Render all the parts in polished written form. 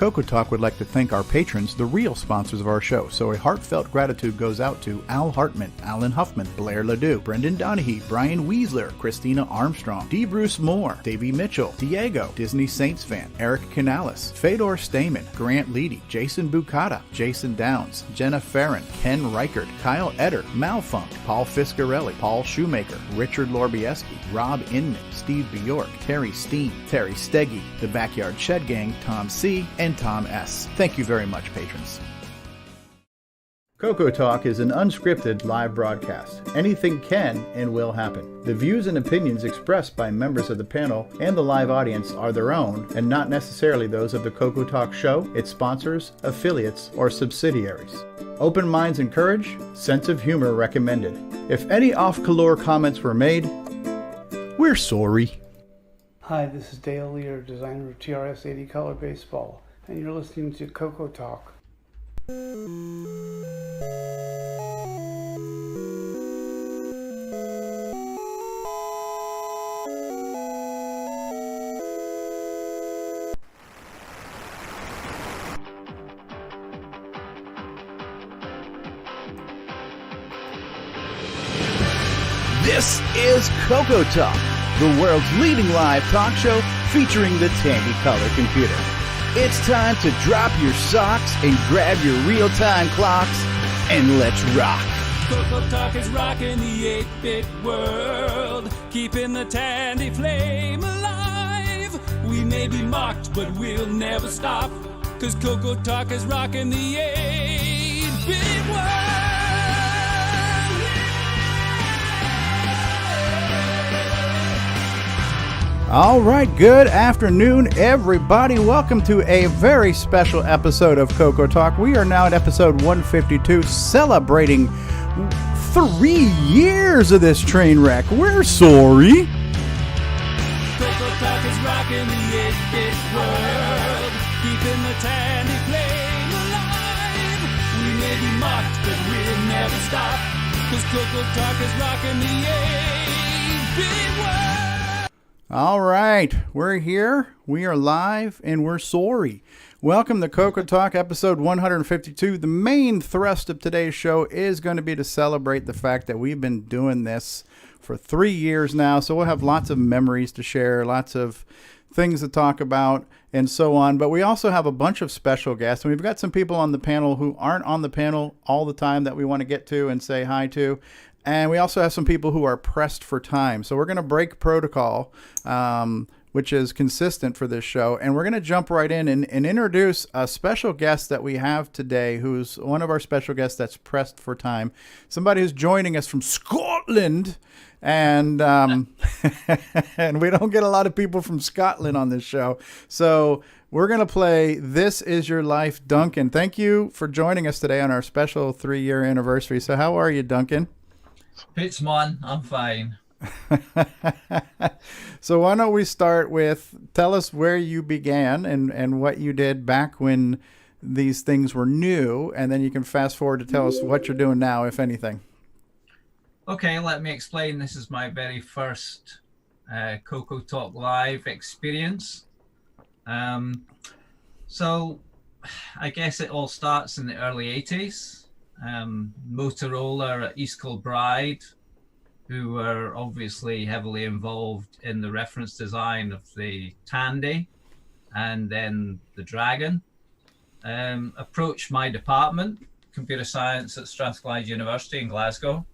CoCoTALK would like to thank our patrons, the real sponsors of our show. So a heartfelt gratitude goes out to Al Hartman, Alan Huffman, Blair Ledoux, Brendan Donahue, Brian Weasler, Christina Armstrong, D. Bruce Moore, Davey Mitchell, Diego, Disney Saints fan, Eric Canales, Fedor Stamen, Grant Leedy, Jason Bucata, Jason Downs, Jenna Farron, Ken Reichert, Kyle Etter, Malfunk, Paul Fiscarelli, Paul Shoemaker, Richard Lorbieski, Rob Inman, Steve Bjork, Terry Steen, Terry Steggy, The Backyard Shed Gang, Tom C., and Tom S. Thank you very much, patrons. CoCoTALK is an unscripted live broadcast. Anything can and will happen. The views and opinions expressed by members of the panel and the live audience are their own and not necessarily those of the CoCoTALK show, its sponsors, affiliates, or subsidiaries. Open minds encouraged, sense of humor recommended. If any off-color comments were made, we're sorry. Hi, this is Dale Lear, designer of TRS-80 Color Baseball, and you're listening to CoCoTALK. This is CoCoTALK, the world's leading live talk show featuring the Tandy Color computer. It's time to drop your socks and grab your real-time clocks, and let's rock. CoCoTALK is rocking the 8-bit world, keeping the Tandy flame alive. We may be mocked, but we'll never stop, cause CoCoTALK is rocking the 8-bit world. All right, good afternoon, everybody. Welcome to a very special episode of CoCoTALK. We are now at episode 152, celebrating 3 years of this train wreck. We're sorry. CoCoTALK is rocking the 8-bit world, keeping the Tandy flame alive. We may be mocked, but we'll never stop, cause CoCoTALK is rocking the 8-bit world. All right, we're here, we are live, and we're sorry. Welcome to CoCoTALK episode 152. The main thrust of today's show is going to be to celebrate the fact that we've been doing this for 3 years now, so we'll have lots of memories to share, lots of things to talk about, and so on. But we also have a bunch of special guests, and we've got some people on the panel who aren't on the panel all the time that we want to get to and say hi to. And we also have some people who are pressed for time. So we're going to break protocol, which is consistent for this show. And we're going to jump right in and introduce a special guest that we have today, who's one of our special guests that's pressed for time. Somebody who's joining us from Scotland. And and we don't get a lot of people from Scotland on this show. So we're going to play This Is Your Life, Duncan. Thank you for joining us today on our special 3-year anniversary. So how are you, Duncan? Fitzman, I'm fine. So why don't we start with, tell us where you began and what you did back when these things were new, and then you can fast forward to tell us what you're doing now, if anything. Okay, let me explain. This is my very first CoCoTALK Live experience. So I guess it all starts in the early 80s. Motorola at East Kilbride, who were obviously heavily involved in the reference design of the Tandy and then the Dragon, approached my department, computer science at Strathclyde University in Glasgow,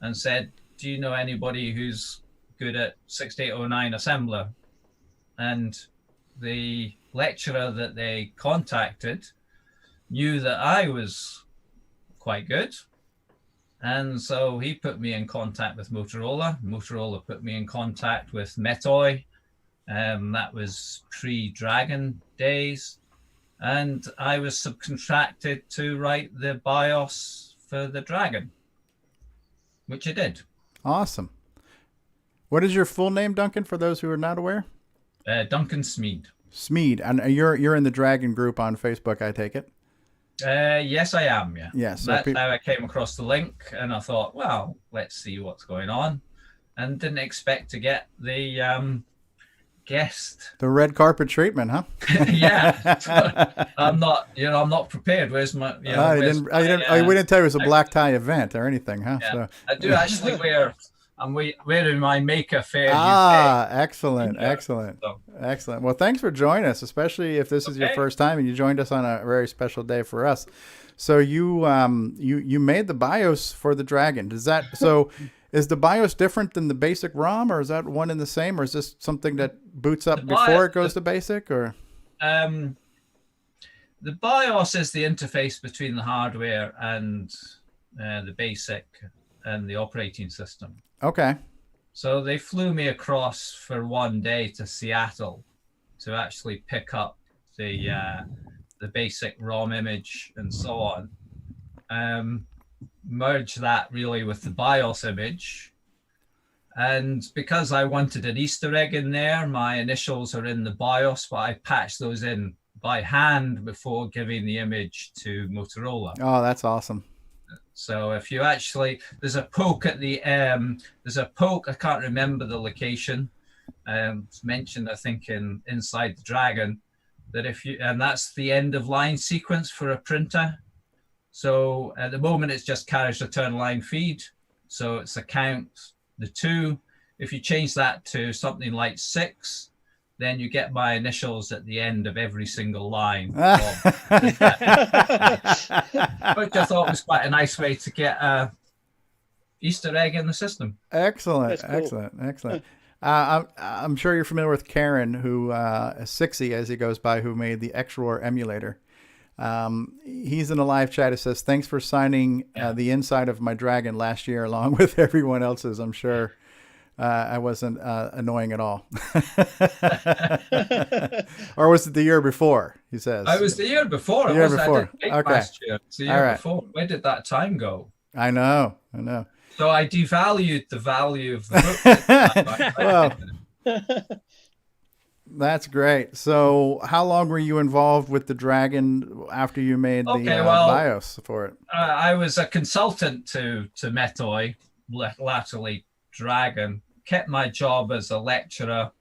and said, do you know anybody who's good at 6809 assembler? And the lecturer that they contacted knew that I was quite good, and so he put me in contact with Motorola. Motorola put me in contact with Metoy. That was pre-Dragon days, and I was subcontracted to write the BIOS for the Dragon, which I did. Awesome. What is your full name, Duncan, for those who are not aware? Duncan Smead. Smead, and you're in the Dragon group on Facebook, I take it? Yes, I am. Yeah. Yes. So that's how I came across the link, and I thought, well, let's see what's going on, and didn't expect to get the guessed. The red carpet treatment, huh? Yeah. So I'm not prepared. Where's my, we didn't tell you it was a black tie event or anything, huh? yeah. So. I do actually I'm wearing my Maker Fair Ah, UK. excellent, Yeah. excellent, So, excellent. Well, thanks for joining us, especially if this is your Okay. first time and you joined us on a very special day for us. So you made the BIOS for the Dragon. Is the BIOS different than the basic ROM, or is that one and the same, or is this something that boots up before it goes to basic, or? the BIOS is the interface between the hardware and the basic and the operating system. Okay. So they flew me across for one day to Seattle to actually pick up the basic ROM image and so on. Merge that really with the BIOS image. And because I wanted an Easter egg in there, my initials are in the BIOS, but I patched those in by hand before giving the image to Motorola. Oh, that's awesome. So if you actually, there's a poke at the, I can't remember the location. It's mentioned, I think, inside the Dragon, that and that's the end of line sequence for a printer. So at the moment, it's just carriage return line feed. So it's a count, the 2. If you change that to something like 6, then you get my initials at the end of every single line. Which I thought was quite a nice way to get a Easter egg in the system. Excellent, Cool. excellent. I'm sure you're familiar with Karen, who Sixy, as he goes by, who made the XROAR emulator. He's in a live chat. It says, "Thanks for signing the inside of my Dragon last year, along with everyone else's." I'm sure I wasn't annoying at all. Or was it the year before? He says. I was the year before. The year before. I didn't Okay. last year. It's the year All right. before. Where did that time go? I know. So I devalued the value of the book. Well, that's great. So how long were you involved with the Dragon after you made the BIOS for it? I was a consultant to Metoy, latterly Dragon. Kept my job as a lecturer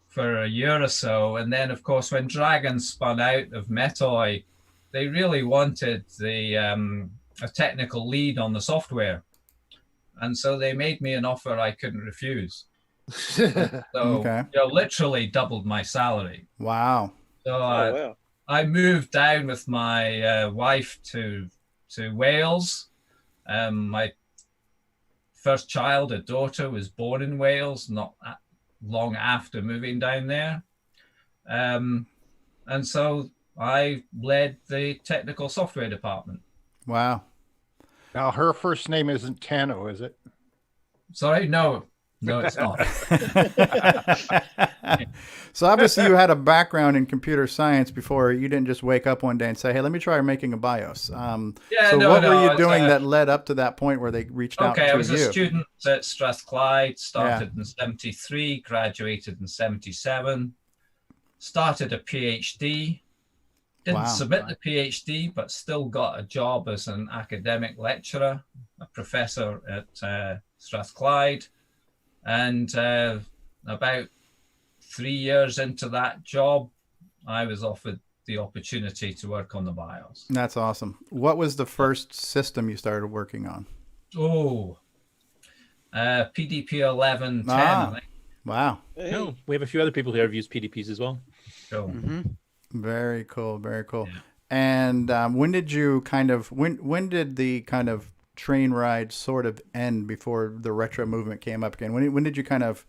for a year or so. And then, of course, when Dragon spun out of Metoy, they really wanted a technical lead on the software. And so they made me an offer I couldn't refuse. So literally doubled my salary. Wow. So I moved down with my wife to Wales. My first child, a daughter, was born in Wales, not long after moving down there. And so I led the technical software department. Wow. Now, her first name isn't Tano, is it? Sorry, no, it's not. So obviously you had a background in computer science before. You didn't just wake up one day and say, "Hey, let me try making a BIOS." What were you doing that led up to that point where they reached out to you? Okay, I was a student at Strathclyde, started in 73, graduated in 77, started a PhD. Didn't submit the PhD, but still got a job as an academic lecturer, a professor at Strathclyde. And about 3 years into that job, I was offered the opportunity to work on the BIOS. That's awesome. What was the first system you started working on? PDP 1110, I think. Wow. No, we have a few other people here who've used PDPs as well. So, Very cool. Very cool. Yeah. And when did you when did the kind of train ride sort of end before the retro movement came up again? When did you kind of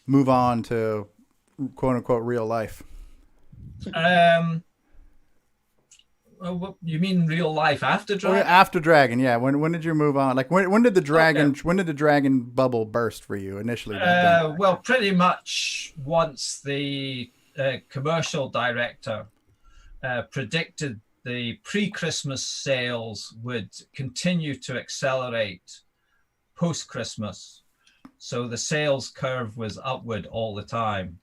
move on to quote unquote real life? You mean real life after Dragon? After Dragon, yeah. When did you move on? Like when did the Dragon when did the Dragon bubble burst for you initially? Well, pretty much once the commercial director predicted the pre-Christmas sales would continue to accelerate post-Christmas. So the sales curve was upward all the time.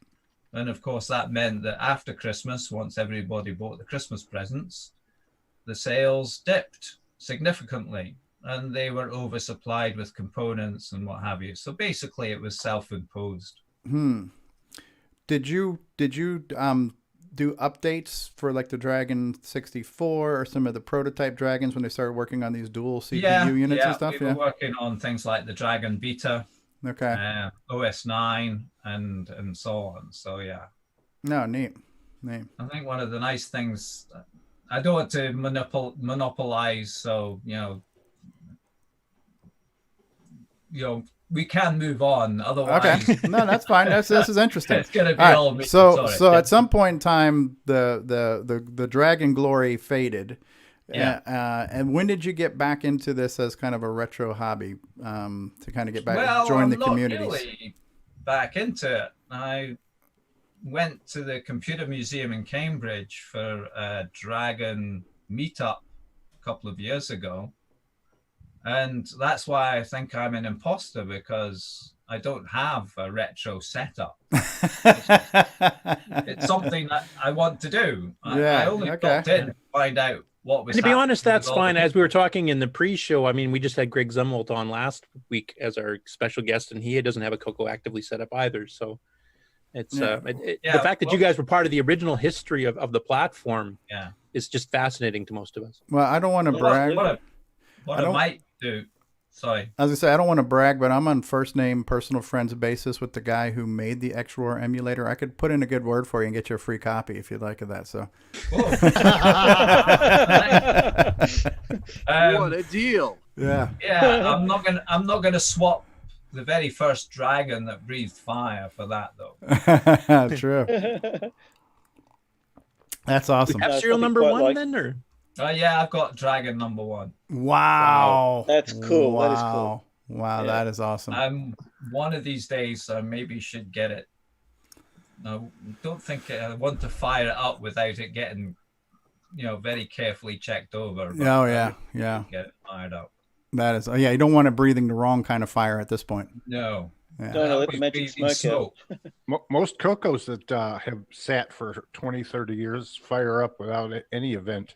And of course, that meant that after Christmas, once everybody bought the Christmas presents, the sales dipped significantly and they were oversupplied with components and what have you. So basically, it was self-imposed. did you do updates for like the Dragon 64 or some of the prototype Dragons when they started working on these dual CPU units and stuff? We were working on things like the Dragon Beta, Okay. OS 9, and so on. So yeah. No, neat. I think one of the nice things, I don't want to monopolize, so we can move on. Otherwise, okay. No, that's fine. This is interesting. It's gonna be all right. me. So at some point in time, the Dragon glory faded. Yeah. And when did you get back into this as kind of a retro hobby to kind of get back, well, join I'm the communities? Not really back into it. I went to the Computer Museum in Cambridge for a Dragon meetup a couple of years ago. And that's why I think I'm an imposter, because I don't have a retro setup. It's something that I want to do. I only popped in to find out what was. And to be honest, that's fine. The As we were talking in the pre-show, I mean, we just had Greg Zumwalt on last week as our special guest, and he doesn't have a CoCo actively set up either. So it's the fact that you guys were part of the original history of the platform is just fascinating to most of us. Well, I don't want to brag. What I might do. Sorry. I was gonna say, I don't want to brag, but I'm on first name personal friends basis with the guy who made the XRoar emulator. I could put in a good word for you and get you a free copy if you'd like of that. So, what a deal! Yeah. Yeah, I'm not gonna swap the very first dragon that breathed fire for that, though. True. That's awesome. Have serial number one then, or? Yeah, I've got dragon number 1. Wow. That's cool. Wow. That is cool. Wow, Yeah. that is awesome. One of these days, I maybe should get it. I don't think I want to fire it up without it getting, very carefully checked over. Oh, yeah. Get it fired up. That is, you don't want it breathing the wrong kind of fire at this point. No. Yeah. Don't let the magic smoke out. Most CoCos that have sat for 20, 30 years fire up without any event.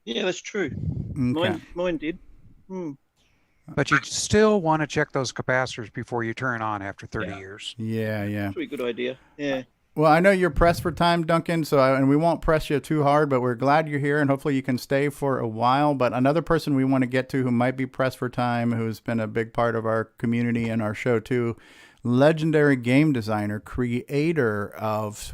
Yeah, that's true. Okay. Mine did. But you still want to check those capacitors before you turn on after 30 years. Yeah. Pretty good idea. Yeah. Well, I know you're pressed for time, Duncan, and we won't press you too hard, but we're glad you're here, and hopefully you can stay for a while. But another person we want to get to who might be pressed for time, who's been a big part of our community and our show too, legendary game designer, creator of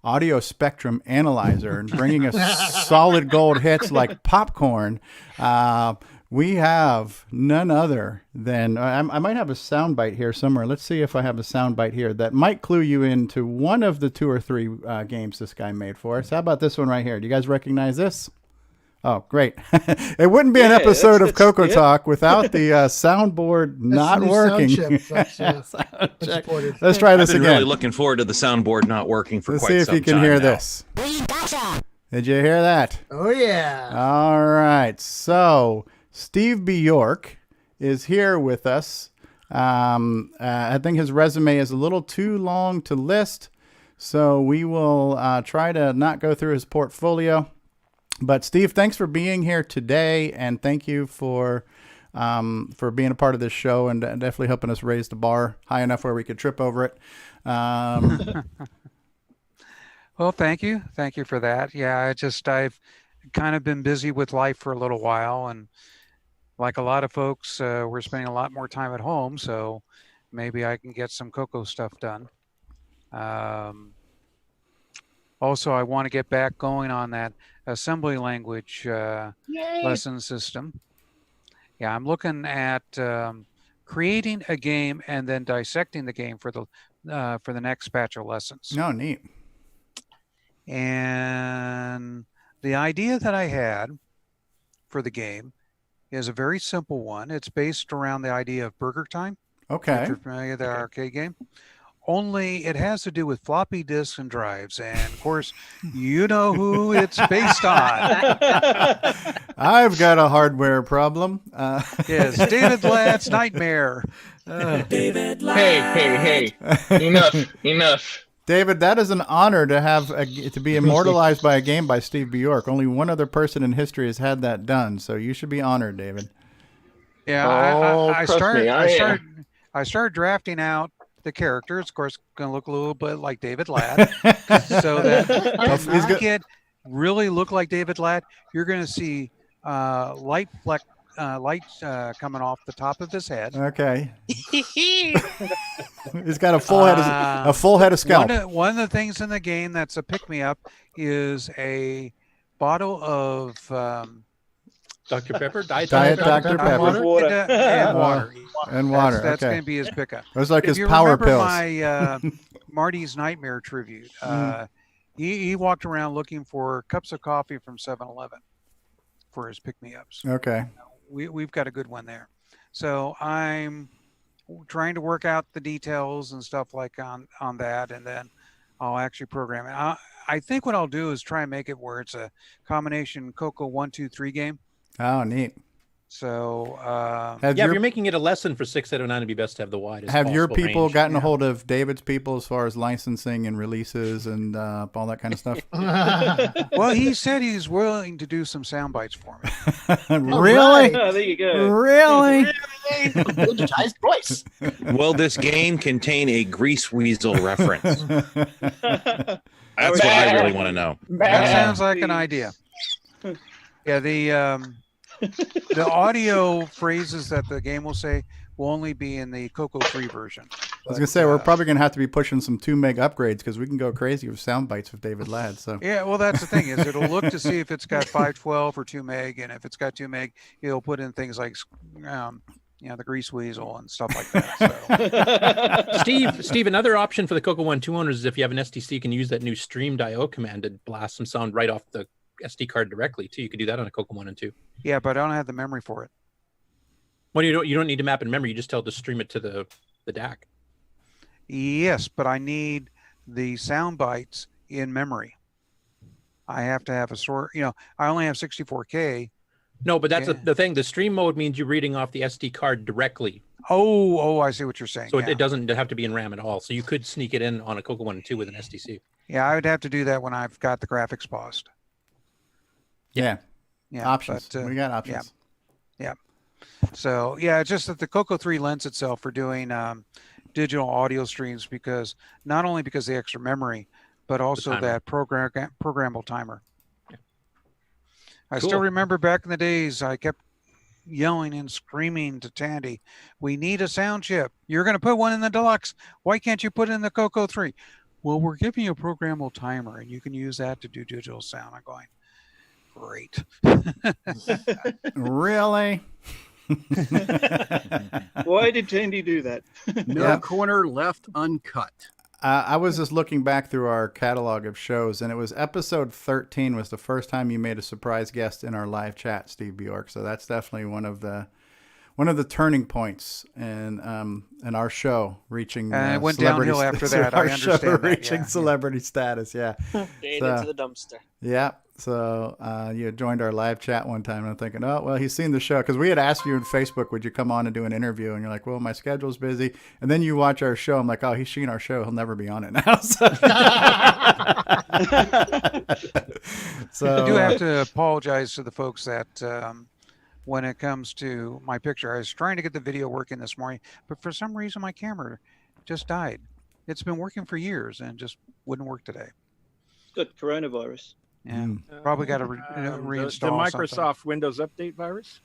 Audio Spectrum Analyzer, and bringing us solid gold hits like popcorn. We have none other than, I might have a soundbite here somewhere. Let's see if I have a soundbite here that might clue you into one of the 2 or 3 games this guy made for us. How about this one right here? Do you guys recognize this? Oh, great. It wouldn't be an episode of CoCoTALK without the soundboard not working. Let's try this again. I'm really looking forward to the soundboard not working for Let's quite see if some you can time hear now. this. Did you hear that? Oh, yeah. All right. So Steve Bjork is here with us. I think his resume is a little too long to list, so we will try to not go through his portfolio. But Steve, thanks for being here today, and thank you for being a part of this show and definitely helping us raise the bar high enough where we could trip over it. Well, thank you. Thank you for that. Yeah, I've kind of been busy with life for a little while, and like a lot of folks, we're spending a lot more time at home, so maybe I can get some CoCo stuff done. Also, I want to get back going on that assembly language lesson system. Yeah, I'm looking at creating a game and then dissecting the game for the next batch of lessons. Oh, neat. And the idea that I had for the game is a very simple one. It's based around the idea of Burger Time. Okay. If you're familiar with the arcade game. Only it has to do with floppy disks and drives. And of course, you know who it's based on. I've got a hardware problem. Yes, David Ladd's Nightmare. Hey. Enough. David, that is an honor to be immortalized by a game by Steve Bjork. Only one other person in history has had that done, so you should be honored, David. Yeah, I started drafting out the character. It's of course going to look a little bit like David Ladd. So that He's to get really look like David Ladd, you're going to see light coming off the top of his head. Okay. He's got a full head of scalp. One of the things in the game that's a pick-me-up is a bottle of Dr. Pepper, Diet Dr. Pepper, Water. and water. and water. That's Okay. going to be his pickup. It was like If his you power remember pills. my Marty's Nightmare tribute, he walked around looking for cups of coffee from 7-Eleven for his pick-me-ups. Okay. We've got a good one there. So I'm trying to work out the details and stuff like on that, and then I'll actually program it. I think what I'll do is try and make it where it's a combination CoCo 1, 2, 3 game. Oh, neat. So if you're making it a lesson for 6 out of 9, it'd be best to have the widest. Have your possible people range. gotten a hold of David's people as far as licensing and releases and all that kind of stuff? well, he said he's willing to do some sound bites for me. Really? Oh, there you go. Really? Digitized voice. Will this game contain a grease weasel reference? That's what I really want to know. That sounds like an idea. Yeah, the audio phrases that the game will say will only be in the CoCo 3 version. I was going to say, we're probably going to have to be pushing some 2 meg upgrades because we can go crazy with sound bites with David Ladd. So yeah, well, that's the thing is it'll look to see if it's got 512 or 2 meg, and if it's got 2 meg, it'll put in things like the grease weasel and stuff like that. So. Steve, another option for the CoCo 1-2 owners is if you have an SDC, you can use that new stream.io command to blast some sound right off the SD card directly too. You could do that on a CoCo 1 and 2. Yeah, but I don't have the memory for it. Well, you don't need to map in memory. You just tell it to stream it to the DAC. Yes, but I need the sound bites in memory. I have to have a sort. I only have 64K. No, but that's the thing. The stream mode means you're reading off the SD card directly. Oh, I see what you're saying. So it doesn't have to be in RAM at all. So you could sneak it in on a CoCo 1 and 2 with an SDC. Yeah, I would have to do that when I've got the graphics paused. yeah. Yeah, Options. but, We got options. Yeah. So yeah, it's just that the CoCo 3 lends itself for doing digital audio streams because not only because of the extra memory, but also that programmable timer. Yeah. I still remember back in the days, I kept yelling and screaming to Tandy, "We need a sound chip. You're going to put one in the Deluxe. Why can't you put it in the CoCo 3?" Well, we're giving you a programmable timer, and you can use that to do digital sound. I'm going, great. Really? Why did Tandy do that? No corner left uncut. I was just looking back through our catalog of shows, and it was episode 13 was the first time you made a surprise guest in our live chat, Steve Bjork. So that's definitely one of the turning points in our show reaching. And it went downhill after that. I understand that. Reaching celebrity status. Yeah. Fade into the dumpster. Yeah. So you joined our live chat one time, and I'm thinking, oh, well, he's seen the show. Because we had asked you on Facebook, would you come on and do an interview? And you're like, well, my schedule's busy. And then you watch our show. I'm like, oh, he's seen our show. He'll never be on it now. So I do have to apologize to the folks that when it comes to my picture, I was trying to get the video working this morning, but for some reason my camera just died. It's been working for years and just wouldn't work today. It's got coronavirus. Yeah, probably got to reinstall the Microsoft something. Windows Update virus.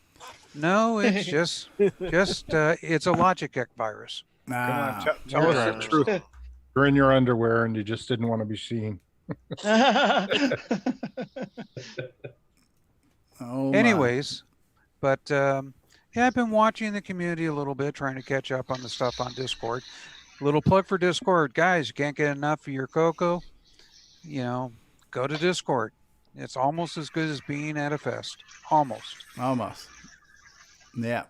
No, it's just it's a Logic virus. Nah. Tell us the truth. You're in your underwear and you just didn't want to be seen. Oh, my. Anyways, but yeah, I've been watching the community a little bit, trying to catch up on the stuff on Discord. Little plug for Discord, guys. You can't get enough of your CoCo. Go to Discord. It's almost as good as being at a fest. Almost. Yeah.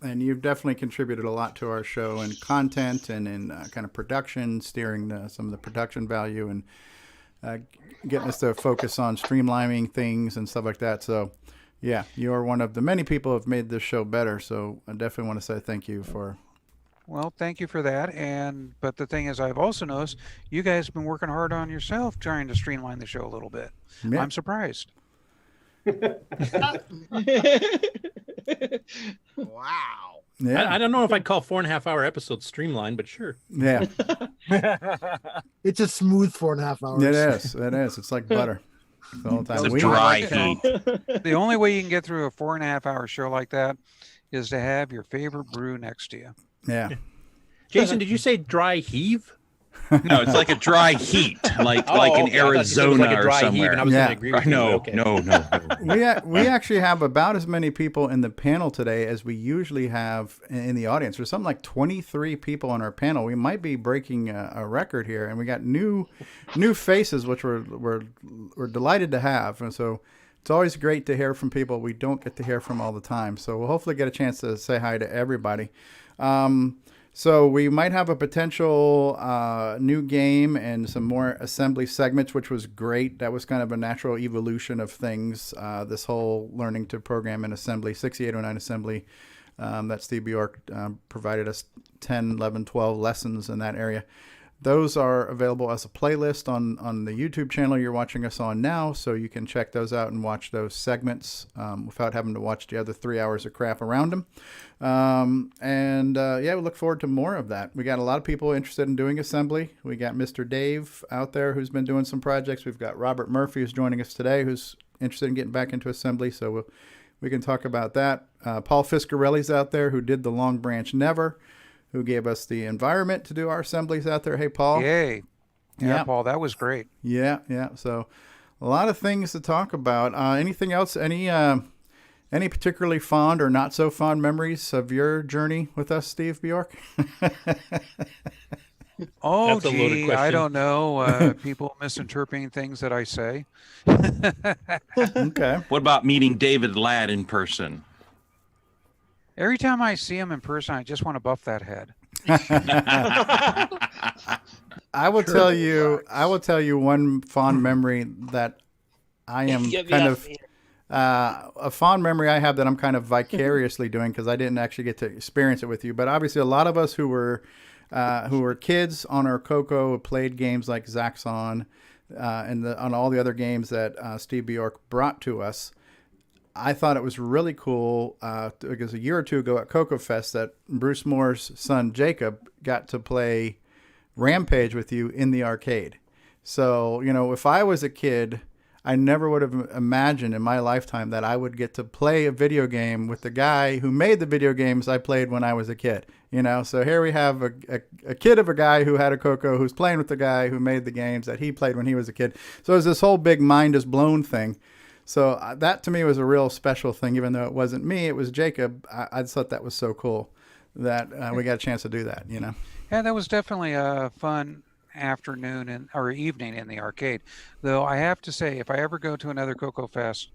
And you've definitely contributed a lot to our show in content and in kind of production, steering some of the production value and getting us to focus on streamlining things and stuff like that. So, yeah, you're one of the many people who have made this show better. So I definitely want to say thank you for. Well, thank you for that. But the thing is, I've also noticed you guys have been working hard on yourself, trying to streamline the show a little bit. Yeah. I'm surprised. Wow. Yeah. I don't know if I'd call 4.5-hour episodes streamlined, but sure. Yeah. It's a smooth 4.5 hours. It is. It is. It's like butter. All the time. It's a dry heat. The only way you can get through a 4.5-hour show like that is to have your favorite brew next to you. Yeah. Jason, did you say dry heave? No, it's like a dry heat, like in okay. Arizona like a dry or somewhere. Heave, and I was Yeah. going to agree with you. No, Okay. no. We actually have about as many people in the panel today as we usually have in the audience. There's something like 23 people on our panel. We might be breaking a record here, and we got new faces, which we're delighted to have. And so it's always great to hear from people we don't get to hear from all the time. So we'll hopefully get a chance to say hi to everybody. So we might have a potential new game and some more assembly segments, which was great. That was kind of a natural evolution of things. This whole learning to program in assembly, 6809 assembly, that Steve Bjork provided us 10, 11, 12 lessons in that area. Those are available as a playlist on the YouTube channel you're watching us on now, so you can check those out and watch those segments without having to watch the other 3 hours of crap around them. Yeah, we look forward to more of that. We got a lot of people interested in doing assembly. We got Mr. Dave out there who's been doing some projects. We've got Robert Murphy who's joining us today who's interested in getting back into assembly, so we can talk about that. Paul Fiscarelli's out there who did the Long Branch Never, who gave us the environment to do our assemblies out there. Hey, Paul. Yay. Yeah, Yeah. Paul, that was great. Yeah. So a lot of things to talk about. Anything else? Any particularly fond or not so fond memories of your journey with us, Steve Bjork? Oh, That's a loaded gee, I question. don't know. People misinterpreting things that I say. Okay. What about meeting David Ladd in person? Every time I see him in person, I just want to buff that head. I will tell you one fond memory that I am Get me kind out of here. a fond memory I have that I'm kind of vicariously doing because I didn't actually get to experience it with you. But obviously, a lot of us who were kids on our CoCo played games like Zaxxon and on all the other games that Steve Bjork brought to us. I thought it was really cool because a year or two ago at CoCoFEST that Bruce Moore's son Jacob got to play Rampage with you in the arcade. So, if I was a kid, I never would have imagined in my lifetime that I would get to play a video game with the guy who made the video games I played when I was a kid. So here we have a kid of a guy who had a CoCo who's playing with the guy who made the games that he played when he was a kid. So it was this whole big mind is blown thing. So that to me was a real special thing, even though it wasn't me, it was Jacob. I just thought that was so cool that we got a chance to do that, Yeah, that was definitely a fun afternoon or evening in the arcade. Though I have to say, if I ever go to another CoCoFest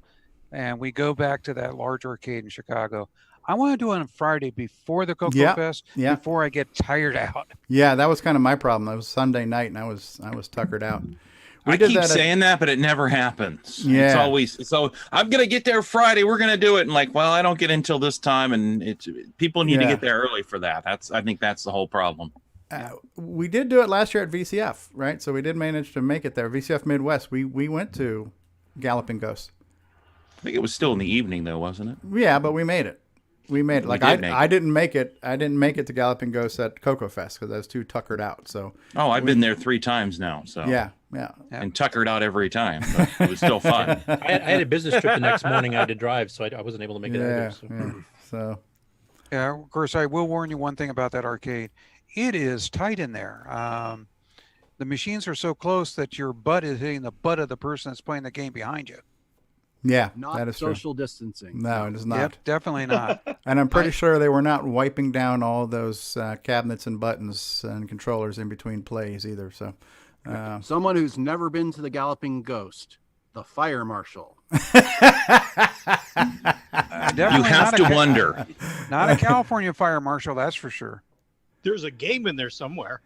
and we go back to that large arcade in Chicago, I want to do it on Friday before the CoCoFest, before I get tired out. Yeah, that was kind of my problem. It was Sunday night, and I was tuckered out. I keep saying that, but it never happens. Yeah. I'm going to get there Friday. We're going to do it. And I don't get until this time. And people need to get there early for that. I think that's the whole problem. We did do it last year at VCF, right? So we did manage to make it there. VCF Midwest. We went to Galloping Ghost. I think it was still in the evening though, wasn't it? Yeah, but we made it. We made it. I didn't make it. I didn't make it to Galloping Ghost at CoCoFest because I was too tuckered out. So. Oh, I've been there 3 times now. So. Yeah. And tuckered out every time, but it was still fun. I had a business trip the next morning. I had to drive, so I wasn't able to make it either. Yeah, of course, I will warn you one thing about that arcade. It is tight in there. The machines are so close that your butt is hitting the butt of the person that's playing the game behind you. Yeah, Not that is social true. distancing. No, it is not. Yep, definitely not. And I'm pretty sure they were not wiping down all those cabinets and buttons and controllers in between plays either. So, someone who's never been to the Galloping Ghost, the fire marshal. You have to wonder. Not a California fire marshal, that's for sure. There's a game in there somewhere.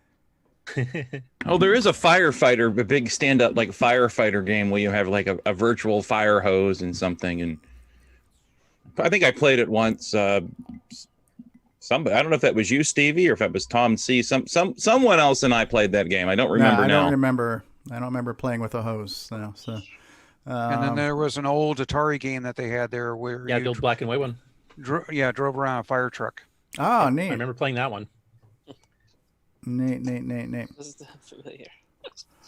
Oh, there is a firefighter, a big stand-up firefighter game where you have a virtual fire hose and something. And I think I played it once. Somebody, I don't know if that was you, Stevie, or if that was Tom C. Someone else and I played that game. I don't remember now. I don't remember playing with a hose. So. And then there was an old Atari game that they had there where the old black and white one. Drove around a fire truck. Oh, neat. I remember playing that one. Neat. This is familiar.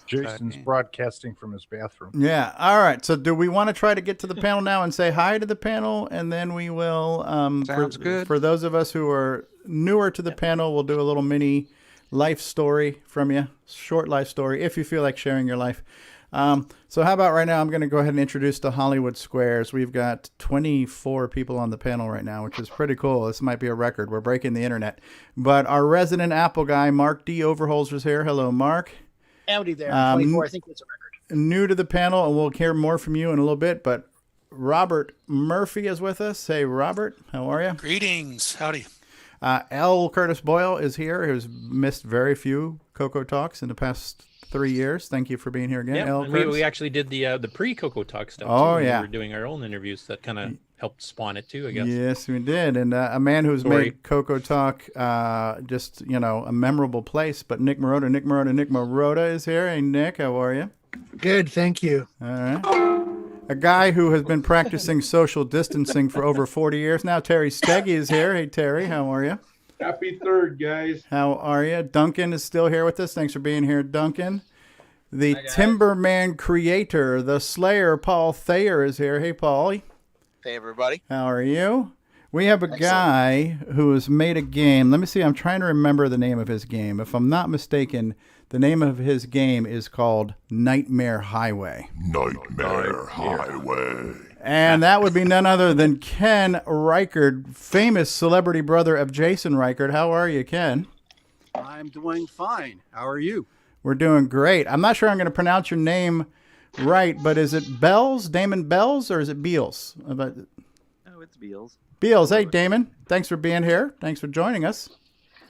Jason's broadcasting from his bathroom. Yeah. All right. So do we want to try to get to the panel now and say hi to the panel? And then we will. Sounds good. For those of us who are newer to the panel, we'll do a little mini life story from you. Short life story, if you feel like sharing your life. So how about right now, I'm going to go ahead and introduce the Hollywood Squares. We've got 24 people on the panel right now, which is pretty cool. This might be a record. We're breaking the internet. But our resident Apple guy, Mark D. Overholzer's here. Hello, Mark. Howdy there. 24, I think that's a record. New to the panel, and we'll hear more from you in a little bit, but Robert Murphy is with us. Hey, Robert, how are you? Greetings. Howdy. L. Curtis Boyle is here, who's missed very few CoCo Talks in the past 3 years. Thank you for being here again, Yeah, L. and Curtis. we actually did the pre-CoCo Talk stuff. Oh, too. yeah. We were doing our own interviews that kind of helped spawn it too, I guess. Yes, we did. And a man who's made CoCo Talk just, a memorable place. But Nick Marotta is here. Hey, Nick, how are you? Good, thank you. All right. A guy who has been practicing social distancing for over 40 years now, Terry Steggy is here. Hey, Terry, how are you? Happy third, guys. How are you? Duncan is still here with us. Thanks for being here, Duncan. The Timberman creator, the Slayer, Paul Thayer is here. Hey, Paul. Hey, everybody. How are you? We have a guy who has made a game. Let me see. I'm trying to remember the name of his game. If I'm not mistaken, the name of his game is called Nightmare Highway. Nightmare Highway. And that would be none other than Ken Reichard, famous celebrity brother of Jason Reichard. How are you, Ken? I'm doing fine. How are you? We're doing great. I'm not sure I'm going to pronounce your name right, but is it Bells, Damon Bells, or is it Beals? Oh, it's Beals. Beals. Hey, Damon. Thanks for being here. Thanks for joining us.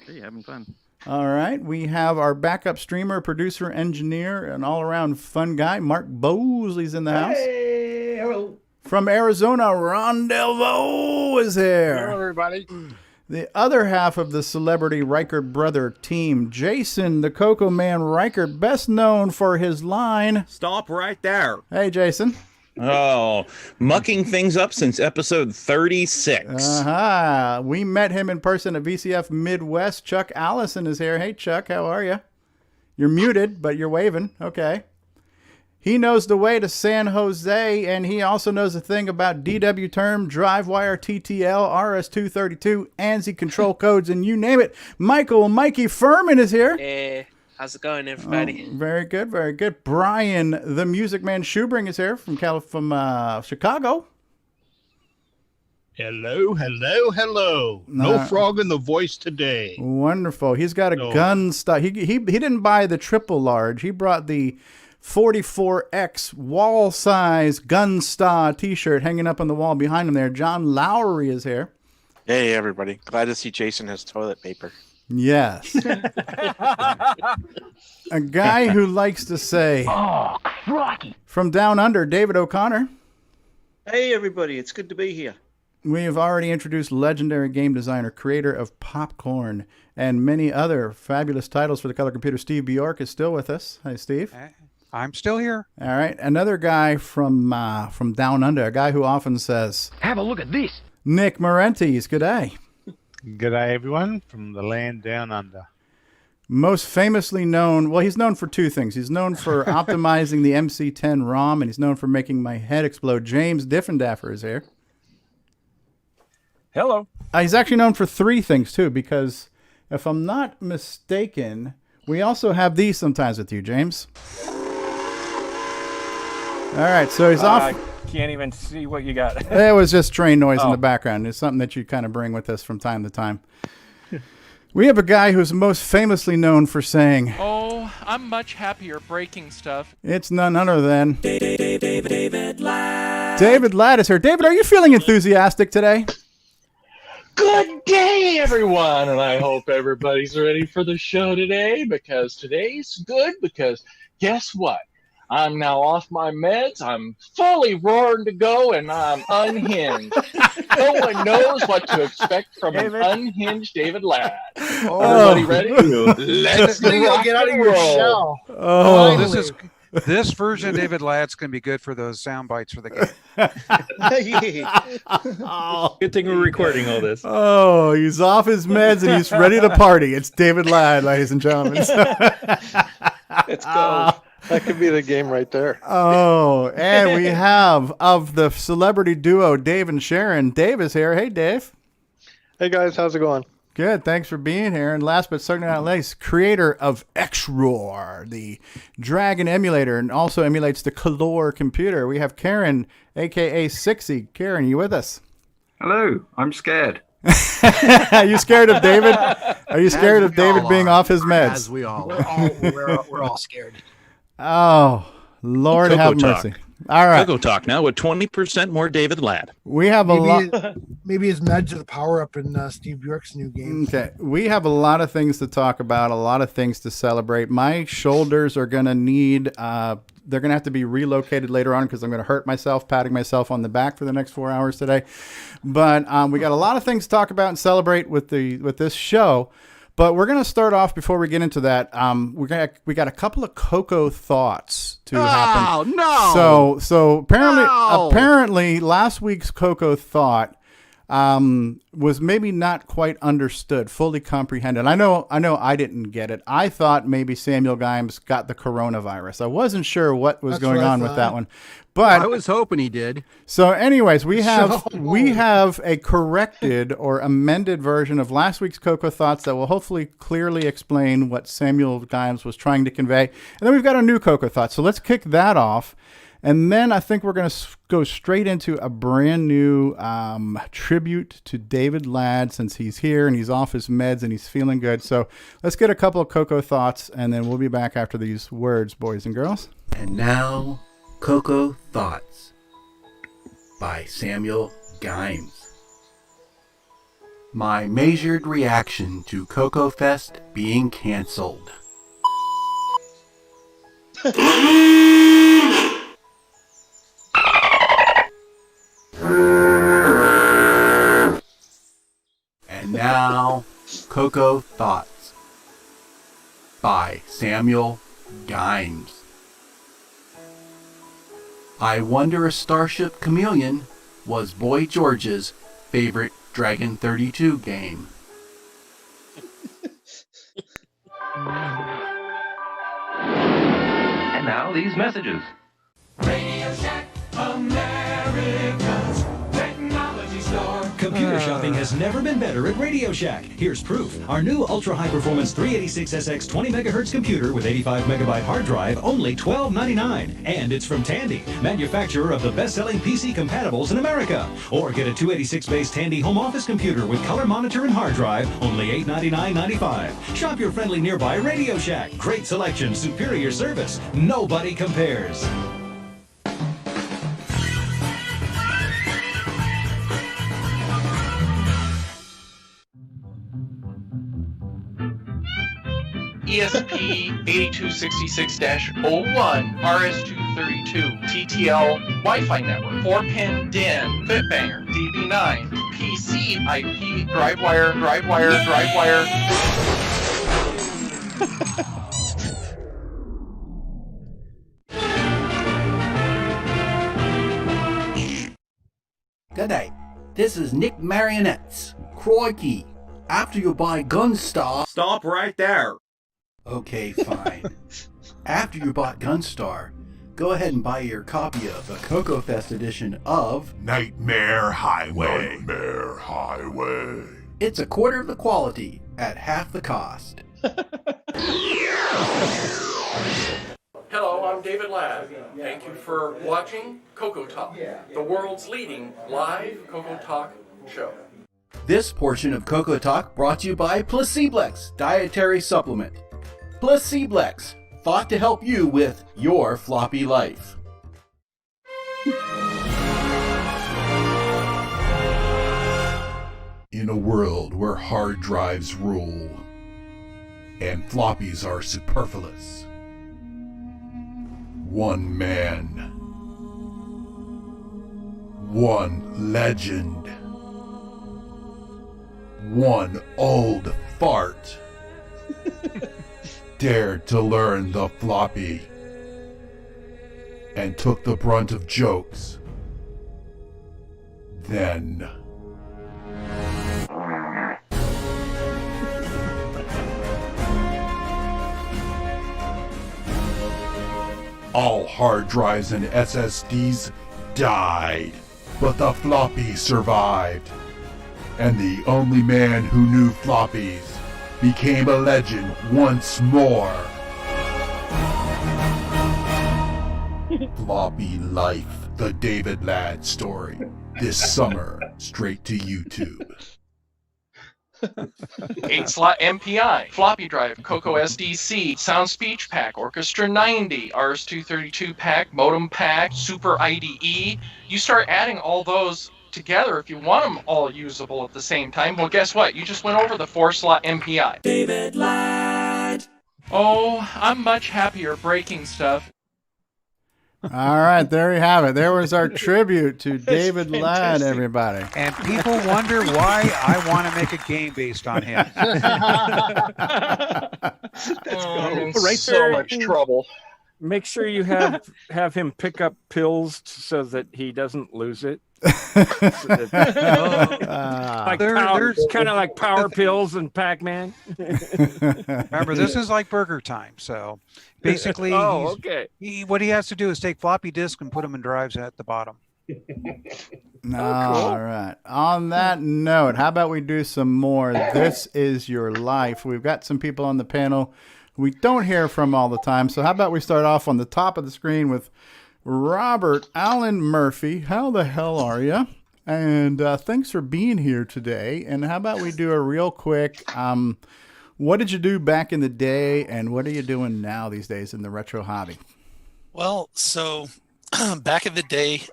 Hey, having fun. All right. We have our backup streamer, producer, engineer, and all-around fun guy, Mark Bosley's in the house. Hey, hello. From Arizona, Ron Delvo is here. Hello, everybody. The other half of the celebrity Reichard brother team, Jason, the CoCo Man Reichard, best known for his line. Stop right there. Hey, Jason. Oh, mucking things up since episode 36. We met him in person at VCF Midwest. Chuck Allison is here. Hey, Chuck, how are you? You're muted, but you're waving. Okay. He knows the way to San Jose, and he also knows a thing about DW term, DriveWire, TTL, RS-232, ANSI control codes, and you name it. Mikey Furman is here. Hey, how's it going, everybody? Oh, very good, very good. Brian, the Music Man Schubring is here from Chicago. Hello. No frog in the voice today. Wonderful. He's got a gun stock. He didn't buy the triple large. He brought the 44X wall size Gunstar t-shirt hanging up on the wall behind him there. John Lowry is here. Hey, everybody. Glad to see Jason has toilet paper. Yes. A guy who likes to say, "Oh, crikey." From down under, David O'Connor. Hey, everybody. It's good to be here. We have already introduced legendary game designer, creator of Popcorn, and many other fabulous titles for the color computer. Steve Bjork is still with us. Hi, Steve. I'm still here. All right. Another guy from down under, a guy who often says, "Have a look at this." Nick Marentes. Good day. Good day, everyone, from the land down under. Most famously known, well, he's known for two things. He's known for optimizing the MC10 ROM, and he's known for making my head explode. James Diffendaffer is here. Hello. He's actually known for three things, too, because if I'm not mistaken, we also have these sometimes with you, James. All right, so he's off. I can't even see what you got. It was just train noise in the background. It's something that you kind of bring with us from time to time. We have a guy who's most famously known for saying, "Oh, I'm much happier breaking stuff." It's none other than David Ladd. David Ladd is here. David, are you feeling enthusiastic today? Good day, everyone, and I hope everybody's ready for the show today, because today's good, because guess what? I'm now off my meds, I'm fully roaring to go, and I'm unhinged. No one knows what to expect from an unhinged David Ladd. Everybody ready? Let's get out of your shell. Oh, This version of David Ladd's going to be good for those sound bites for the game. Good thing we're recording all this. Oh, he's off his meds and he's ready to party. It's David Ladd, ladies and gentlemen. Let's go. That could be the game right there. Oh, and we have of the celebrity duo, Dave and Sharon. Dave is here. Hey, Dave. Hey, guys. How's it going? Good. Thanks for being here. And last but certainly not least, creator of X-Roar, the Dragon emulator, and also emulates the Color computer. We have Karen, a.k.a. Sixy. Karen, you with us? Hello. I'm scared. Are you scared of David? Are you scared of David being off his meds? As we all we're all scared. Oh, Lord have mercy. All right. CoCoTALK now with 20% more David Ladd. We have a lot. Maybe his meds are the power up in Steve Bjork's new game. Okay. We have a lot of things to talk about, a lot of things to celebrate. My shoulders are going to need, they're going to have to be relocated later on because I'm going to hurt myself, patting myself on the back for the next 4 hours today. But we got a lot of things to talk about and celebrate with this show. But we're going to start off before we get into that. We got a couple of CoCo thoughts to happen. No. So apparently last week's CoCo thought was maybe not quite understood, fully comprehended. I know I didn't get it. I thought maybe Samuel Gimes got the coronavirus. I wasn't sure what was going on with that one. But I was hoping he did. So anyways, we have a corrected or amended version of last week's CoCo Thoughts that will hopefully clearly explain what Samuel Gimes was trying to convey. And then we've got a new CoCo Thoughts. So let's kick that off. And then I think we're going to go straight into a brand new tribute to David Ladd since he's here and he's off his meds and he's feeling good. So let's get a couple of CoCo Thoughts and then we'll be back after these words, boys and girls. And now, CoCo Thoughts by Samuel Gimes. My measured reaction to CoCoFEST being canceled. And now, CoCo Thoughts by Samuel Gimes. I Wonder a Starship Chameleon was Boy George's favorite Dragon 32 game. And now these messages. Radio Shack, America's technology store. Computer shopping has never been better at Radio Shack. Here's proof. Our new ultra-high-performance 386SX 20 megahertz computer with 85 megabyte hard drive, only $12.99. And it's from Tandy, manufacturer of the best-selling PC compatibles in America. Or get a 286-based Tandy home office computer with color monitor and hard drive, only $899.95. Shop your friendly nearby Radio Shack. Great selection, superior service. Nobody compares. ESP 8266-01 RS-232 TTL Wi-Fi network 4-pin DIN Bitbanger DB9 PC IP DriveWire G'day, this is Nick Marionettes. Crikey, after you buy Gunstar... Stop right there. Okay, fine. After you bought Gunstar, go ahead and buy your copy of the CoCoFEST edition of Nightmare Highway. Nightmare Highway. It's a quarter of the quality at half the cost. Hello, I'm David Ladd. Thank you for watching CoCoTALK, the world's leading live CoCoTALK show. This portion of CoCoTALK brought to you by Placeblex Dietary Supplement. Placeblex, thought to help you with your floppy life. In a world where hard drives rule and floppies are superfluous, one man, one legend, one old fart dared to learn the floppy and took the brunt of jokes. Then... all hard drives and SSDs died, but the floppy survived. And the only man who knew floppies became a legend once more. Floppy Life, the David Ladd story. This summer, straight to YouTube. 8-slot MPI, floppy drive, CoCo SDC, Sound Speech Pack, Orchestra 90, RS-232 pack, modem pack, Super IDE. You start adding all those together if you want them all usable at the same time. Well, guess what? You just went over the 4-slot MPI. David Ladd. Oh, I'm much happier breaking stuff. All right, there you have it. There was our tribute to David Ladd, everybody. And people wonder why I want to make a game based on him. I'm in Right so there. much trouble. Make sure you have him pick up pills so that he doesn't lose it. Like kind of like power pills and Pac-Man. Remember, this is like burger time. So basically, okay. What he has to do is take floppy disk and put them in drives at the bottom. All right. On that note, how about we do some more This Is Your Life? We've got some people on the panel we don't hear from all the time. So how about we start off on the top of the screen with Robert Allen Murphy. How the hell are you? And thanks for being here today. And how about we do a real quick, what did you do back in the day and what are you doing now these days in the retro hobby? Well, so back in the day,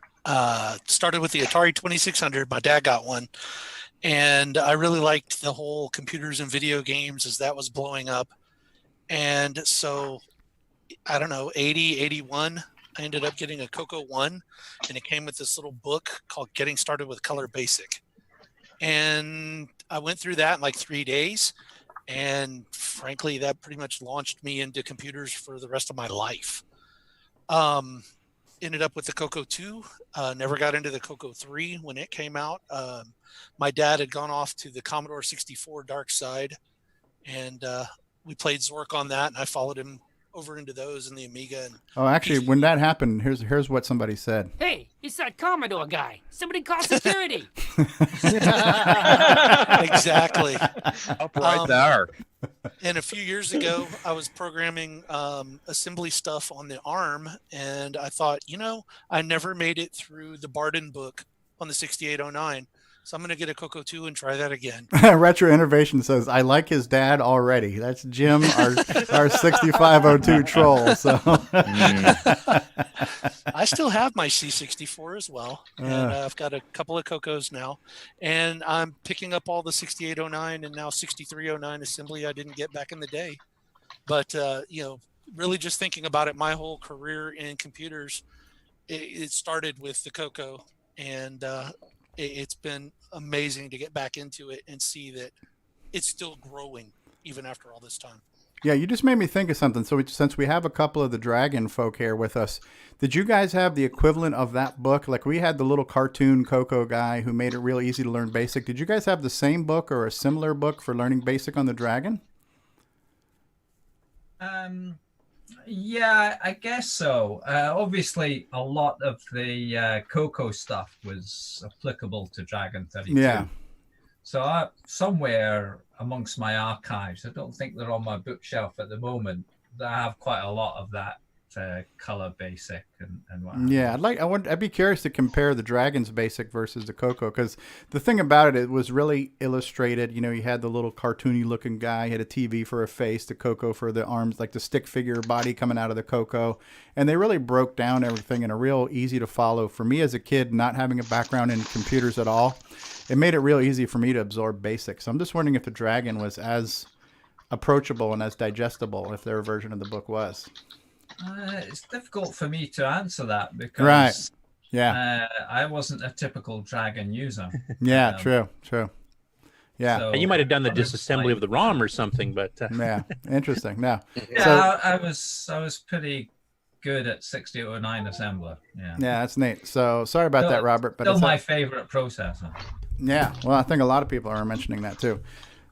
started with the Atari 2600. My dad got one. And I really liked the whole computers and video games as that was blowing up. And so, I don't know, 80, 81, I ended up getting a CoCo 1, and it came with this little book called Getting Started with Color Basic. And I went through that in like 3 days. And frankly, that pretty much launched me into computers for the rest of my life. Ended up with the CoCo 2, never got into the CoCo 3 when it came out. My dad had gone off to the Commodore 64 dark side, and we played Zork on that, and I followed him over into those and the Amiga. And oh, actually, when that happened, here's what somebody said. Hey, it's that Commodore guy. Somebody call security. Exactly. Up right there. And a few years ago, I was programming assembly stuff on the ARM, and I thought, I never made it through the Barden book on the 6809. So I'm going to get a CoCo 2 and try that again. Retro Innovation says, I like his dad already. That's Jim, our 6502 troll. So I still have my C64 as well. And I've got a couple of CoCos now. And I'm picking up all the 6809 and now 6309 assembly I didn't get back in the day. But, really just thinking about it, my whole career in computers, it started with the CoCo. And it's been amazing to get back into it and see that it's still growing even after all this time. Yeah, you just made me think of something. So since we have a couple of the Dragon folk here with us, did you guys have the equivalent of that book? Like we had the little cartoon CoCo guy who made it real easy to learn BASIC. Did you guys have the same book or a similar book for learning BASIC on the Dragon? Yeah, I guess so. Obviously, a lot of the CoCo stuff was applicable to Dragon 32. Yeah. So somewhere amongst my archives, I don't think they're on my bookshelf at the moment, but I have quite a lot of that color basic and what. Yeah, I'd be curious to compare the Dragon's BASIC versus the CoCo, because the thing about it was really illustrated. You had the little cartoony looking guy, he had a TV for a face, the CoCo for the arms, like the stick figure body coming out of the CoCo, and they really broke down everything in a real easy to follow. For me as a kid, not having a background in computers at all, it made it real easy for me to absorb BASIC. So I'm just wondering if the Dragon was as approachable and as digestible, if their version of the book was. It's difficult for me to answer that because right. Yeah. I wasn't a typical Dragon user. Yeah, true. Yeah. So, and you might have done the disassembly of the ROM or something, but yeah, interesting. No. Yeah, so, I was pretty good at 6009 assembler. Yeah. Yeah, that's neat. So sorry about that, Robert. But Still it's my favorite processor. Yeah, well, I think a lot of people are mentioning that too.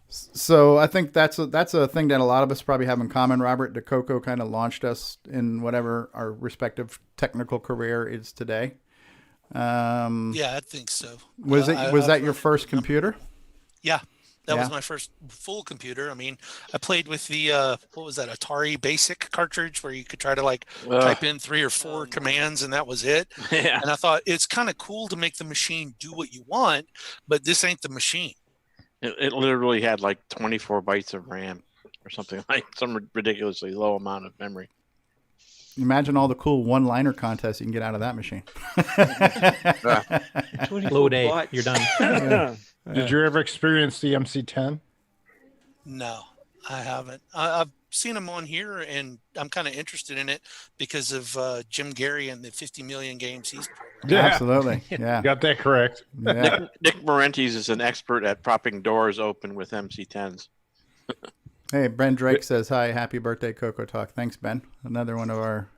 So I think that's a thing that a lot of us probably have in common, Robert. The CoCo kind of launched us in whatever our respective technical career is today. Yeah, I think so. Was that your first computer? Yeah, that was my first full computer. I mean, I played with the what was that, Atari Basic cartridge, where you could try to like type in 3 or 4 commands and that was it. Yeah. And I thought it's kind of cool to make the machine do what you want, but this ain't the machine. It literally had like 24 bytes of RAM or something, like some ridiculously low amount of memory. Imagine all the cool one-liner contests you can get out of that machine. Load A, you're done. Yeah. Did you ever experience the MC10? No, I haven't. I've seen them on here, and I'm kind of interested in it because of Jim Gary and the 50 million games he's programmed. Yeah, absolutely. Yeah, you got that correct. Yeah. Nick Marentes is an expert at propping doors open with MC10s. Hey, Ben Drake says, hi, happy birthday, CoCoTALK. Thanks, Ben. Another one of our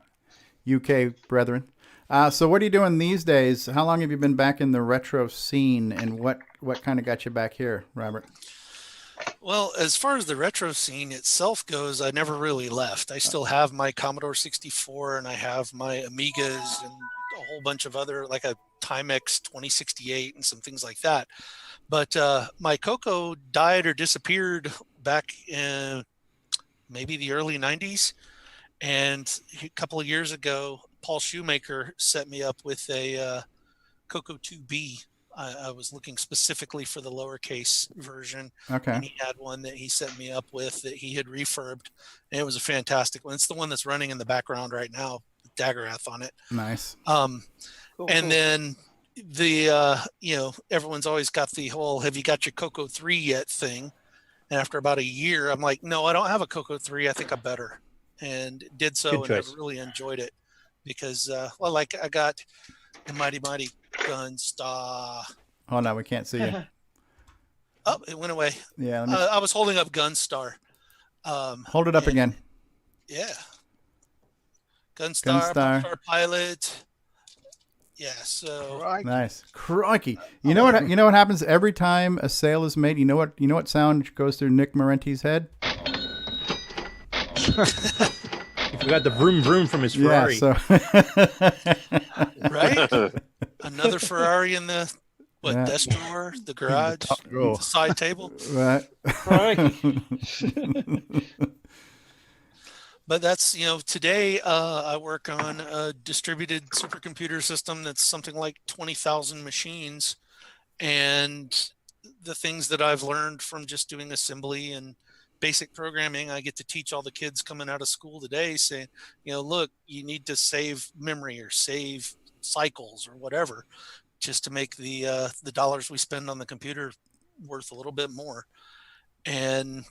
UK brethren. So what are you doing these days? How long have you been back in the retro scene, and what kind of got you back here, Robert? Well, as far as the retro scene itself goes, I never really left. I still have my Commodore 64, and I have my Amigas and a whole bunch of other, like a Timex 2068 and some things like that. But my CoCo died or disappeared back in maybe the early 90s. And a couple of years ago, Paul Shoemaker set me up with a CoCo 2B. I was looking specifically for the lowercase version. Okay. And he had one that he set me up with that he had refurbed. And it was a fantastic one. It's the one that's running in the background right now, with Daggerath on it. Nice. And then the, everyone's always got the whole, have you got your CoCo 3 yet thing? And after about a year, I'm like, no, I don't have a CoCo 3. I think I better. And did so. Good and choice. I really enjoyed it because, I got the Mighty Gunstar. Oh, no, we can't see you. Oh, it went away. Yeah. Let me... I was holding up Gunstar. Hold it up again. Yeah. Gunstar Pilot. Yeah, so nice. Crikey. You know what happens every time a sale is made? You know what sound goes through Nick Marentes' head? You forgot the vroom vroom from his Ferrari. Yeah, so right? Another Ferrari in the desk drawer, the garage, the side table. Right. But that's, today I work on a distributed supercomputer system that's something like 20,000 machines. And the things that I've learned from just doing assembly and basic programming, I get to teach all the kids coming out of school today saying, look, you need to save memory or save cycles or whatever, just to make the dollars we spend on the computer worth a little bit more. And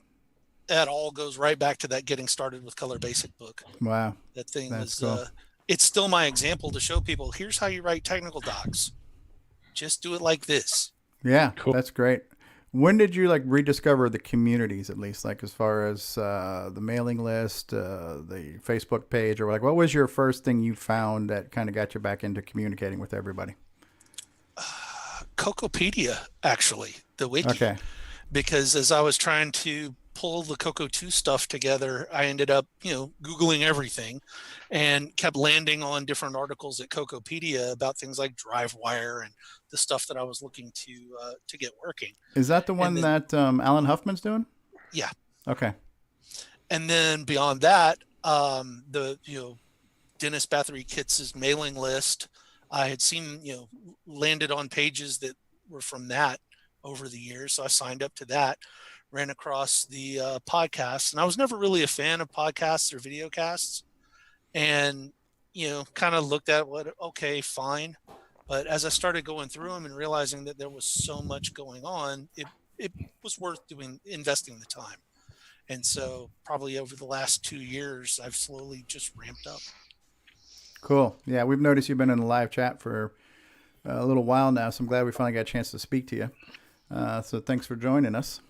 that all goes right back to that getting started with Color Basic book. Wow. That thing That's was, cool. It's still my example to show people, here's how you write technical docs. Just do it like this. Yeah, cool. That's great. When did you rediscover the communities, at least, as far as the mailing list, the Facebook page, or what was your first thing you found that kind of got you back into communicating with everybody? CoCopedia, actually, the wiki. Okay. Because as I was trying to pull the CoCo 2 stuff together, I ended up, Googling everything and kept landing on different articles at CoCopedia about things like DriveWire and the stuff that I was looking to get working. Is that the one that Alan Huffman's doing? Yeah. Okay. And then beyond that, the, Dennis Bathory Kitz's mailing list, I had seen, landed on pages that were from that over the years. So I signed up to that. Ran across the podcasts, and I was never really a fan of podcasts or video casts, and kind of looked at okay, fine, but as I started going through them and realizing that there was so much going on, it was worth investing the time. And so probably over the last 2 years, I've slowly just ramped up. Cool. Yeah, we've noticed you've been in the live chat for a little while now, so I'm glad we finally got a chance to speak to you. So thanks for joining us.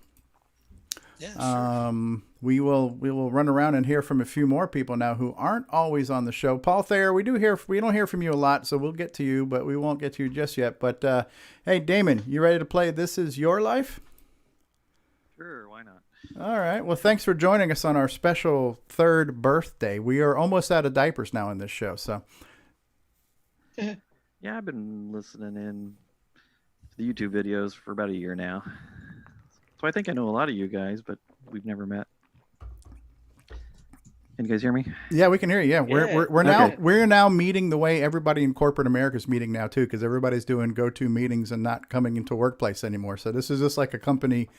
Yeah, sure. we will run around and hear from a few more people now who aren't always on the show. Paul Thayer, we don't hear from you a lot, so we'll get to you, but we won't get to you just yet. But hey, Damon, you ready to play This Is Your Life? Sure, why not? All right. Well, thanks for joining us on our special 3rd birthday. We are almost out of diapers now in this show, so. Yeah, I've been listening in to the YouTube videos for about a year now. So I think I know a lot of you guys, but we've never met. Can you guys hear me? Yeah, we can hear you. Yeah, we're now meeting the way everybody in corporate America is meeting now too, because everybody's doing go-to meetings and not coming into workplace anymore. So this is just like a company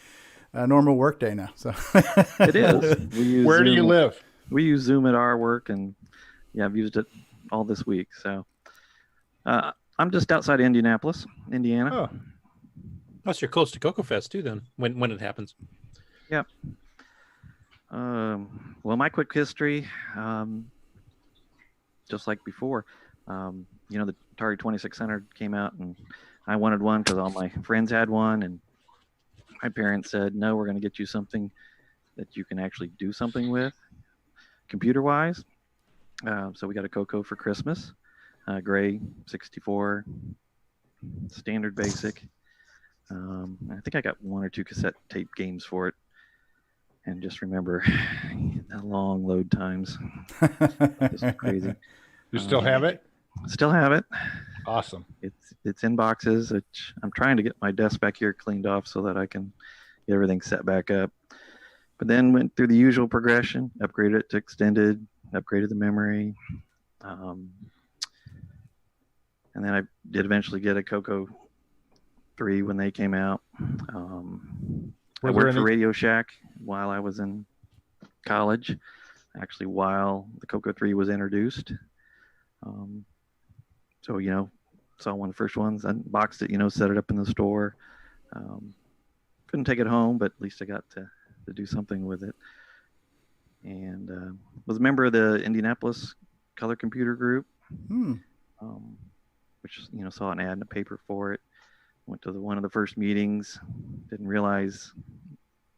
normal work day now. So it is. Where do you live? We use Zoom at our work, and yeah, I've used it all this week. So I'm just outside of Indianapolis, Indiana. Oh, so you're close to CoCoFEST too, then, when it happens. Yep. Well, my quick history, just like before, the Atari 2600 came out, and I wanted one because all my friends had one, and my parents said, no, we're going to get you something that you can actually do something with, computer-wise. So we got a CoCo for Christmas, gray, 64, standard basic. I think I got 1 or 2 cassette tape games for it. And just remember the long load times. Just crazy. You still have it? Still have it. Awesome. It's in boxes. I'm trying to get my desk back here cleaned off so that I can get everything set back up. But then went through the usual progression, upgraded it to extended, upgraded the memory. And then I did eventually get a CoCo 3 when they came out. I worked for Radio Shack while I was in college, actually while the CoCo 3 was introduced. So, saw one of the first ones, unboxed it, set it up in the store. Couldn't take it home, but at least I got to do something with it. And was a member of the Indianapolis Color Computer Group, which, saw an ad in the paper for it. Went to one of the first meetings, didn't realize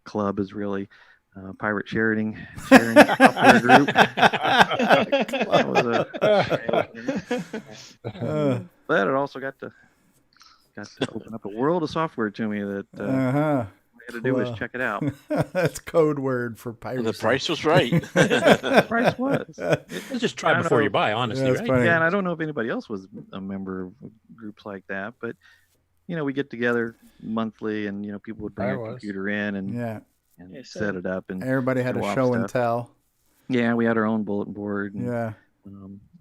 club is really pirate sharing software group. But it also got to open up a world of software to me that all I had to do was check it out. That's code word for piracy. And the price was right. The price was. Let's just try before you buy, honestly, right? Yeah, and I don't know if anybody else was a member of groups like that, but we get together monthly, and people would bring a computer in and set it up, and everybody had a show and tell. Yeah, we had our own bulletin board. And,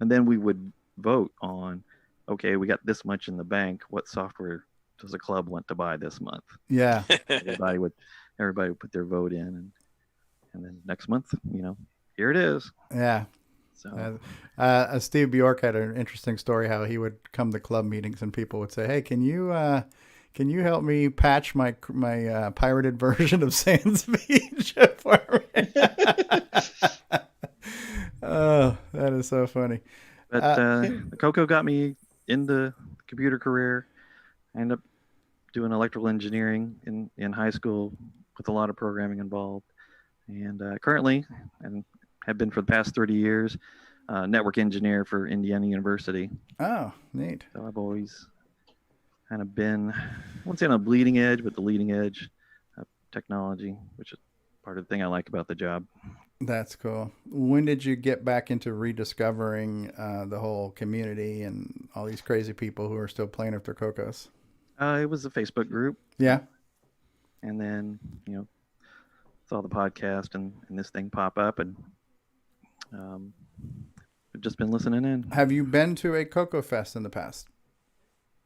and then we would vote on, okay, we got this much in the bank. What software does the club want to buy this month? Yeah, everybody would put their vote in, and then next month, here it is. Yeah. So, Steve Bjork had an interesting story how he would come to club meetings and people would say, "Hey, can you help me patch my pirated version of Sans Beach for me?" Oh, that is so funny. But CoCo got me in the computer career. I ended up doing electrical engineering in high school with a lot of programming involved, and currently, and have been for the past 30 years, network engineer for Indiana University. Oh, neat. So I've always kind of been, I wouldn't say on a bleeding edge, but the leading edge of technology, which is part of the thing I like about the job. That's cool. When did you get back into rediscovering the whole community and all these crazy people who are still playing with their CoCos? It was a Facebook group. Yeah. And then, saw the podcast and this thing pop up, and I've just been listening in. Have you been to a CoCoFEST in the past?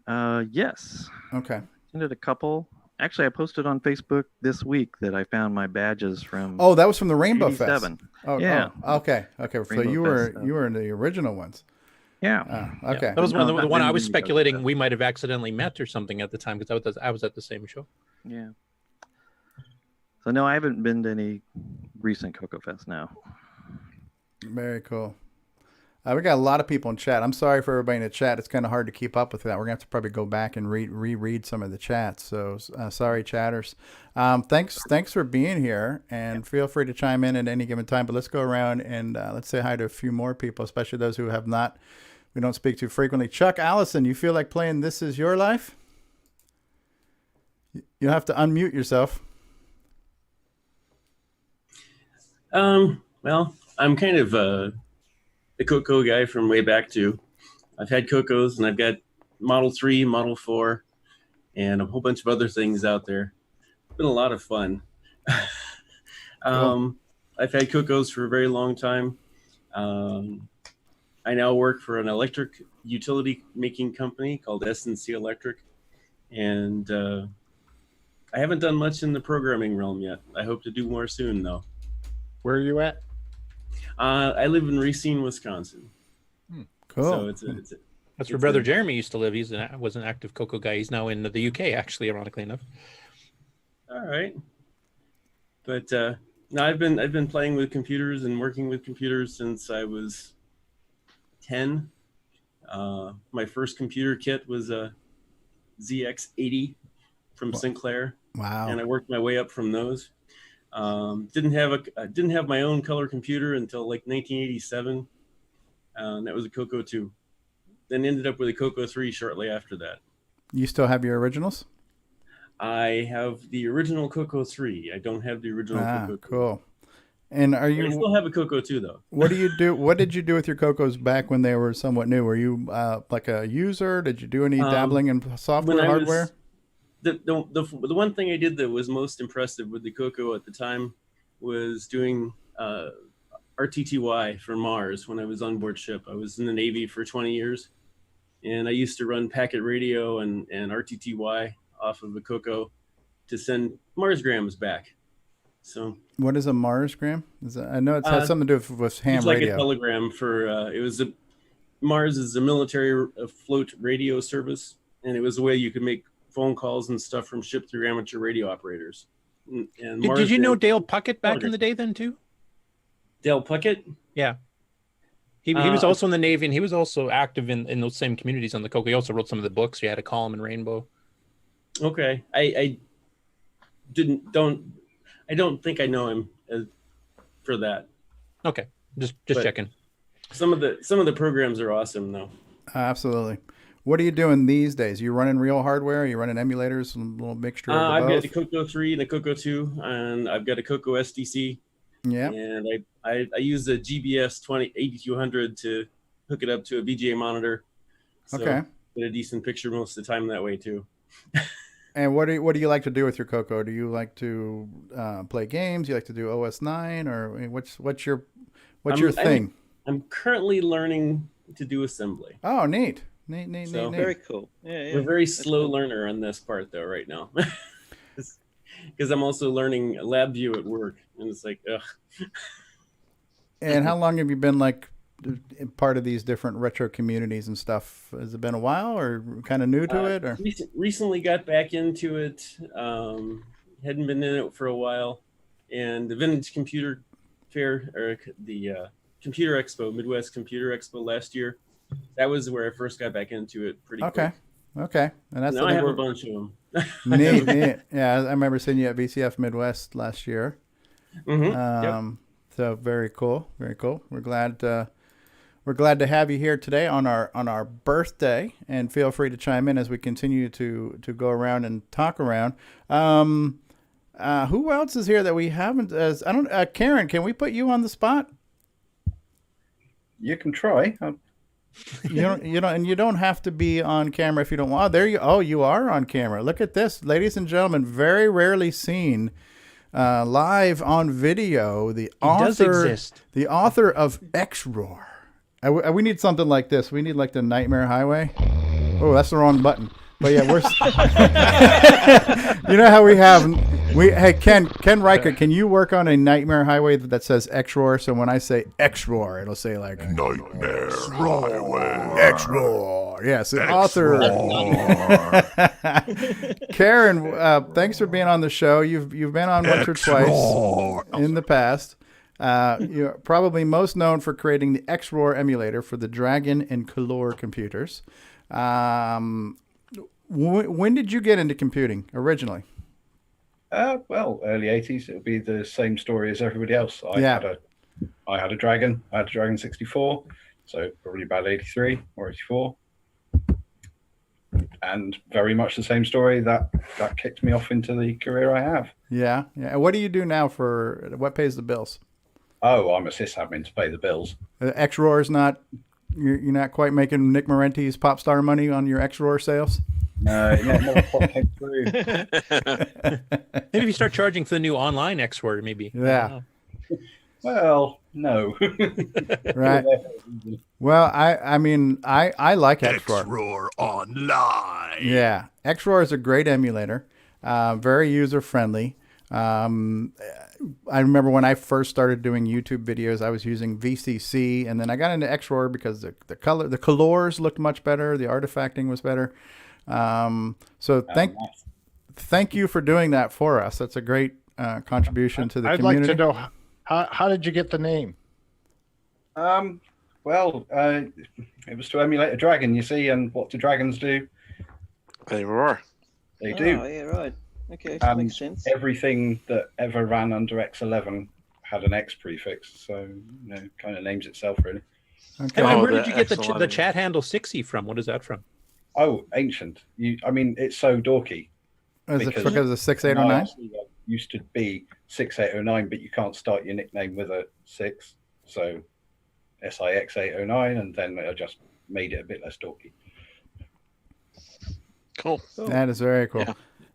Yes. Okay. Attended a couple. Actually, I posted on Facebook this week that I found my badges from. Oh, that was from the Rainbow 87. Fest. Oh, yeah. Oh, okay. Okay. So Rainbow you were in the original ones. Yeah. Oh, okay. Yeah. That was the one I was speculating we might have accidentally met or something at the time, because I was at the same show. Yeah. So no, I haven't been to any recent CoCoFEST now. Very cool. We got a lot of people in chat. I'm sorry for everybody in the chat. It's kind of hard to keep up with that. We're going to have to probably go back and reread some of the chats. So sorry, chatters. Thanks for being here, and feel free to chime in at any given time. But let's go around and let's say hi to a few more people, especially those who we don't speak too frequently. Chuck Allison, you feel like playing This Is Your Life? You'll have to unmute yourself. Well, I'm kind of the CoCo guy from way back too. I've had CoCos, and I've got Model 3, Model 4, and a whole bunch of other things out there. It's been a lot of fun. Cool. I've had CoCos for a very long time. I now work for an electric utility making company called S&C Electric, and I haven't done much in the programming realm yet. I hope to do more soon, though. Where are you at? I live in Racine, Wisconsin. Cool. So That's where Brother Jeremy used to live. Was an active CoCo guy. He's now in the UK, actually, ironically enough. All right. But no, I've been playing with computers and working with computers since I was 10. My first computer kit was a ZX80 from Sinclair. Wow. And I worked my way up from those. Didn't have my own color computer until like 1987. And that was a CoCo 2. Then ended up with a CoCo 3 shortly after that. You still have your originals? I have the original CoCo 3. I don't have the original CoCo 2. Cool. And I still have a CoCo 2 though. What do you do? What did you do with your CoCos back when they were somewhat new? Were you like a user? Did you do any dabbling in software, hardware? The one thing I did that was most impressive with the CoCo at the time was doing RTTY for Mars when I was on board ship. I was in the Navy for 20 years, and I used to run packet radio and RTTY off of a CoCo to send Marsgrams back. So what is a Marsgram? I know it has something to do with ham it's like radio. a telegram for Mars is a military afloat radio service, and it was a way you could make phone calls and stuff from ship through amateur radio operators. And Did you know Dale Puckett back in the day then too? Dale Puckett? Yeah. He was also in the Navy, and he was also active in those same communities on the CoCo. He also wrote some of the books. You had a column in Rainbow. Okay. I don't think I know him for that. Okay. Just checking. Some of the programs are awesome though. Absolutely. What are you doing these days? Are you running real hardware? Are you running emulators? A little mixture of I've both? got a CoCo 3 and a CoCo 2, and I've got a CoCo SDC. Yeah. And I use a GBS 8200 to hook it up to a VGA monitor. So Okay. get a decent picture most of the time that way too. And what do you like to do with your CoCo? Do you like to play games? Do you like to do OS 9, or what's your thing? I'm currently learning to do assembly. Oh, neat. So, very cool. Yeah. We're a very slow learner on this part though right now. Because I'm also learning LabVIEW at work, and it's like, ugh. And how long have you been like part of these different retro communities and stuff? Has it been a while, or kind of new to it? Or Recently got back into it. Hadn't been in it for a while, and the Vintage Computer Fair, or the Computer Expo, Midwest Computer Expo last year. That was where I first got back into it. Pretty quick. Okay, and that's now I have a bunch of them. neat. Yeah, I remember seeing you at VCF Midwest last year. Mm-hmm. So very cool, very cool. We're glad to have you here today on our birthday, and feel free to chime in as we continue to go around and talk around. Who else is here that we haven't? Karen, can we put you on the spot? You can try. You don't have to be on camera if you don't want. You are on camera. Look at this, ladies and gentlemen. Very rarely seen live on video. The author of X-Roar. We need something like this. We need like the Nightmare Highway. Oh, that's the wrong button. But yeah, we're. You know how hey Ken Riker, can you work on a Nightmare Highway that says X-Roar? So when I say X-Roar, it'll say like Nightmare Highway. X-Roar. Yes, the author. Karen, thanks for being on the show. You've been on once or twice in the past. You're probably most known for creating the XRoar emulator for the Dragon and Color computers. When did you get into computing originally? Well, early 80s. It'll be the same story as everybody else. I had a Dragon. I had a Dragon 64, so probably about 83 or 84. And very much the same story that kicked me off into the career I have. Yeah. And what do you do now what pays the bills? Oh, I'm a sysadmin to pay the bills. XRoar is not, you're not quite making Nick Marenti's pop star money on your XRoar sales? No, not what came through. Maybe if you start charging for the new online XRoar, maybe. Yeah. Well, no. Right. Well, I mean, I like XRoar. XRoar Online. Yeah. XRoar is a great emulator, very user friendly. I remember when I first started doing YouTube videos, I was using VCC, and then I got into XRoar because the colors looked much better, the artifacting was better. So thank you for doing that for us. That's a great contribution to the community. I'd like to know how did you get the name? Well, it was to emulate a dragon, you see, and what do dragons do? They roar. They do. Oh, yeah, right. Okay, And makes sense. everything that ever ran under X11 had an X prefix, so kind of names itself really. Okay. And where did you get the chat handle 60 from? What is that from? Oh, ancient. I mean, it's so dorky. Is it because of 6809? Used to be 6809, but you can't start your nickname with a 6, so SIX809, and then I just made it a bit less dorky. Cool. That is very cool.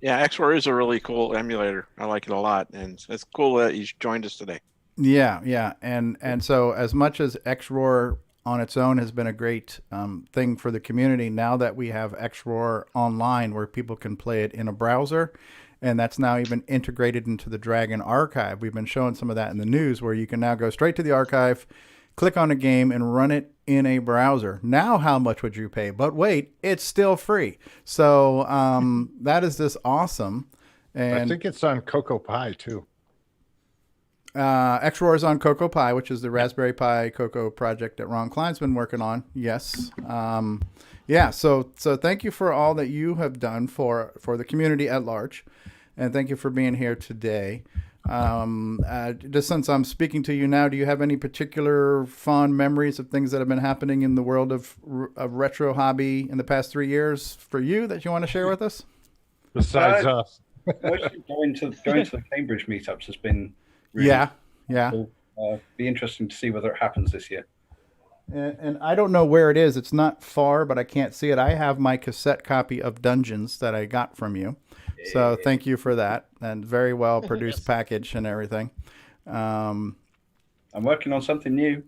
Yeah, XRoar is a really cool emulator. I like it a lot, and it's cool that you joined us today. Yeah, and so as much as XRoar on its own has been a great thing for the community, now that we have XRoar Online where people can play it in a browser, and that's now even integrated into the Dragon archive. We've been showing some of that in the news where you can now go straight to the archive, click on a game, and run it in a browser. Now how much would you pay? But wait, it's still free. So that is just awesome. And I think it's on Cocoa Pi too. XRoar is on Cocoa Pi, which is the Raspberry Pi Cocoa project that Ron Klein's been working on. Yes. So thank you for all that you have done for the community at large. And thank you for being here today. Just since I'm speaking to you now, do you have any particular fond memories of things that have been happening in the world of retro hobby in the past 3 years for you that you want to share with us? Besides us. Mostly going to the Cambridge meetups has been really yeah. Be interesting to see whether it happens this year. And I don't know where it is. It's not far, but I can't see it. I have my cassette copy of Dungeons that I got from you. So thank you for that. And very well produced package and everything. I'm working on something new.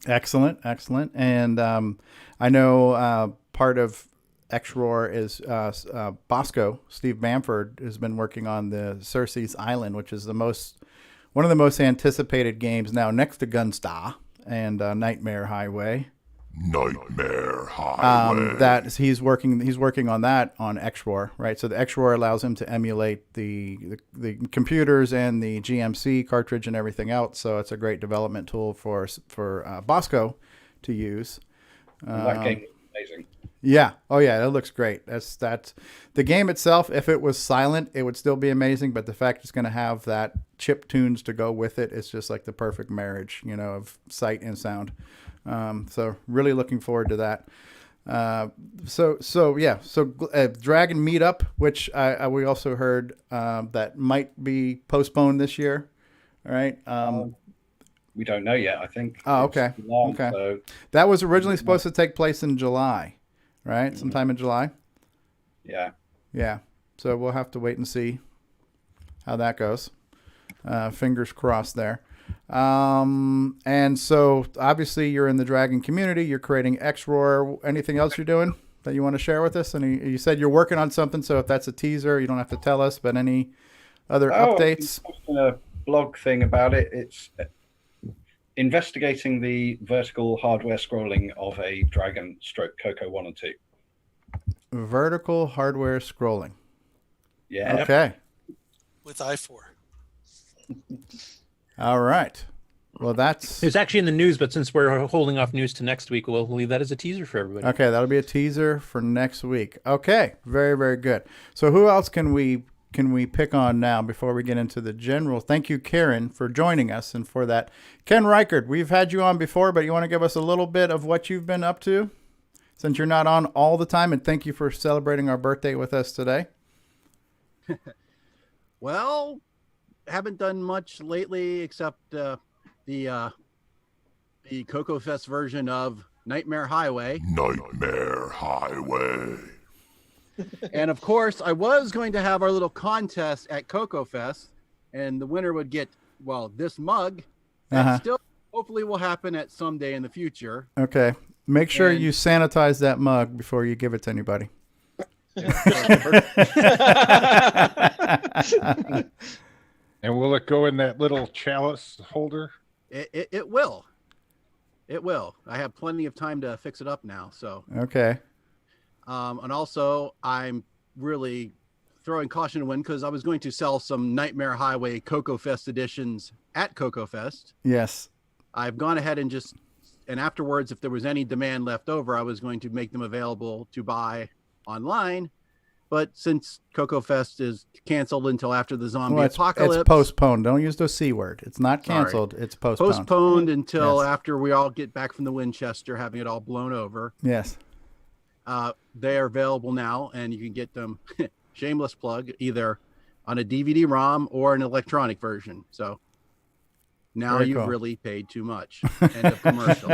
Excellent. And I know part of XRoar is Bosco. Steve Bamford has been working on the Circe's Island, which is one of the most anticipated games now, next to Gunstar and Nightmare Highway. That he's working on that on XRoar, right? So the XRoar allows him to emulate the computers and the GMC cartridge and everything else. So it's a great development tool for Bosco to use. That game is amazing. Yeah. Oh yeah, that looks great. That's the game itself. If it was silent, it would still be amazing. But the fact it's going to have that chip tunes to go with it, it's just like the perfect marriage, of sight and sound. So really looking forward to that. Dragon Meetup, which we also heard that might be postponed this year. All right. We don't know yet, I think. Oh, okay. Okay. So that was originally supposed to take place in July, right? Sometime in July. Yeah. Yeah. So we'll have to wait and see how that goes. Fingers crossed there. And so obviously you're in the Dragon community, you're creating XRoar. Anything else you're doing that you want to share with us? And you said you're working on something, so if that's a teaser, you don't have to tell us, but any other updates? I'm posting a blog thing about it. It's investigating the vertical hardware scrolling of a Dragon CoCo 1 and 2. Vertical hardware scrolling. Yeah. Okay. With i4. All right. Well, that's It's actually in the news, but since we're holding off news to next week, we'll leave that as a teaser for everybody. okay. That'll be a teaser for next week. Okay, very, very good. So who else can we pick on now before we get into the general? Thank you, Karen, for joining us and for that. Ken Reichert, we've had you on before, but you want to give us a little bit of what you've been up to since you're not on all the time, and thank you for celebrating our birthday with us today. Well, haven't done much lately except the CoCoFEST version of Nightmare Highway. Nightmare Highway. And of course, I was going to have our little contest at CoCoFEST, and the winner would get, well, this mug. That still hopefully will happen at some day in the future. Okay. Make sure you sanitize that mug before you give it to anybody. And will it go in that little chalice holder? It will. It will. I have plenty of time to fix it up now. So Okay. And also, I'm really throwing caution to the wind because I was going to sell some Nightmare Highway CoCoFEST editions at CoCoFEST. Yes. I've gone ahead and and afterwards, if there was any demand left over, I was going to make them available to buy online. But since CoCoFEST is canceled until after the zombie apocalypse. It's postponed. Don't use the C word. It's not canceled. It's postponed. Postponed until after we all get back from the Winchester, having it all blown over. Yes. They are available now, and you can get them, shameless plug, either on a DVD-ROM or an electronic version. So now Very you've cool. really paid too much. End of commercial.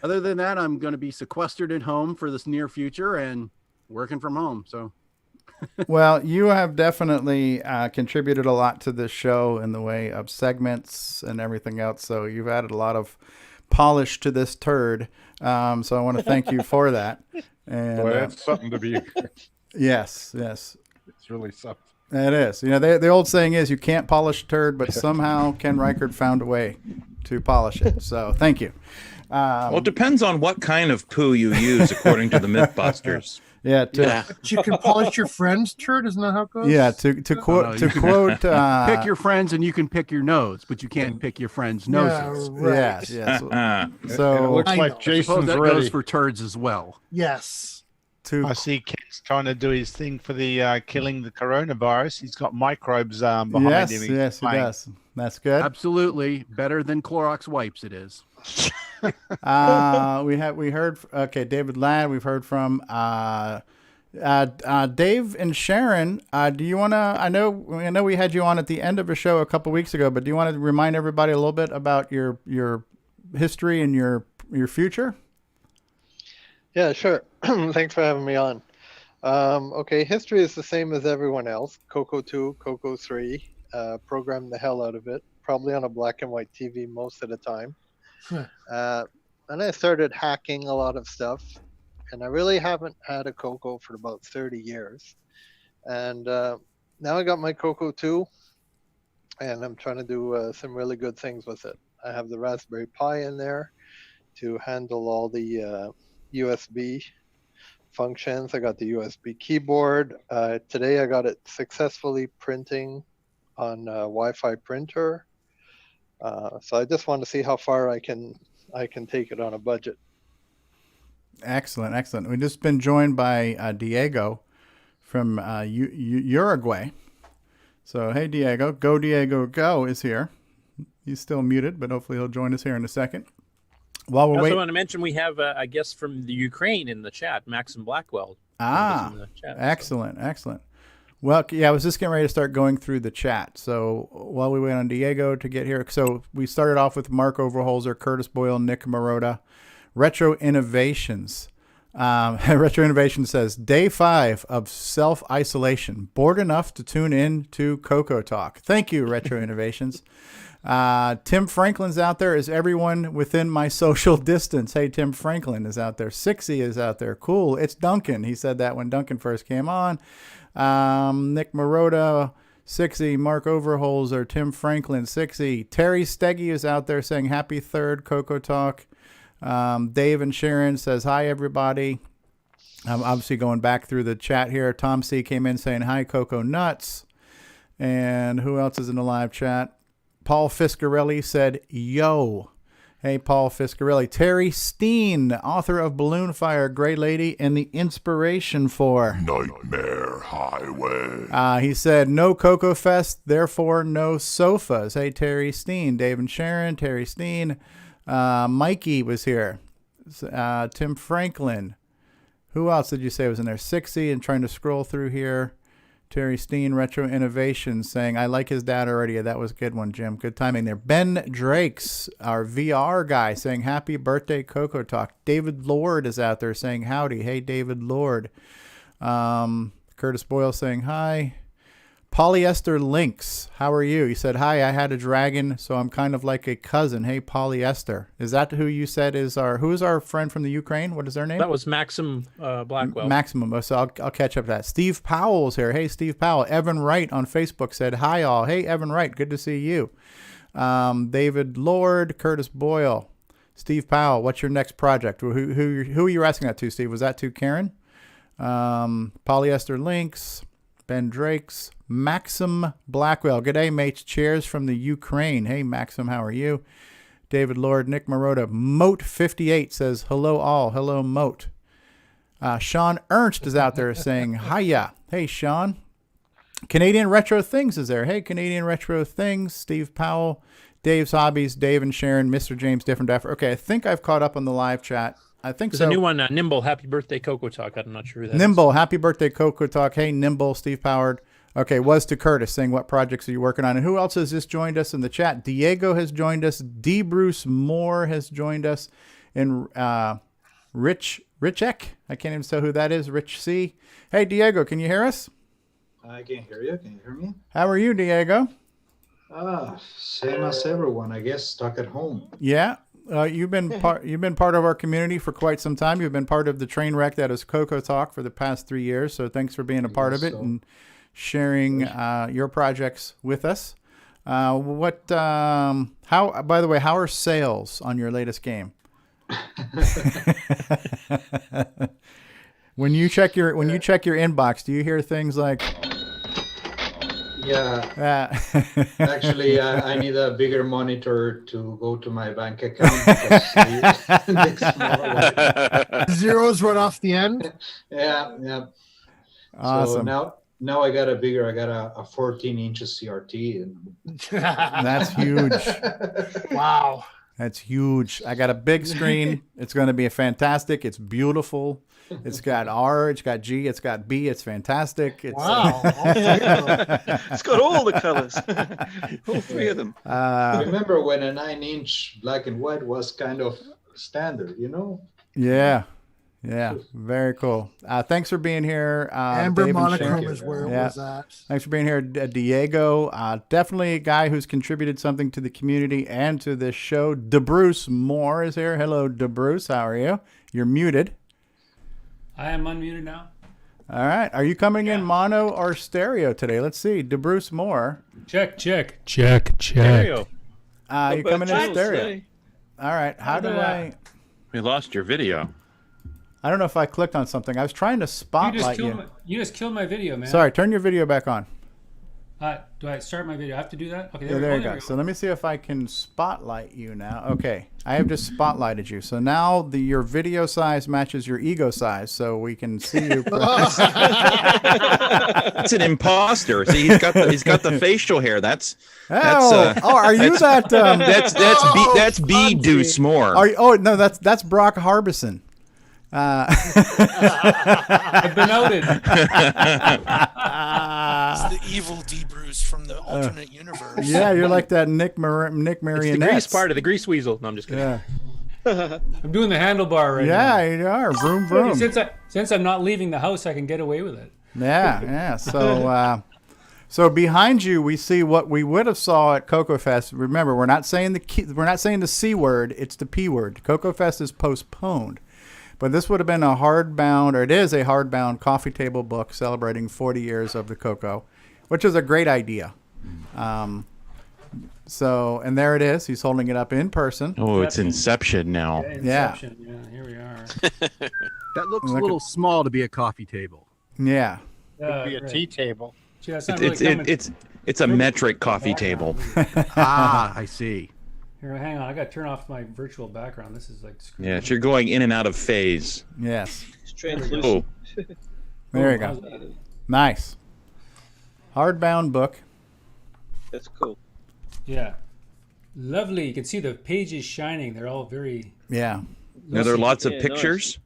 Other than that, I'm going to be sequestered at home for this near future and working from home. So, Well, you have definitely contributed a lot to this show in the way of segments and everything else. So you've added a lot of polish to this turd. So I want to thank you for that. And Boy, that's something to be. Yes, yes. It's really something. It is. You know, the old saying is you can't polish a turd, but somehow Ken Reichert found a way to polish it. So thank you. Well, it depends on what kind of poo you use, according to the Mythbusters. Yeah, But you can polish your friend's turd, isn't that how it goes? Yeah, to quote you can quote pick your friends and you can pick your nose, but you can't pick your friends' noses. Yes, yes. So it looks like Jason's that ready. goes for turds as well. Yes. I see Ken's trying to do his thing for the killing the coronavirus. He's got microbes behind him. Yes, He's yes, he playing. does. That's good. Absolutely better than Clorox wipes. It is. We heard. Okay, David Ladd. We've heard from Dave and Sharon. Do you want to? I know we had you on at the end of a show a couple weeks ago, but do you want to remind everybody a little bit about your history and your future? Yeah, sure. Thanks for having me on. Okay, history is the same as everyone else. CoCo 2, CoCo 3, programmed the hell out of it, probably on a black and white TV most of the time. And I started hacking a lot of stuff, and I really haven't had a CoCo for about 30 years. And now I got my CoCo 2, and I'm trying to do some really good things with it. I have the Raspberry Pi in there to handle all the USB functions. I got the USB keyboard. Today I got it successfully printing on a Wi-Fi printer. So I just want to see how far I can take it on a budget. Excellent, excellent. We've just been joined by Diego from Uruguay. So hey, Diego, Diego is here. He's still muted, but hopefully he'll join us here in a second. While we're I also waiting. want to mention we have a guest from the Ukraine in the chat, Maxim Blackwell. Ah, in the chat, excellent, excellent. Well, yeah, I was just getting ready to start going through the chat. So while we wait on Diego to get here, so we started off with Mark Overholzer, Curtis Boyle, Nick Marotta, Retro Innovations. Retro Innovation says, day 5 of self-isolation. Bored enough to tune in to CoCoTALK. Thank you, Retro Innovations. Tim Franklin's out there. Is everyone within my social distance? Hey, Tim Franklin is out there. Sixie is out there. Cool. It's Duncan. He said that when Duncan first came on. Nick Marotta, Sixie, Mark Overholzer, Tim Franklin, Sixie. Terry Steggy is out there saying happy 3rd CoCoTALK. Dave and Sharon says hi, everybody. I'm obviously going back through the chat here. Tom C came in saying hi, Coco Nuts. And who else is in the live chat? Paul Fiscarelli said, yo. Hey, Paul Fiscarelli. Terry Steen, author of Balloon Fire, Gray Lady, and the inspiration for Nightmare Highway. He said, no CoCoFEST, therefore no sofas. Hey, Terry Steen. Dave and Sharon, Terry Steen. Mikey was here. Tim Franklin. Who else did you say was in there? 60, and trying to scroll through here. Terry Steen, Retro Innovations, saying, I like his dad already. That was a good one, Jim. Good timing there. Ben Drakes, our VR guy, saying, happy birthday, CoCoTALK. David Lord is out there saying, howdy. Hey, David Lord. Curtis Boyle saying, hi. Polyester Links, how are you? He said, hi, I had a dragon, so I'm kind of like a cousin. Hey, Polyester. Is that who you said is who is our friend from the Ukraine? What is their name? That was Maxim Blackwell. Maximum. So I'll catch up to that. Steve Powell's here. Hey, Steve Powell. Evan Wright on Facebook said, hi, all. Hey, Evan Wright, good to see you. David Lord, Curtis Boyle, Steve Powell, what's your next project? Who are you asking that to, Steve? Was that to Karen? Polyester Links, Ben Drakes, Maxim Blackwell. Good day, mates. Cheers from the Ukraine. Hey, Maxim, how are you? David Lord, Nick Marotta. Moat58 says, hello all. Hello, Moat. Sean Ernst is out there saying, hiya. Hey, Sean. Canadian Retro Things is there. Hey, Canadian Retro Things. Steve Powell, Dave's Hobbies, Dave and Sharon, Mr. James Different Dapper. Okay, I think I've caught up on the live chat. I think There's so. a new one, Nimble, Happy Birthday, CoCoTALK. I'm not sure who that Nimble, happy birthday, CoCoTALK. Hey, Nimble, Steve Powered. Okay, was to Curtis saying, what projects are you working on? And who else has just joined us in the chat? Diego has joined us. D. Bruce Moore has joined us. And Richek, I can't even say who that is. Rich C. Hey, Diego, can you hear us? I can hear you. Can you hear me? How are you, Diego? Same as everyone, I guess, stuck at home. Yeah. You've been part of our community for quite some time. You've been part of the train wreck that is CoCoTALK for the past 3 years. So thanks for being a part of it and sharing your projects with us. How, by the way, how are sales on your latest game? When you check your inbox, do you hear things like? Yeah. Actually, I need a bigger monitor to go to my bank account. Because zeros run off the end. Yeah. Awesome. So now I got a 14 inches CRT. And that's huge. Wow. That's huge. I got a big screen. It's going to be fantastic. It's beautiful. It's got R, it's got G, it's got B. It's fantastic. Wow. It's got all the colors. All three of them. Remember when a 9-inch black and white was kind of standard, you know? Yeah. Very cool. Thanks for being here. Amber Dave monochrome is where it was at. Thanks for being here, Diego. Definitely a guy who's contributed something to the community and to this show. DeBruce Moore is here. Hello, DeBruce. How are you? You're muted. I am unmuted now. All right. Are you coming in mono or stereo today? Let's see. DeBruce Moore. Check. Stereo. You're coming in stereo. All right. How do I? We lost your video. I don't know if I clicked on something. I was trying to spotlight you. You just killed my video, man. Sorry. Turn your video back on. Do I start my video? I have to do that? Okay. There you go. So let me see if I can spotlight you now. Okay. I have just spotlighted you. So now your video size matches your ego size, so we can see you. It's an imposter. See, he's got the facial hair. Are you that? That's B. Deuce Moore. No, that's Brock Harbison. I've been outed. It's the evil D. Bruce from the alternate universe. Yeah, you're like that Nick Marionette. It's the grease part of the grease weasel. No, I'm just kidding. Yeah. I'm doing the handlebar right now. Yeah, you are. Vroom, vroom. Since I'm not leaving the house, I can get away with it. Yeah. So behind you, we see what we would have saw at CoCoFEST. Remember, we're not saying the C word. It's the P word. CoCoFEST is postponed. But this would have been it is a hardbound coffee table book celebrating 40 years of the CoCo, which is a great idea. And there it is. He's holding it up in person. Oh, it's Inception now. Yeah, here we are. That looks a little small to be a coffee table. Yeah. It'd be a tea table. Gee, It's a metric coffee table. I see. Here, hang on. I got to turn off my virtual background. This is like screwed Yeah, up. you're going in and out of phase. Yes. It's translucent. Oh, There you go. Nice. Hardbound book. That's cool. Yeah. Lovely. You can see the pages shining. They're all very. Yeah. Are there lots of Yeah, pictures?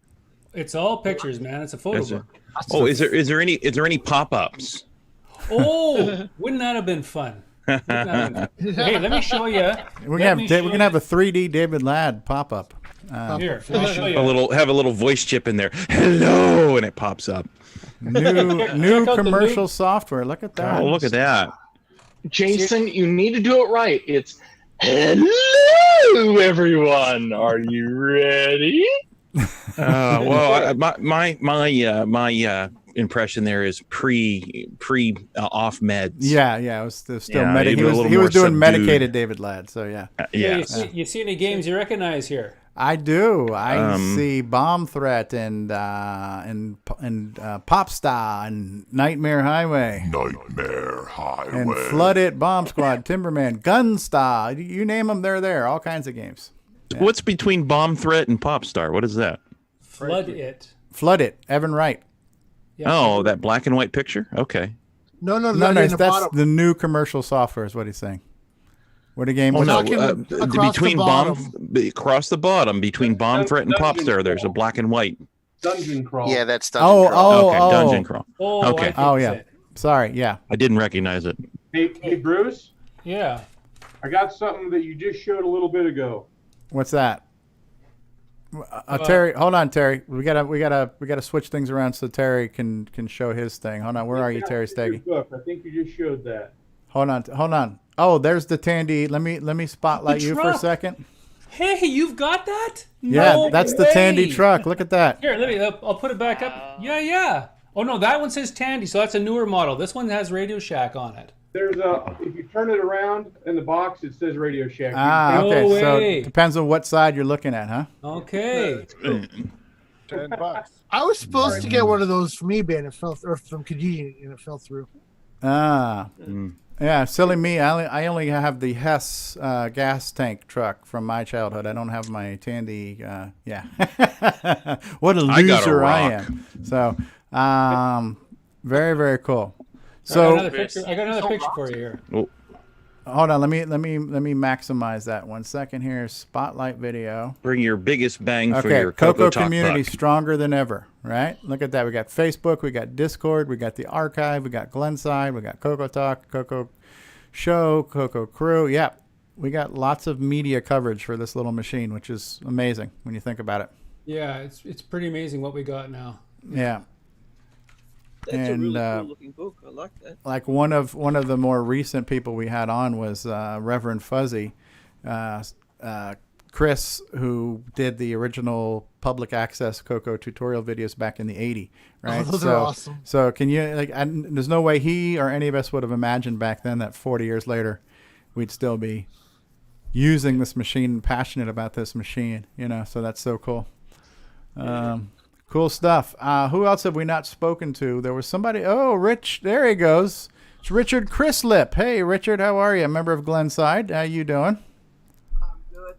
It's all pictures, man. It's a photo Is book. Oh, is there any pop-ups? Oh, wouldn't that have been fun? Hey, let me show you. We're gonna have a 3D David Ladd pop up. Here, I'll show you. Have a little voice chip in there. Hello, and it pops up. New commercial software. Look at that. Oh, look at that. Jason, you need to do it right. It's hello, everyone. Are you ready? Well, my impression there is pre off meds. Yeah, it was still Yeah, he was doing subdued. medicated David Ladd. So yeah. Yeah. You see any games you recognize here? I do. I see Bomb Threat and Pop Star and Nightmare Highway. Nightmare Highway. And Flood It, Bomb Squad, Timberman, Gunstar. You name them, they're there. All kinds of games. Yeah. What's between Bomb Threat and Popstar? What is that? Flood It. Flood It, Evan Wright. Yeah. Oh, that black and white picture? Okay. No, That's the new commercial software is what he's saying. What a game. Oh, no. across Between the across the bottom, between Bomb Threat and Popstar, there's a black and white. Dungeon Crawl. Yeah, that's Dungeon Crawl. Okay, Dungeon Crawl. Oh, Okay. Oh, yeah. Sorry, yeah. I didn't recognize it. Hey, Bruce. Yeah. I got something that you just showed a little bit ago. What's that? Terry, hold on, Terry. We gotta switch things around so Terry can show his thing. Hold on, where are you, Terry Steggy? Book. I think you just showed that. Hold on. Oh, there's the Tandy. Let me spotlight you for a truck. second. Hey, you've got that? Yeah, No that's the way. Tandy truck. Look at that. Here, I'll put it back up. Yeah. Oh no, that one says Tandy, so that's a newer model. This one has Radio Shack on it. There's if you turn it around in the box, it says Radio Shack. Okay. No So way. it depends on what side you're looking at, huh? Okay. $10. I was supposed to get one of those from eBay and it fell, or from Kijiji and it fell through. Yeah, silly me. I only have the Hess gas tank truck from my childhood. I don't have my Tandy. Yeah, what a loser I am. So, very very cool. So I got another picture for you here. Oh. Hold on. Let me maximize that 1 second here. Spotlight video. Bring your biggest bang for Okay, your CoCo CoCoTALK community buck. stronger than ever, right? Look at that. We got Facebook, we got Discord, we got the archive, we got Glenside, we got CoCoTALk, CoCo Show, CoCo Crew. Yeah, we got lots of media coverage for this little machine, which is amazing when you think about it. Yeah, it's pretty amazing what we got now. Yeah. That's a really cool looking book. I like that. Like one of the more recent people we had on was Reverend Fuzzy, Chris, who did the original public access CoCo tutorial videos back in the '80s, right? Oh, those are awesome. So can you there's no way he or any of us would have imagined back then that 40 years later we'd still be using this machine and passionate about this machine, so that's so cool. Cool stuff. Who else have we not spoken to? There was somebody. Oh, Rich. There he goes. It's Richard Chrislip. Hey, Richard. How are you? A member of Glenside. How you doing? I'm good.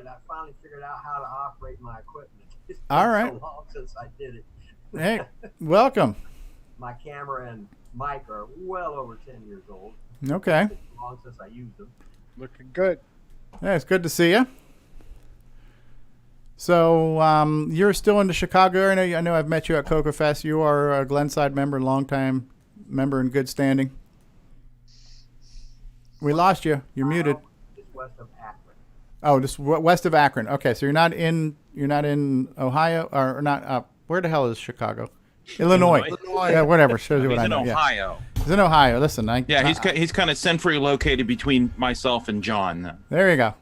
I finally figured out how to operate my equipment. It's been All right. so long since I did it. Hey, welcome. My camera and mic are well over 10 years old. Okay. It's been long since I used them. Looking good. Yeah, it's good to see you. So you're still in the Chicago area. I know I've met you at CoCoFEST. You are a Glenside member, longtime member in good standing. We lost you. You're muted. It's west of Akron. Oh, just west of Akron. Okay, so you're not in Ohio or not. Where the hell is Chicago? Illinois. Yeah, whatever. Shows you what He's I in know. Yeah. Ohio. He's in Ohio. Listen, He's kind of centrally located between myself and John. There you go.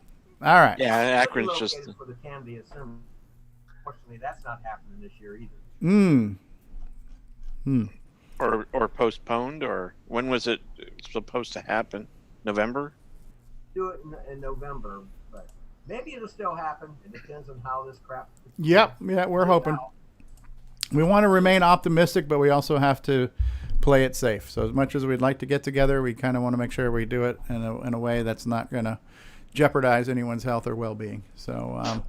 All right. Yeah, Akron's just. For the Candy Assembly. Unfortunately, that's not happening this year either. Or postponed, or when was it supposed to happen? November? Do it in November, but maybe it'll still happen. It depends on how this crap. Yep. Yeah, we're hoping. We want to remain optimistic, but we also have to play it safe. So as much as we'd like to get together, we kind of want to make sure we do it in a way that's not going to jeopardize anyone's health or well-being. So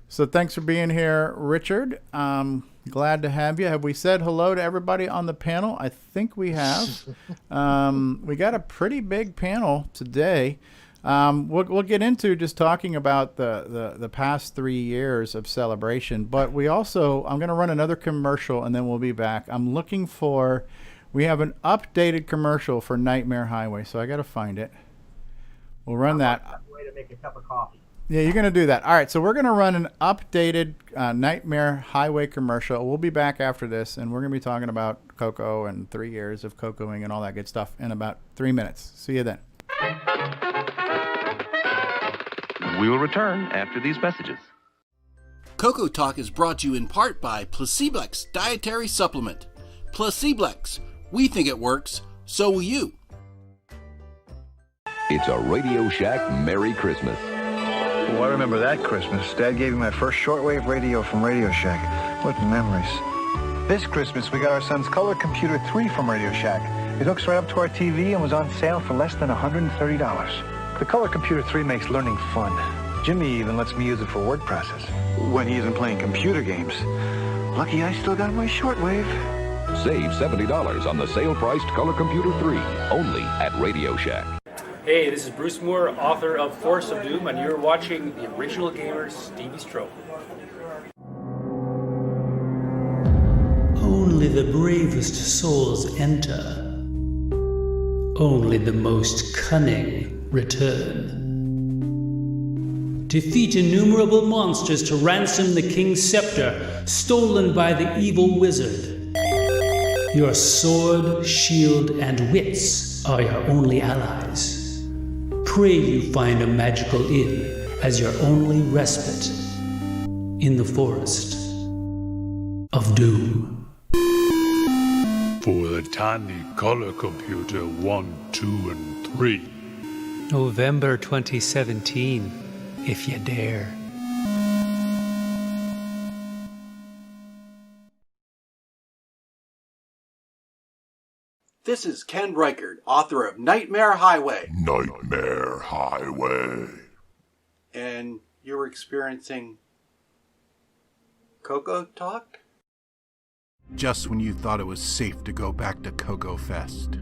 so thanks for being here, Richard. Glad to have you. Have we said hello to everybody on the panel? I think we have. We got a pretty big panel today. We'll get into just talking about the past 3 years of celebration, but I'm going to run another commercial and then we'll be back. We have an updated commercial for Nightmare Highway, so I got to find it. We'll run that. Way to make a cup of coffee. Yeah, you're going to do that. All right, so we're going to run an updated Nightmare Highway commercial. We'll be back after this, and we're going to be talking about CoCo and 3 years of CoCoing and all that good stuff in about 3 minutes. See you then. We will return after these messages. CoCoTALK is brought to you in part by Placeblex Dietary Supplement. Placeblex. We think it works, so will you. It's a Radio Shack Merry Christmas. Oh, I remember that Christmas. Dad gave me my first shortwave radio from Radio Shack. What memories. This Christmas, we got our son's Color Computer 3 from Radio Shack. It hooks right up to our TV and was on sale for less than $130. The Color Computer 3 makes learning fun. Jimmy even lets me use it for word process when he isn't playing computer games. Lucky I still got my shortwave. Save $70 on the sale-priced Color Computer 3, only at Radio Shack. Hey, this is Bruce Moore, author of Force of Doom, and you're watching the Original Gamer's Stevie Stroke. Only the bravest souls enter. Only the most cunning return. Defeat innumerable monsters to ransom the king's scepter, stolen by the evil wizard. Your sword, shield, and wits are your only allies. Pray you find a magical inn as your only respite in the forest of doom. For the tiny color computer 1, 2, and 3. November 2017, if you dare. This is Ken Reichert, author of Nightmare Highway. Nightmare Highway. And you're experiencing CoCoTALK? Just when you thought it was safe to go back to CoCoFEST.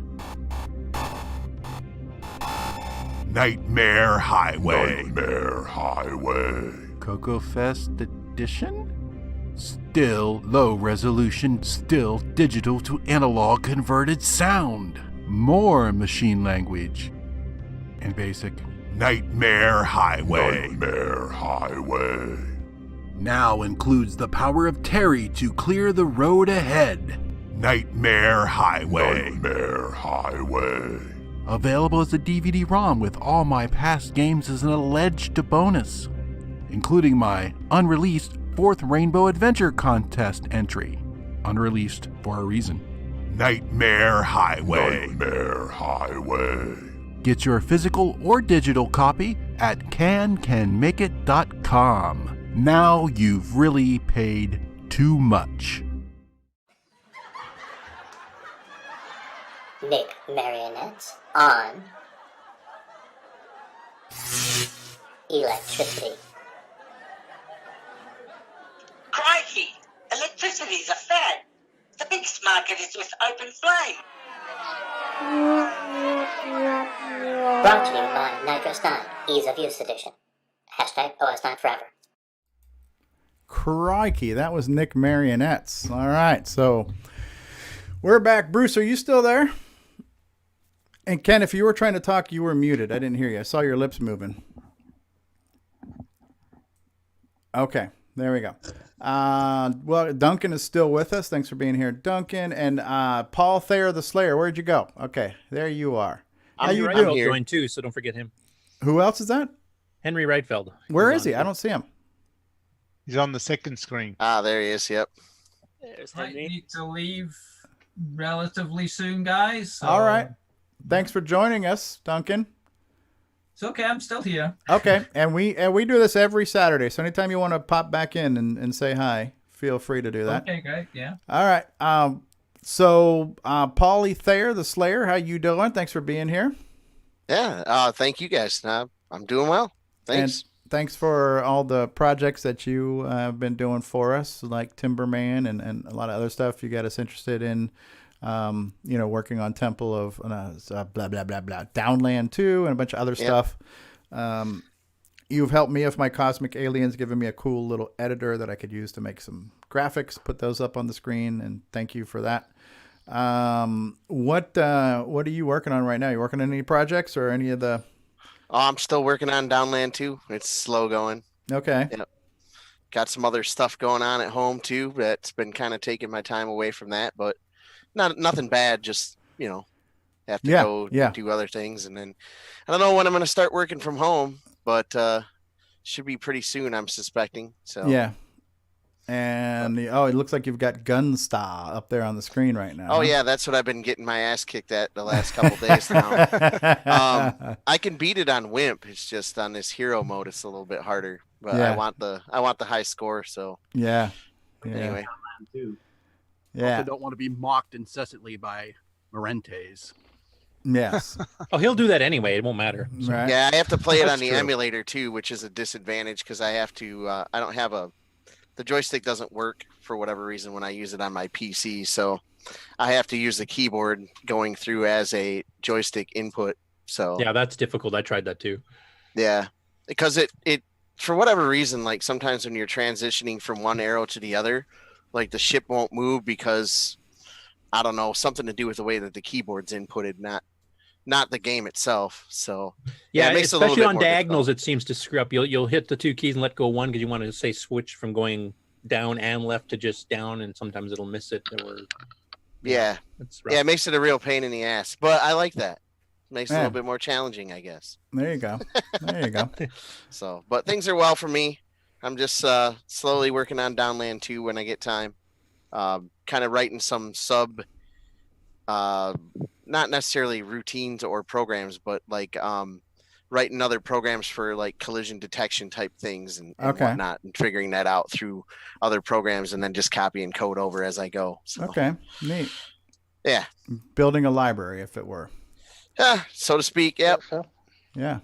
Nightmare Highway. Nightmare Highway. CoCoFEST edition? Still low resolution, still digital to analog converted sound. More machine language. And basic. Nightmare Highway. Nightmare Highway. Now includes the power of Terry to clear the road ahead. Nightmare Highway. Nightmare Highway. Available as a DVD-ROM with all my past games as an alleged bonus, including my unreleased 4th Rainbow Adventure Contest entry. Unreleased for a reason. Nightmare Highway. Nightmare Highway. Get your physical or digital copy at cancanmakeit.com. Now you've really paid too much. Nick Marionettes on electricity. Crikey! Electricity's a fad. The biggest market is with open flame. Brought to you by Nitrous 9, Ease of Use Edition. Hashtag OS9 Forever. Crikey, that was Nick Marionettes. All right, so we're back. Bruce, are you still there? And Ken, if you were trying to talk, you were muted. I didn't hear you. I saw your lips moving. Okay, there we go. Well, Duncan is still with us. Thanks for being here, Duncan. And Paul Thayer the Slayer, where'd you go? Okay, there you are. How you doing? Joined too, so don't forget him. Who else is that? Henry Reitfeld. Where is he? I don't see him. He's on the second screen. Ah, there he is. Yep. I need to leave relatively soon, guys. So All right. Thanks for joining us, Duncan. It's okay. I'm still here. Okay, and we do this every Saturday. So anytime you want to pop back in and say hi, feel free to do that. Okay, great. Yeah. All right. So, Paulie Thayer, the Slayer, how you doing? Thanks for being here. Yeah, thank you guys. I'm doing well. Thanks. And thanks for all the projects that you have been doing for us, like Timberman and a lot of other stuff. You got us interested in, working on Temple of blah, blah, blah, blah, Downland 2 and a bunch of other stuff. You've helped me with my Cosmic Aliens, giving me a cool little editor that I could use to make some graphics, put those up on the screen, and thank you for that. What are you working on right now? You working on any projects or any of the... Oh, I'm still working on Downland 2. It's slow going. Okay. Yep. Got some other stuff going on at home too. That's been kind of taking my time away from that, but nothing bad. Just, have to go do other things. And then I don't know when I'm going to start working from home, but should be pretty soon, I'm suspecting. So yeah. And it looks like you've got Gunstar up there on the screen right now. Oh yeah, that's what I've been getting my ass kicked at the last couple days now. I can beat it on Wimp. It's just on this hero mode, it's a little bit harder. But I want the high score. So yeah. Anyway, yeah. Also don't want to be mocked incessantly by Morentes. Yes. He'll do that anyway. It won't matter. So. Right. Yeah, I have to play it on the emulator too, which is a disadvantage because I have to. I don't have the joystick doesn't work for whatever reason when I use it on my PC, so I have to use the keyboard going through as a joystick input. So yeah, that's difficult. I tried that too. Yeah, because it for whatever reason, like sometimes when you're transitioning from one arrow to the other, like the ship won't move because I don't know, something to do with the way that the keyboard's inputted, not the game itself. So yeah, it makes especially it on diagonals, it seems to screw up. You'll hit the two keys and let go one because you want to say switch from going down and left to just down, and sometimes it'll miss it. It makes it a real pain in the ass. But I like that. Makes it a little bit more challenging, I guess. There you go. There you go. So, but things are well for me. I'm just slowly working on Downland 2 when I get time. Kind of writing some not necessarily routines or programs, but like writing other programs for like collision detection type things and whatnot, and figuring that out through other programs and then just copying code over as I go. So. Okay, neat. Yeah. Building a library, if it were. Yeah, so to speak. Yep. Yeah.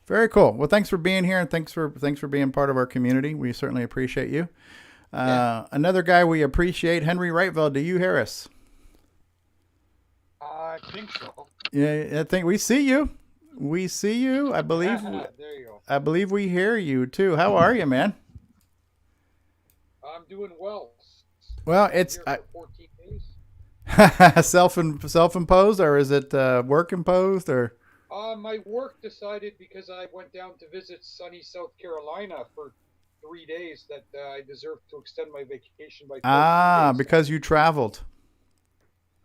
Very cool. Well, thanks for being here, and thanks for being part of our community. We certainly appreciate you. Another guy we appreciate, Henry Wrightville. Do you hear us? I think so. Yeah, I think we see you. We see you. I believe. There you go. I believe we hear you too. How are you, man? I'm doing well. Well, it's 14 days. self-imposed, or is it work imposed, or? My work decided because I went down to visit sunny South Carolina for 3 days that I deserved to extend my vacation by 14 days. Because you traveled.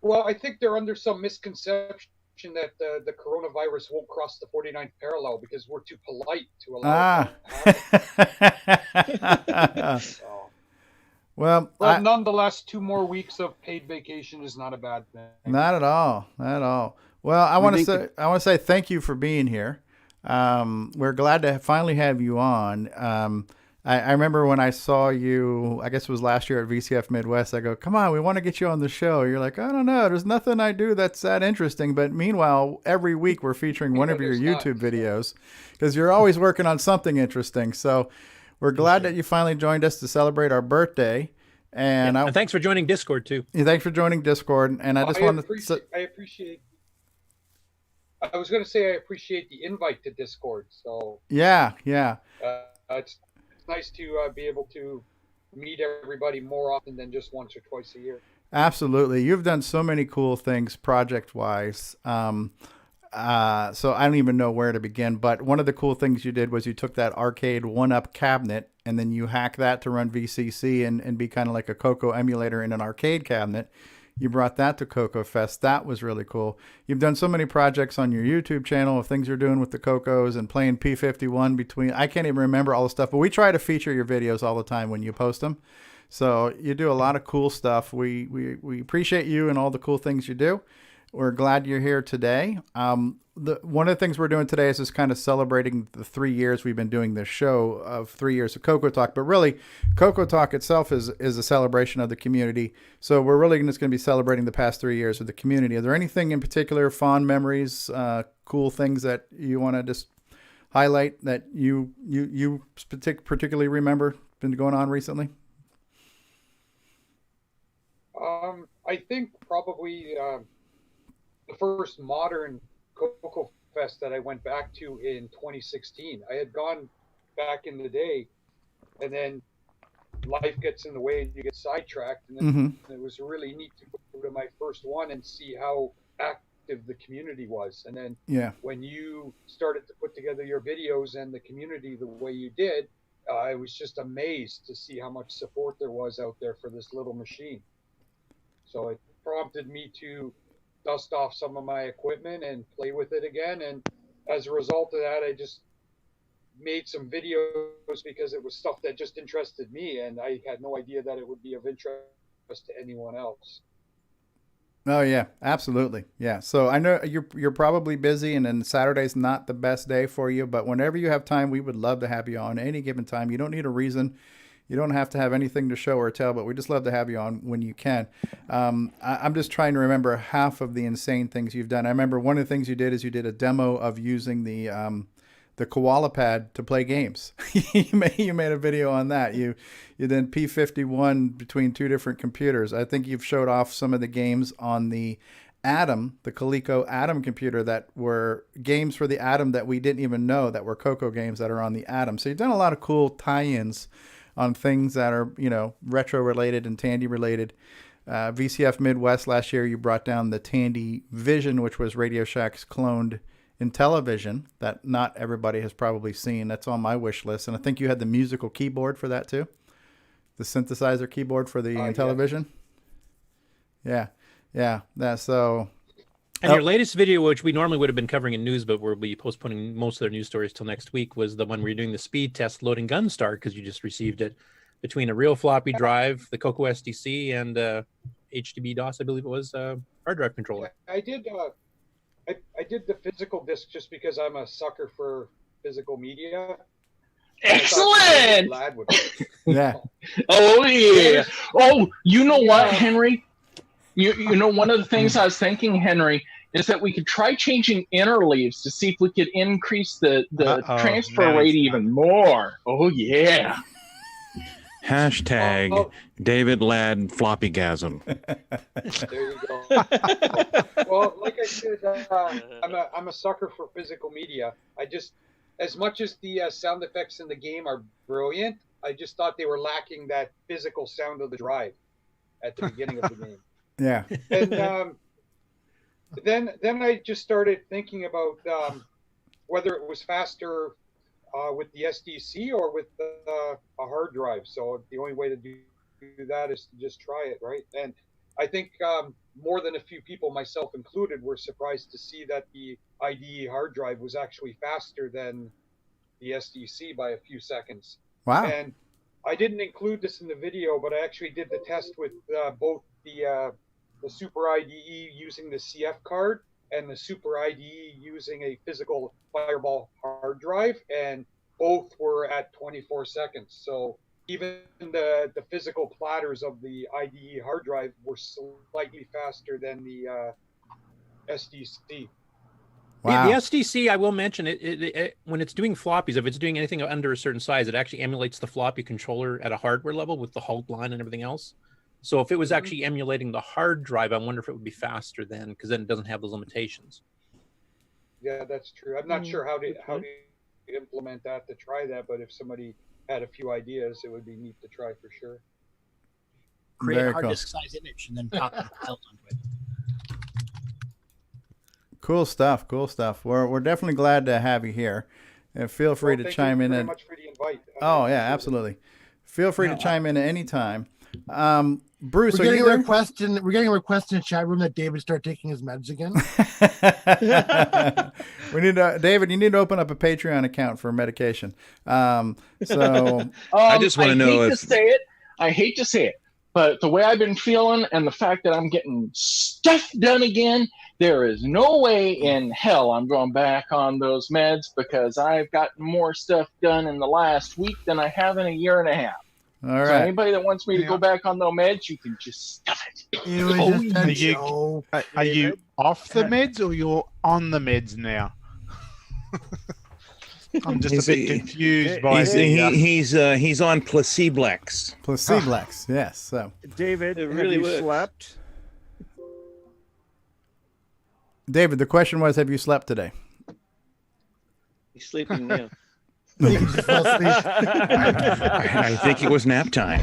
Well, I think they're under some misconception that the coronavirus won't cross the 49th parallel because we're too polite to allow it. Well, nonetheless, 2 more weeks of paid vacation is not a bad thing. Not at all. Not at all. Well, I want to say thank you for being here. We're glad to finally have you on. I remember when I saw you, I guess it was last year at VCF Midwest, I go, come on, we want to get you on the show. You're like, I don't know. There's nothing I do that's that interesting. But meanwhile, every week we're featuring one of your YouTube videos because you're always working on something interesting. So we're glad that you finally joined us to celebrate our birthday. And thanks for joining Discord too. Yeah, thanks for joining Discord. And I just want to... I was going to say I appreciate the invite to Discord. So yeah. It's nice to be able to meet everybody more often than just once or twice a year. Absolutely. You've done so many cool things project-wise. So I don't even know where to begin. But one of the cool things you did was you took that arcade 1-up cabinet and then you hack that to run VCC and be kind of like a CoCo emulator in an arcade cabinet. You brought that to CoCoFEST. That was really cool. You've done so many projects on your YouTube channel of things you're doing with the CoCos and playing P51 between. I can't even remember all the stuff, but we try to feature your videos all the time when you post them. So you do a lot of cool stuff. We appreciate you and all the cool things you do. We're glad you're here today. One of the things we're doing today is just kind of celebrating the 3 years we've been doing this show of 3 years of CoCoTALK. But really, CoCoTALK itself is a celebration of the community. So we're really just going to be celebrating the past 3 years of the community. Are there anything in particular, fond memories, cool things that you want to just highlight that you particularly remember been going on recently? I think probably the first modern CoCoFEST that I went back to in 2016. I had gone back in the day, and then life gets in the way and you get sidetracked. And then it was really neat to go to my first one and see how active the community was. And then when you started to put together your videos and the community the way you did, I was just amazed to see how much support there was out there for this little machine. So it prompted me to dust off some of my equipment and play with it again. And as a result of that, I just made some videos because it was stuff that just interested me, and I had no idea that it would be of interest to anyone else. Oh yeah, absolutely. Yeah. So I know you're probably busy, and then Saturday's not the best day for you, but whenever you have time, we would love to have you on any given time. You don't need a reason. You don't have to have anything to show or tell, but we just love to have you on when you can. I'm just trying to remember half of the insane things you've done. I remember one of the things you did is you did a demo of using the koala pad to play games. you made a video on that. You then P51 between two different computers. I think you've showed off some of the games on the Atom, the CoCo Atom computer, that were games for the Atom that we didn't even know that were CoCo games that are on the Atom. So you've done a lot of cool tie-ins on things that are, retro related and Tandy related. VCF Midwest last year, you brought down the Tandy Vision, which was Radio Shack's cloned Intellivision that not everybody has probably seen. That's on my wish list. And I think you had the musical keyboard for that too. The synthesizer keyboard for the Intellivision. Yeah. That's so. And your latest video, which we normally would have been covering in news, but we'll be postponing most of their news stories till next week, was the one where you're doing the speed test loading Gunstar, because you just received it between a real floppy drive, the CoCo SDC, and HDB DOS, I believe it was, hard drive controller. I did the physical disc just because I'm a sucker for physical media. Excellent! Yeah. Oh, yeah. Oh, you know what, Henry? You know, one of the things I was thinking, Henry, is that we could try changing interleaves to see if we could increase the transfer rate even more. Oh, yeah. Hashtag David Ladd floppygasm. There you go. Well, like I said, I'm a sucker for physical media. I just, as much as the sound effects in the game are brilliant, I just thought they were lacking that physical sound of the drive at the beginning of the game. Yeah. And then I just started thinking about whether it was faster with the SDC or with a hard drive. So the only way to do that is to just try it, right? And I think more than a few people, myself included, were surprised to see that the IDE hard drive was actually faster than the SDC by a few seconds. Wow. And I didn't include this in the video, but I actually did the test with both the Super IDE using the CF card and the Super IDE using a physical Fireball hard drive, and both were at 24 seconds. So even the physical platters of the IDE hard drive were slightly faster than the SDC. Wow. The SDC, I will mention, it when it's doing floppies, if it's doing anything under a certain size, it actually emulates the floppy controller at a hardware level with the halt line and everything else. So if it was actually emulating the hard drive, I wonder if it would be faster then, because then it doesn't have those limitations. Yeah, that's true. I'm not sure how to implement that to try that, but if somebody had a few ideas, it would be neat to try for sure. Create a hard disk size image and then copy the files onto it. Cool stuff. We're definitely glad to have you here. And feel free to chime in. Thank you very much for the invite. Oh yeah, absolutely. Feel free to chime in at any time. Bruce, we're getting a request in the chat room that David start taking his meds again. We need David. You need to open up a Patreon account for medication. I just want to know I hate to say it, but the way I've been feeling and the fact that I'm getting stuff done again there is no way in hell I'm going back on those meds because I've gotten more stuff done in the last week than I have in a year and a half. All So right. anybody that wants me to go back on those meds, you can just stuff it. It was just a joke. Are you off the meds or you're on the meds now? I'm just a bit confused by he's on Placeblex. Placeblex, yes. So David, It have really you works. slept? David, the question was, have you slept today? He's sleeping now. I think it was nap time.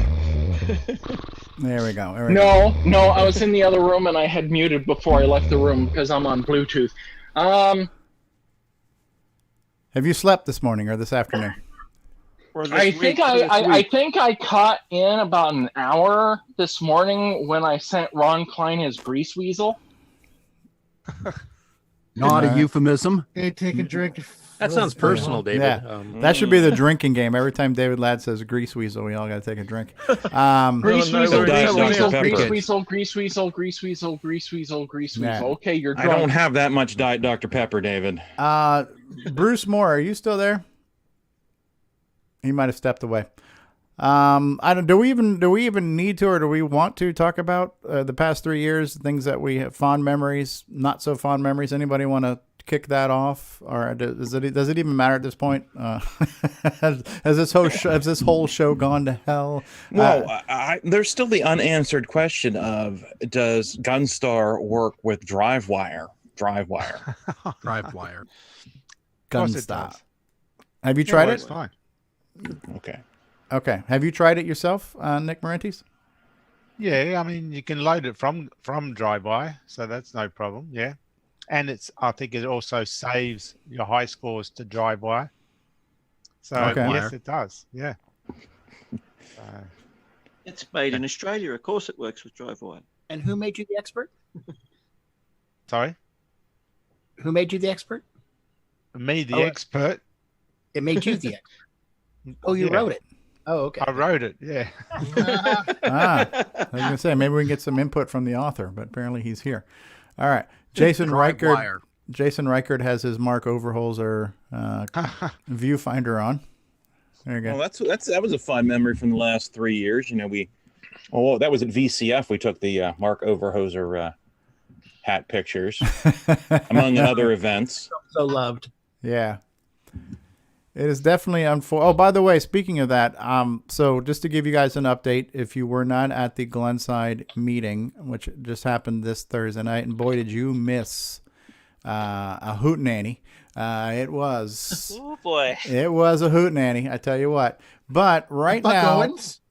There we go. No, I was in the other room and I had muted before I left the room because I'm on Bluetooth. Have you slept this morning or this afternoon? I think I caught in about an hour this morning when I sent Ron Klein his grease weasel. Not a euphemism. Hey, take a drink. That sounds personal, David. Yeah. That should be the drinking game. Every time David Ladd says grease weasel, we all got to take a drink. Grease weasel, grease weasel, Pepper. grease weasel, grease weasel, grease weasel, grease weasel, grease Yeah. weasel. Okay, you're I drunk. don't have that much Diet Dr. Pepper, David. Bruce Moore, are you still there? He might have stepped away. I don't. Do we even need to, or do we want to talk about the past 3 years, things that we have, fond memories, not so fond memories? Anybody want to kick that off, or does it even matter at this point? Has this whole show gone to hell? Well, there's still the unanswered question of, does Gunstar work with DriveWire? DriveWire. Gunstar. Have you tried it? It's fine. Okay. Have you tried it yourself, Nick Morentis? Yeah, I mean, you can load it from DriveWire, so that's no problem. Yeah, and I think it also saves your high scores to DriveWire. So yes, it does. Yeah. It's made in Australia. Of course, it works with DriveWire. And who made you the expert? Sorry. Who made you the expert? Me, the expert. It made you the expert. Oh, you wrote it. Oh, okay. I wrote it. Yeah. I was gonna say maybe we can get some input from the author, but apparently he's here. All right, Jason Reichert. Jason Reichert has his Mark Overholzer viewfinder on. There you go. Well, that was a fun memory from the last 3 years. You know, that was at VCF. We took the Mark Overholzer hat pictures, among other events. So loved. Yeah. It is definitely Oh, by the way, speaking of that, so just to give you guys an update, if you were not at the Glenside meeting, which just happened this Thursday night, and boy, did you miss a hootenanny. It was. Oh boy. It was a hootenanny, I tell you what. But right now, so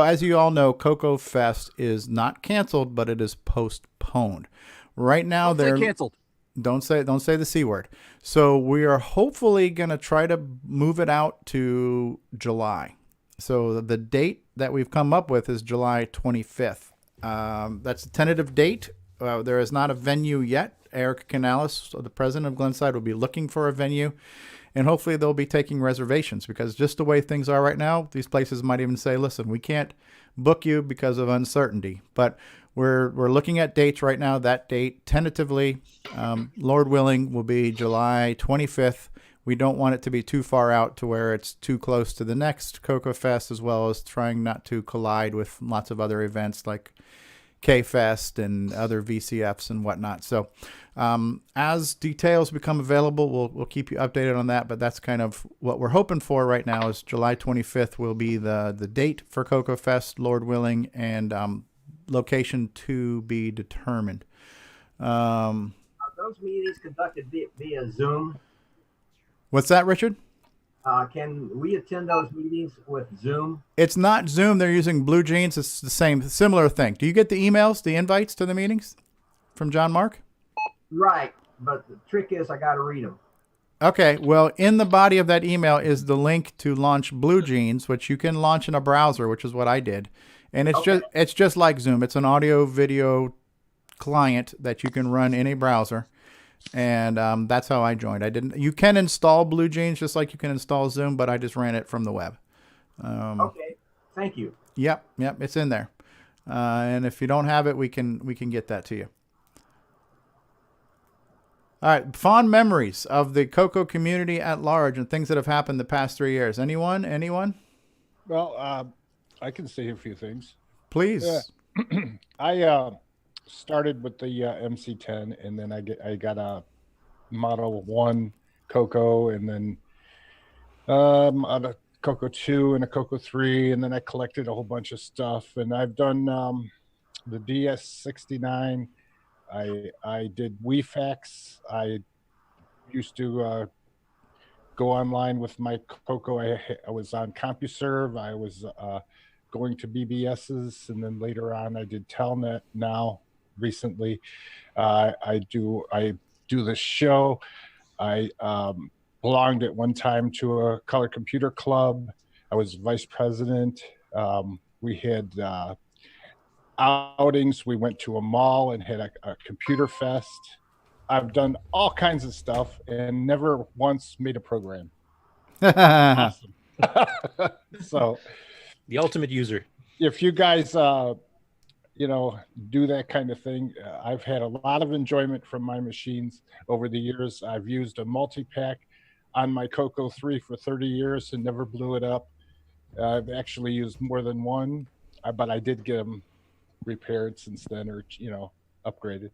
as you all know, CoCoFEST is not canceled, but it is postponed. Right now, they're canceled. Don't say the C word. So we are hopefully going to try to move it out to July. So the date that we've come up with is July 25th. That's a tentative date. There is not a venue yet. Eric Canales, the president of Glenside, will be looking for a venue. And hopefully they'll be taking reservations, because just the way things are right now, these places might even say, listen, we can't book you because of uncertainty. But we're looking at dates right now. That date, tentatively, Lord willing, will be July 25th. We don't want it to be too far out to where it's too close to the next CoCoFest, as well as trying not to collide with lots of other events like K-Fest and other VCFs and whatnot. So as details become available, we'll keep you updated on that. But that's kind of what we're hoping for right now, is July 25th will be the date for CoCoFest, Lord willing, and location to be determined. Are those meetings conducted via Zoom? What's that, Richard? Can we attend those meetings with Zoom? It's not Zoom. They're using Blue Jeans. It's the similar thing. Do you get the emails, the invites to the meetings from John Mark? Right, but the trick is I got to read them. Okay, well, in the body of that email is the link to launch Blue Jeans, which you can launch in a browser, which is what I did. And it's just like Zoom. It's an audio video client that you can run in a browser. And that's how I joined. You can install Blue Jeans just like you can install Zoom, but I just ran it from the web. Okay, thank you. Yep, it's in there. And if you don't have it, we can get that to you. All right, fond memories of the CoCo community at large and things that have happened the past 3 years. Anyone? Well, I can say a few things. Please. I started with the MC10, and then I got a Model 1 CoCo, and then a CoCo 2 and a CoCo 3, and then I collected a whole bunch of stuff. And I've done the DS69. I did WeFax. I used to go online with my CoCo. I was on CompuServe. I was going to BBS's, and then later on I did Telnet. Now, recently, I do the show. I belonged at one time to a color computer club. I was vice president. We had outings. We went to a mall and had a computer fest. I've done all kinds of stuff and never once made a program. Awesome. So, the ultimate user. If you guys, do that kind of thing, I've had a lot of enjoyment from my machines over the years. I've used a multi-pack on my CoCo 3 for 30 years and never blew it up. I've actually used more than one, but I did get them repaired since then, or upgraded.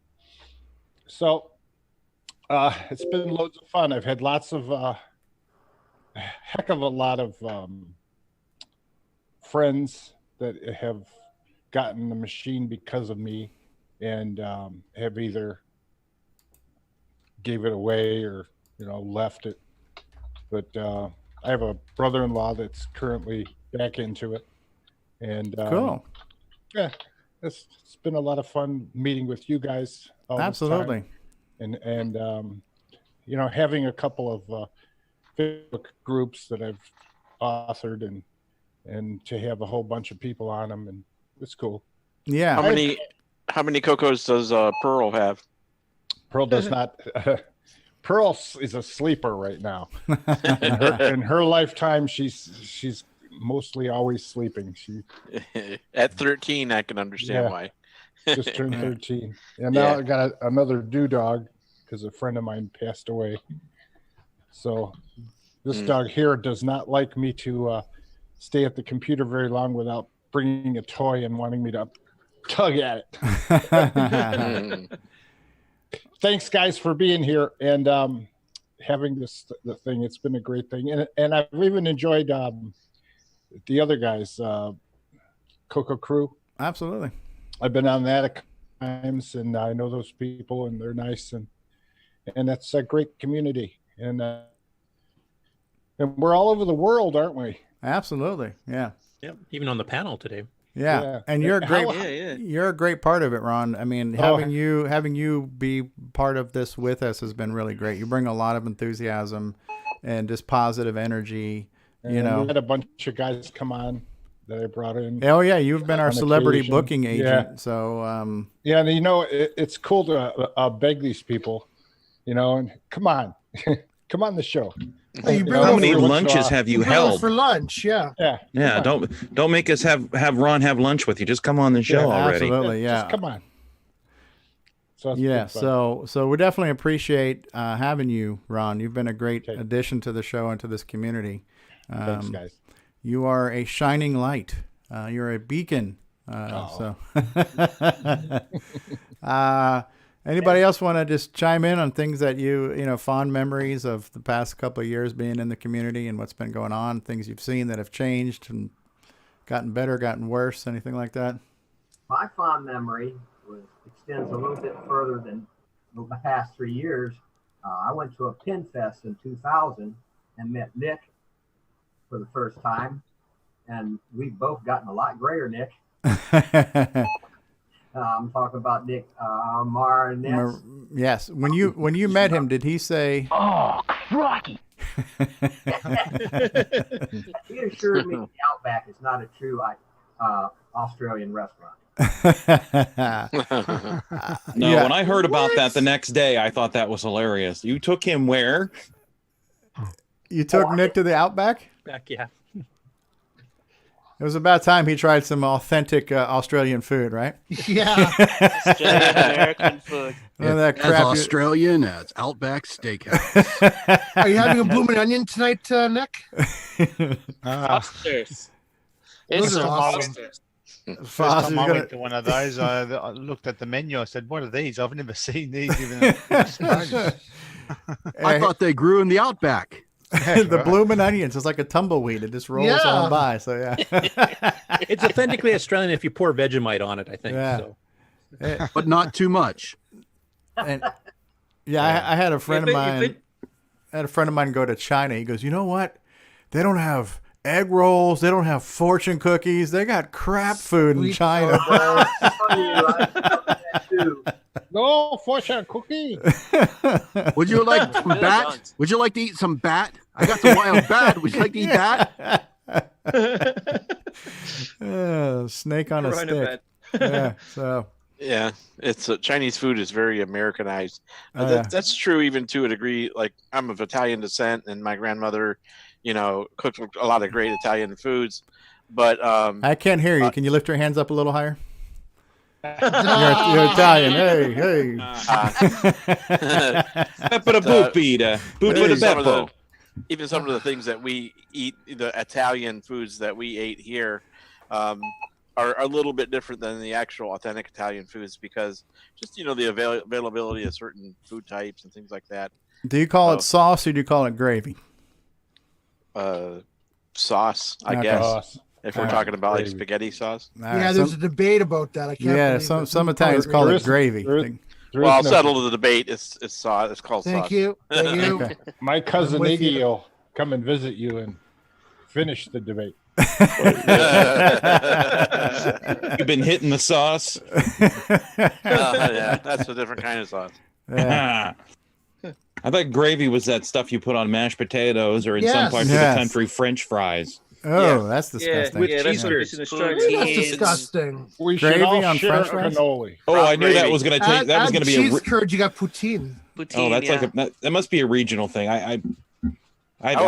So it's been loads of fun. I've had lots of a heck of a lot of friends that have gotten the machine because of me, and have either gave it away or left it. But I have a brother-in-law that's currently back into it, and cool. Yeah, it's been a lot of fun meeting with you guys. Absolutely. And having a couple of Facebook groups that I've authored, and to have a whole bunch of people on them, and it's cool. Yeah. How many CoCos does Pearl have? Pearl does not. Pearl is a sleeper right now. In her lifetime, she's mostly always sleeping. At 13, I can understand why. Just turned 13, and now I got another dog because a friend of mine passed away. So this dog here does not like me to stay at the computer very long without bringing a toy and wanting me to tug at it. Thanks, guys, for being here and having the thing. It's been a great thing, and I've even enjoyed the other guys, CoCo Crew. Absolutely. I've been on that a couple times, and I know those people, and they're nice, and that's a great community, and we're all over the world, aren't we? Absolutely. Yeah. Yep. Even on the panel today. Yeah. And you're a great you're a great part of it, Ron. I mean, having you be part of this with us has been really great. You bring a lot of enthusiasm and just positive energy. And we had a bunch of guys come on that I brought in. Oh yeah, you've been our celebrity booking agent. Yeah. So it's cool to beg these people, and come on the show. How many lunches have you held for lunch? Yeah. Don't make us have Ron have lunch with you. Just come on the show already. Absolutely, yeah. Just come on. So we definitely appreciate having you, Ron. You've been a great addition to the show and to this community. Thanks, guys. You are a shining light. You're a beacon. Anybody else want to just chime in on things that fond memories of the past couple of years being in the community and what's been going on, things you've seen that have changed and gotten better, gotten worse, anything like that? My fond memory extends a little bit further than the past 3 years. I went to a Pin Fest in 2000 and met Nick for the first time, and we've both gotten a lot greater, Nick. I'm talking about Nick Marnetz. Yes. When you met him, did he say, "Oh, crikey"? He assured me the Outback is not a true Australian restaurant. No, when I heard about that the next day, I thought that was hilarious. You took him where? You took Nick to the Outback? Yeah. It was about time he tried some authentic Australian food, right? Yeah. Australian American food. Well, that as crap Australian as Outback Steakhouse. Are you having a blooming onion tonight, Nick? Foster's. It's Those are some awesome. Foster's. First time I went to one of those, I looked at the menu. I said, "What are these? I've never seen these." Even I thought they grew in the Outback. The blooming onions is like a tumbleweed. It just rolls on by. So yeah, it's authentically Australian if you pour Vegemite on it. I think. Yeah. So. But not too much. And I had a friend of mine. I had a friend of mine go to China. He goes, "You know what? They don't have egg rolls. They don't have fortune cookies. They got crap food in China." No fortune cookie. Would you like some bat? Would you like to eat some bat? I got some wild bat. Would you like to eat that? Snake on a Corona stick. Yeah. So. Yeah, it's Chinese food is very Americanized. Oh, yeah. That's true even to a degree. Like I'm of Italian descent, and my grandmother, cooked a lot of great Italian foods. But I can't hear you. Can you lift your hands up a little higher? You're Italian. Hey. Even some of the things that we eat, the Italian foods that we ate here, are a little bit different than the actual authentic Italian foods because just the availability of certain food types and things like that. Do you call it sauce or do you call it gravy? Sauce, I guess. Sauce. If we're talking about like spaghetti sauce. Yeah, there's a debate about that. I can't. Yeah, some Italians call it gravy. Well, I'll settle the debate. It's sauce. It's called sauce. Thank you. Okay. My cousin Iggy will come and visit you and finish the debate. You've been hitting the sauce. Yeah, that's a different kind of sauce. Yeah. I thought gravy was that stuff you put on mashed potatoes or in some parts of the country, French fries. Oh, that's disgusting. That's disgusting. We gravy should all on share French fries? cannoli. Oh, I knew that was going to take. That was going to be cheese curd. You got poutine. Oh, that's like that must be a regional thing. I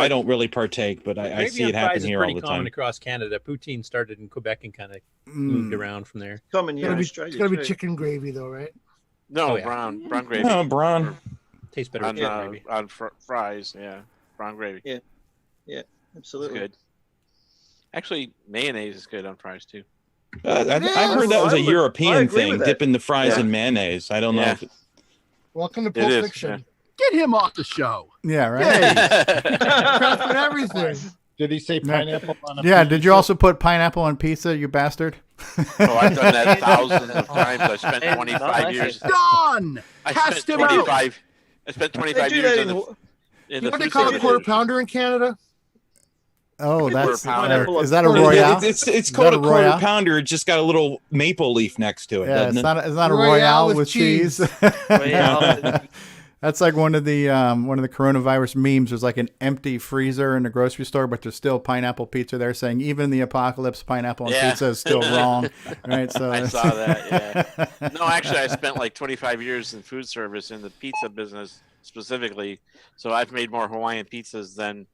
don't really partake, but I see it happen here all the time. Common across Canada. Poutine started in Quebec and kind of moved around from there. Common here in Australia. It's got to be chicken gravy, though, right? No, brown gravy. No, brown. Tastes better on, with gravy. On fries. Yeah, brown gravy. Yeah, absolutely. It's good. Actually, mayonnaise is good on fries too. I heard that was a European thing, dipping the fries in mayonnaise. I don't know. If Welcome to Pulp Fiction. Get him off the show. Yeah, right. Crafting everything. Did he say pineapple on a Yeah, pizza? did you also put pineapple on pizza, you bastard? Oh, I've done that thousands of times. I spent 25 years. Don! Cast him out! I spent 25 years in the what do they call a quarter pounder in Canada? Oh, that's pounder. Is that a Royale? It's called a quarter pounder. It just got a little maple leaf next to it. Yeah, doesn't it's not a Royale with cheese. That's like one of the coronavirus memes. There's like an empty freezer in the grocery store, but there's still pineapple pizza there, saying even in the apocalypse, pineapple on pizza is still wrong. Right? So I saw that. Yeah. No, actually, I spent like 25 years in food service in the pizza business specifically. So I've made more Hawaiian pizzas than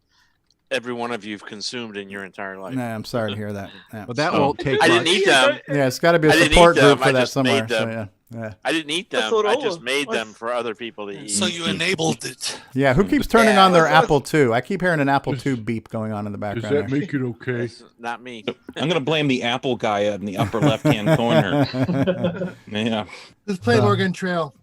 every one of you've consumed in your entire life. Nah, I'm sorry to hear that. Yeah. Well, that won't take. I didn't eat them. Yeah, it's got to be a support group for that somewhere. So, yeah. I didn't eat them. I just made them for other people to eat. So you enabled it. Yeah, who keeps turning on their Apple II? I keep hearing an Apple II beep going on in the background. Does that make it okay? Not me. I'm going to blame the Apple guy in the upper left-hand corner. Yeah. Let's play Oregon Trail.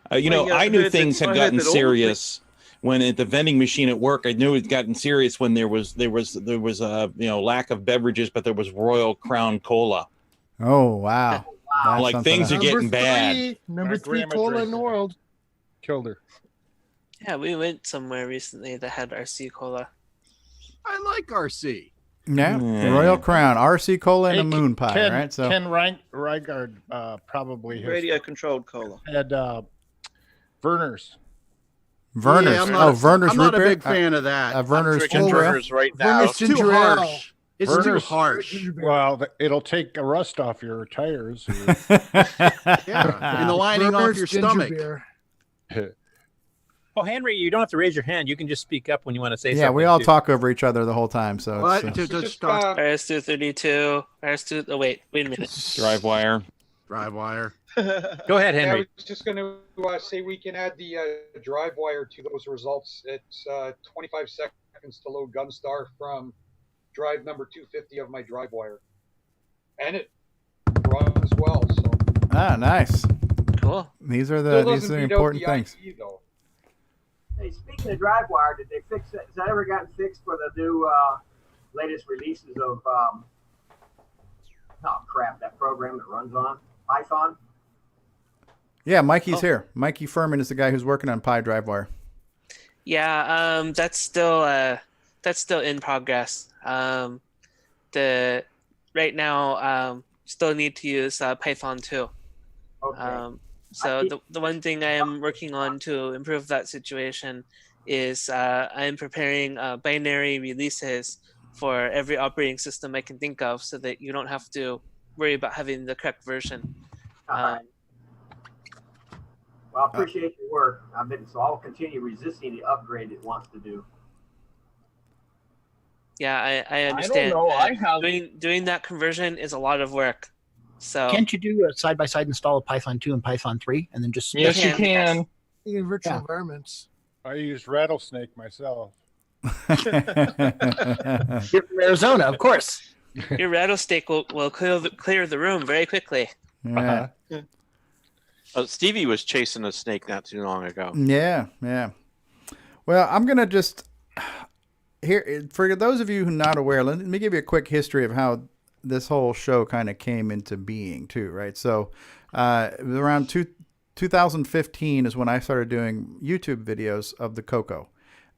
I knew things had gotten serious when at the vending machine at work. I knew it had gotten serious when there was a lack of beverages, but there was Royal Crown Cola. Oh wow! Like things are getting bad. Number 3 cola in the world. Killed her. Yeah, we went somewhere recently that had RC Cola. I like RC. Yeah, Royal Crown, RC Cola, and a Moon Pie, right? So Ken Reigard probably radio-controlled cola had Werner's. Werner's. Yeah, Werner's. I'm not a big fan of that. Werner's ginger ale. Right now. It's too harsh. It's too harsh. Well, it'll take the rust off your tires. Yeah, and the lining off your stomach. Oh, Henry, you don't have to raise your hand. You can just speak up when you want to say something. Yeah, we all too. talk over each other the whole time. So What? it's, RS-232. RS-2. Oh wait a minute. Drive wire. Drive wire. Go ahead, Yeah, I Henry. was just going to say we can add the drive wire to those results. It's 25 seconds to load Gunstar from drive number 250 of my drive wire, and it runs well. So nice. Cool. These are Still the doesn't beat out important the things. IE, though. Hey, speaking of drive wire, did they fix it? Has that ever gotten fixed for the new latest releases of that program that runs on Python? Yeah, Mikey's here. Mikey Furman is the guy who's working on Pi DriveWire. Yeah, that's still in progress. The right now still need to use Python 2. Okay. So the one thing I am working on to improve that situation is I am preparing binary releases for every operating system I can think of, so that you don't have to worry about having the correct version. Well, I appreciate your work. I'll continue resisting the upgrade it wants to do. Yeah, I understand. I don't know. Doing that conversion is a lot of work. So Can't you do a side-by-side install of Python 2 and Python 3 and then just... Yes, you can. In virtual environments. I use Rattlesnake myself. You're from Arizona, of course. Your rattlesnake will clear the room very quickly. Yeah. Stevie was chasing a snake not too long ago. Yeah. Well, I'm going to just... Here, for those of you who are not aware, let me give you a quick history of how this whole show kind of came into being too, right? So it was around 2015 is when I started doing YouTube videos of the CoCo.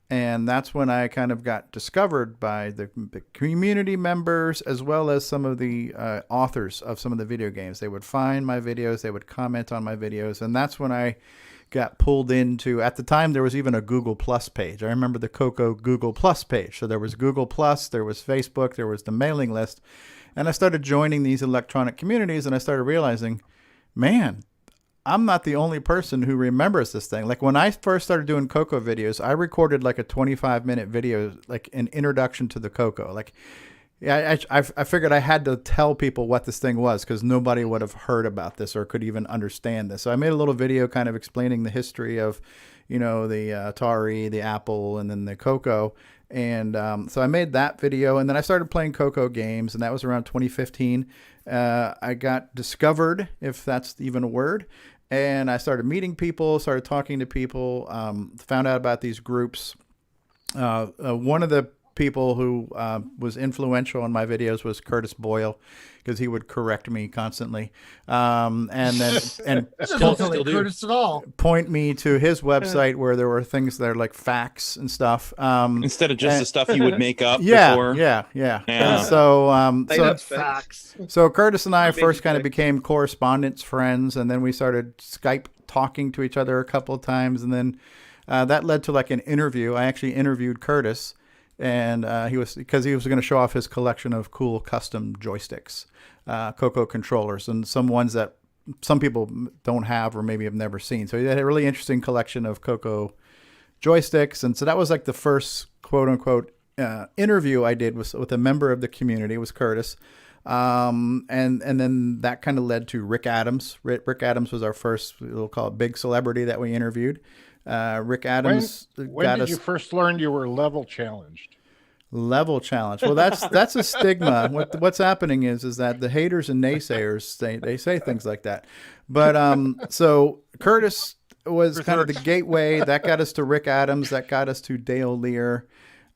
And that's when I kind of got discovered by the community members as well as some of the authors of some of the video games. They would find my videos, they would comment on my videos, and that's when I got pulled into, at the time there was even a Google Plus page. I remember the CoCo Google Plus page. So there was Google Plus, there was Facebook, there was the mailing list. And I started joining these electronic communities and I started realizing, man, I'm not the only person who remembers this thing. Like when I first started doing CoCo videos, I recorded like a 25-minute video, like an introduction to the CoCo. Like, yeah, I figured I had to tell people what this thing was because nobody would have heard about this or could even understand this. So I made a little video kind of explaining the history of, the Atari, the Apple, and then the CoCo. And so I made that video, and then I started playing CoCo games, and that was around 2015. I got discovered, if that's even a word, and I started meeting people, started talking to people, found out about these groups. One of the people who was influential in my videos was Curtis Boyle, because he would correct me constantly, and Don't Curtis at all. point me to his website where there were things that are like facts and stuff. Instead of just the stuff you would make up yeah, before. Yeah. Yeah. So Curtis and I first kind of became correspondence friends, and then we started Skype talking to each other a couple of times, and then that led to like an interview. I actually interviewed Curtis. And he was going to show off his collection of cool custom joysticks, CoCo controllers, and some ones that some people don't have or maybe have never seen. So he had a really interesting collection of CoCo joysticks. And so that was like the first quote unquote interview I did with a member of the community. It was Curtis. And then that kind of led to Rick Adams. Rick Adams was our first, we'll call it big celebrity that we interviewed. Rick Adams. When did you first learn you were level challenged? Level challenge. Well, that's a stigma. What's happening is that the haters and naysayers they say things like that. But so Curtis was kind of the gateway that got us to Rick Adams, that got us to Dale Lear.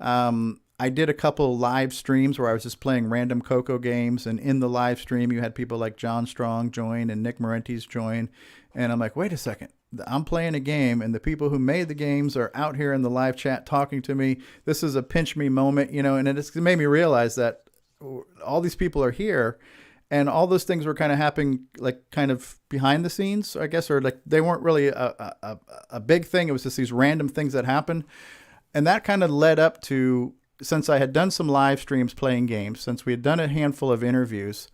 I did a couple live streams where I was just playing random CoCo games, and in the live stream you had people like John Strong join and Nick Marentes join, and I'm like, wait a second. I'm playing a game, and the people who made the games are out here in the live chat talking to me. This is a pinch me moment, and it made me realize that all these people are here, and all those things were kind of happening, like kind of behind the scenes, I guess, or like they weren't really a big thing. It was just these random things that happened, and that kind of led up to, since I had done some live streams playing games, since we had done a handful of interviews.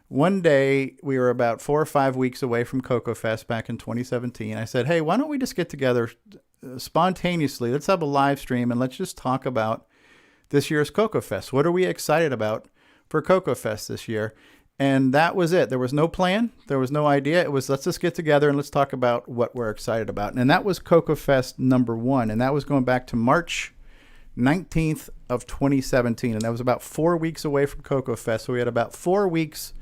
One day, we were about 4 or 5 weeks away from CoCoFEST back in 2017. I said, hey, why don't we just get together spontaneously, let's have a live stream and let's just talk about this year's CoCoFEST. What are we excited about for CoCoFEST this year? And that was it. There was no plan. There was no idea. It was, let's just get together and let's talk about what we're excited about. And that was CoCoFEST #1. And that was going back to March 19th of 2017. And that was about 4 weeks away from CoCoFEST. So we had about 4 weeks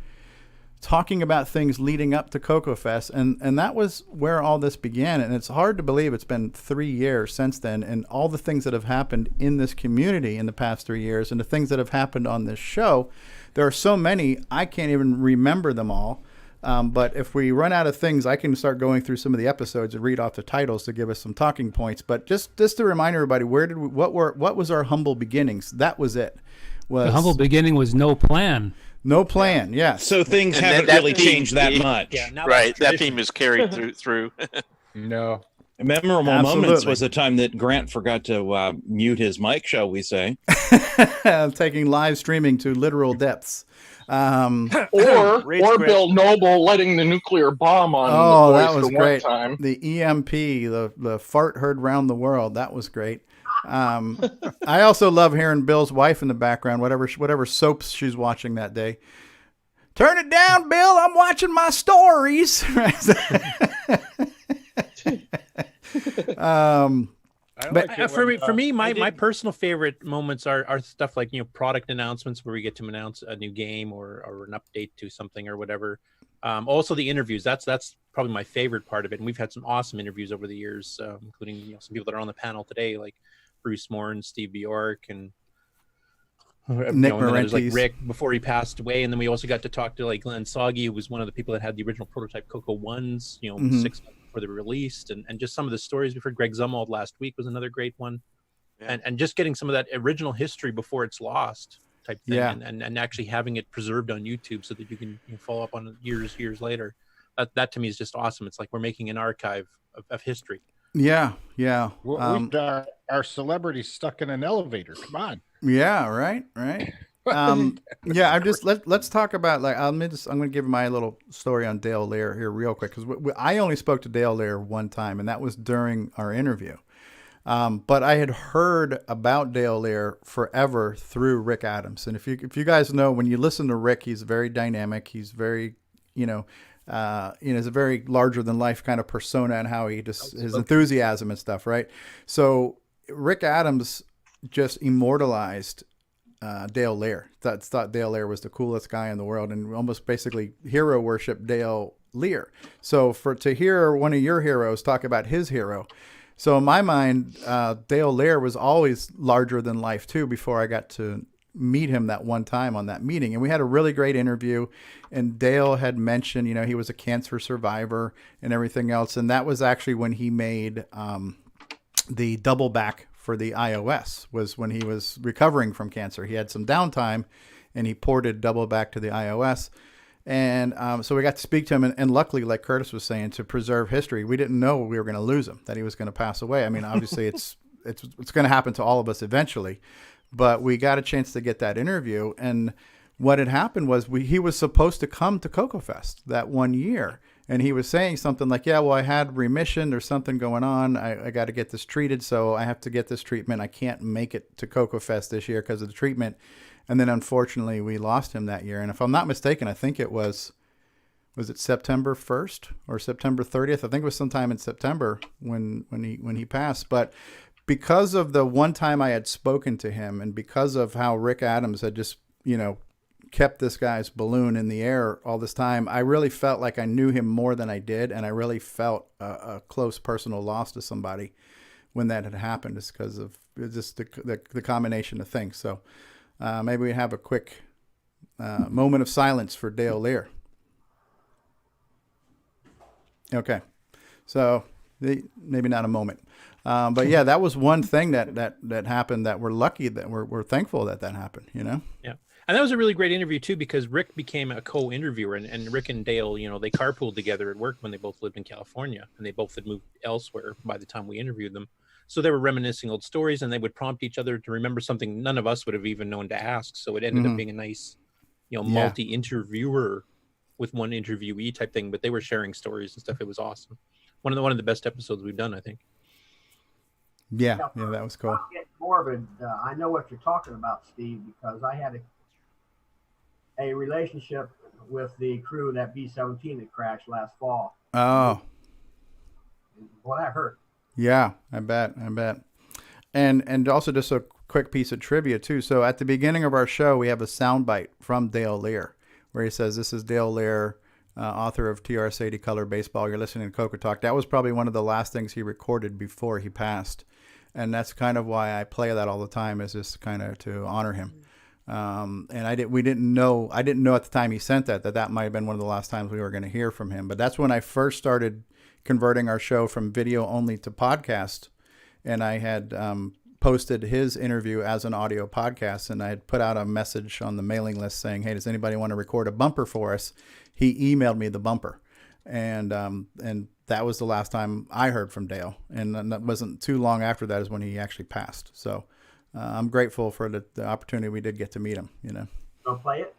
talking about things leading up to CoCoFEST. And that was where all this began. And it's hard to believe it's been 3 years since then. And all the things that have happened in this community in the past 3 years and the things that have happened on this show. There are so many, I can't even remember them all. But if we run out of things, I can start going through some of the episodes and read off the titles to give us some talking points. But just to remind everybody, what was our humble beginnings? That was it. The humble beginning was no plan. No plan, yes. So things haven't really changed that much. Yeah, right, that theme is carried through. No. Memorable moments was the time that Grant forgot to mute his mic, shall we say. Taking live streaming to literal depths. Or Bill Noble letting the nuclear bomb on the boys that was for great. one time. The EMP, the fart heard round the world. That was great. I also love hearing Bill's wife in the background, whatever soaps she's watching that day. Turn it down, Bill. I'm watching my stories. But for me, my personal favorite moments are stuff like, product announcements where we get to announce a new game or an update to something or whatever. Also the interviews, that's probably my favorite part of it. And we've had some awesome interviews over the years, including some people that are on the panel today, like Bruce Moore, Steve Bjork, and Nick Marentes. Like Rick before he passed away. And then we also got to talk to like Glenn Soggy, who was one of the people that had the original prototype CoCo 1s, 6 months before they were released, and just some of the stories we've heard. Greg Zumwalt last week was another great one. Yeah. And just getting some of that original history before it's lost type thing, and actually having it preserved on YouTube so that you can follow up on it years later. That to me is just awesome. It's like we're making an archive of history. Yeah. We've got our celebrities stuck in an elevator. Come on. Yeah, right. Yeah, let's talk about, like, I'm going to give my little story on Dale Lear here real quick, because I only spoke to Dale Lear one time, and that was during our interview. But I had heard about Dale Lear forever through Rick Adams. And if you guys know, when you listen to Rick, he's very dynamic. He's very, he's a very larger than life kind of persona, and how he just, his enthusiasm and stuff. Right. So Rick Adams just immortalized Dale Lear. Thought Dale Lear was the coolest guy in the world, and almost basically hero worship Dale Lear. So to hear one of your heroes talk about his hero. So in my mind, Dale Lear was always larger than life too, before I got to meet him that one time on that meeting. And we had a really great interview, and Dale had mentioned, he was a cancer survivor and everything else. And that was actually when he made the double back for the iOS, was when he was recovering from cancer. He had some downtime and he ported double back to the iOS. And so we got to speak to him, and luckily, like Curtis was saying, to preserve history, we didn't know we were going to lose him, that he was going to pass away. I mean, obviously it's going to happen to all of us eventually, but we got a chance to get that interview. And what had happened was he was supposed to come to CoCoFEST that one year. And he was saying something like, yeah, well, I had remission. There's something going on. I got to get this treated. So I have to get this treatment. I can't make it to CoCoFEST this year because of the treatment. And then unfortunately we lost him that year. And if I'm not mistaken, I think it was it September 1st or September 30th? I think it was sometime in September when he passed. But because of the one time I had spoken to him, and because of how Rick Adams had just, kept this guy's balloon in the air all this time, I really felt like I knew him more than I did. And I really felt a close personal loss to somebody when that had happened, just because of just the combination of things. So maybe we have a quick moment of silence for Dale Lear. Okay. So maybe not a moment. But yeah, that was one thing that happened, that we're lucky, that we're thankful that happened, Yeah. And that was a really great interview too, because Rick became a co-interviewer, and Rick and Dale, they carpooled together at work when they both lived in California, and they both had moved elsewhere by the time we interviewed them. So they were reminiscing old stories, and they would prompt each other to remember something none of us would have even known to ask. So it ended up being a nice, multi-interviewer with one interviewee type thing, but they were sharing stories and stuff. It was awesome. One of the best episodes we've done, I think. Yeah, that was cool. Get morbid. I know what you're talking about, Steve, because I had a relationship with the crew of that B-17 that crashed last fall. Oh. Well, that hurt. Yeah, I bet. And also just a quick piece of trivia too. So at the beginning of our show, we have a soundbite from Dale Lear where he says, "This is Dale Lear, author of TR Sadie Color Baseball. You're listening to CoCoTALK." That was probably one of the last things he recorded before he passed. And that's kind of why I play that all the time, is just kind of to honor him. And I didn't know at the time he sent that might have been one of the last times we were going to hear from him. But that's when I first started converting our show from video only to podcast. And I had posted his interview as an audio podcast, and I had put out a message on the mailing list saying, "Hey, does anybody want to record a bumper for us?" He emailed me the bumper, and that was the last time I heard from Dale. And that wasn't too long after that is when he actually passed. So I'm grateful for the opportunity we did get to meet him. Don't play it.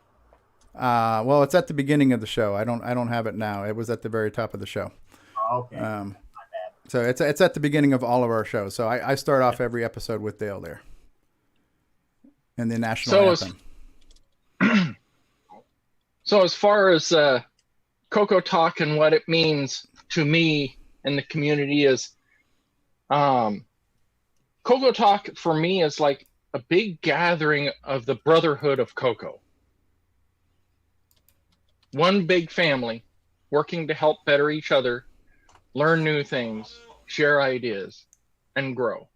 Well, it's at the beginning of the show. I don't have it now. It was at the very top of the show. Oh, okay. So it's at the beginning of all of our shows. So I start off every episode with Dale there. And the national anthem. So as far as CoCoTALK and what it means to me and the community is, CoCoTALK for me is like a big gathering of the brotherhood of CoCo. One big family working to help better each other, learn new things, share ideas, and grow.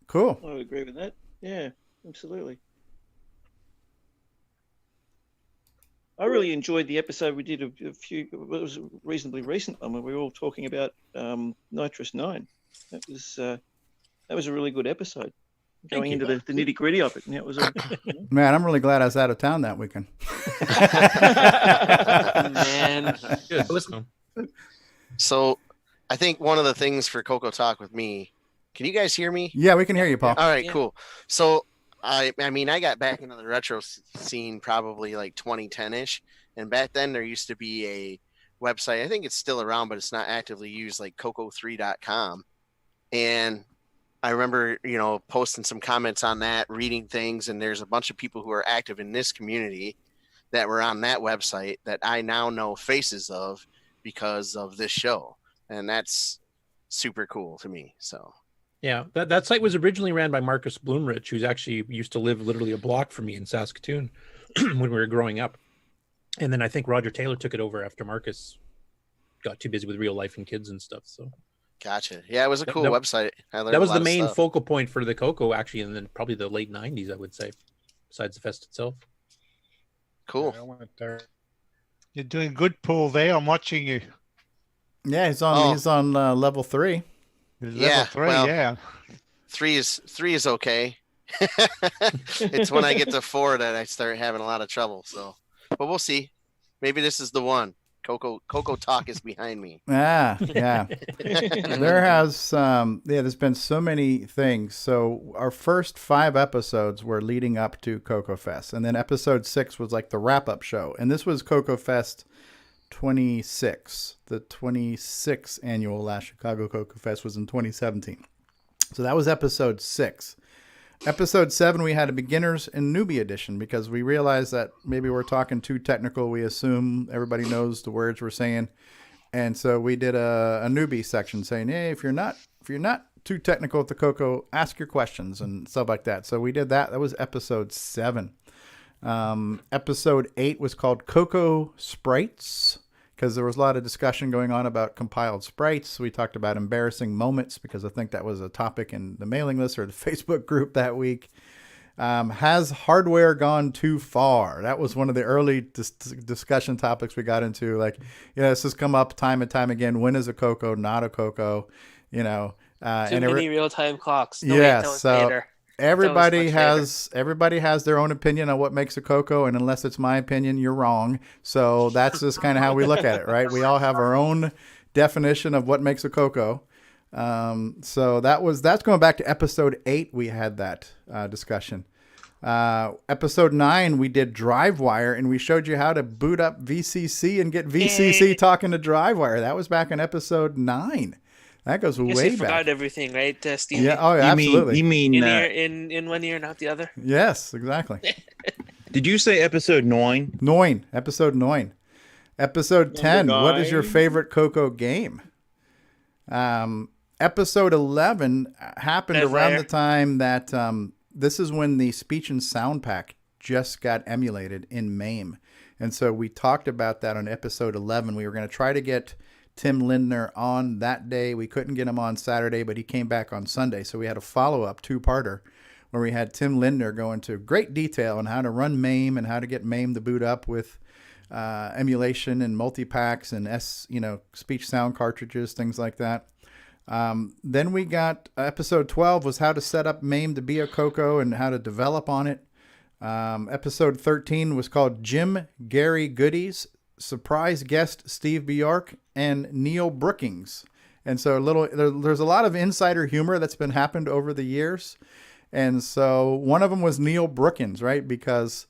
Cool. I would agree with that. Yeah, absolutely. I really enjoyed the episode we did it was a reasonably recent one, where we were all talking about Nitrous 9. That was a really good episode. Going into the nitty gritty of it. And it was Man, I'm really glad I was out of town that weekend. Man. Good. So I think one of the things for CoCoTALK with me, can you guys hear me? Yeah, we can hear you, Paul. All right, cool. So I mean, I got back into the retro scene probably like 2010-ish. And back then there used to be a website, I think it's still around, but it's not actively used, like CoCo3.com. And I remember, posting some comments on that, reading things, and there's a bunch of people who are active in this community that were on that website that I now know faces of because of this show. And that's super cool to me. So yeah, that site was originally ran by Marcus Bloomrich, who's actually used to live literally a block from me in Saskatoon when we were growing up. And then I think Roger Taylor took it over after Marcus got too busy with real life and kids and stuff. So gotcha. Yeah, it was a cool website. That was the main focal point for the CoCo, actually, and then probably the late 90s, I would say, besides the fest itself. Cool. I went there. You're doing good, Paul. There, I'm watching you. Yeah, he's on level 3. Level 3, yeah. 3 is okay. It's when I get to 4 that I start having a lot of trouble. So, but we'll see. Maybe this is the one. CoCoTALK is behind me. Yeah. There's been so many things. So our first 5 episodes were leading up to CoCoFEST, and then episode 6 was like the wrap-up show. And this was CoCoFEST 26. The 26th annual last Chicago CoCoFEST was in 2017. So that was episode 6. Episode 7, we had a beginners and newbie edition because we realized that maybe we're talking too technical. We assume everybody knows the words we're saying. And so we did a newbie section saying, hey, if you're not too technical with the CoCo, ask your questions and stuff like that. So we did that. That was episode 7. Episode 8 was called CoCo Sprites, because there was a lot of discussion going on about compiled sprites. We talked about embarrassing moments because I think that was a topic in the mailing list or the Facebook group that week. Has hardware gone too far? That was one of the early discussion topics we got into. Like, this has come up time and time again. When is a CoCo not a CoCo? Too many real-time clocks. No, yeah, wait, that was so later. everybody has their own opinion on what makes a CoCo, and unless it's my opinion, you're wrong. So that's just kind of how we look at it, right? We all have our own definition of what makes a CoCo. So that's going back to episode 8. We had that discussion. Episode 9, we did DriveWire, and we showed you how to boot up VCC and get VCC talking to DriveWire. That was back in episode 9. That goes Guess way you forgot back. everything, right, Steve? Yeah. Oh, yeah, absolutely. You mean in one ear, not the other? Yes, exactly. Did you say episode 9? 9. Episode 9. Episode 10. What is your favorite CoCo game? Episode 11 happened around the time that this is when the speech and sound pack just got emulated in MAME. And so we talked about that on episode 11. We were going to try to get Tim Lindner on that day. We couldn't get him on Saturday, but he came back on Sunday. So we had a follow-up 2-parter where we had Tim Lindner go into great detail on how to run MAME and how to get MAME to boot up with emulation and multi-packs and speech sound cartridges, things like that. Then we got episode 12 was how to set up MAME to be a CoCo and how to develop on it. Episode 13 was called Jim Gary Goodies, surprise guest Steve Bjork and Neil Brookings. And so there's a lot of insider humor that's been happened over the years. And so one of them was Neil Brookings, right? Because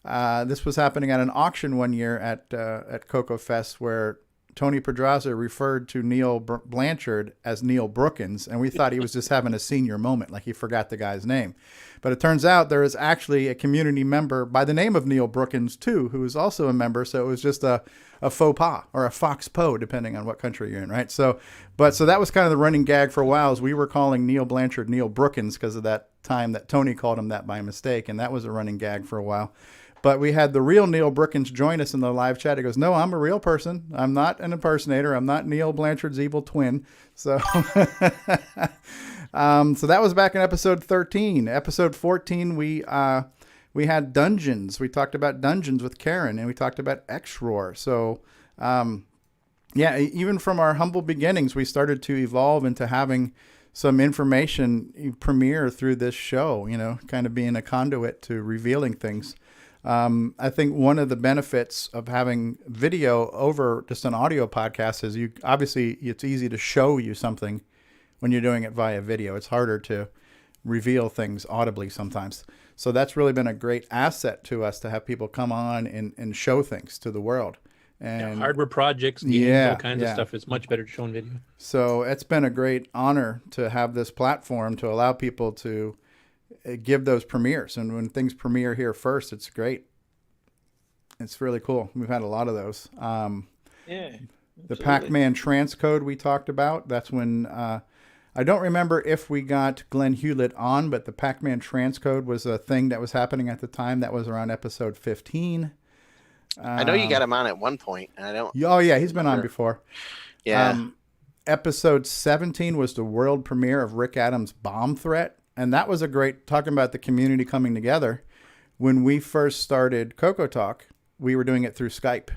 this was happening at an auction one year at CoCoFEST where Tony Pedraza referred to Neil Blanchard as Neil Brookins, and we thought he was just having a senior moment, like he forgot the guy's name. But it turns out there is actually a community member by the name of Neil Brookins, too, who is also a member, so it was just a faux pas, or a fox po, depending on what country you're in, right? So that was kind of the running gag for a while, is we were calling Neil Blanchard Neil Brookins because of that time that Tony called him that by mistake, and that was a running gag for a while. But we had the real Neil Brookins join us in the live chat. He goes, no, I'm a real person. I'm not an impersonator. I'm not Neil Blanchard's evil twin. So, so that was back in episode 13. Episode 14, we had Dungeons. We talked about Dungeons with Karen, and we talked about X-Roar. So, yeah, even from our humble beginnings, we started to evolve into having some information premiere through this show, kind of being a conduit to revealing things. I think one of the benefits of having video over just an audio podcast is it's easy to show you something when you're doing it via video. It's harder to reveal things audibly sometimes. So that's really been a great asset to us to have people come on and show things to the world. And hardware projects, games, all kinds of stuff. It's much better to show in video. So it's been a great honor to have this platform to allow people to give those premieres, and when things premiere here first, it's great. It's really cool. We've had a lot of those. The Pac-Man transcode we talked about. That's when I don't remember if we got Glenn Hewlett on, but the Pac-Man transcode was a thing that was happening at the time. That was around episode 15. I know you got him on at one point. And I don't. Oh yeah, he's been on before. Yeah. Episode 17 was the world premiere of Rick Adams' Bomb Threat. And that was a great, talking about the community coming together. When we first started CoCoTALK, we were doing it through Skype.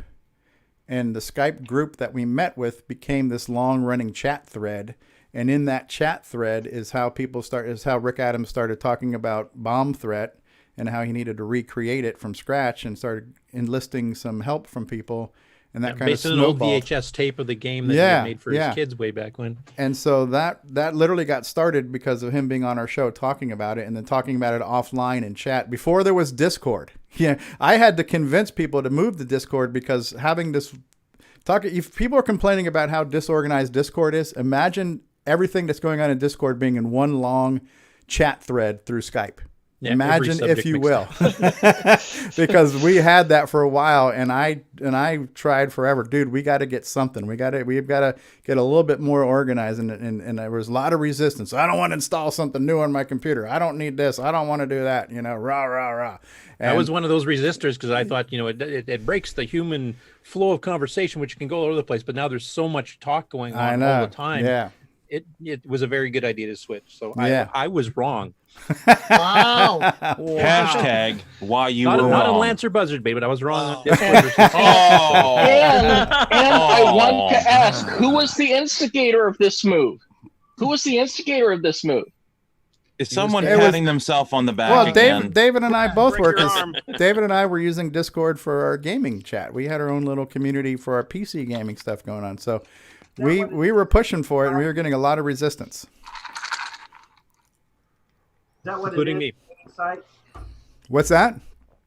And the Skype group that we met with became this long-running chat thread. And in that chat thread is how Rick Adams started talking about Bomb Threat and how he needed to recreate it from scratch, and started enlisting some help from people. And that kind of snowballed. Based on an old VHS tape of the game that he had made for his kids way back when. And so that literally got started because of him being on our show talking about it, and then talking about it offline in chat before there was Discord. Yeah, I had to convince people to move to Discord because having this if people are complaining about how disorganized Discord is, imagine everything that's going on in Discord being in one long chat thread through Skype. Yeah, imagine, if you will, because we had that for a while, and I tried forever, dude. We got to get something. We've got to get a little bit more organized, and there was a lot of resistance. I don't want to install something new on my computer. I don't need this. I don't want to do that. Rah rah rah. And I was one of those resistors because I thought it breaks the human flow of conversation, which can go all over the place. But now there's so much talk going on all the time. Yeah. It was a very good idea to switch. So I was wrong. Wow. Hashtag why you were wrong. Not on Lancer Buzzard Bait, but I was wrong. On and I want to ask, who was the instigator of this move? Is someone patting themselves on the back? Well, again? David and I both were. David and I were using Discord for our gaming chat. We had our own little community for our PC gaming stuff going on. So we were pushing for it, and we were getting a lot of resistance. Is that what Including it is? me. Site? What's that?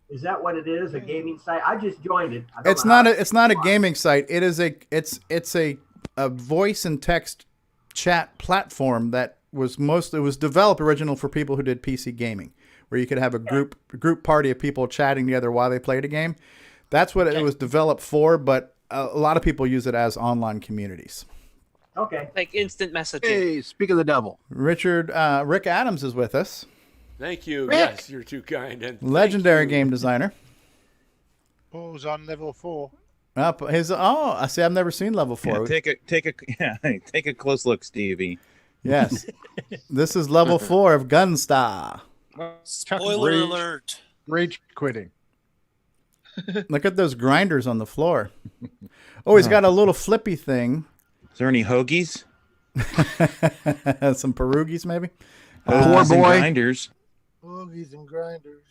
Is that what it is? A gaming site? I just joined it. It's not a gaming site. It is it's a voice and text chat platform that was it was developed original for people who did PC gaming, where you could have a group party of people chatting together while they played a game. That's what it was developed for, but a lot of people use it as online communities. Okay. Like instant messaging. Hey, speak of the devil. Rick Adams is with us. Thank you. Rick. Yes, you're too kind. And Legendary game designer. Paul's on level 4. I see. I've never seen level 4. Yeah, take a close look, Stevie. Yes, this is level 4 of Gunstar. Spoiler alert. Rage quitting. Look at those grinders on the floor. Oh, he's got a little flippy thing. Is there any hoagies? Some pierogies, maybe. Poor boy. Grinders. Boogies and grinders.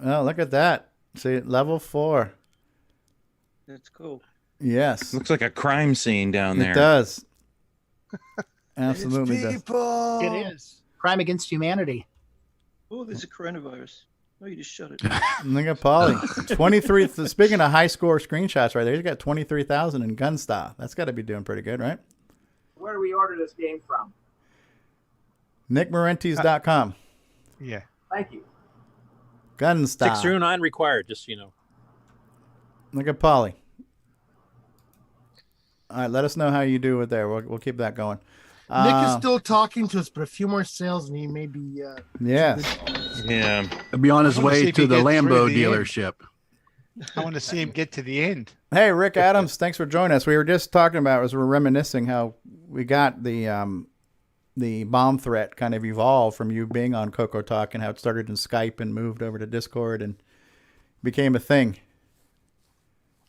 Oh, look at that. See, level 4. That's cool. Yes. Looks like a crime scene down there. It does. Absolutely does. People. It is. Crime against humanity. Oh, there's a coronavirus. Oh, you just shut it. Look at Paulie. 23. Speaking of high score screenshots right there, he's got 23,000 in Gunstar. That's got to be doing pretty good, right? Where do we order this game from? NickMorentes.com. Yeah. Thank you. Gunstar. 609 required, just so you know. Look at Paulie. All right, let us know how you do it there. We'll keep that going. Nick is still talking to us, but a few more sales and he may be. Yeah. Yeah. He'll be on his I wanna see way if to he the gets Lambo through the end. dealership. I want to see him get to the end. Hey, Rick Adams, thanks for joining us. We were just talking about, as we're reminiscing, how we got the bomb threat kind of evolved from you being on CoCoTALK and how it started in Skype and moved over to Discord and became a thing.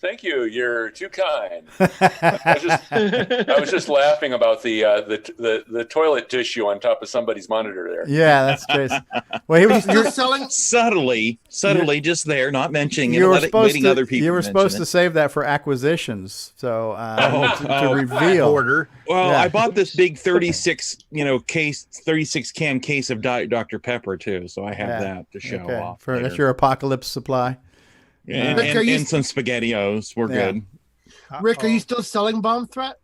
Thank you. You're too kind. I was just laughing about the toilet tissue on top of somebody's monitor there. Yeah, that's crazy. Well, you're selling subtly, just there, not mentioning you it, letting other people. You were supposed to it. save that for acquisitions, so to reveal. Order. Well, Yeah. I bought this big 36 can case of Diet Dr. Pepper too, so I have that to show off. That's your apocalypse supply. And, Rick, and some SpaghettiOs. We're good. Rick, are you still selling Bomb Threat?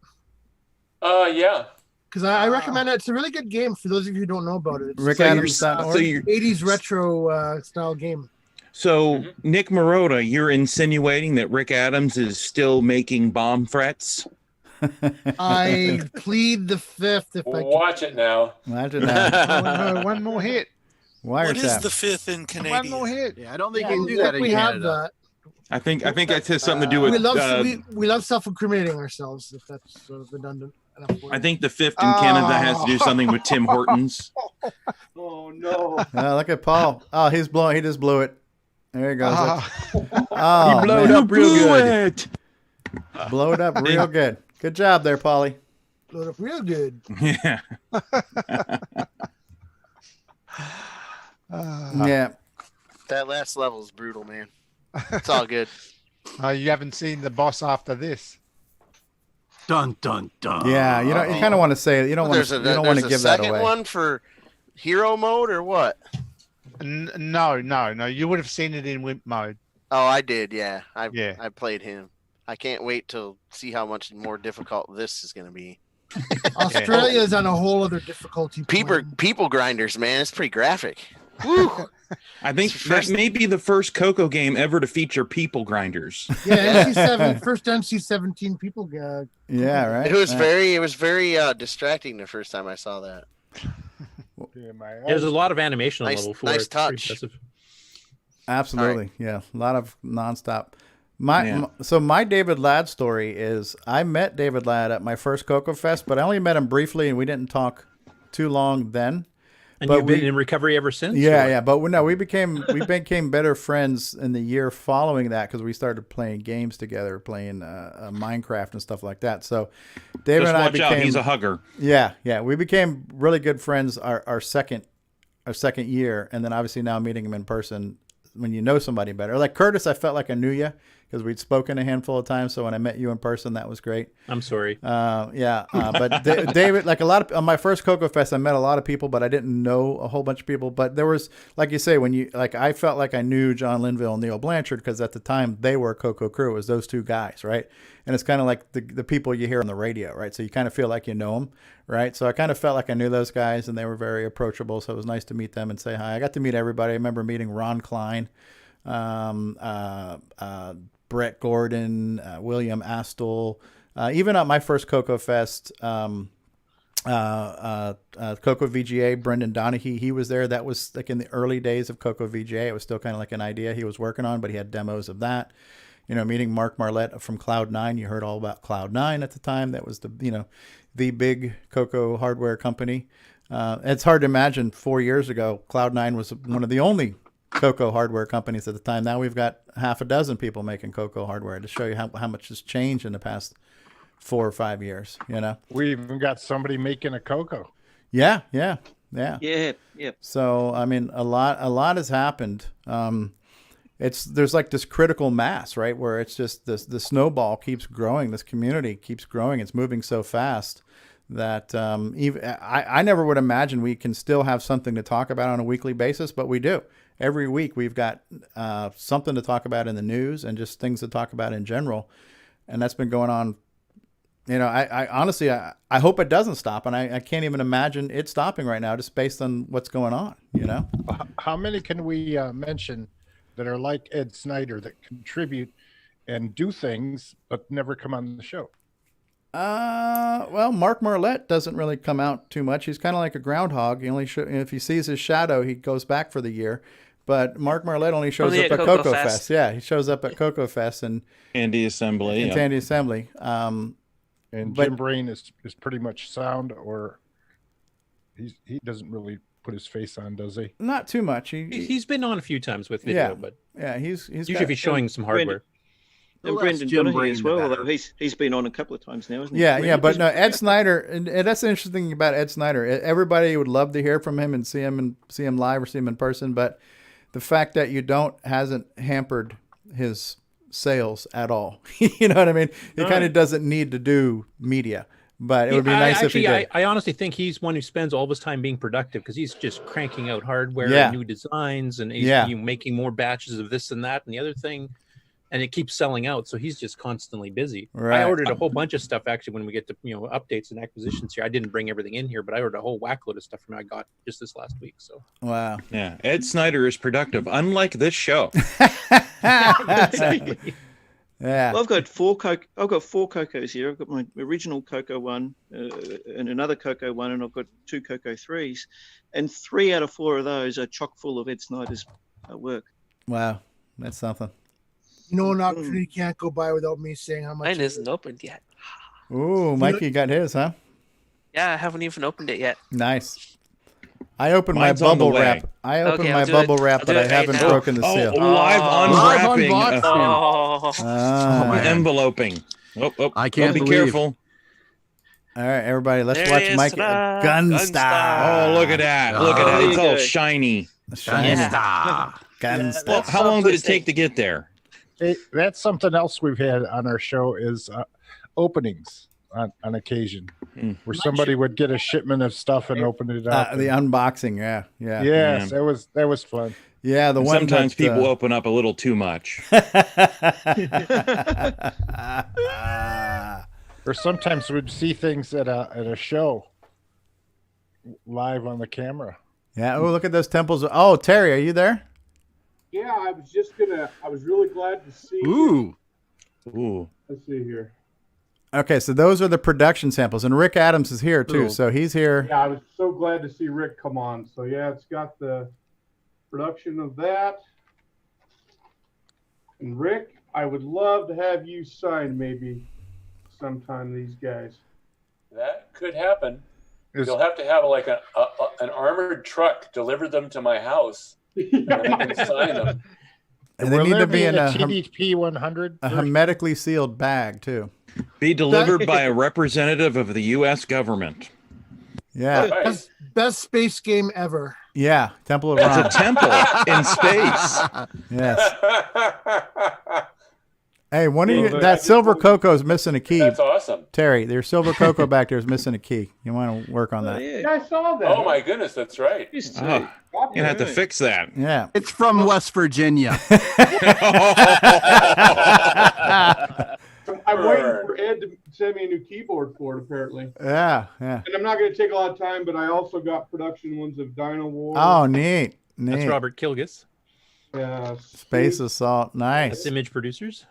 Yeah. Because I recommend it. It's a really good game for those of you who don't know about it. It's RickAdams.org. 80s retro style game. So, Nick Marotta, you're insinuating that Rick Adams is still making bomb threats? I plead the fifth if I can. Watch it now. Imagine that. One more hit. What is the fifth in Canadian? One more hit. Yeah, I don't think you can do that in we have Canada. that. I think that has something to do with. We love self-incriminating ourselves, if that's sort of redundant enough. I think the fifth in Canada has to do something with Tim Hortons. Oh no! Look at Paul. Oh, he just blew it. There he goes. He blew it up real good. Blow it up real good. Good job there, Paulie. Blew it up real good. Yeah. Yeah. That last level is brutal, man. It's all good. You haven't seen the boss after this. Dun dun dun. Yeah, you kind of want to say it. You don't want to. You don't want to give that away. There's a second one for hero mode or what? No. You would have seen it in Wimp mode. Oh, I did. Yeah, I played him. I can't wait to see how much more difficult this is going to be. Australia is on a whole other difficulty. People grinders, man. It's pretty graphic. Woo. I think that may be the first CoCo game ever to feature people grinders. Yeah, NC7, first NC17 people. Yeah, right. It was very distracting the first time I saw that. There's a lot of animation on Nice- level 4. nice It's pretty touch. impressive. Absolutely. Yeah, a lot of nonstop. So my David Ladd story is I met David Ladd at my first CoCoFEST, but I only met him briefly and we didn't talk too long then. And you've been in recovery ever since? Yeah. But we became better friends in the year following that because we started playing games together, playing Minecraft and stuff like that. So David and I became. Out, he's a hugger. Yeah. We became really good friends our second year, and then obviously now meeting him in person when you know somebody better. Like Curtis, I felt like I knew you because we'd spoken a handful of times. So when I met you in person, that was great. I'm sorry. But David, like on my first CoCoFest, I met a lot of people, but I didn't know a whole bunch of people. But there was, like you say, I felt like I knew John Linville and Neil Blanchard because at the time they were CoCo crew. It was those two guys, right? And it's kind of like the people you hear on the radio, right? So you kind of feel like you know them, right? So I kind of felt like I knew those guys, and they were very approachable. So it was nice to meet them and say hi. I got to meet everybody. I remember meeting Ron Klein, Brett Gordon, William Astle, even at my first CoCoFest, CoCo VGA, Brendan Donahue, he was there. That was like in the early days of CoCo VGA. It was still kind of like an idea he was working on, but he had demos of that. Meeting Mark Marlette from Cloud9. You heard all about Cloud9 at the time. That was the big CoCo hardware company. It's hard to imagine 4 years ago, Cloud9 was one of the only CoCo hardware companies at the time. Now we've got half a dozen people making CoCo hardware, to show you how much has changed in the past 4 or 5 years. We even got somebody making a CoCo. Yeah. So I mean, a lot has happened. There's like this critical mass, right, where it's just the snowball keeps growing. This community keeps growing. It's moving so fast that even I never would imagine we can still have something to talk about on a weekly basis, but we do. Every week we've got something to talk about in the news and just things to talk about in general, and that's been going on. I honestly I hope it doesn't stop, and I can't even imagine it stopping right now, just based on what's going on. How many can we mention that are like Ed Snyder, that contribute and do things but never come on the show? Well, Mark Marlette doesn't really come out too much. He's kind of like a groundhog. He only if he sees his shadow, he goes back for the year. But Mark Marlette only shows up at CoCoFest. Yeah, he shows up at CoCoFest and Tandy Assembly. Tandy Assembly. And Jim Brain is pretty much sound, or he doesn't really put his face on, does he? Not too much. He's been on a few times with video, but he's usually if he's showing some hardware. And Brendan Donahue as well, although he's been on a couple of times now, hasn't he? Yeah, but no, Ed Snyder, and that's the interesting thing about Ed Snyder. Everybody would love to hear from him and see him live or see him in person, but the fact that you don't hasn't hampered his sales at all. You know what I mean? He kind of doesn't need to do media, but it would be nice if he did. I honestly think he's one who spends all of his time being productive, because he's just cranking out hardware and new designs, and he's making more batches of this and that and the other thing. And it keeps selling out, so he's just constantly busy. Right. I ordered a whole bunch of stuff actually when we get to updates and acquisitions here. I didn't bring everything in here, but I ordered a whole whackload of stuff from I got just this last week. So wow, yeah, Ed Snyder is productive, unlike this show. Exactly. Yeah, well, I've got four CoCos here. I've got my original CoCo 1 and another CoCo 1, and I've got 2 CoCo 3s, and 3 out of 4 of those are chock full of Ed Snyder's work. Wow, that's something. An opportunity can't go by without me saying how much. Mine isn't opened yet. Ooh, Mikey got his, huh? Yeah, I haven't even opened it yet. Nice. I opened Mine's my on the bubble way. wrap. I opened my I'll do bubble it. wrap, I'll but do I it haven't right now. broken the seal. Live unwrapping. unboxing. Enveloping. Oh, I can't be believe. careful. All right, everybody, let's There watch it is. Mikey. Ta-da! Gunstar. Oh, look at that. Look at that. It's all shiny. Gunstar. Well, how long did it take to get there? That's something else we've had on our show is openings on occasion, where somebody would get a shipment of stuff and open it up. The unboxing, yeah. Yes, that was fun. Yeah, the one sometimes that, people open up a little too much. Or sometimes we'd see things at a show live on the camera. Yeah. Oh, look at those temples. Oh, Terry, are you there? Yeah, I was really glad to see. Ooh. Let's see here. Okay, so those are the production samples, and Rick Adams is here too, so he's here. Yeah, I was so glad to see Rick come on. So yeah, it's got the production of that. And Rick, I would love to have you sign maybe sometime these guys. That could happen. You'll have to have like an armored truck deliver them to my house. And I can sign them. And they need to be in a TDP 100, a hermetically sealed bag too. Be delivered by a representative of the U.S. government. Yeah. Best space game ever. Yeah, Temple of It's Ron. a temple in space. Yes. Hey, that silver CoCo is missing a key. That's awesome. Terry, their silver CoCo back there is missing a key. You want to work on that? Yeah, I saw that. Oh my goodness, that's right. Oh, you have to fix that. Yeah. It's from West Virginia. I'm waiting for Ed to send me a new keyboard for it, apparently. Yeah. And I'm not going to take a lot of time, but I also got production ones of Dino War. Oh, neat. That's Robert Kilgus. Yeah. Space Assault. Nice. That's Image Producers.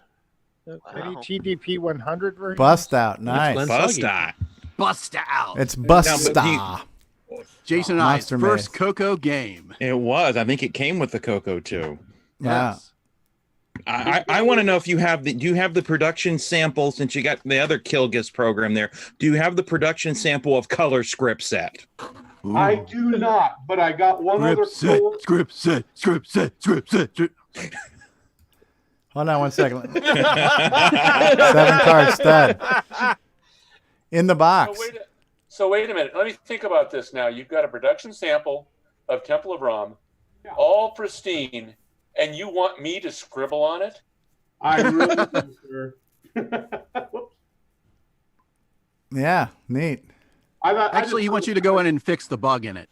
Any TDP 100 version? Bust out. Nice. Bust out. Bust out. It's Bust out. Jason and I's first CoCo game. It was. I think it came with the CoCo too. Yeah. I want to know if you have do you have the production sample, since you got the other Kilgus program there? Do you have the production sample of Color Script Set? Ooh. I do not, but I got one script set. Hold on 1 second. 7-card stud. In the box. So wait a minute. Let me think about this now. You've got a production sample of Temple of Ram, all pristine, and you want me to scribble on it? I really do, sir. Yeah, neat. Actually, he wants you to go in and fix the bug in it.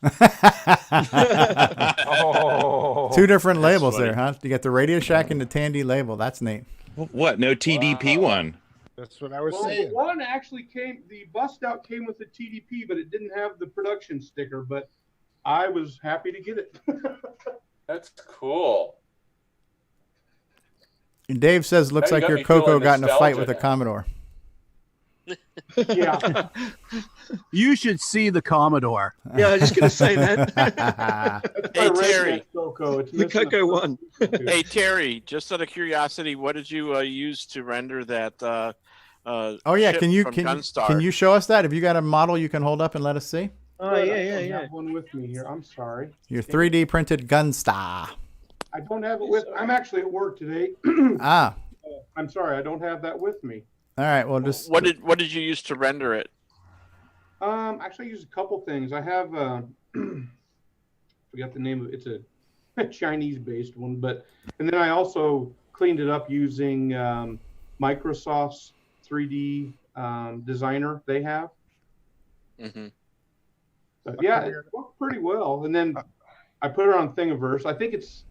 Two different labels there, huh? You got the Radio Shack and the Tandy label. That's neat. What? No TDP one? That's what I was saying. One actually the bust out came with the TDP, but it didn't have the production sticker, but I was happy to get it. That's cool. And Dave says, looks like your CoCo got in a fight with a Commodore. Yeah. You should see the Commodore. Yeah, I was just going to say that. Hey, Terry. The CoCo one. Hey, Terry, just out of curiosity, what did you use to render that oh, yeah. ship Can you from Gunstar? can you show us that? Have you got a model you can hold up and let us see? Oh, yeah. I have one with me here. I'm sorry. Your 3D printed Gunstar. I don't have it with. I'm actually at work today. Ah. I'm sorry. I don't have that with me. All right. Well, just what did you use to render it? Actually, I used a couple things. I have forgot the name of it. It's a Chinese-based one, and then I also cleaned it up using Microsoft's 3D designer they have. Mm-hmm. But yeah, it worked pretty well. And then I put it on Thingiverse. I think it's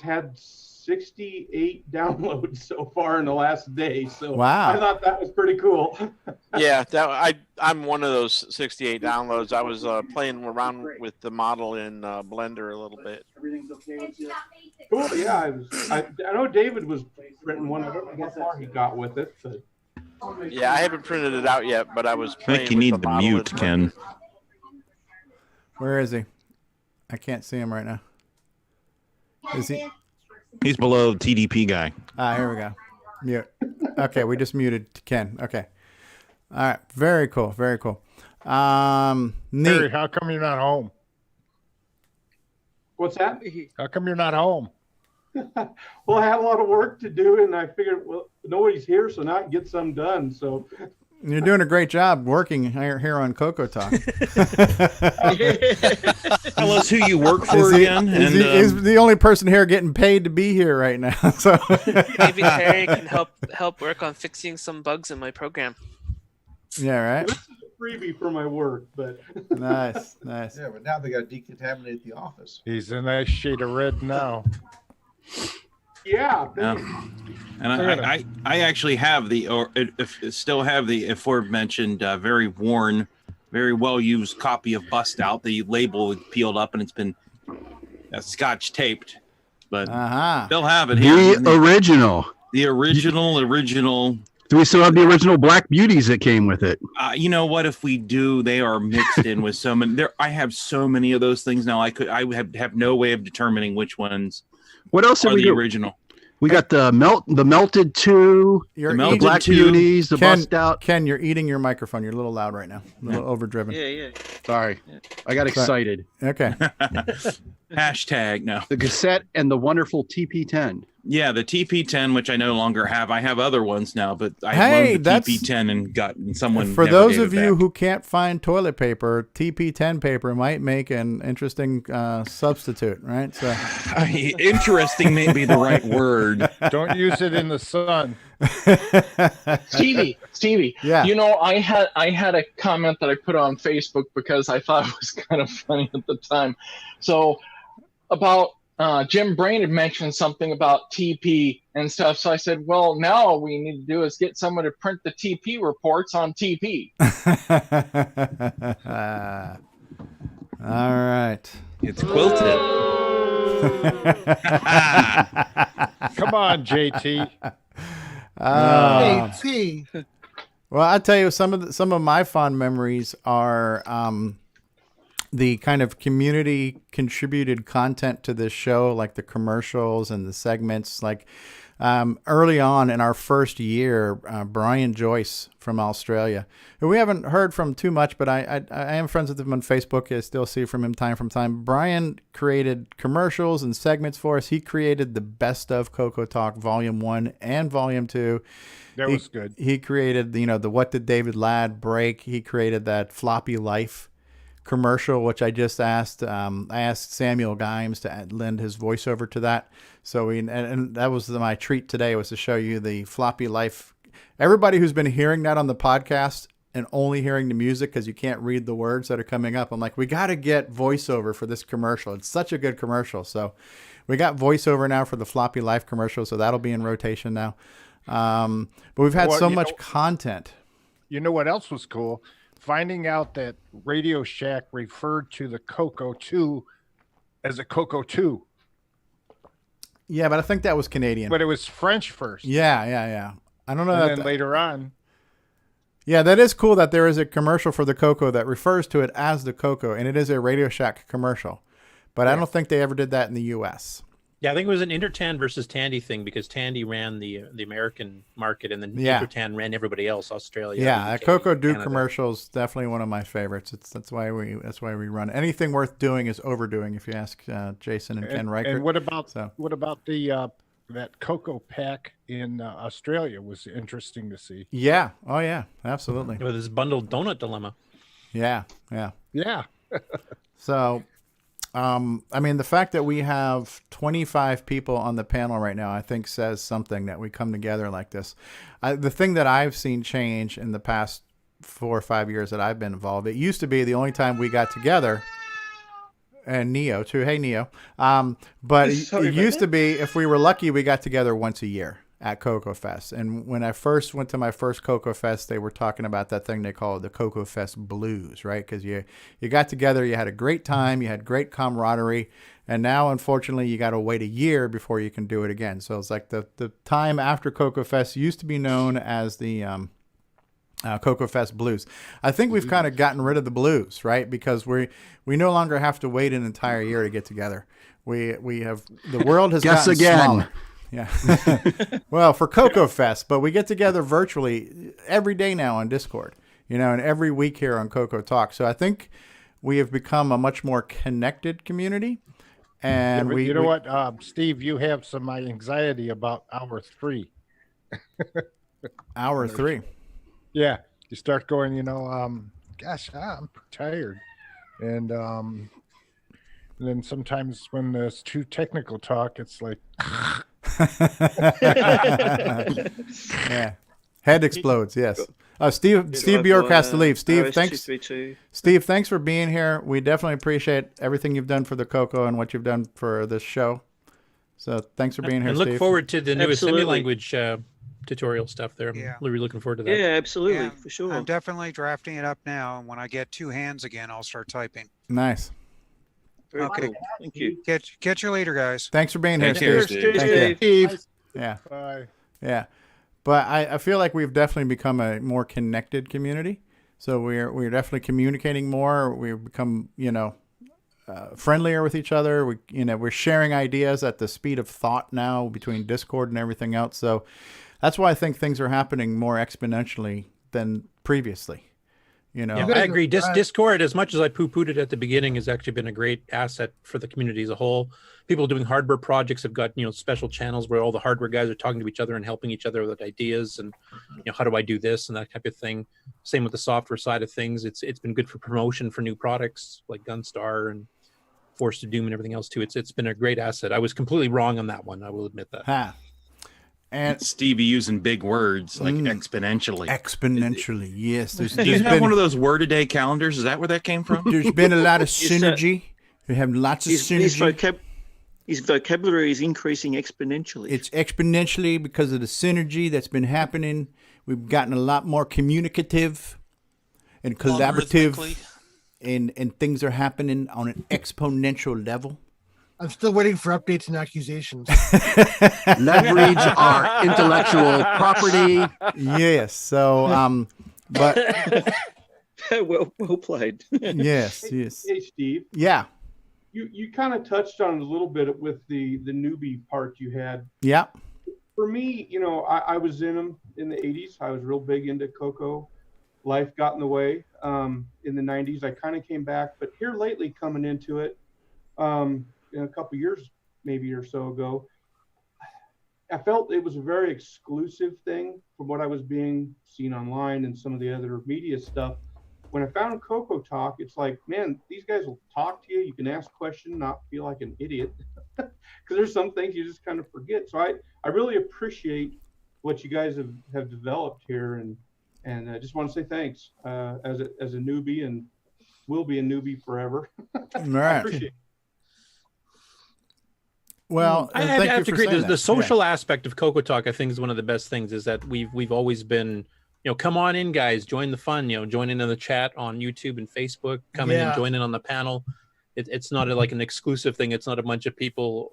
had 68 downloads so far in the last day. So wow. I thought that was pretty cool. Yeah, I'm one of those 68 downloads. I was playing around with the model in Blender a little bit. Everything's okay with you? Cool. Yeah, I know David was printing one. I don't know how far he got with it, but yeah, I haven't printed it out yet, but I was I playing think you with need the to model mute, in Ken. where is he? I can't see him right now. Is he? He's below TDP guy. Ah, here we go. Mute. Okay, we just muted Ken. Okay. All right. Very cool. Very cool. Neat. Harry, how come you're not home? what's that? How come you're not home? Well, I had a lot of work to do, and I figured, well, nobody's here, so now I can get some done. So you're doing a great job working here on CoCoTALk. Tell us who you work for again. He's the only person here getting paid to be here right now. So maybe Terry can help work on fixing some bugs in my program. Yeah, right. This is a freebie for my work, but nice. Yeah, but now they got to decontaminate the office. He's in that shade of red now. Yeah. And I actually have still have the aforementioned very worn, very well used copy of Bust Out. The label peeled up and it's been scotch taped, but still have it here. The original. The original. Do we still have the original Black Beauties that came with it? You know what? If we do, they are mixed in with so many. I have so many of those things now. I have no way of determining which ones. What else are we the got? Original? We got the melted 2, the Black Beauties, the Bust Out. Ken, you're eating your microphone. You're a little loud right now. A little overdriven. Yeah. Sorry. I got excited. Okay. Hashtag no. The cassette and the wonderful TP10. Yeah, the TP10, which I no longer have. I have other ones now, but I Hey, loaned the that's- TP10 and someone. For never those gave of it you back. who can't find toilet paper, TP10 paper might make an interesting substitute, right? So, interesting may be the right word. Don't use it in the sun. Stevie. Yeah. You know, I had a comment that I put on Facebook because I thought it was kind of funny at the time. So about Jim Brain had mentioned something about TP and stuff. So I said, well, now all we need to do is get someone to print the TP reports on TP. All right. It's quilted. Come on, JT. JT. Well, I tell you, some of my fond memories are the kind of community contributed content to this show, like the commercials and the segments. Like early on in our first year, Brian Joyce from Australia, who we haven't heard from too much, but I am friends with him on Facebook. I still see from time. Brian created commercials and segments for us. He created the Best of CoCoTALK Volume 1 and Volume 2. That was good. He created the What Did David Ladd Break? He created that Floppy Life commercial, which I just asked. I asked Samuel Gimes to lend his voiceover to that. So and that was my treat today, was to show you the Floppy Life. Everybody who's been hearing that on the podcast and only hearing the music because you can't read the words that are coming up, I'm like, we got to get voiceover for this commercial. It's such a good commercial. So we got voiceover now for the Floppy Life commercial, so that'll be in rotation now. But we've had so much content. You know what else was cool? Finding out that Radio Shack referred to the CoCo 2 as a CoCo 2. Yeah, but I think that was Canadian. But it was French first. Yeah. I don't know. And then later on. Yeah, that is cool that there is a commercial for the CoCo that refers to it as the CoCo, and it is a Radio Shack commercial. But I don't think they ever did that in the U.S. Yeah, I think it was an Intertan versus Tandy thing, because Tandy ran the American market, and then Intertan ran everybody else, Australia. Yeah, UK, CoCo Do Canada. commercials, definitely one of my favorites. That's why we run. Anything worth doing is overdoing, if you ask Jason and Ken Reichert. And what about the that CoCo pack in Australia was interesting to see. Yeah. Oh yeah, absolutely. With this bundled donut dilemma. Yeah. So, I mean, the fact that we have 25 people on the panel right now, I think says something, that we come together like this. The thing that I've seen change in the past 4 or 5 years that I've been involved, it used to be the only time we got together, and Neo too. Hey, Neo. But it used to be, if we were lucky, we got together once a year at CoCoFEST. And when I first went to my first CoCoFEST, they were talking about that thing they call the CoCoFEST blues, right? Because you got together, you had a great time, you had great camaraderie, and now, unfortunately, you got to wait a year before you can do it again. So it's like the time after CoCoFEST used to be known as the CoCoFEST blues. I think we've kind of gotten rid of the blues, right? Because we no longer have to wait an entire year to get together. We have, the world has Guess gotten again. smaller. Yeah. Well, for CoCoFEST, but we get together virtually every day now on Discord, and every week here on CoCoTALK. So I think we have become a much more connected community. And you know what, Steve, you have some anxiety about hour 3. Hour 3. Yeah. You start going, gosh, I'm tired. And then sometimes when there's too technical talk, it's like, yeah, head explodes. Yes. Steve Bjork has to leave. Steve, thanks. Steve, thanks for being here. We definitely appreciate everything you've done for the CoCo and what you've done for this show. So thanks for being here, and Steve. look forward to the newest semi-language tutorial stuff there. I'm really looking forward to that. Yeah, absolutely, for sure. I'm definitely drafting it up now, and when I get 2 hands again, I'll start typing. Nice. Very Okay. cool. Thank you. Catch you later, guys. Thanks for being here, Thank Steve. you, Thank you. Steve. Yeah. Bye. Yeah. But I feel like we've definitely become a more connected community. So we're definitely communicating more. We've become, friendlier with each other. We're sharing ideas at the speed of thought now between Discord and everything else. So that's why I think things are happening more exponentially than previously. You know, Yeah, I agree. Discord, as much as I poo-pooed it at the beginning, has actually been a great asset for the community as a whole. People doing hardware projects have got, special channels where all the hardware guys are talking to each other and helping each other with ideas and, how do I do this and that type of thing. Same with the software side of things. It's been good for promotion for new products like Gunstar and Force to Doom and everything else too. It's been a great asset. I was completely wrong on that one. I will admit that. Ha. And Stevie using big words like exponentially. Exponentially, yes. Do you have one of those word a day calendars? Is that where that came from? There's been a lot of synergy. We have lots of synergy. His vocabulary is increasing exponentially. It's exponentially because of the synergy that's been happening. We've gotten a lot more communicative and collaborative, and things are happening on an exponential level. I'm still waiting for updates and accusations. Leverage our intellectual property. Yes. So, but well played. Yes. Hey, Steve. Yeah. You kind of touched on it a little bit with the newbie part you had. Yeah. For me, I was in them in the 80s. I was real big into CoCo. Life got in the way. In the 90s, I kind of came back, but here lately, coming into it, a couple years maybe or so ago, I felt it was a very exclusive thing from what I was being seen online and some of the other media stuff. When I found CoCoTALK, it's like, man, these guys will talk to you. You can ask questions, not feel like an idiot, because there's some things you just kind of forget. So I really appreciate what you guys have developed here, and I just want to say thanks as a newbie, and will be a newbie forever. All right. I appreciate it. Well, I have to agree. The social aspect of CoCoTALK, I think, is one of the best things. Is that we've always been, come on in, guys, join the fun. Join in the chat on YouTube and Facebook. Come in and join in on the panel. It's not like an exclusive thing. It's not a bunch of people,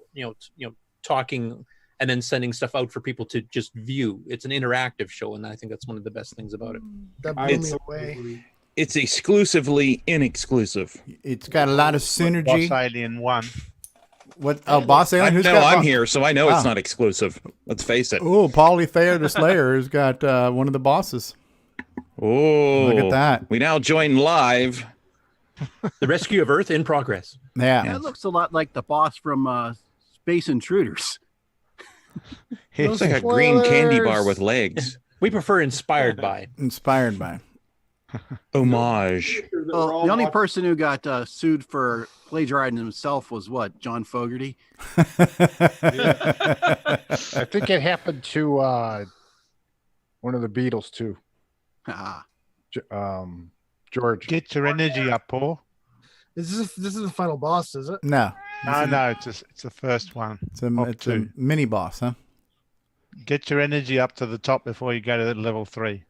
talking and then sending stuff out for people to just view. It's an interactive show, and I think that's one of the best things about it. That blew me away. It's exclusively inexclusive. It's got a lot of synergy. Boss Alien 1. What? Oh, Boss Alien? Who's got I'm here, so I know it's not exclusive. Let's face it. Oh, Paulie Thayer the Slayer has got one of the bosses. Oh, look at that. We now join live. The Rescue of Earth in progress. Yeah. It looks a lot like the boss from Space Intruders. It's like a green candy bar with legs. We prefer inspired by. Inspired by. Homage. Well, the only person who got sued for plagiarizing himself was what? John Fogerty? I think it happened to one of the Beatles too. George. Get your energy up, Paul. This is the final boss, is it? No. No, it's the first one. It's a mini boss, huh? Get your energy up to the top before you go to level 3.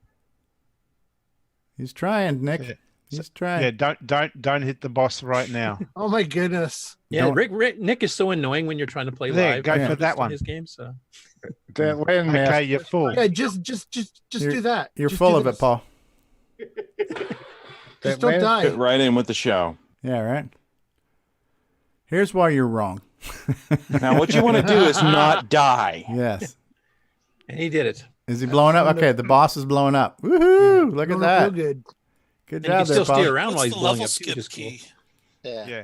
He's trying, Nick. Yeah. He's trying. Yeah, don't hit the boss right now. Oh my goodness. Yeah, Nick is so annoying when you're trying to play live. Go for that one. His game, so. Okay, you're full. Yeah, just do that. You're just full of it, Paul. Just don't die. Fit right in with the show. Yeah, right. Here's why you're wrong. Now, what you want to do is not die. Yes. And he did it. Is he blowing up? Okay, the boss is blowing up. Woohoo! Look at that. Good. Good And job he can there, still Paul. steer around while he's blowing level up. skip Just key. cool. Yeah.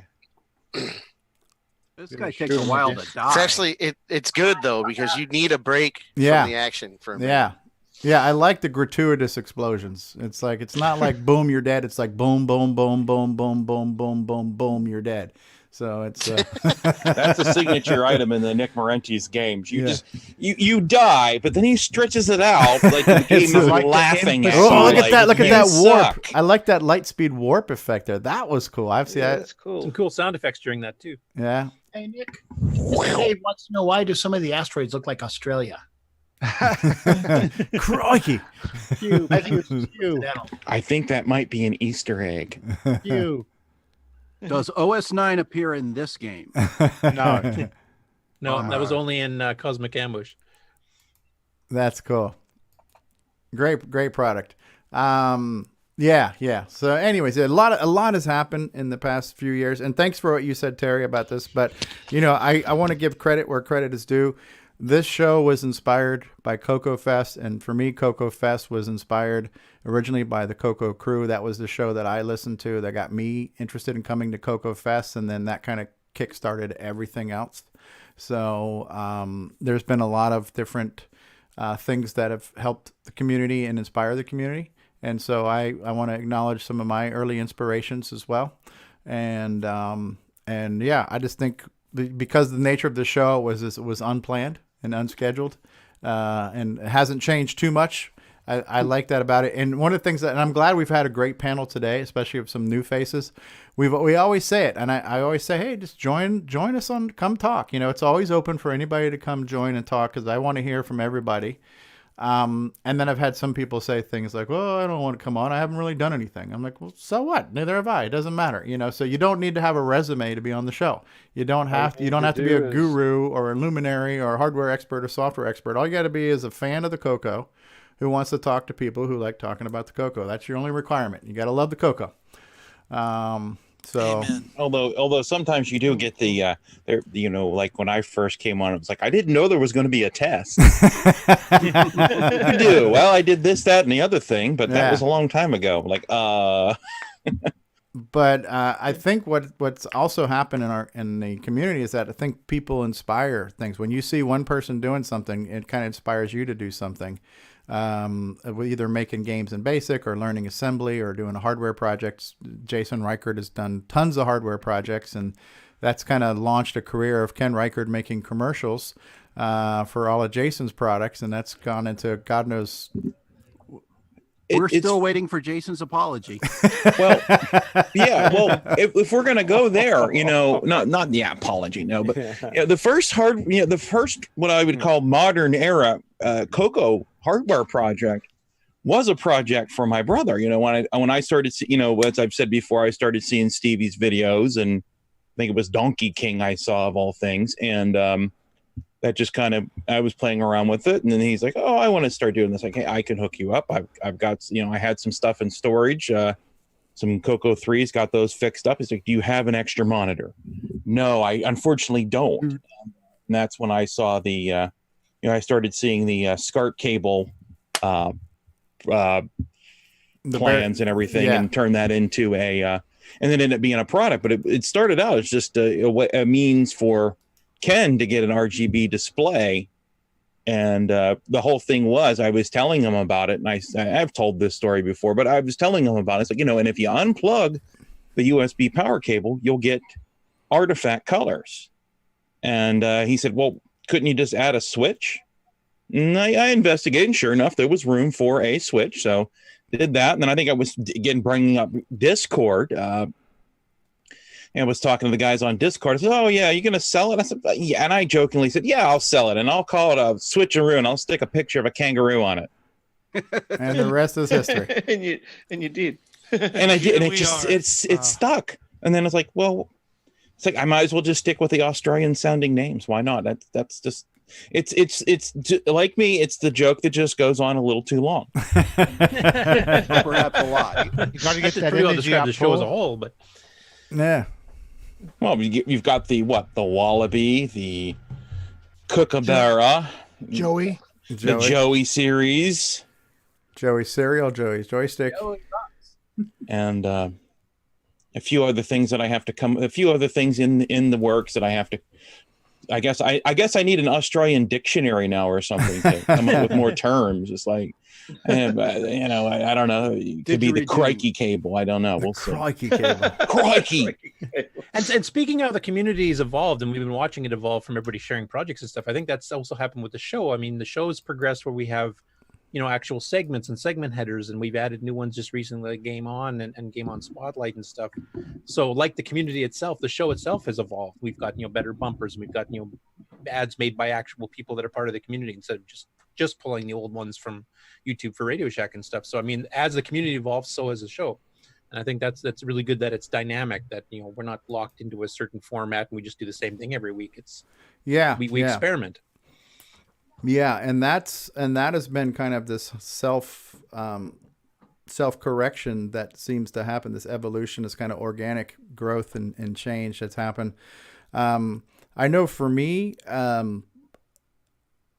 This guy takes a while to die. It's actually it's good though because you need a break from the action for a minute. Yeah, I like the gratuitous explosions. It's like it's not like boom, you're dead. It's like boom, boom, boom, boom, boom, boom, boom, boom, boom, you're dead. So it's that's a signature item in the Nick Marenti's games. You just you die, but then he stretches it out like the game is like laughing at you. Oh, look at that! Look at that warp! Suck. I like that light speed warp effect there. That was cool. I've seen that. That's cool. Some cool sound effects during that too. Yeah. Hey Nick, Dave wants to know why do some of the asteroids look like Australia? Crikey! I think it's you. I think that might be an Easter egg. You. Does OS9 appear in this game? No. No, that was only in Cosmic Ambush. That's cool. Great product. Yeah. So anyways, a lot has happened in the past few years, and thanks for what you said, Terry, about this. But I want to give credit where credit is due. this show was inspired by CoCoFEST, and for me, CoCoFEST was inspired originally by the CoCo crew. That was the show that I listened to that got me interested in coming to CoCoFEST, and then that kind of kick-started everything else. So there's been a lot of different things that have helped the community and inspire the community. And so I want to acknowledge some of my early inspirations as well. And yeah, I just think because the nature of the show was unplanned and unscheduled, and it hasn't changed too much. I like that about it. And one of the things and I'm glad we've had a great panel today, especially with some new faces. We always say it, and I always say, hey, just join us on Come Talk. You know, it's always open for anybody to come join and talk because I want to hear from everybody. And then I've had some people say things like, well, I don't want to come on. I haven't really done anything. I'm like, well, so what? Neither have I. It doesn't matter. You know, so you don't need to have a resume to be on the show. You don't have to be a guru or a luminary or a hardware expert or software expert. All you got to be is a fan of the CoCo who wants to talk to people who like talking about the CoCo. That's your only requirement. You got to love the CoCo. So, although sometimes you do get the, you know, like when I first came on, it was like, I didn't know there was going to be a test. You do. Well, I did this, that, and the other thing, but that was a long time ago. Like, But I think what's also happened in the community is that I think people inspire things. When you see one person doing something, it kind of inspires you to do something. Either making games in BASIC or learning assembly or doing a hardware project. Jason Reichert has done tons of hardware projects, and that's kind of launched a career of Ken Reichert making commercials for all of Jason's products, and that's gone into God knows. We're still waiting for Jason's apology. Well, yeah. Well, if we're gonna go there, you know, not the apology, no, but you know, the first what I would call modern era CoCo hardware project was a project for my brother. You know, when I started, you know, as I've said before, I started seeing Stevie's videos, and I think it was Donkey King I saw of all things, and that just kind of, I was playing around with it, and then he's like, oh, I want to start doing this. Like, hey, I can hook you up. I've got, you know, I had some stuff in storage, some CoCo 3s, got those fixed up. He's like, do you have an extra monitor? No, I unfortunately don't. And that's when I saw the, you know, I started seeing the SCART cable plans and everything, and turn that into a, and then ended up being a product. But it started out as just a means for Ken to get an RGB display, and the whole thing was, I was telling him about it, and I've told this story before, but I was telling him about it. It's like, you know, and if you unplug the USB power cable, you'll get artifact colors. And he said, well, couldn't you just add a switch? And I investigated, and sure enough, there was room for a switch, so did that. And then I think I was again bringing up Discord. And was talking to the guys on Discord. I said, oh, yeah, you're going to sell it? I said, yeah. And I jokingly said, yeah, I'll sell it. And I'll call it a switcheroo, and I'll stick a picture of a kangaroo on it. And the rest is history. and you did. And I did. And it stuck. And then it's like, well, it's like, I might as well just stick with the Australian sounding names. Why not? That's just, it's like me. It's the joke that just goes on a little too long. Perhaps a lot. You got to get that pretty well energy describe up the show as a full. whole, but yeah. Well, you've got the Wallaby, the Kookaburra, Joey, the Joey series, Joey cereal, Joey's joystick, and a few other things that I have to a few other things in the works that I have to. I guess I need an Australian dictionary now or something to come up with more terms. It's like, you know, I don't know. It could be the crikey cable. I don't know. We'll see. Crikey cable. Crikey. And speaking of, the community has evolved, and we've been watching it evolve from everybody sharing projects and stuff. I think that's also happened with the show. I mean, the show has progressed where we have, you know, actual segments and segment headers, and we've added new ones just recently, like Game On and Game On Spotlight and stuff. So like the community itself, the show itself has evolved. We've got, you know, better bumpers, and we've got, you know, ads made by actual people that are part of the community instead of just pulling the old ones from YouTube for Radio Shack and stuff. So I mean, as the community evolves, so has the show. And I think that's really good that it's dynamic, that, you know, we're not locked into a certain format and we just do the same thing every week. It's we experiment. Yeah, and that has been kind of this self-correction that seems to happen. This evolution, this kind of organic growth and change that's happened. I know for me,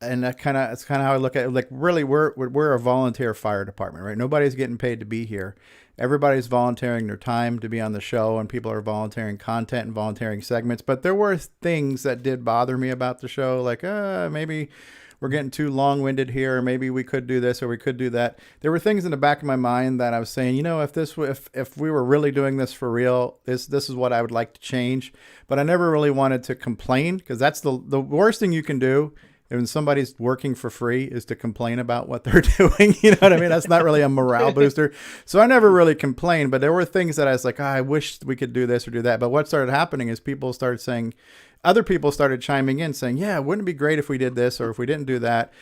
and it's kind of how I look at it. Like, really, we're a volunteer fire department, right? Nobody's getting paid to be here. Everybody's volunteering their time to be on the show, and people are volunteering content and volunteering segments. But there were things that did bother me about the show, like maybe we're getting too long-winded here, or maybe we could do this or we could do that. There were things in the back of my mind that I was saying, if we were really doing this for real, this is what I would like to change. But I never really wanted to complain, because that's the worst thing you can do when somebody's working for free, is to complain about what they're doing. You know what I mean? That's not really a morale booster. So I never really complained, but there were things that I was like, I wish we could do this or do that. But what started happening is other people started chiming in saying, yeah, wouldn't it be great if we did this or if we didn't do that?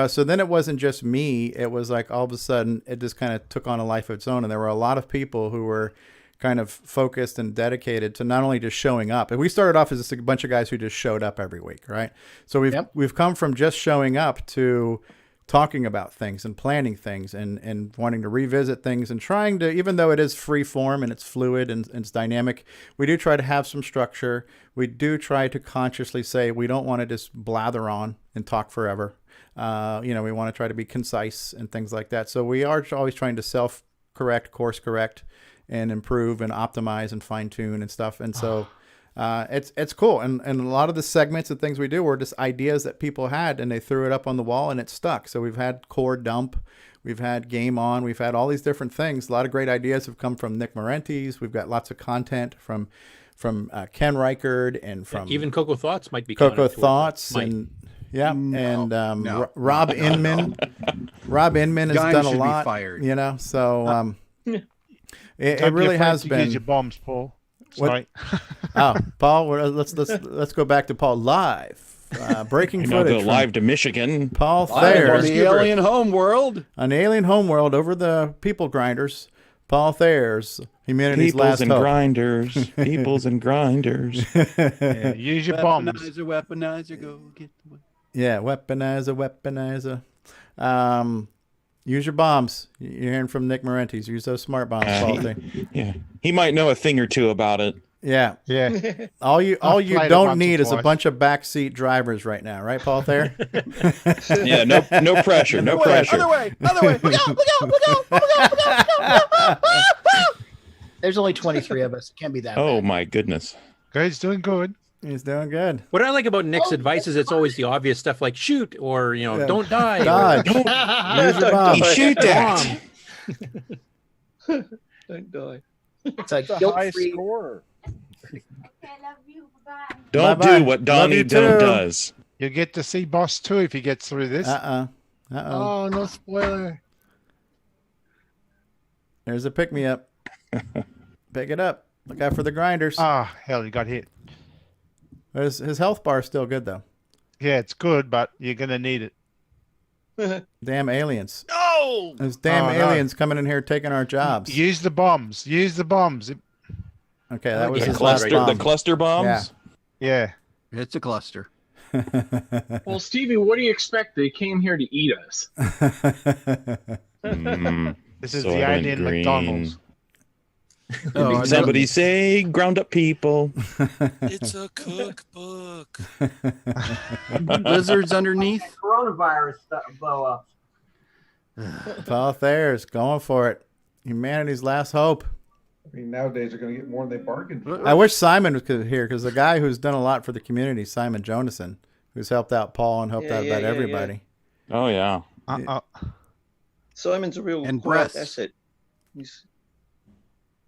So then it wasn't just me. It was like all of a sudden it just kind of took on a life of its own. And there were a lot of people who were kind of focused and dedicated to not only just showing up. And we started off as just a bunch of guys who just showed up every week, right? So we've come from just showing up to talking about things and planning things and wanting to revisit things and trying to, even though it is free form and it's fluid and it's dynamic, we do try to have some structure. We do try to consciously say we don't want to just blather on and talk forever. We want to try to be concise and things like that. So we are always trying to self-correct, course correct, and improve and optimize and fine tune and stuff. And so it's cool. And a lot of the segments and things we do were just ideas that people had, and they threw it up on the wall and it stuck. So we've had Core Dump, we've had Game On, we've had all these different things. A lot of great ideas have come from Nick Marentes. We've got lots of content from Ken Reichard and from even CoCo Thoughts might be CoCo Thoughts and Rob Inman. Rob Inman has done a lot. Fired. So it really has been. Use your bombs, Paul. Sorry. Paul, let's go back to Paul live. Breaking footage. Go live to Michigan. Paul Thayer. On the alien homeworld. An alien homeworld over the people grinders. Paul Thayer's Humanity's Last Hope. Peoples and grinders. Yeah, use your bombs. Weaponizer, go get the Yeah, weaponizer. Use your bombs. You're hearing from Nick Marentes. Use those smart bombs, Paul. Yeah, he might know a thing or two about it. Yeah. All you don't need is a bunch of backseat drivers right now, right, Paul Thayer? Yeah, no pressure, no pressure. Other way. Look out. There's only 23 of us. It can't be that Oh bad. my goodness. He's doing good. He's doing good. What I like about Nick's advice is it's always the obvious stuff like shoot or don't die. Dodge. Use your bomb. Shoot that. Don't die. It's like The guilt highest free. scorer. Don't do what Donnie don't does. You get to see Boss 2 if he gets through this. Oh, no spoiler. There's a pick-me-up. Pick it up. Look out for the grinders. Hell, he got hit. His health bar is still good, though. Yeah, it's good, but you're going to need it. Damn aliens. No! Those damn aliens coming in here taking our jobs. Use the bombs. Okay, that was The his last cluster, bomb. the cluster bombs. Yeah. It's a cluster. Well, Stevie, what do you expect? They came here to eat us. This is Soylent the alien Green. McDonald's. Did somebody say ground up people? It's a cookbook. Lizards underneath. Coronavirus blow ups. Paul Thayer's going for it. Humanity's last hope. I mean, nowadays they're going to get more than they bargained for. I wish Simon was here, because the guy who's done a lot for the community, Simon Jonason, who's helped out Paul and helped out about everybody. Oh yeah. Simon's a real And quiet breasts. asset. He's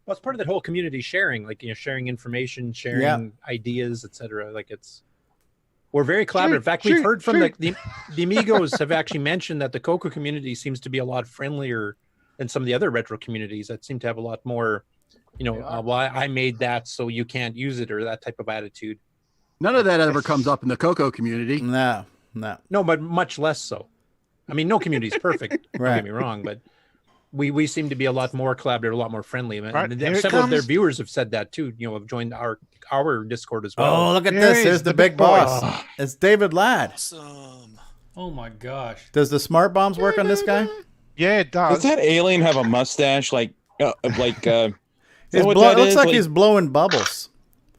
Well, it's part of that whole community sharing, like sharing information, sharing ideas, etc. Like we're very collaborative. In fact, we've heard from the Amigos have actually mentioned that the CoCo community seems to be a lot friendlier than some of the other retro communities that seem to have a lot more, well, I made that, so you can't use it, or that type of attitude. None of that ever comes up in the CoCo community. No, but much less so. I mean, no community is perfect. Don't get me wrong, but we seem to be a lot more collaborative, a lot more friendly. And several of their viewers have said that too. Have joined our Discord as well. Oh, look at this! There's the big boss. It's David Ladd. Awesome. Oh my gosh! Does the smart bombs work on this guy? Yeah, it does. Does that alien have a mustache like? It looks like he's blowing bubbles.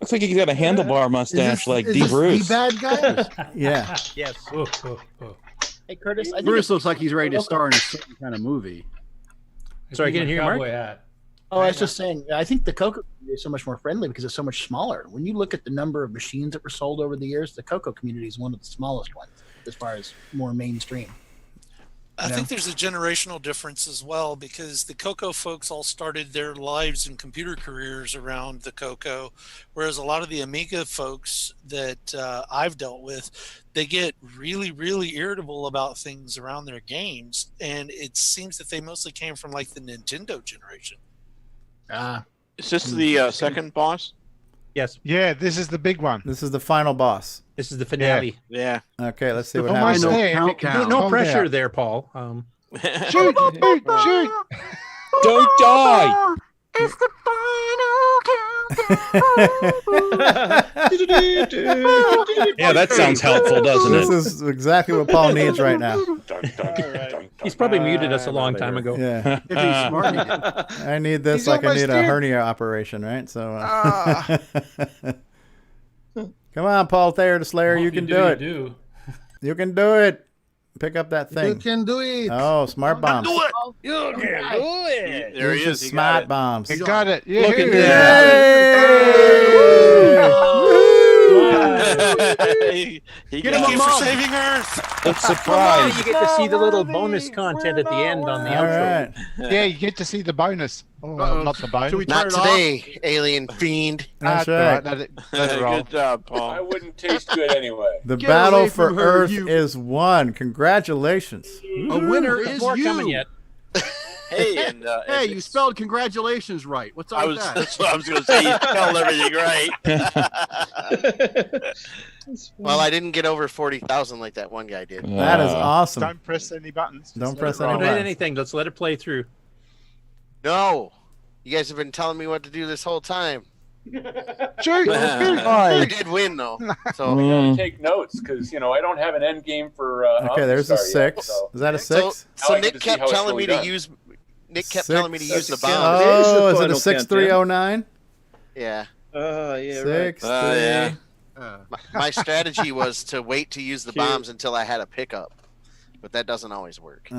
Looks like he's got a handlebar mustache like D. Bruce. The bad guy? Yeah. Yes. Hey, Curtis. I think Bruce looks like he's ready to star in a certain kind of movie. Sorry, I can't hear you, Mark. Oh, I was just saying, I think the CoCo community is so much more friendly because it's so much smaller. When you look at the number of machines that were sold over the years, the CoCo community is one of the smallest ones as far as more mainstream. I think there's a generational difference as well because the CoCo folks all started their lives and computer careers around the CoCo, whereas a lot of the Amiga folks that I've dealt with, they get really, really irritable about things around their games, and it seems that they mostly came from like the Nintendo generation. Is this the second boss? Yes. Yeah, this is the big one. This is the final boss. This is the finale. Yeah. Okay, let's see what Almost happens. there. No pressure there, Paul. Shoot! Shoot! Don't die! It's the Yeah, that sounds helpful, doesn't it? This is exactly what Paul needs right now. He's probably muted us a long time ago. Yeah. If he's smart. I need this He's like I almost need a there. hernia operation, right? So come on, Paul Thayer the Slayer, you can do it. You can do it. Pick up that thing. You can do it. Oh, smart bombs. Do it. You can do it. There he Use is. the smart bombs. You got it. Yeah. Look at He Get got him a it. mug. For saving Earth. It's surprise. You get to see the little bonus content at the end on the All outro. right. Yeah, you get to see the bonus. Oh, not the bonus. Should we turn Not it off? today, alien fiend. That's all right. Let it roll. Good job, I Paul. wouldn't taste good anyway. The Get battle away for from her, Earth you- is won. Congratulations. A winner There's is more you. coming yet. Hey, and Hey, you spelled congratulations right. What's up I with was that? that's what I was going to say. You spelled everything right. Well, I didn't get over 40,000 like that one guy did. That is awesome. Don't press any buttons. Don't Just press let it any Don't roll. hit buttons. anything. Let's let it play through. No, you guys have been telling me what to do this whole time. Shoot! I did win though. So I gotta take notes because I don't have an end game for. Okay, there's a Omnistar yet, 6. so- Is that a so, 6? so I get Nick to see kept how it's telling really me to done. use. Nick kept telling me to use the Six. bombs. Oh, is it final a 6309? Yeah. Oh, yeah, 6, right. 3. Yeah. My strategy was to wait to use the bombs until I had a pickup, but that doesn't always work.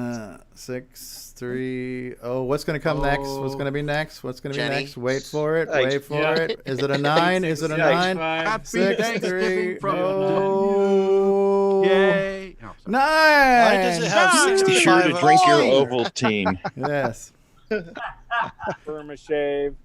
6, 3. Oh, what's going to come next? What's going to be next? What's going to be Jenny? next? Wait for it. Thanks. Wait for it. Is it a 9? Is it a 9? Happy 6, 3. Thanksgiving from Oh. Yay. Oh, sorry. 9. Why does it have Be 65? sure to drink your Oh, Ovaltine. Yes. Perma-shave.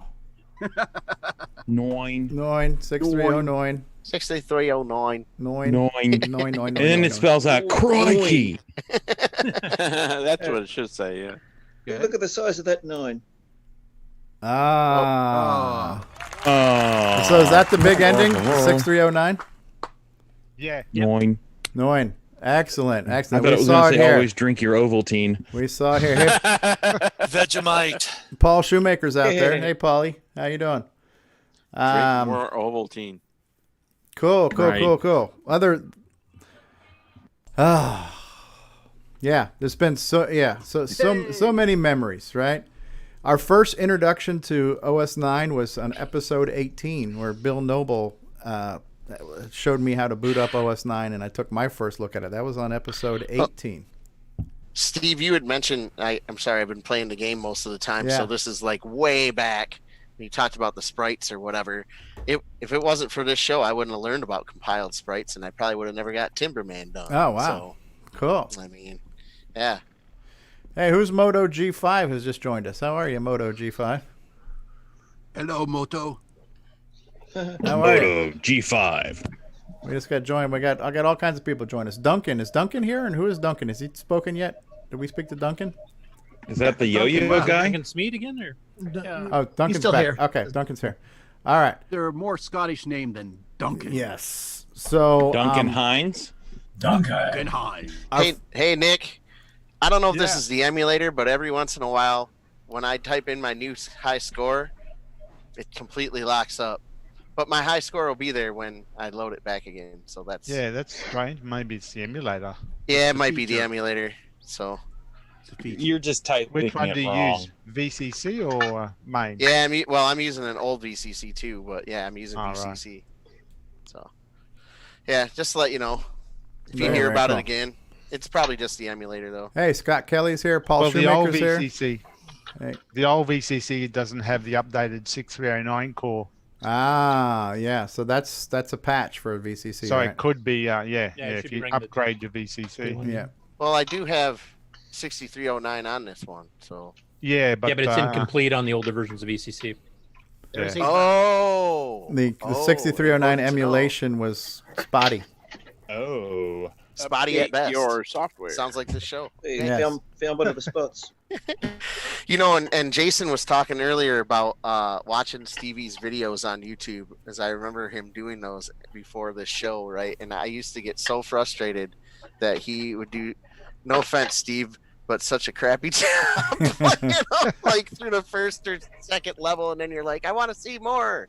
9. 6309. 6309. 9. And then it spells out crikey. That's what it should say. Yeah. Look at the size of that 9. Ah. Oh. So is that the big ending? 6309? Yeah. 9. 9. Excellent. I Excellent. thought it We was saw going it to say here. always drink your Ovaltine. We saw it here. Hey, Vegemite. Paul Shoemaker's out there. Hey, Paulie. How you doing? Drink more Ovaltine. Cool. Right. Cool. Yeah, there's been so many memories, right? Our first introduction to OS 9 was on episode 18, where Bill Noble showed me how to boot up OS 9, and I took my first look at it. That was on episode 18. Steve, you had mentioned. I'm sorry, I've been playing the game most of the time, Yeah. so this is like way back. You talked about the sprites or whatever. If it wasn't for this show, I wouldn't have learned about compiled sprites, and I probably would have never got Timberman done. Oh, wow. Cool. I mean, yeah. Hey, who's Moto G5 who's just joined us? How are you, Moto G5? Hello, Moto. How are you? Moto G5. We just got joined. I got all kinds of people join us. Duncan. Is Duncan here? And who is Duncan? Has he spoken yet? Did we speak to Duncan? Is that the yo-yo guy? Duncan Smeed again? Or? Oh, Duncan's still back. here. Okay, Duncan's here. All right. They're a more Scottish name than Duncan. Yes. So Duncan Hines? Duncan Hines. Hey, Nick. I don't know if this Yeah. is the emulator, but every once in a while, when I type in my new high score, it completely locks up. But my high score will be there when I load it back again. So that's That's strange. Maybe it's the emulator. yeah, it might be the emulator. So You're just typing Which one it do you wrong. use? VCC or main? yeah, I'm using an old VCC too, but yeah, I'm using All VCC. So yeah, just to let you know if you Very, hear very about cool. it again. It's probably just the emulator, though. Hey, Scott Kelly's here. Paul Well, the old Shoemaker's here. VCC, the old VCC doesn't have the updated 6309 core. Ah, yeah. So that's a patch for a VCC. So right? it could be, if you running the upgrade your VCC. Yeah. Well, I do have 6309 on this one, so. Yeah, but it's incomplete on the older versions of VCC. Yeah. Oh. The 6309 emulation was spotty. Oh. Spotty at best. Your software. Sounds like this show. Hey, Yes. found one of the spots. You know, and Jason was talking earlier about watching Stevie's videos on YouTube, as I remember him doing those before the show, right? And I used to get so frustrated that he would do, no offense, Steve, but such a crappy job, like through the first or second level, and then you're like, I want to see more.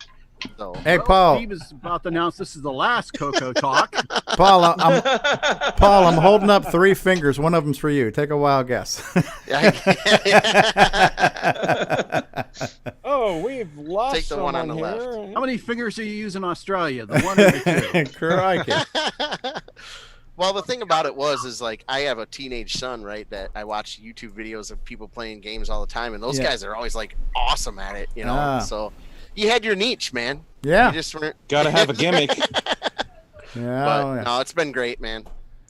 So, Hey, Paul. Steve is about to announce this is the last CoCo talk. Paul, I'm holding up 3 fingers. One of them's for you. Take a wild guess. Oh, we've lost Take the one on the someone left. here. How many fingers do you use in Australia? The one or the 2? Crikey. Well, the thing about it is like I have a teenage son, right? That I watch YouTube videos of people playing games all the time, and those guys are always like awesome at it, you know. Ah. So you had your niche, man. Yeah. You just weren't. Gotta have a gimmick. Yeah. No, it's been great, man.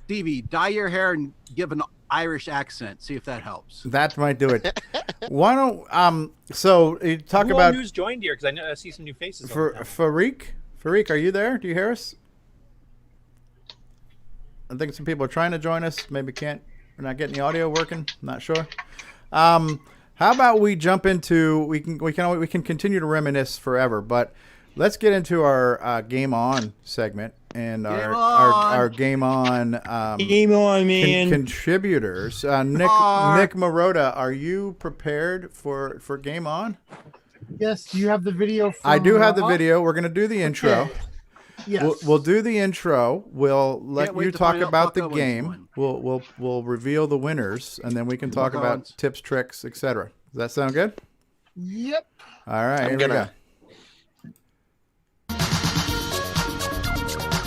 Stevie, dye your hair and give an Irish accent. See if that helps. That might do it. Why don't so you talk Who about who's joined here? Because I see some new faces. Farik. Farik, are you there? Do you hear us? I think some people are trying to join us. Maybe can't. We're not getting the audio working. I'm not sure. How about we jump into we can continue to reminisce forever, but let's get into our game on segment and our game on Game on, man. contributors. Nick Marotta, are you prepared for game on? Yes. Do you have the video? I do have the Rob? video. We're gonna do the intro. Yes. We'll do the intro. We'll let Can't wait you to talk find out about the what that game. We'll reveal the winners, and then we can talk about tips, tricks, etc. Does that sound good? Yep. All right, I'm here gonna- we go.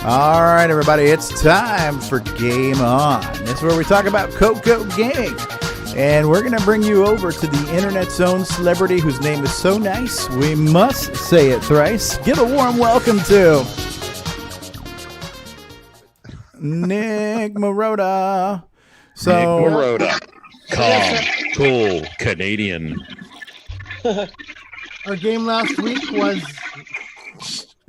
All right, everybody, it's time for Game On. It's where we talk about CoCo Gaming. And we're going to bring you over to the internet's own celebrity whose name is so nice, we must say it thrice. Give a warm welcome to Nick Marotta. So, Nick Marotta. Calm, cool, Canadian. Our game last week was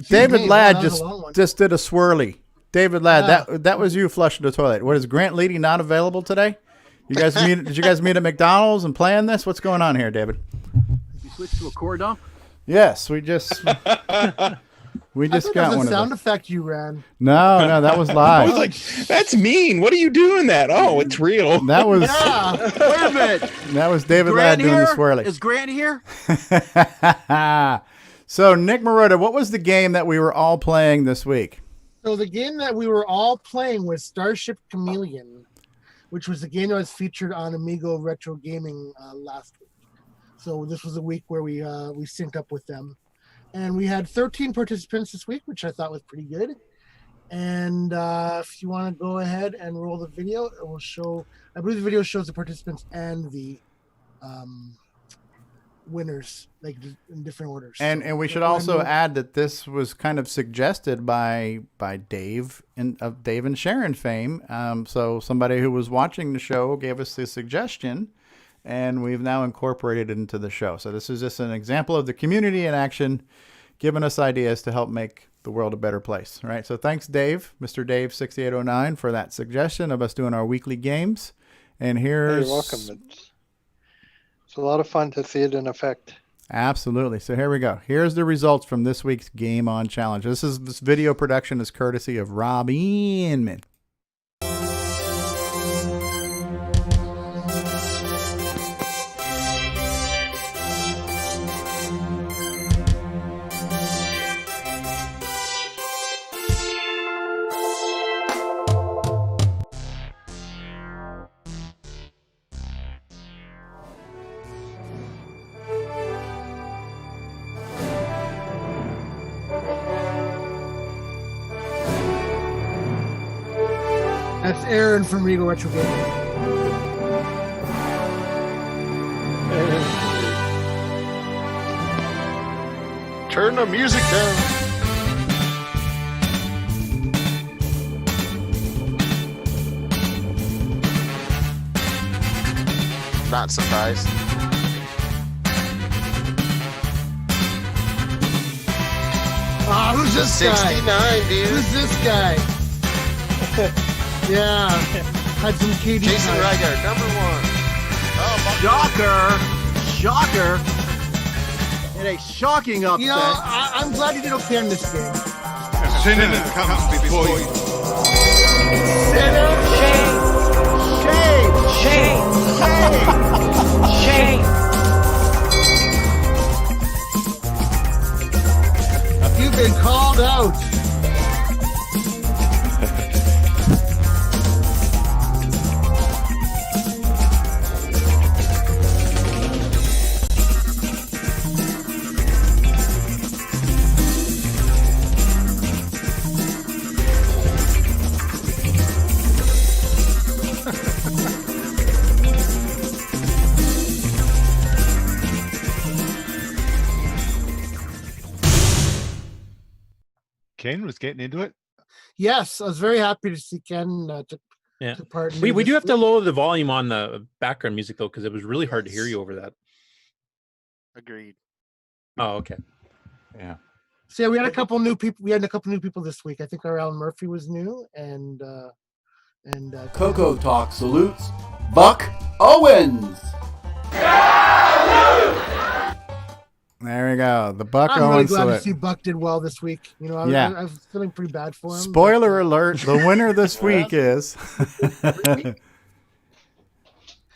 David Jeez, Ladd that was a long one. just did a swirly. David Ladd, Yeah. that was you flushing the toilet. What is Grant Leedy not available today? You guys did you guys meet at McDonald's and plan this? What's going on here, David? You switch to a core dump? Yes, we just I got thought that one was of a sound those. effect you ran. No, that was I live. was like, that's mean. What are you doing that? Oh, it's real. That was Yeah. Wait a minute. that was David Ladd Grant doing here? the swirly. Is Grant here? So, Nick Marotta, what was the game that we were all playing this week? So the game that we were all playing was Starship Chameleon, which was the game that was featured on Amigo Retro Gaming last week. So this was a week where we synced up with them, and we had 13 participants this week, which I thought was pretty good. And if you want to go ahead and roll the video, it will show. I believe the video shows the participants and the winners, like in different orders. And we should go ahead also and- add that this was kind of suggested by Dave of Dave and Sharon fame. So somebody who was watching the show gave us the suggestion, and we've now incorporated it into the show. So this is just an example of the community in action, giving us ideas to help make the world a better place. All right. So thanks, Dave, Mr. Dave 6809, for that suggestion of us doing our weekly games. And here's You're welcome. It's a lot of fun to see it in effect. Absolutely. So here we go. Here's the results from this week's Game On Challenge. This video production is courtesy of Rob Inman. It's Aaron from Regal Retro Gaming. Turn the music down. Not surprised. Ah, who's this 69, guy? dude. Who's this guy? Yeah. Had some KD. Jason time. Rygaard, number 1. Shocker! And a shocking upset. You know, I'm glad you did okay on this game. Sinner comes before you. Sinner? Shame! You've been called out. Ken was getting into it. Yes, I was very happy to see Ken took part. in We this do have to week. lower the volume on the background music though, because it was really hard to hear you over that. Agreed. Oh, okay. Yeah. So yeah, we had a couple new people. We had a couple new people this week. I think our Alan Murphy was new, and CoCoTALK salutes Buck Owens. There we go. The Buck I'm really Owens glad to salute. see Buck did well this week. You know, I was feeling pretty bad for him. Spoiler alert, the winner this week is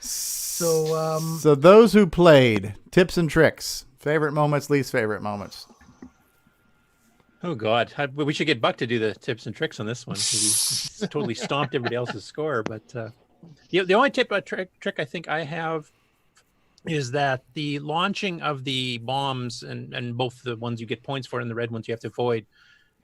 So those who played, tips and tricks, favorite moments, least favorite moments. Oh God, we should get Buck to do the tips and tricks on this one. He totally stomped everybody else's score. But the only trick I think I have is that the launching of the bombs and both the ones you get points for and the red ones you have to avoid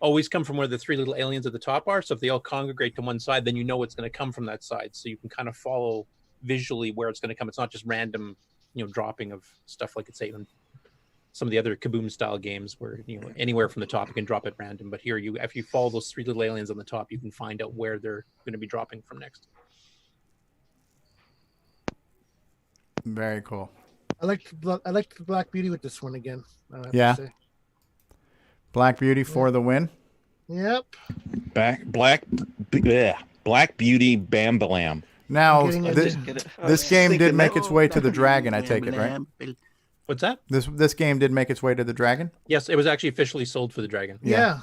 always come from where the three little aliens at the top are. So if they all congregate to one side, then you know it's going to come from that side. So you can kind of follow visually where it's going to come. It's not just random, dropping of stuff like it's say in some of the other Kaboom style games where anywhere from the top you can drop at random. But here if you follow those three little aliens on the top, you can find out where they're going to be dropping from next. Very cool. I liked Black Beauty with this one again. I have to Yeah. say. Black Beauty for the win. Yep. Black Beauty Bambalam. Now, Getting it. this game did make its way to the dragon, I take it, right? What's that? This game did make its way to the dragon? Yes, it was actually officially sold for the Dragon. Yeah.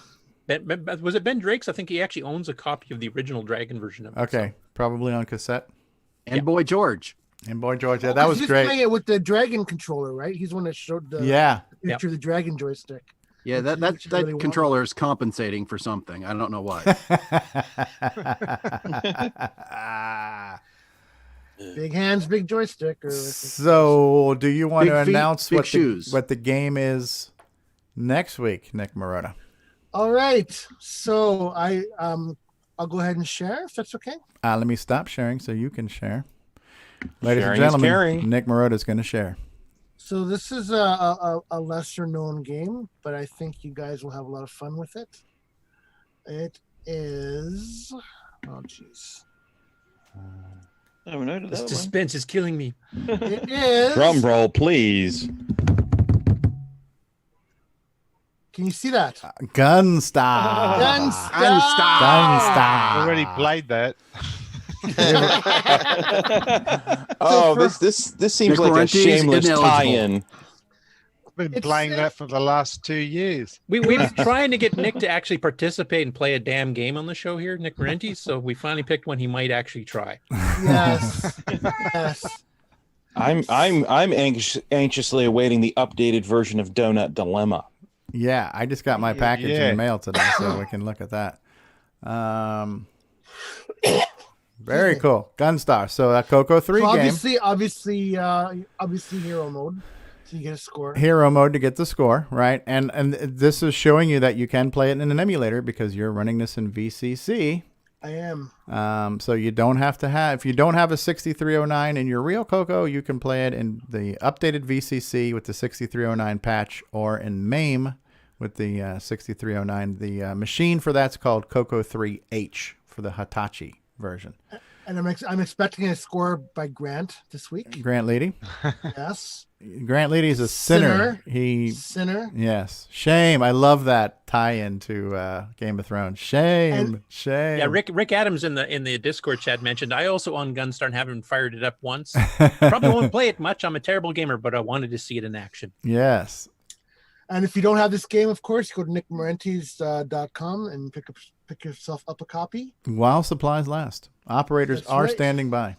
Was it Ben Drake's? I think he actually owns a copy of the original Dragon version of it. Okay, probably on cassette. And Boy George. And Boy George, yeah, that was He's great. playing it with the Dragon controller, right? He's the one that showed the picture of the Dragon joystick. Yeah, that really controller is compensating for something. I don't know what. Big hands, big joystick. So, do you want Big to feet, announce big what shoes. what the game is next week, Nick Marotta? All right. So I'll go ahead and share if that's okay. Let me stop sharing so you can share. Ladies Sharing and is gentlemen, caring. Nick Marotta is going to share. So this is a lesser known game, but I think you guys will have a lot of fun with it. It is. Oh, jeez. I haven't heard of This that suspense is killing me. It is. Drum roll, please. Can you see that? Gunstar. Gunstar. Already played that. Oh, this seems like a Nick Laurenti's shameless ineligible. tie-in. Been playing that for the last 2 years. We've been trying to get Nick to actually participate and play a damn game on the show here, Nick Marenti. So we finally picked one he might actually try. Yes. Yes. I'm anxiously awaiting the updated version of Donut Dilemma. Yeah, I just got my package in Yeah. the mail today, so we can look at that. Very cool. Gunstar. So a CoCo 3 So game. obviously hero mode. So you get a score. Hero mode to get the score, right? And this is showing you that you can play it in an emulator because you're running this in VCC. I am. So you don't have to have, if you don't have a 6309 in your real CoCo, you can play it in the updated VCC with the 6309 patch, or in MAME with the 6309. The machine for that's called CoCo 3H for the Hitachi version. And I'm expecting a score by Grant this week. Grant Leedy. Yes. Grant Leedy is a sinner. Sinner. Yes. Shame. I love that tie-in to Game of Thrones. Shame. Shame. Yeah, Rick Adams in the Discord chat mentioned I also own Gunstar and haven't fired it up once. Probably won't play it much. I'm a terrible gamer, but I wanted to see it in action. Yes. And if you don't have this game, of course, go to nickmarentes.com and pick yourself up a copy. While supplies last. Operators are standing by.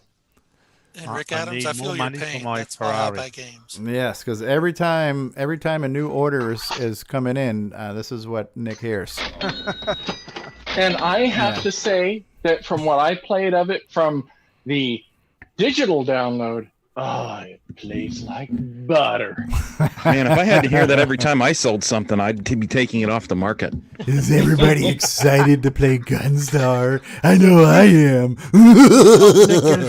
And Rick Adams, I feel your pain. That's why I buy games. Yes, because every time a new order is coming in, this is what Nick hears. And I have to say that from what I played of it from the digital download, it plays like butter. Man, if I had to hear that every time I sold something, I'd be taking it off the market. Is everybody excited to play Gunstar? I know I am.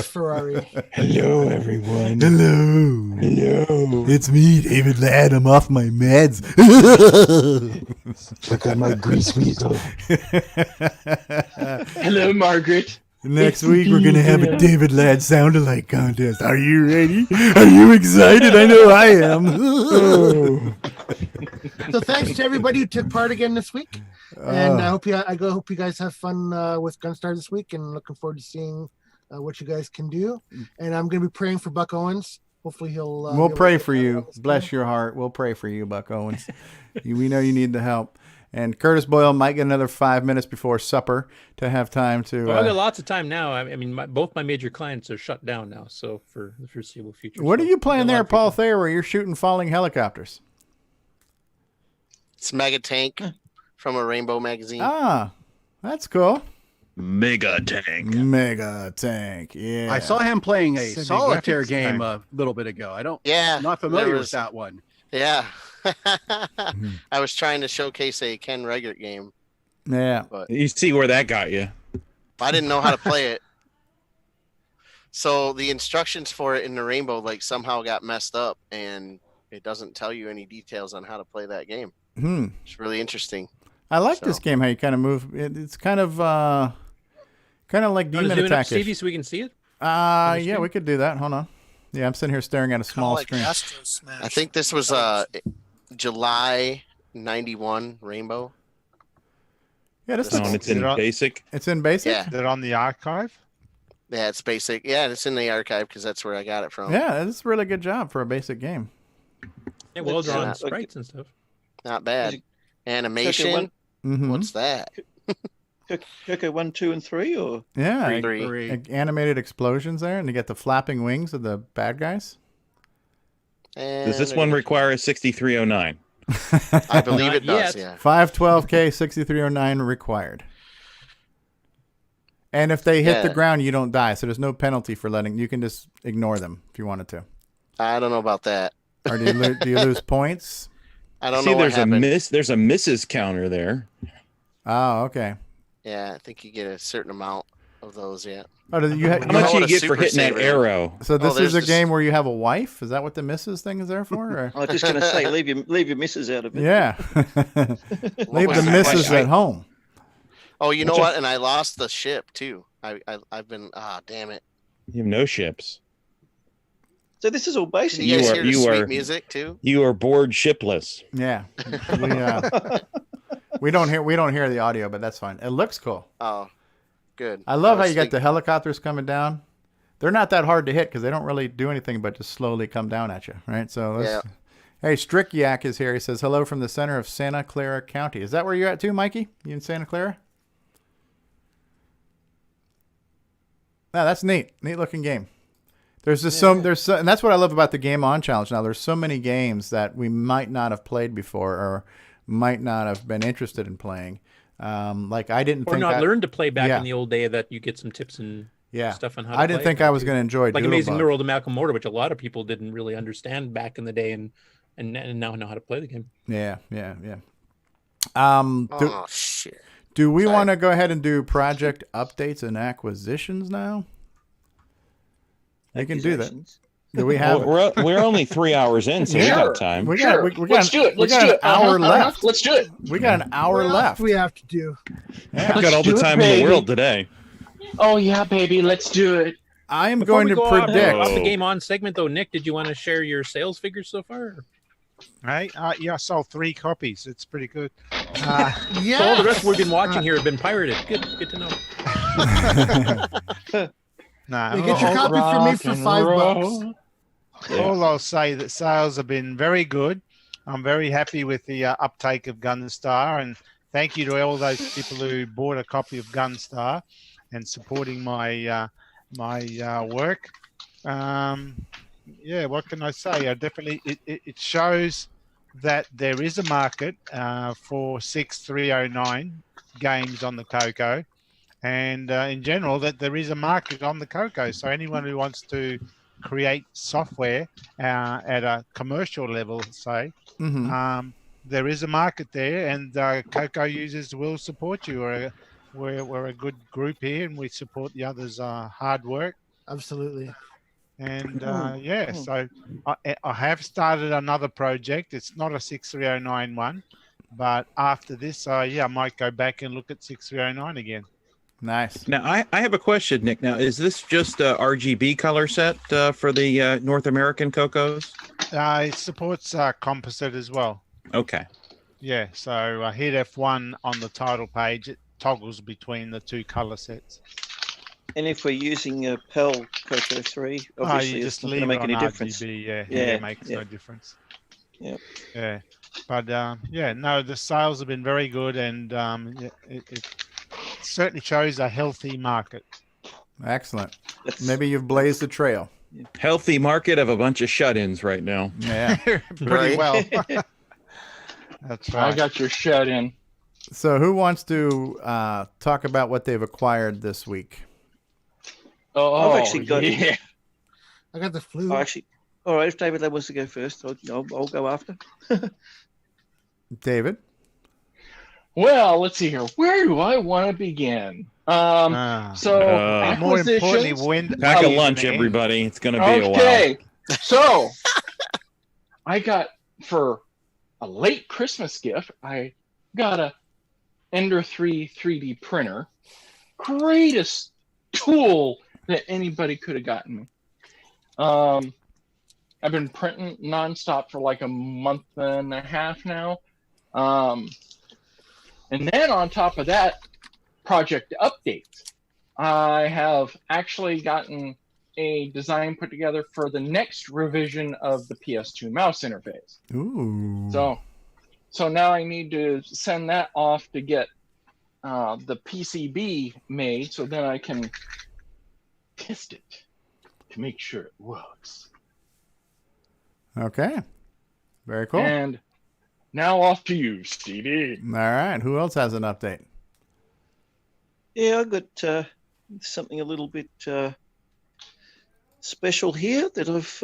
Ferrari. Hello, everyone. Hello. Hello. It's me, David Ladd. I'm off my meds. Check out my grease weasel. Hello, Margaret. Next week, we're going to have a David Ladd sound-alike contest. Are you ready? Are you excited? I know I am. So thanks to everybody who took part again this week. And I hope you guys have fun with Gunstar this week, and looking forward to seeing what you guys can do. And I'm going to be praying for Buck Owens. Hopefully he'll... we'll pray for you. Bless your heart. We'll pray for you, Buck Owens. We know you need the help. And Curtis Boyle might get another 5 minutes before supper to have time to... Well, I've got lots of time now. I mean, both my major clients are shut down now, so for the foreseeable future. What are you playing there, Paul Thayer, where you're shooting falling helicopters? It's Mega Tank from a Rainbow magazine. Ah, that's cool. Mega Tank. Mega Tank, yeah. I saw him playing a solitaire game a little bit ago. I'm not familiar with that one. Yeah. I was trying to showcase a Ken Reggert game. Yeah. But you see where that got you. I didn't know how to play it. So the instructions for it in the Rainbow somehow got messed up, and it doesn't tell you any details on how to play that game. It's really interesting. I like this game, how you kind of move. It's kind of like Demon Attack. Stevie, so we can see it? Yeah, we could do that. Hold on. Yeah, I'm sitting here staring at a small screen. I think this was July 91 Rainbow. Yeah, this it's in basic. It's in basic? Yeah. Is it on the archive? Yeah, it's basic. Yeah, it's in the archive because that's where I got it from. Yeah, that's a really good job for a basic game. Yeah, well drawn sprites and stuff. Not bad. Animation. What's that? CoCo 1, 2, and 3, or yeah, 3. Like animated explosions there, and you get the flapping wings of the bad guys. And does this one require a 6309? I believe it does. Yeah. 512K 6309 required. And if they hit the ground, you don't die, so there's no penalty for letting. You can just ignore them if you wanted to. I don't know about that. Or do you lose points? I don't know. There's a misses counter there. Oh, okay. Yeah, I think you get a certain amount of those. Yeah. Oh, how much do you get for hitting that arrow? So this is a game where you have a wife? Is that what the misses thing is there for? Or? I was just going to say, leave your misses out of it. Yeah. Leave the misses at home. Oh, you know what? And I lost the ship too. I've been damn it. You have no ships. So this is all basic. You guys hear the sweet music too? You are bored shipless. Yeah. We don't hear the audio, but that's fine. It looks cool. Oh, good. I love how you got the helicopters coming down. They're not that hard to hit because they don't really do anything but just slowly come down at you, right? So Hey, Strickyak is here. He says hello from the center of Santa Clara County. Is that where you're at too, Mikey? You in Santa Clara? No, that's neat. Neat looking game. There's just and that's what I love about the Game On Challenge now. There's so many games that we might not have played before or might not have been interested in playing. Like I didn't or think not learned to play back in the old day that you get some tips and stuff on how to play. I didn't think I was going to enjoy like Amazing World of Malcolm Mortar, which a lot of people didn't really understand back in the day and now know how to play the game. Yeah. Oh shit. Do we want to go ahead and do project updates and acquisitions now? We can do that. Do we have? We're only 3 hours in, so we got time. We got Let's do it. We got an hour left. Let's do it. We got an hour left. We have to do. Yeah. I've got all the time in the world today. Oh yeah, baby, let's do it. I am going to predict. Off the game on segment though, Nick, did you want to share your sales figures so far? Hey, yeah, I sold 3 copies. It's pretty good. Yeah. So all the rest we've been watching here have been pirated. Good to know. No, You get your copy from me for $5. All I'll say that sales have been very good. I'm very happy with the uptake of Gunstar, and thank you to all those people who bought a copy of Gunstar and supporting my work. Yeah, what can I say? Definitely, it shows that there is a market for 6309 games on the CoCo, and in general that there is a market on the CoCo. So anyone who wants to create software at a commercial level, say, there is a market there, and CoCo users will support you. We're a good group here, and we support the others' hard work. Absolutely. And yeah, so I have started another project. It's not a 6309 one, but after this, yeah, I might go back and look at 6309 again. Nice. Now, I have a question, Nick. Now, is this just a RGB color set for the North American CoCos? It supports composite as well. Okay. Yeah, so hit F1 on the title page. It toggles between the 2 color sets. And if we're using a PAL CoCo 3, obviously you it's just not leave going to make it on any difference. RGB, yeah, it makes no difference. Yeah. Yeah, but yeah, no, the sales have been very good, and it certainly shows a healthy market. Excellent. Maybe you've blazed the trail. Healthy market of a bunch of shut-ins right now. Yeah, pretty well. That's right. I got your shut in. So who wants to talk about what they've acquired this week? I've actually got. Yeah. I got the flu. Oh, actually, all right. If David wants to go first, I'll go after. David. Well, let's see here. Where do I want to begin? So more importantly, pack a lunch, everybody. It's going to be a while. Okay, so I got for a late Christmas gift. I got a Ender 3 3D printer. Greatest tool that anybody could have gotten me. I've been printing nonstop for like a month and a half now. And then on top of that, project updates. I have actually gotten a design put together for the next revision of the PS2 mouse interface. Ooh. So now I need to send that off to get the PCB made, so then I can test it to make sure it works. Okay. Very cool. And now off to you, Stevie. All right. Who else has an update? Yeah, I got something a little bit special here that I've.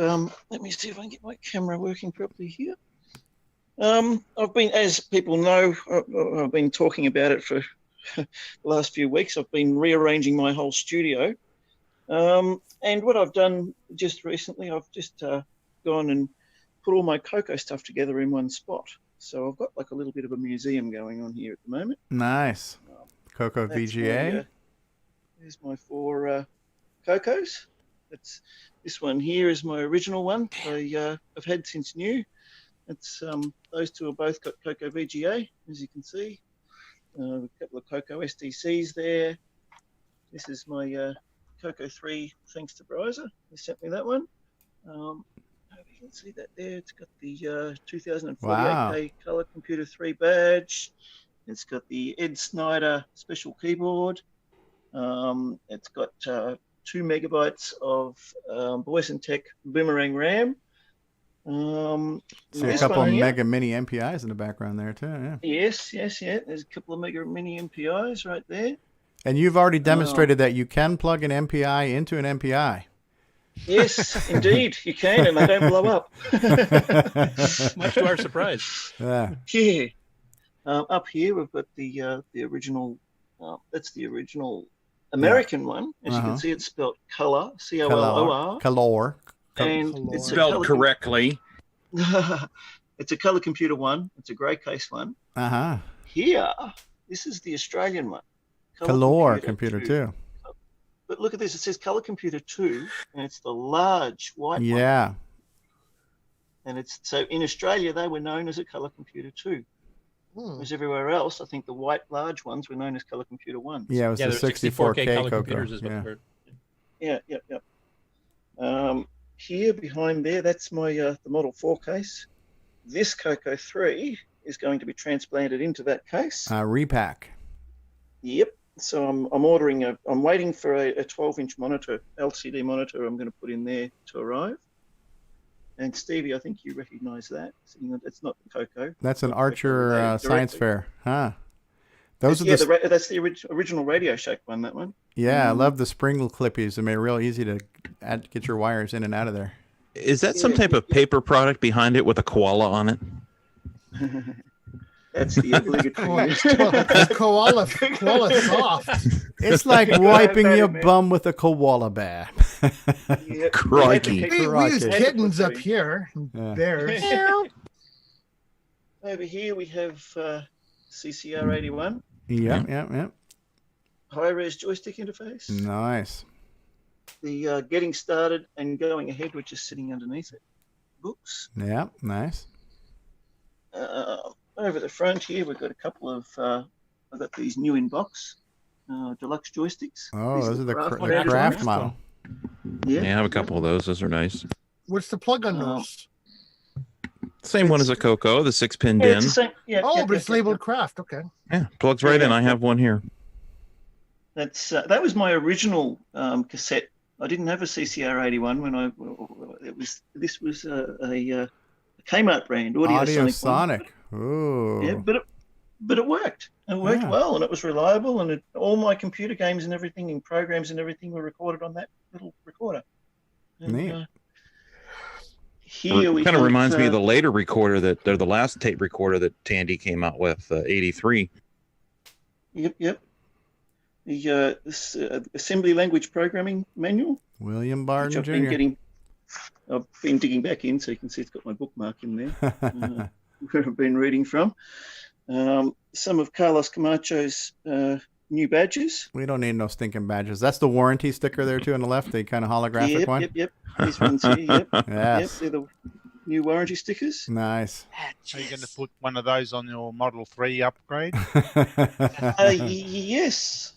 Let me see if I can get my camera working properly here. I've been, as people know, I've been talking about it for the last few weeks. I've been rearranging my whole studio. And what I've done just recently, I've just gone and put all my CoCo stuff together in one spot. So I've got like a little bit of a museum going on here at the moment. Nice. CoCo VGA. Here's my 4 CoCos. This one here is my original one I've had since new. It's those two have both got CoCo VGA, as you can see. A couple of CoCo SDCs there. This is my CoCo 3, thanks to Bryza. He sent me that one. You can see that there. It's got the 2048K Color Computer 3 badge. It's got the Ed Snyder special keyboard. It's got 2 megabytes of Boyson Tech Boomerang RAM. See a couple of Mega Mini MPIs in the background there too. Yeah. Yes. There's a couple of Mega Mini MPIs right there. And you've already demonstrated that you can plug an MPI into an MPI. Yes, indeed, you can, and they don't blow up. Much to our surprise. Yeah. Yeah. Up here we've got the original. That's the original American one. As you can see, it's spelled color, COLOR. Color. And it's spelled correctly. It's a color computer one. It's a grey case one. Here, this is the Australian one. Color computer 2. But look at this. It says color computer 2, and it's the large white one. Yeah. And it's so in Australia they were known as a color computer 2. Whereas everywhere else, I think the white large ones were known as color computer 1s. Yeah, it was the 64K color CoCo. computers is what they're. Yeah. Here behind there, that's my the Model 4 case. This CoCo 3 is going to be transplanted into that case. Repack. Yep. So I'm waiting for a 12-inch monitor, LCD monitor. I'm going to put in there to arrive. And Stevie, I think you recognise that. It's not the CoCo. That's an Archer science fair, huh? Those that's, are that's the original Radio Shack one. That one. Yeah, I love the spring clippies. They made it real easy to get your wires in and out of there. Is that some type of paper product behind it with a koala on it? That's the obligatory. koala soft. It's like wiping your bum with a koala bear. Crikey. We use kittens up here. Bears. Over here we have CCR81. Yeah. High-res joystick interface. Nice. The getting started and going ahead, which is sitting underneath it. Books. Yeah, nice. Over the front here, we've got a couple of. I've got these new in box deluxe joysticks. Oh, those are the craft model. Yeah, I have a couple of those. Those are nice. What's the plug on those? Same one as a CoCo, the 6-pin Yeah, DIN. it's the same. But it's labeled craft. Okay. Yeah, plugs right in. I have one here. That's that was my original cassette. I didn't have a CCR81 when this was a Kmart brand, Audio Sonic. Ooh. Yeah, but it worked. It worked well, and it was reliable, and all my computer games and everything, and programs and everything were recorded on that little recorder. And, neat. Here we kind of reminds me of the later recorder the last tape recorder that Tandy came out with, 83. Yep. The assembly language programming manual. William Barton Jr. I've been digging back in, so you can see it's got my bookmark in there. Where I've been reading from. Some of Carlos Camacho's new badges. We don't need no stinking badges. That's the warranty sticker there too on the left, the kind of holographic one. Yep. These ones here, yep. Yes. Yep, they're the new warranty stickers. Nice. Are you going to put one of those on your Model 3 upgrade? Yes.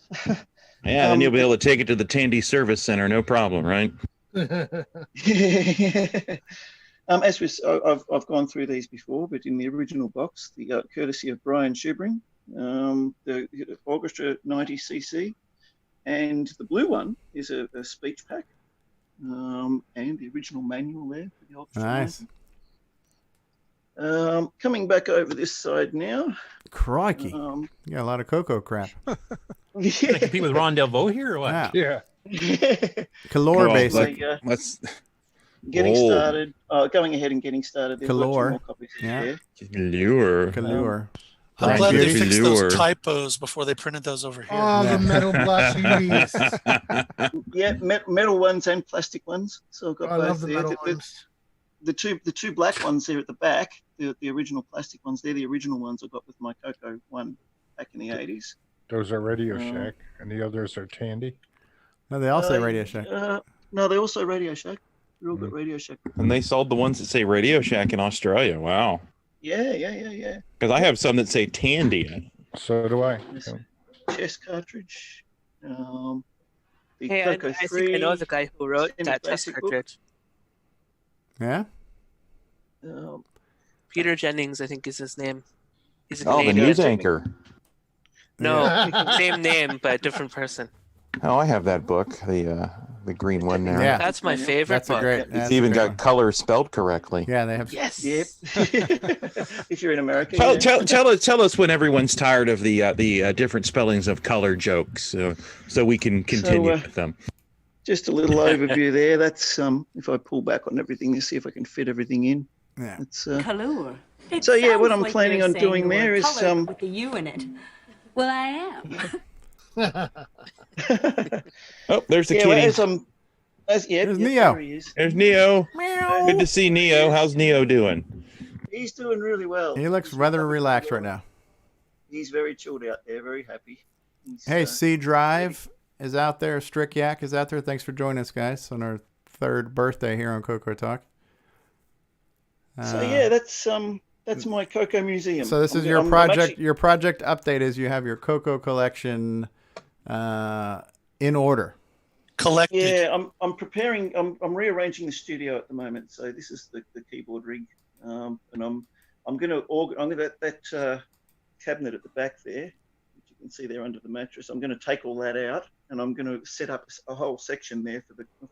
Yeah, and you'll be able to take it to the Tandy Service Center, no problem, right? I've gone through these before, but in the original box, the courtesy of Brian Shubring, the Orchestra 90cc, and the blue one is a speech pack, and the original manual there for the Orchestra. Nice. Coming back over this side now. Crikey, you got a lot of CoCo crap. Can I compete with Ron Delvaux here or what? Yeah. Color basic. Let's getting started. Going ahead and getting started. Color. Lure. Color. I'm glad they fixed those typos before they printed those over here. Oh, the metal black CDs. Yeah, metal ones and plastic ones. So I've got both love the there. metal ones. The two black ones there at the back, the original plastic ones, they're the original ones I got with my CoCo one back in the 80s. Those are Radio Shack, and the others are Tandy. No, they all say Radio Shack. No, they also Radio Shack. They're all got Radio Shack. And they sold the ones that say Radio Shack in Australia. Wow. Yeah. Because I have some that say Tandy. So do I. Chess cartridge. The hey, CoCo I 3. think I know the guy who wrote that test Classic book. cartridge. Yeah? Peter Jennings, I think is his name. He's a Oh, the Canadian. news anchor. No, same name, but different person. Oh, I have that book, the green one there. Yeah. That's my favorite book. It's even got color spelled correctly. Yeah, they have. Yes. Yep. If you're in America. Tell us when everyone's tired of the different spellings of color jokes, so we can continue with them. Just a little overview there. That's if I pull back on everything to see if I can fit everything in. Yeah. It's Color. So yeah, what I'm planning on doing there is with the U in it. Well, I am. Oh, there's the yeah, kitty. There's Neo. There he is. There's Neo. Meow. Good to see Neo. How's Neo doing? He's doing really well. He looks rather relaxed right now. He's very chilled out there, very happy. Hey, C Drive is out there. Strick Yak is out there. Thanks for joining us, guys, on our 3rd birthday here on CoCoTALk. So yeah, that's my CoCo museum. So this is your project. Your project update is you have your CoCo collection in order. Collected. Yeah, I'm preparing. I'm rearranging the studio at the moment. So this is the keyboard rig, and I'm going to that cabinet at the back there, which you can see there under the mattress. I'm going to take all that out, and I'm going to set up a whole section there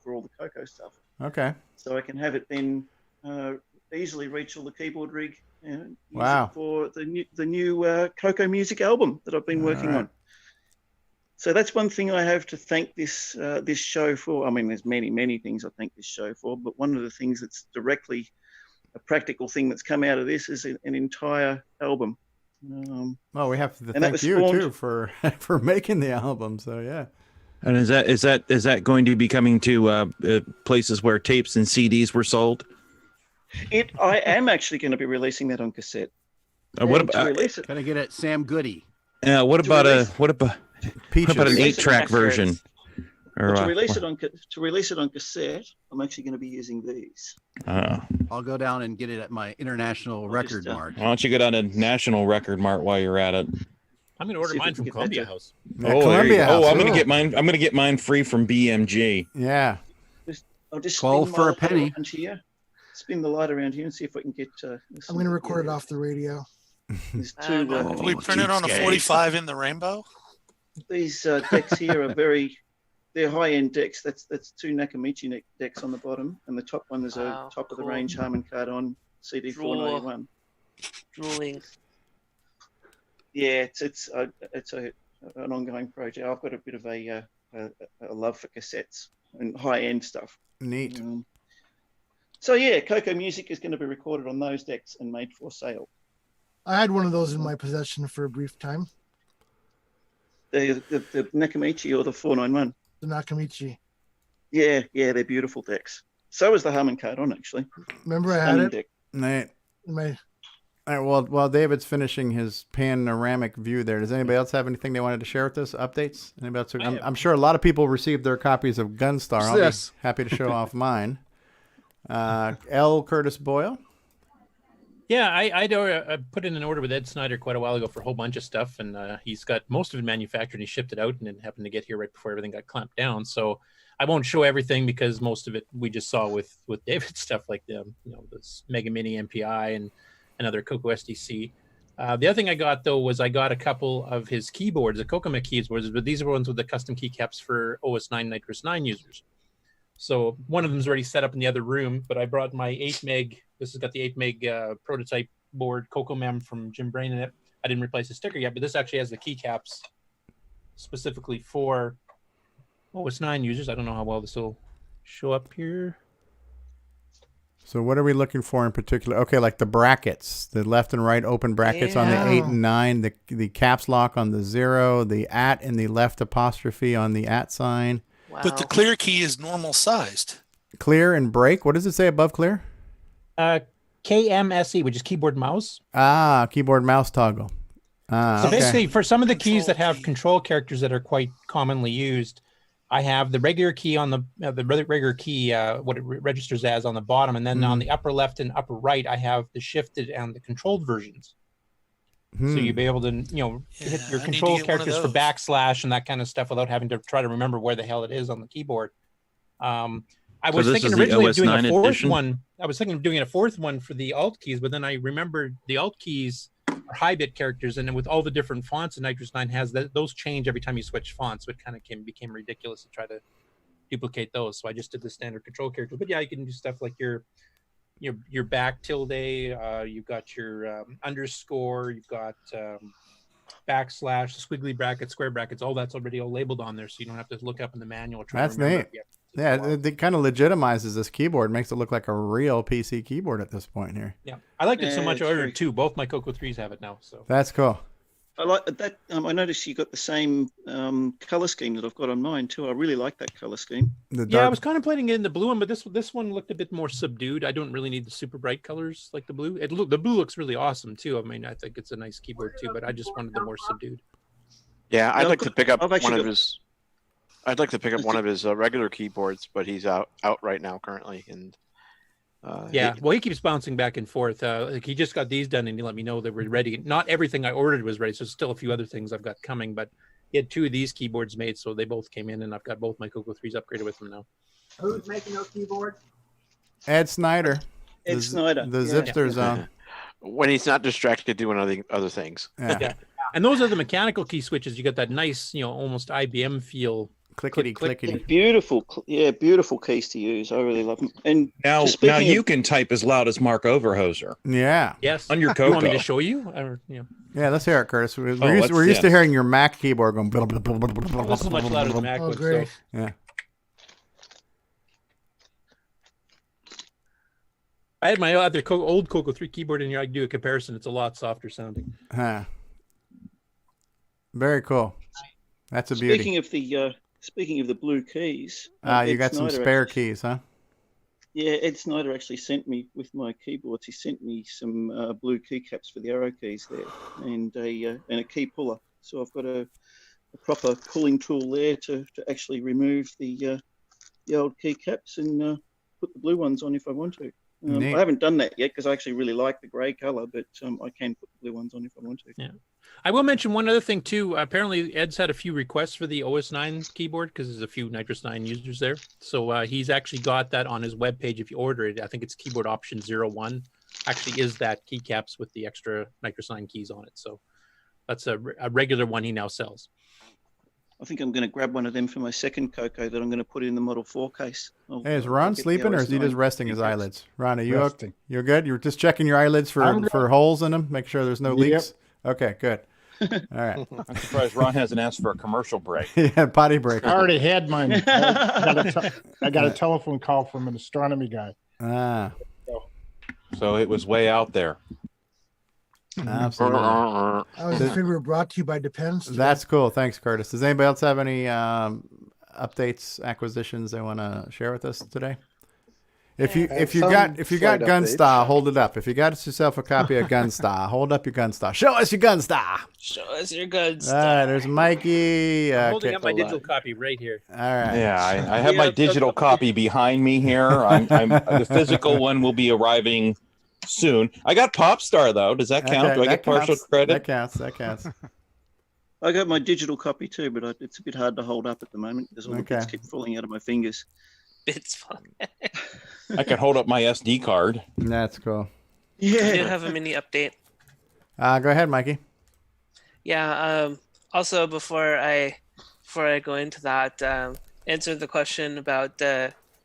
for all the CoCo stuff. Okay. So I can have it then easily reach all the keyboard rig and use wow. it for the new CoCo music album that I've been working on. So that's one thing I have to thank this show for. I mean, there's many things I thank this show for, but one of the things that's directly a practical thing that's come out of this is an entire album. Well, we have to thank you too for making the album. So yeah. And is that going to be coming to places where tapes and CDs were sold? I am actually going to be releasing that on cassette. What about? Can I get it, Sam Goody? What about an 8-track version? Or, to release it on cassette, I'm actually going to be using these. I'll go down and get it at my International Record Mart. Why don't you go down to National Record Mart while you're at it? I'm going to order mine from Columbia House. Columbia House. I'm going to get mine. I'm going to get mine free from BMG. Yeah. I'll just 12 for a penny. Here. Spin the light around here and see if I can get. I'm going to record it off the radio. Can we print it on a 45 in the rainbow? These decks here are they're high-end decks. That's 2 Nakamichi decks on the bottom, and the top one is a top-of-the-range Harman Kardon CD 491. Drooling. Yeah, it's an ongoing project. I've got a bit of a love for cassettes and high-end stuff. Neat. So yeah, CoCo music is going to be recorded on those decks and made for sale. I had one of those in my possession for a brief time. The Nakamichi or the 491? The Nakamichi. Yeah, they're beautiful decks. So is the Harman Kardon, actually. Remember I had it? Deck. Right. My... All right, well, while David's finishing his panoramic view there, does anybody else have anything they wanted to share with us? Updates? Anybody else? I'm sure a lot of people received their copies of Gunstar. I'll be happy to show off mine. L. Curtis Boyle. Yeah, I put in an order with Ed Snyder quite a while ago for a whole bunch of stuff, and he's got most of it manufactured, and he shipped it out, and it happened to get here right before everything got clamped down. So I won't show everything because most of it we just saw with David's stuff, like this Mega Mini MPI and another CoCo SDC. The other thing I got though was I got a couple of his keyboards, the CoCo keyboards, but these are ones with the custom keycaps for OS 9 Nitrous 9 users. So one of them is already set up in the other room, but I brought my 8 meg. This has got the 8 meg prototype board CoCo Mem from Jim Brain in it. I didn't replace the sticker yet, but this actually has the keycaps specifically for OS 9 users. I don't know how well this will show up here. So what are we looking for in particular? Okay, like the brackets, the left and right open brackets on the 8 and 9, the caps lock on the 0, the at and the left apostrophe on the at sign. Wow. But the clear key is normal sized. Clear and break. What does it say above clear? KMSE, which is keyboard mouse. Keyboard mouse toggle. So basically, for some of the keys that have control characters that are quite commonly used, I have the regular key on the regular key, what it registers as on the bottom, and then on the upper left and upper right, I have the shifted and the controlled versions. So you'll be able to, hit your control characters for backslash and that kind of stuff without having to try to remember where the hell it is on the keyboard. I was thinking originally of doing a fourth one. I was thinking of doing a fourth one for the alt keys, but then I remembered the alt keys are high bit characters, and then with all the different fonts, and Nitrous 9 has those change every time you switch fonts, so it kind of became ridiculous to try to duplicate those. So I just did the standard control characters. But yeah, you can do stuff like your back tilde, you've got your underscore, you've got backslash, squiggly brackets, square brackets, all that's already all labeled on there, so you don't have to look up in the manual. That's neat. Yeah, it kind of legitimizes this keyboard, makes it look like a real PC keyboard at this point here. Yeah, I liked it so much. I it's ordered very- 2. Both my Coco 3s have it now. So That's cool. I like that. I noticed you got the same color scheme that I've got on mine too. I really like that color scheme. yeah, I was contemplating getting the blue one, but this one looked a bit more subdued. I don't really need the super bright colors like the blue. The blue looks really awesome too. I mean, I think it's a nice keyboard too, but I just wanted the more subdued. Yeah, I'd No, like to pick up I've one actually of got- his. I'd like to pick up one of his regular keyboards, but he's out right now currently, and Yeah, well, he keeps bouncing back and forth. Like he just got these done, and he let me know they were ready. Not everything I ordered was ready, so there's still a few other things I've got coming. But he had 2 of these keyboards made, so they both came in, and I've got both my Coco 3s upgraded with them now. Who's making those keyboards? Ed Snyder. Ed Snyder. The Yeah. Zipster Zone. when he's not distracted doing other things. Yeah. And those are the mechanical key switches. You got that nice, almost IBM feel. Clickety clickety. Beautiful, beautiful keys to use. I really love them. And Now speaking you of- can type as loud as Mark Overhoser. Yeah. Yes. On your You want me Coco. to show you? Or, Yeah, let's hear it, Curtis. We're let's used to see. hearing your Mac keyboard going. This is much louder than Mac Oh, would. great. So. Yeah. I had my other old Coco 3 keyboard in here. I could do a comparison. It's a lot softer sounding. Huh. Very cool. That's a beauty. Speaking of the blue keys, You Ed got some Snyder spare actually- keys, huh? Yeah, Ed Snyder actually sent me with my keyboards. He sent me some blue keycaps for the arrow keys there, and a key puller. So I've got a proper pulling tool there to actually remove the old keycaps and put the blue ones on if I want to. Neat. I haven't done that yet because I actually really like the grey color, but I can put the blue ones on if I want to. Yeah. I will mention one other thing too. Apparently, Ed's had a few requests for the OS9 keyboard because there's a few Nitrous 9 users there. So he's actually got that on his webpage. If you order it, I think it's keyboard option 01. Actually, is that keycaps with the extra Nitrous 9 keys on it. So that's a regular one he now sells. I think I'm going to grab one of them for my second CoCo that I'm going to put in the Model 4 case. Hey, is Ron get the sleeping or is he OS9 just resting his keycaps. eyelids? Ron, are you Resting. You're good? You're just checking your eyelids I'm for good. holes in them? Make sure there's no Yep. leaks? Okay, good. All right. I'm surprised Ron hasn't asked for a commercial break. Yeah, potty break. I already had mine. I got a telephone call from an astronomy guy. Ah, So it was way out there. absolutely. I was afraid we were brought to you by Depends. today. That's cool. Thanks, Curtis. Does anybody else have any updates, acquisitions they want to share with us today? If you some got slight Gunstar, hold it up. If you got yourself a copy of Gunstar, hold up your Gunstar. Show us your Gunstar. Show us your goods. All right, there's Mikey. I'm holding Okay. up my digital copy right here. All right. Yeah, I have my digital copy behind me here. The physical one will be arriving soon. I got Popstar though. Does that count? Okay, Do I that get partial counts. credit? That counts. That counts. I got my digital copy too, but it's a bit hard to hold up at the moment because all the bits Okay. keep falling out of my fingers. It's fun. I can hold up my SD card. That's cool. I do have a mini update. Go ahead, Mikey. Yeah. Also, before I go into that, answer the question about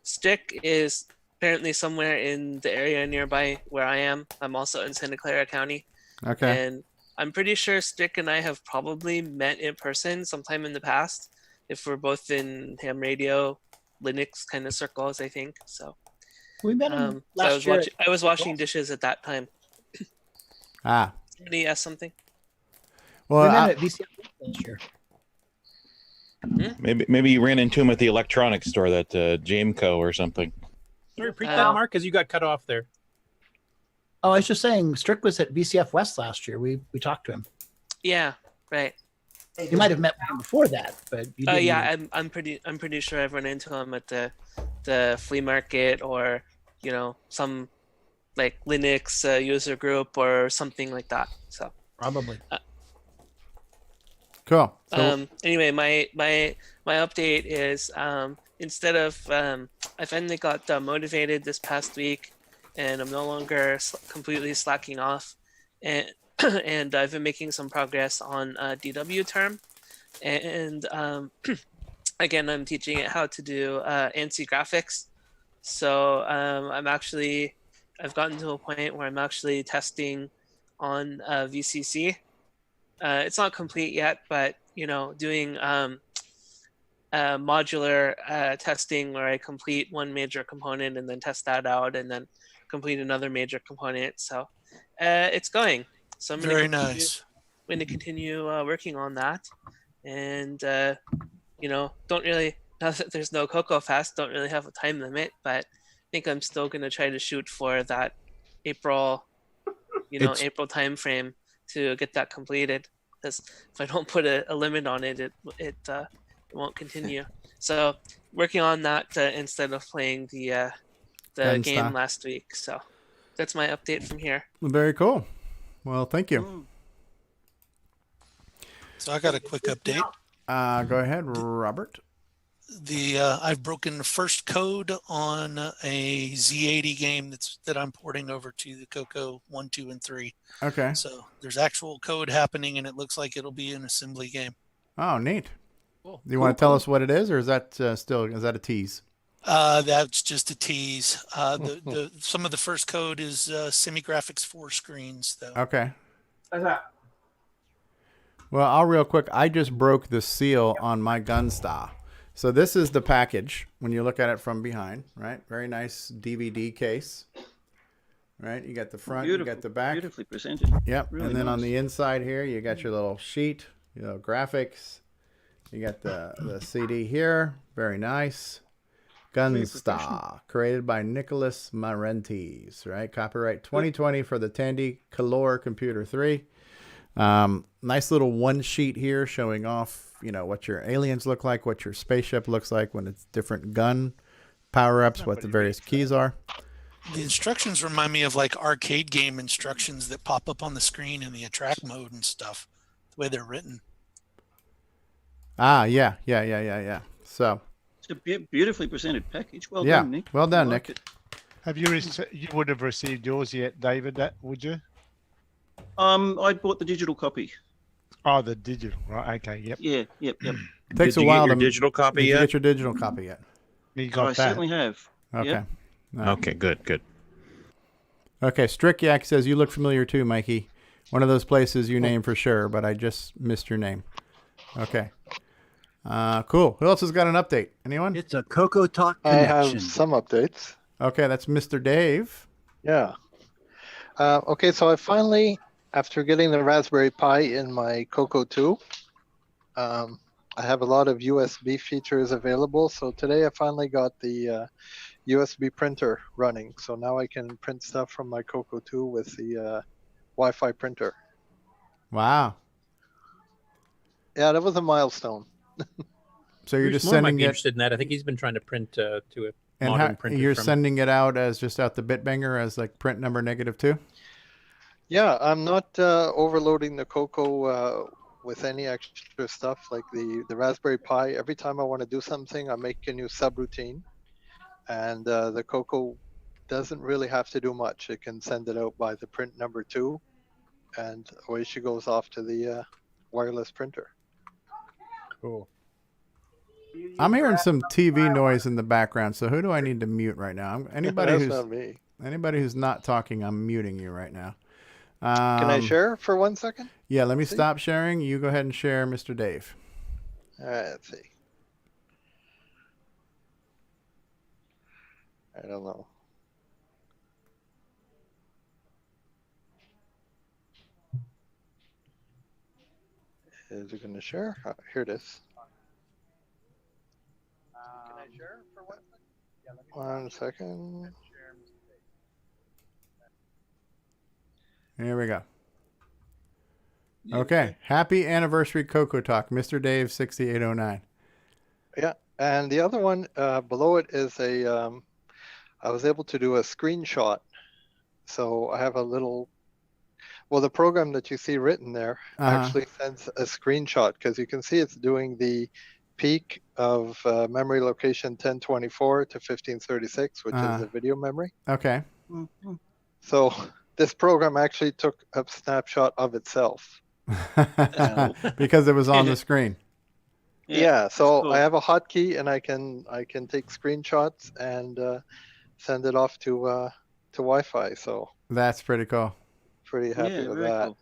Stick is apparently somewhere in the area nearby where I am. I'm also in Santa Clara County. Okay. And I'm pretty sure Stick and I have probably met in person sometime in the past, if we're both in ham radio, Linux kind of circles, I think. So We met him so last year. I was washing dishes at that time. Ah. Somebody asked something? Well, We met at VCF last year. Maybe you ran into him at the electronics store, that Jameco or something. Sorry, repeat that, Mark, because you got cut off there. Oh, I was just saying, Strick was at VCF West last year. We talked to him. Yeah, right. You might have met with him before that, but you didn't. Yeah, I'm pretty sure I've run into him at the flea market or some like Linux user group or something like that. So probably. Cool. So, Anyway, my update is instead of I finally got motivated this past week, and I'm no longer completely slacking off, and and I've been making some progress on DW term, and again I'm teaching it how to do ANSI graphics. So I've gotten to a point where I'm actually testing on VCC. It's not complete yet, but doing modular testing where I complete one major component and then test that out and then complete another major component. So it's going. So I'm Very going nice. to continue working on that, and don't really, now that there's no CoCoFEST, don't really have a time limit, but I think I'm still going to try to shoot for that April time frame to get that completed. Because if I don't put a limit on it, it won't continue. So working on that instead of playing the game last week. So that's my update from here. Very cool. Well, thank you. So I got a quick update. Go ahead, Robert. I've broken the first code on a Z80 game that I'm porting over to the CoCo 1, 2, and 3. Okay. So there's actual code happening, and it looks like it'll be an assembly game. Oh, neat. Cool. Do you want to tell us what it is, or is that is that a tease? That's just a tease. Some of the first code is semi-graphics 4 screens, though. Okay. Well, I'll real quick. I just broke the seal on my Gunstar. So this is the package when you look at it from behind, right? Very nice DVD case, right? You got the front, you got the back. Beautifully presented. Yep. Really and then nice. on the inside here, you got your little sheet, graphics. You got the CD here. Very nice. Gunstar, created by Nicholas Marentes, right? Copyright 2020 for the Tandy Color Computer 3. Nice little one sheet here showing off, what your aliens look like, what your spaceship looks like when it's different gun power-ups, what the various keys are. The instructions remind me of like arcade game instructions that pop up on the screen in the attract mode and stuff, the way they're written. Yeah. So It's a beautifully presented package. Well yeah, done, Nick. well done, I Nick. liked it. Have you? You would have received yours yet, David? Would you? I bought the digital copy. Oh, the digital, right? Okay, yep. Yeah, yep. Takes Did a you while get your to digital copy did you yet? get your digital copy yet? You got I that. certainly have. Okay. Yep. All right. Okay, good. Okay, Strickyak says you look familiar too, Mikey. One of those places you name for sure, but I just missed your name. Okay. Cool. Who else has got an update? Anyone? It's a CoCoTALK I connection. have some updates. Okay, that's Mr. Dave. Yeah. Okay, so I finally, after getting the Raspberry Pi in my CoCo 2, I have a lot of USB features available. So today I finally got the USB printer running. So now I can print stuff from my CoCo 2 with the Wi-Fi printer. Wow. Yeah, that was a milestone. So you're Bruce just Moore might sending be it, interested in that. I think he's been trying to print to a and modern printer. you're from... sending it out as just out the Bitbanger as like print number -2? Yeah, I'm not overloading the CoCo with any extra stuff like the Raspberry Pi. Every time I want to do something, I make a new subroutine. And the CoCo doesn't really have to do much. It can send it out by the print number 2, and away she goes off to the wireless printer. Cool. I'm hearing some TV noise in the background, so who do I need to mute right now? Anybody That's who's not me. Anybody who's not talking, I'm muting you right now. Can I share for 1 second? Yeah, let me stop sharing. You go ahead and share, Mr. Dave. All right, let's see. I don't know. Is it going to share? Oh, here it is. Can I share for 1 second? 1 second. Here we go. Okay. Happy anniversary CoCoTALK, Mr. Dave 6809. Yeah, and the other one below it is I was able to do a screenshot. So I have a little, the program that you see written there actually sends a screenshot because you can see it's doing the peak of memory location 1024 to 1536, which is the video memory. Okay. So this program actually took a snapshot of itself. Because it was on the screen. Yeah, so cool. I have a hotkey and I can take screenshots and send it off to Wi-Fi. So that's pretty cool. Pretty happy with that. Cool.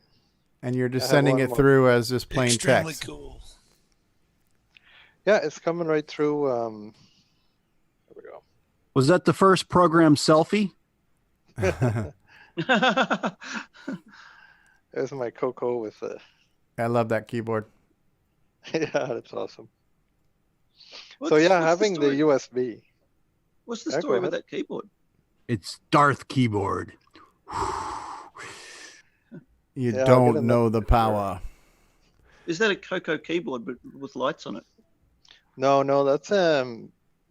And you're just sending it through as just plain Extremely text. Cool. Yeah, it's coming right through. There we go. Was that the first program selfie? There's my CoCo with the. I love that keyboard. Yeah, that's awesome. So yeah, having the USB. What's the Yeah, go story with ahead. that keyboard? It's Darth keyboard. You Yeah, I'll get don't in know the power. Is that a CoCo keyboard but with lights on it? No, that's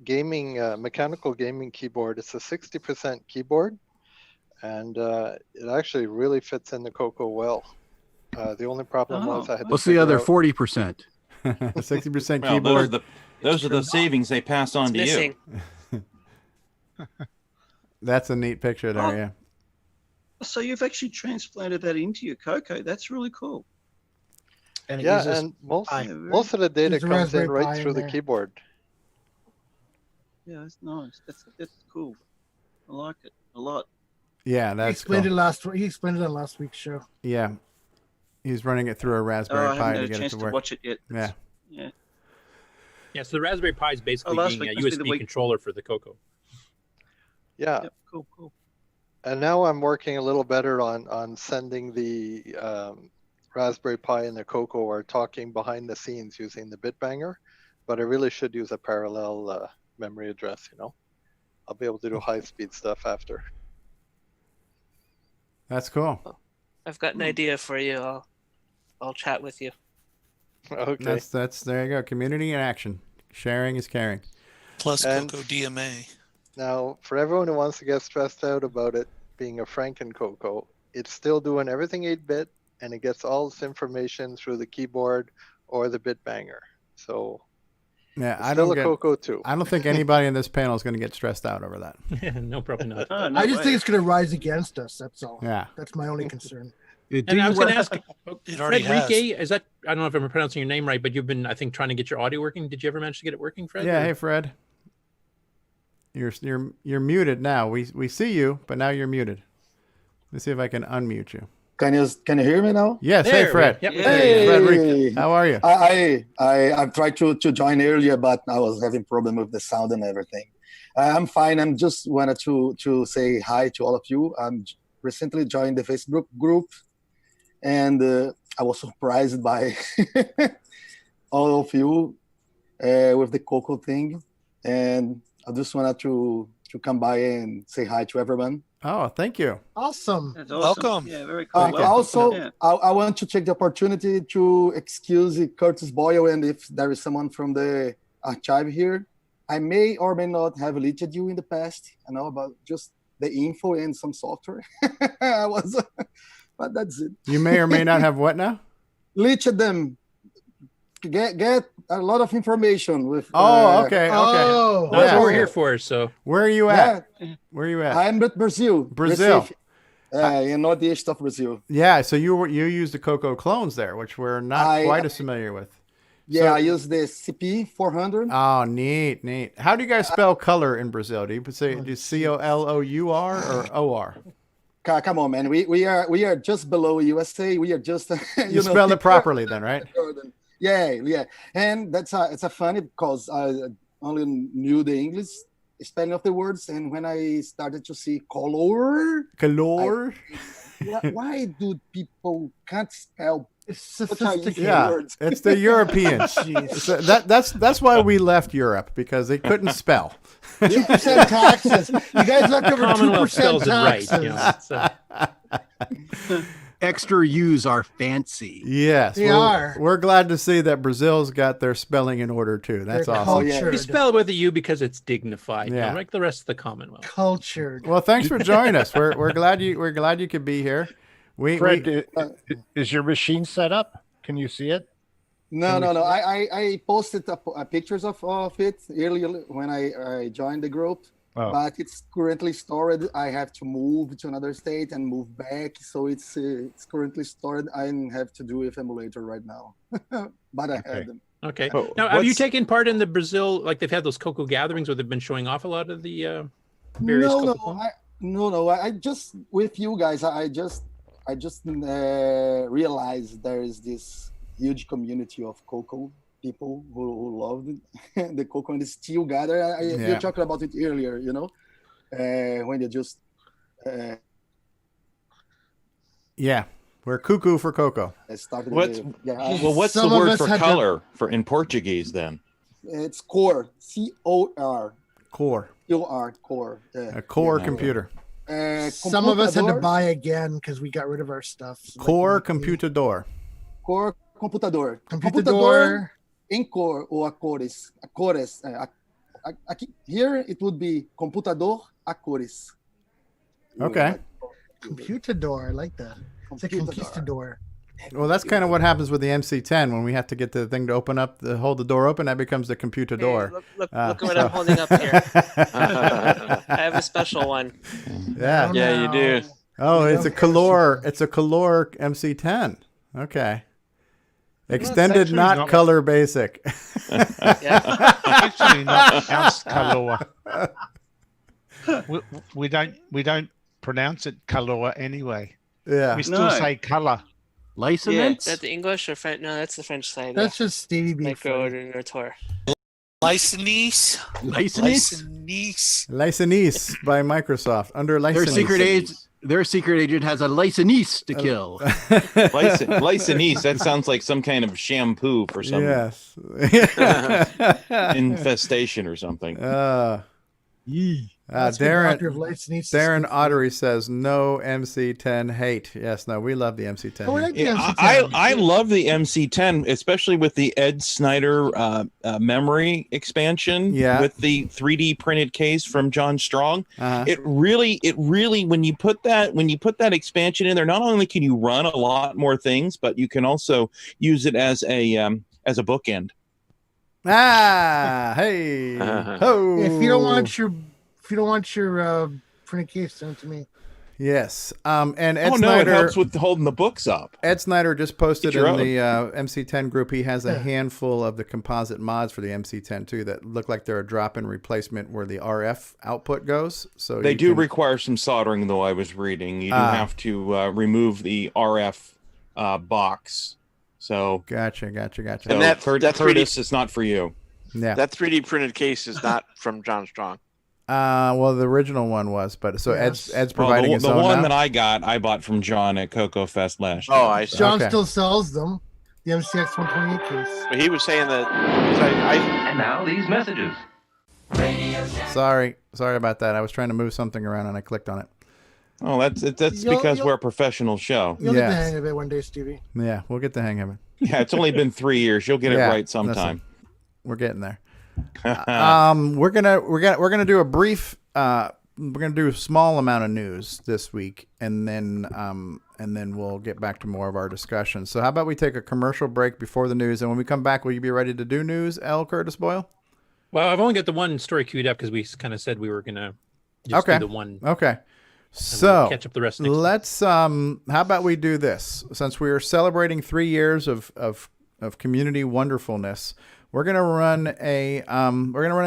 gaming mechanical gaming keyboard. It's a 60% keyboard, and it actually really fits in the CoCo well. The only problem was I had to What's the figure other out- 40%? 60% Well, keyboard. those are the savings they pass on to you. That's a neat picture there, yeah. So you've actually transplanted that into your CoCo. That's really cool. And it Yeah, uses and most of the data There's a comes in Raspberry Pi right in through the there. keyboard. Yeah, that's nice. That's cool. I like it a lot. Yeah, He that's explained cool. He explained it on last week's show. Yeah. He's running it through a Raspberry I haven't Pi had to a get it chance to to work. watch it yet. Yeah. Yeah. Yeah, so the Raspberry Pi is basically last being a week must be the USB week- controller for the CoCo. Yeah. Yep, cool. And now I'm working a little better on sending the Raspberry Pi and the CoCo are talking behind the scenes using the bitbanger, but I really should use a parallel memory address, I'll be able to do high-speed stuff after. That's cool. I've got an idea for you. I'll chat with you. Okay. That's there you go. Community in action. Sharing is caring. Plus And- CoCo DMA. Now, for everyone who wants to get stressed out about it being a Franken CoCo, it's still doing everything 8-bit, and it gets all this information through the keyboard or the bitbanger. So Yeah, it's I still don't a get. CoCo too. I don't think anybody in this panel is going to get stressed out over that. Yeah, no, probably not. I just think it's going to rise against us. That's all. Yeah. That's my only concern. And I was going to ask, It already Frederique, is that, I don't know if I'm pronouncing your name right, but you've been, I think, trying to get your audio working. Did you ever manage to get it working, Fred? Yeah. or- Hey, Fred. You're muted now. We see you, but now you're muted. Let's see if I can unmute you. Can you hear me now? Yes. There Hey, Fred. we- yep. Hey, Frederick, how are you? I tried to join earlier, but I was having problem with the sound and everything. I'm fine. I'm just wanted to say hi to all of you. I'm recently joined the Facebook group, and I was surprised by all of you with the CoCo thing, and I just wanted to come by and say hi to everyone. Oh, thank you. Awesome. That's awesome. Welcome. Yeah, very cool. Also, Yeah. I want to take the opportunity to excuse Curtis Boyle, and if there is someone from the archive here, I may or may not have leaked you in the past. I know about just the info and some software. But that's it. You may or may not have what now? Leached them. Get a lot of information with. Oh, okay. Oh, That's Yeah. what we're here for. So Where are you at? Where are you at? I'm at Brazil. Brazil. Recife, in northeast of Brazil. Yeah. So you used the CoCo clones there, which we're not quite as familiar with. Yeah, So- I use the CP400. Oh, neat. How do you guys spell color in Brazil? Do you say COLOUR or OR? Come on, man. We are just below USA. We are just You spelled it properly then, right? Yeah. And it's a funny because I only knew the English spelling of the words, and when I started to see color, why do people can't spell? It's such a easy Yeah, words? it's the Europeans. So that's why we left Europe, because they couldn't spell. 2% taxes. You guys left over Commonwealth 2% spells it right. taxes. You know, so. Extra U's are fancy. Yes, They are. We're glad to see that Brazil's got their spelling in order too. That's They're awesome. cultured. We spell it with a U because it's dignified, Yeah. like the rest of the Commonwealth. Cultured. Well, thanks for joining us. We're glad you could be here. Fred, is your machine set up? Can you see it? No. I posted pictures of it earlier when I joined the group, but it's currently stored. I have to move to another state and move back, so it's currently stored. I have to do with emulator right now, but I have them. Okay. Now, have you taken part in the Brazil? Like they've had those CoCo gatherings where they've been showing off a lot of the various CoCo clones? I just with you guys. I just realized there is this huge community of CoCo people who loved the CoCo and still gather. You talked about it earlier, you know, when they just. We're cuckoo for CoCo. What's the word for color in Portuguese then? It's core, C-O-R. Core. C-O-R, core. A core computer. Some of us had to buy again because we got rid of our stuff. So core computador. Core computador. Computador em cor ou a cores. A cores. Aqui, here it would be computador a cores. Okay. Computador, I like that. It's a conquistador. Well, that's kind of what happens with the MC10 when we have to get the thing to open up, hold the door open. That becomes the computador. Hey, look at what I'm holding up here. I have a special one. Yeah, you do. Oh, it's a color. It's a color MC10. Okay. Extended, not color basic. Actually, not pronounced color. We don't pronounce it color anyway. Yeah, we still say color. Licence? Is that the English or French? No, that's the French side. That's just Stevie B. Microordinator. License by Microsoft under license. Their secret agent has a license to kill. License. That sounds like some kind of shampoo for some infestation or something. Darren Ottery says no MC10 hate. Yes, no, we love the MC10. Oh, like the MC10. I love the MC10, especially with the Ed Snyder memory expansion with the 3D printed case from John Strong. It really, when you put that expansion in there, not only can you run a lot more things, but you can also use it as a bookend. Hey. Ho. If you don't want your printed case, send it to me. Yes. And Ed Snyder, it helps with holding the books up. Ed Snyder just posted in the MC10 group. He has a handful of the composite mods for the MC10 too that look like they're a drop-in replacement where the RF output goes. So they do require some soldering, though. I was reading you do have to remove the RF box. So gotcha. So and that Curtis is not for you. Yeah, that 3D printed case is not from John Strong. Well, the original one was, but so Ed's providing his own. The one now? that I bought from John at CoCoFEST last year. Oh, I see. John still sells them. The MCX 128 case. But he was saying that. And now these messages. Sorry about that. I was trying to move something around and I clicked on it. Oh, that's because we're a professional show. You'll get the hang of it one day, Stevie. Yeah, we'll get the hang of it. Yeah, it's only been 3 years. You'll get it right sometime. We're getting there. We're gonna do a brief. We're gonna do a small amount of news this week, and then we'll get back to more of our discussion. So, how about we take a commercial break before the news, and when we come back, will you be ready to do news, L. Curtis Boyle? Well, I've only got the one story queued up because we kind of said we were gonna just do the one. Okay. So we'll catch up the rest next let's how about we do this? Since we are celebrating 3 years of community wonderfulness, we're gonna run a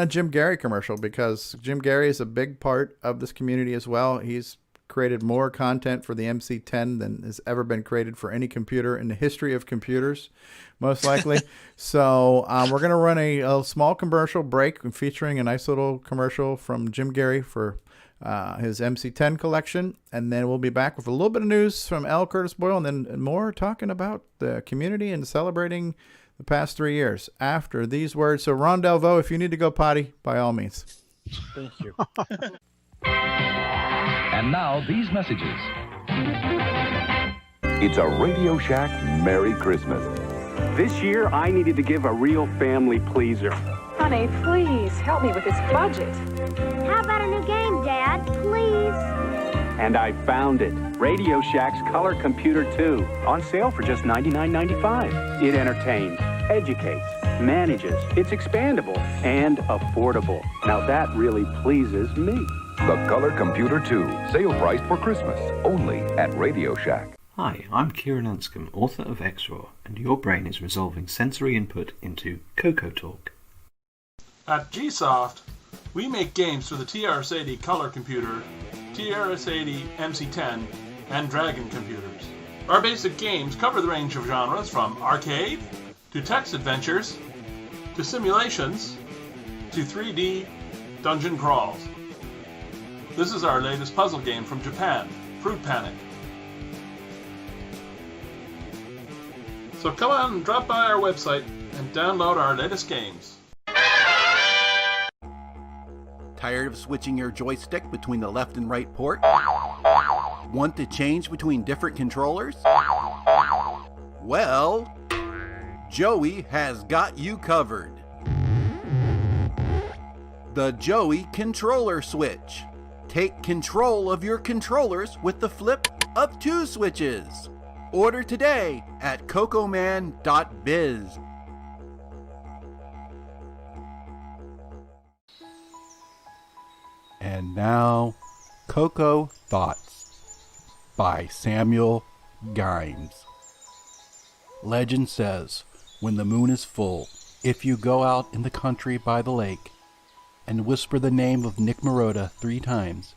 Jim Gary commercial because Jim Gary is a big part of this community as well. He's created more content for the MC10 than has ever been created for any computer in the history of computers, most likely. So we're gonna run a small commercial break featuring a nice little commercial from Jim Gary for his MC10 collection, and then we'll be back with a little bit of news from L. Curtis Boyle, and then more talking about the community and celebrating the past 3 years after these words. So Ron Delvaux, if you need to go potty, by all means. Thank you. And now these messages. It's a Radio Shack Merry Christmas. This year, I needed to give a real family pleaser. Honey, please help me with this budget. How about a new game, Dad? Please. And I found it. Radio Shack's Color Computer 2. On sale for just $99.95. It entertains, educates, manages. It's expandable and affordable. Now that really pleases me. The Color Computer 2. Sale priced for Christmas. Only at Radio Shack. Hi, I'm Kieran Anscombe, author of XRAW, and your brain is resolving sensory input into CoCoTALK. At Gsoft, we make games for the TRS-80 Color Computer, TRS-80 MC10, and Dragon computers. Our basic games cover the range of genres from arcade to text adventures to simulations to 3D dungeon crawls. This is our latest puzzle game from Japan, Fruit Panic. So come on and drop by our website and download our latest games. Tired of switching your joystick between the left and right port? Want to change between different controllers? Well, Joey has got you covered. The Joey Controller Switch. Take control of your controllers with the flip of 2 switches. Order today at cocoman.biz. And now, Coco Thoughts by Samuel Gimes. Legend says, when the moon is full, if you go out in the country by the lake and whisper the name of Nick Marotta 3 times,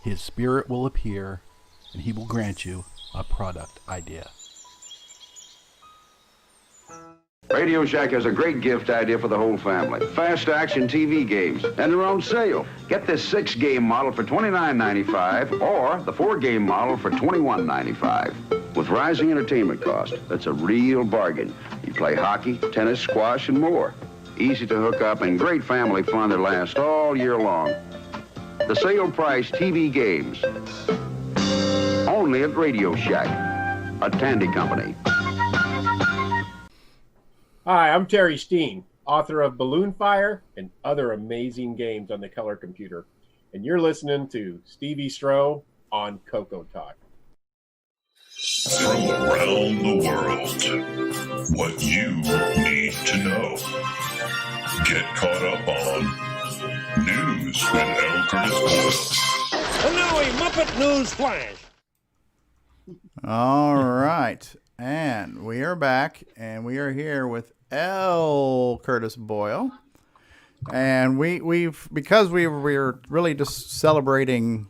his spirit will appear and he will grant you a product idea. Radio Shack has a great gift idea for the whole family. Fast action TV games, and they're on sale. Get this 6-game model for $29.95 or the 4-game model for $21.95. With rising entertainment costs, that's a real bargain. You play hockey, tennis, squash, and more. Easy to hook up and great family fun that lasts all year long. The sale price TV games. Only at Radio Shack, a Tandy company. Hi, I'm Terry Steen, author of Balloon Fire and other amazing games on the color computer. And you're listening to Stevie Stroh on CoCoTALK. From around the world, what you need to know. Get caught up on News with L. Curtis Boyle. And now a Muppet News Flash. All right. And we are back, and we are here with L. Curtis Boyle. And because we're really just celebrating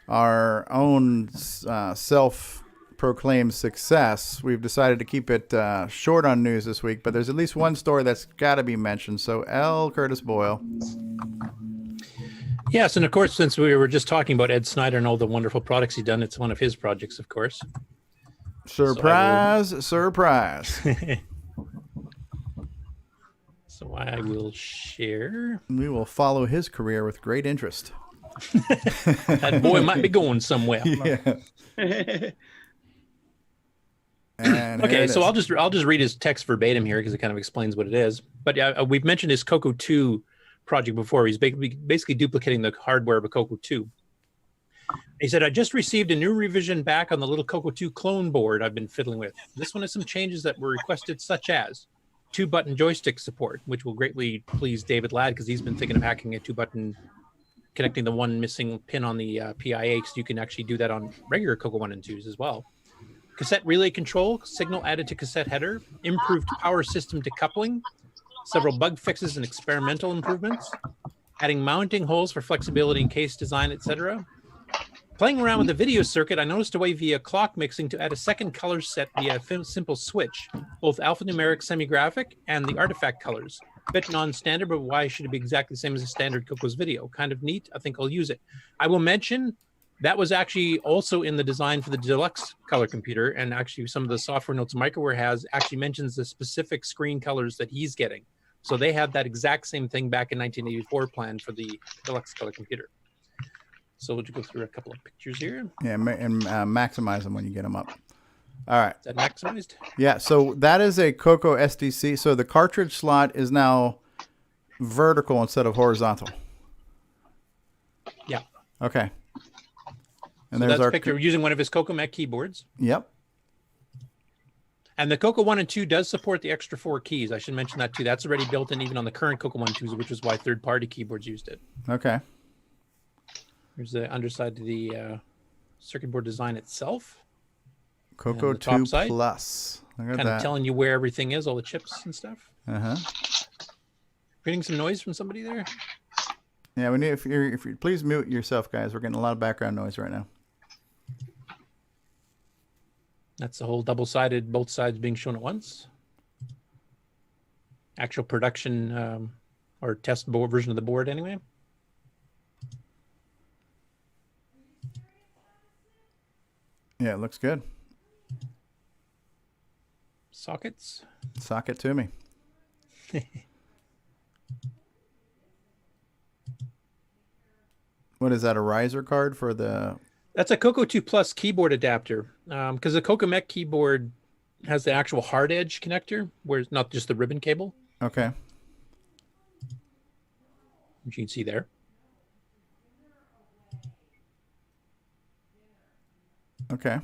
our own self-proclaimed success, we've decided to keep it short on news this week, but there's at least one story that's got to be mentioned. So L. Curtis Boyle. Yes, and of course, since we were just talking about Ed Snyder and all the wonderful products he's done, it's one of his projects, of course. Surprise, surprise. So I will share. We will follow his career with great interest. That boy might be going somewhere. Yeah. And okay, so I'll just read his text verbatim here because it kind of explains what it is. But yeah, we've mentioned his CoCo 2 project before. He's basically duplicating the hardware of a CoCo 2. He said, I just received a new revision back on the little CoCo 2 clone board I've been fiddling with. This one has some changes that were requested, such as 2-button joystick support, which will greatly please David Ladd because he's been thinking of hacking a 2-button, connecting the one missing pin on the PIA, so you can actually do that on regular CoCo 1 and 2s as well. Cassette relay control, signal added to cassette header, improved power system decoupling, several bug fixes and experimental improvements, adding mounting holes for flexibility in case design, etc. Playing around with the video circuit, I noticed a way via clock mixing to add a second color set via a simple switch, both alphanumeric semigraphic and the artifact colors. A bit non-standard, but why should it be exactly the same as a standard CoCo's video? Kind of neat. I think I'll use it. I will mention that was actually also in the design for the deluxe color computer, and actually some of the software notes Microware has actually mentions the specific screen colors that he's getting. So they had that exact same thing back in 1984 planned for the deluxe color computer. So we'll just go through a couple of pictures here. Yeah, and maximize them when you get them up. All right. Is that maximized? Yeah, so that is a CoCo SDC. So the cartridge slot is now vertical instead of horizontal. Yeah. Okay. And so there's that's our picture using one of his CoCo Mech keyboards. Yep. And the CoCo 1 and 2 does support the extra 4 keys. I should mention that too. That's already built in even on the current CoCo 1 and 2s, which is why third-party keyboards used it. Okay. Here's the underside of the circuit board design itself. CoCo 2 Plus. Look at kind that. of telling you where everything is, all the chips and stuff. Uh-huh. Getting some noise from somebody there? Yeah, we need if you please mute yourself, guys. We're getting a lot of background noise right now. That's the whole double-sided, both sides being shown at once. actual production or test board version of the board anyway. Yeah, it looks good. Sockets. Sock it to me. What is that, a riser card for the... That's a CoCo 2 Plus keyboard adapter, because the CoCo Mech keyboard has the actual hard edge connector, where it's not just the ribbon cable. Okay. Which you can see there. Okay.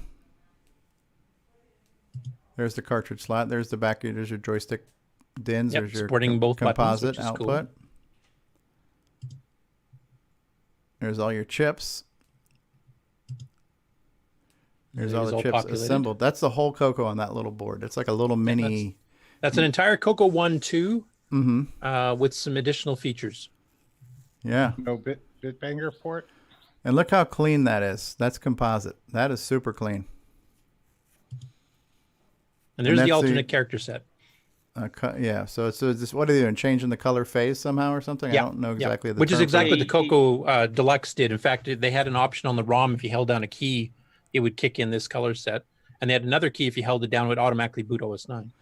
There's the cartridge slot. There's the back. There's your joystick DINs. Yep, There's your supporting both composite buttons, which is output. cool. There's all your chips. There's all the all chips populated. assembled. That's the whole CoCo on that little board. It's like a little mini. That's an entire CoCo 1.2 Mm-hmm. with some additional features. Yeah. No bitbanger port. And look how clean that is. That's composite. That is super clean. And there's that's the alternate character set. Yeah. So this, what are they doing? Changing the color phase somehow or something? Yeah. I don't know exactly. The Which is term for exactly it. what the CoCo Deluxe did. In fact, they had an option on the ROM. If you held down a key, it would kick in this color set. And they had another key. If you held it down, it would automatically boot OS 9.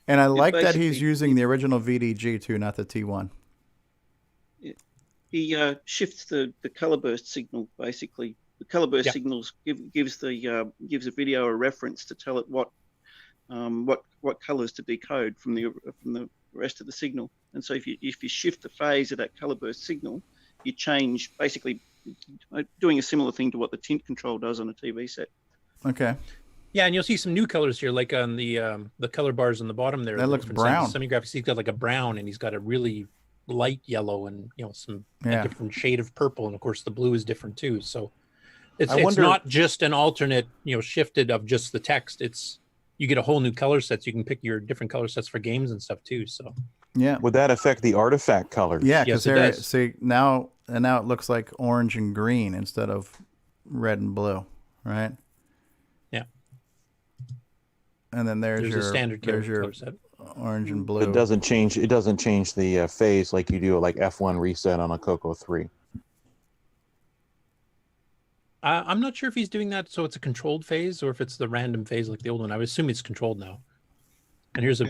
And I like that he's using the original VDG too, not the T1. He shifts the color burst signal basically. The color burst signals gives the video a reference to tell it what colors to decode from the rest of the signal. And so if you shift the phase of that color burst signal, you change basically doing a similar thing to what the tint control does on a TV set. Okay. Yeah, and you'll see some new colors here, like on the color bars on the bottom there. That looks brown. Some graphics, he's got like a brown, and he's got a really light yellow, and some a different shade of purple, and of course the blue is different too. So it's not just an alternate, shifted of just the text. It's you get a whole new color sets. You can pick your different color sets for games and stuff too. So yeah, would that affect the artifact colors? Yeah, because see now it looks like orange and green instead of red and blue, right? Yeah. And then there's your standard color set. Orange and blue. It doesn't change the phase like you do like F1 reset on a CoCo 3. I'm not sure if he's doing that so it's a controlled phase or if it's the random phase like the old one. I would assume it's controlled now. And here's a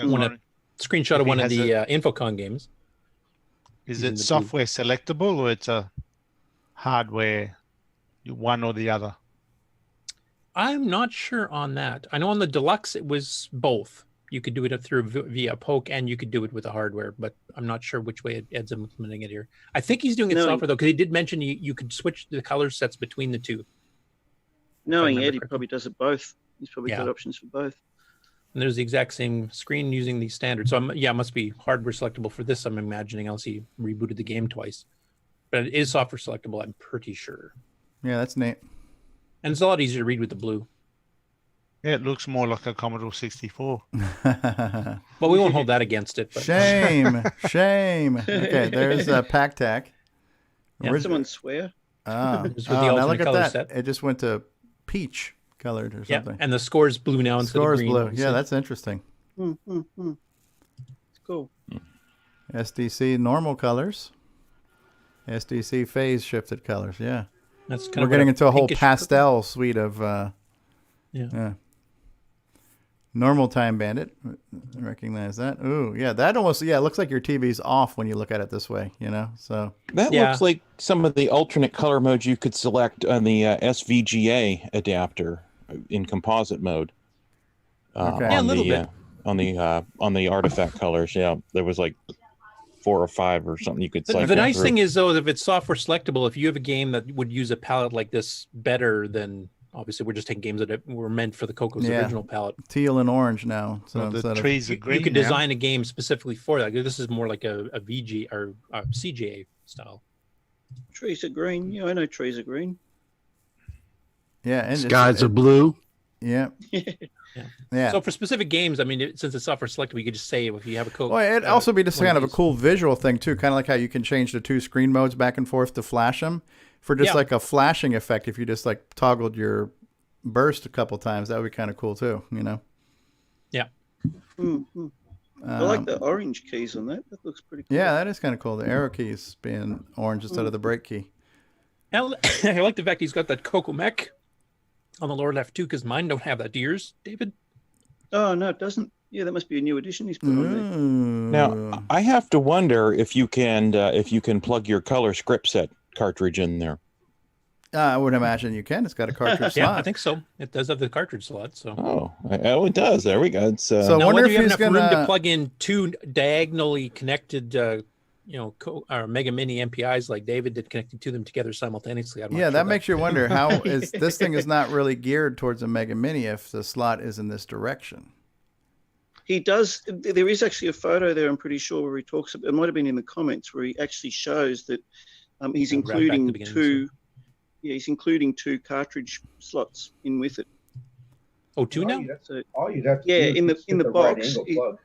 screenshot of one of the Infocon games. Is it software selectable or it's a hardware, one or the other? I'm not sure on that. I know on the Deluxe it was both. You could do it via poke and you could do it with the hardware, but I'm not sure which way Ed's implementing it here. I think he's doing it software though, because he did mention you could switch the color sets between the two. Knowing Ed, he probably does it both. He's probably got options for both. And there's the exact same screen using the standard. So it must be hardware selectable for this, I'm imagining, else he rebooted the game twice. But it is software selectable, I'm pretty sure. Yeah, that's neat. And it's a lot easier to read with the blue. Yeah, it looks more like a Commodore 64. Well, we won't hold that against it. But... Shame. Okay, there's PackTac. Did someone swear? Now look at that. Set. It just went to peach colored or something. Yeah, and the score's blue now instead of green. Blue. Yeah, that's interesting. It's cool. SDC normal colors. SDC phase shifted colors. Yeah. That's We're getting into a whole pastel suite of normal time bandit. Recognize that. Ooh, yeah, that almost it looks like your TV's off when you look at it this way, So that looks like some of the alternate color modes you could select on the SVGA adapter in composite mode. Okay. A little bit. On the artifact colors. Yeah, there was like 4 or 5 or something you could select. The nice thing is though, if it's software selectable, if you have a game that would use a palette like this better than obviously we're just taking games that were meant for the CoCo's original palette. Teal and orange now. So the trees are green. You could design a game specifically for that. This is more like a VG or a CGA style. Trees are green. Yeah, I know trees are green. Yeah, and skies are blue. Yeah. Yeah. So for specific games, I mean, since it's software selectable, you could just say if you have a code. Well, it'd also be just kind of a cool visual thing too, kind of like how you can change the 2 screen modes back and forth to flash them. For just like a flashing effect, if you just like toggled your burst a couple times, that would be kind of cool too, Yeah. Mm-hmm. I like the orange keys on that. That looks pretty cool. Yeah, that is kind of cool. The arrow keys being orange instead of the brake key. I like the fact he's got that CoCo mech on the lower left too, because mine don't have that. Do yours, David? Oh no, it doesn't. Yeah, that must be a new addition he's put on Now, I have to wonder if you can plug your color script set cartridge in there. I would imagine you can. It's got a cartridge slot. Yeah, I think so. It does have the cartridge slot. So. Oh, it does. There we go. It's, so now, wonder whether if you have he's enough room gonna to plug in two diagonally connected, or Mega Mini MPIs like David did, connecting to them together simultaneously. I'm not Yeah, sure that makes you wonder how is this thing is not really geared towards a Mega Mini if the slot is in this direction. He does. There is actually a photo there, I'm pretty sure, where he talks about. It might have been in the comments where he actually shows that he's including two. Yeah, he's including two cartridge slots in with it. Oh, two now? All you'd have to Yeah, do is in the right box. angle plug.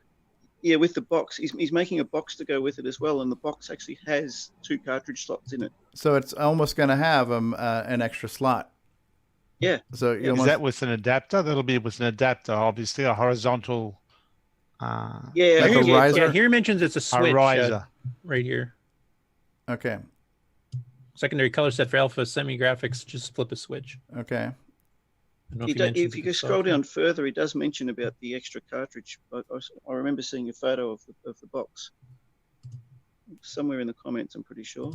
Yeah, with the box, he's making a box to go with it as well, and the box actually has two cartridge slots in it. So it's almost going to have an extra slot. Yeah. So is that with an adapter? That'll be with an adapter, obviously a horizontal. Yeah, like a riser. Yeah, here he mentions it's a switch riser. right here. Okay. Secondary color set for alpha semi-graphics, just flip a switch. Okay. If you go scroll down further, he does mention about the extra cartridge. I remember seeing a photo of the box somewhere in the comments, I'm pretty sure.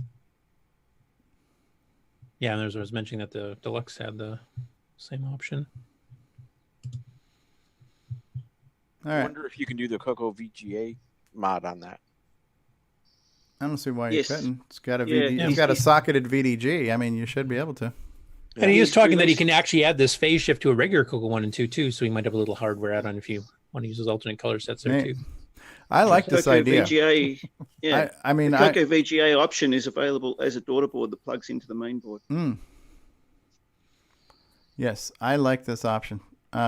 Yeah, and I was mentioning that the Deluxe had the same option. All right. I wonder if you can do the CoCo VGA mod on that. I don't see why you Yes. couldn't. It's got a Yeah, it's got a socketed VDG. I mean, you should be able to. And he is talking that he can actually add this phase shift to a regular CoCo 1 and 2 too, so he might have a little hardware add-on if you want to use those alternate color sets there too. I like this CoCo idea. VGA, yeah. I mean, the CoCo VGA option is available as a daughter board that plugs into the main board. Yes, I like this option.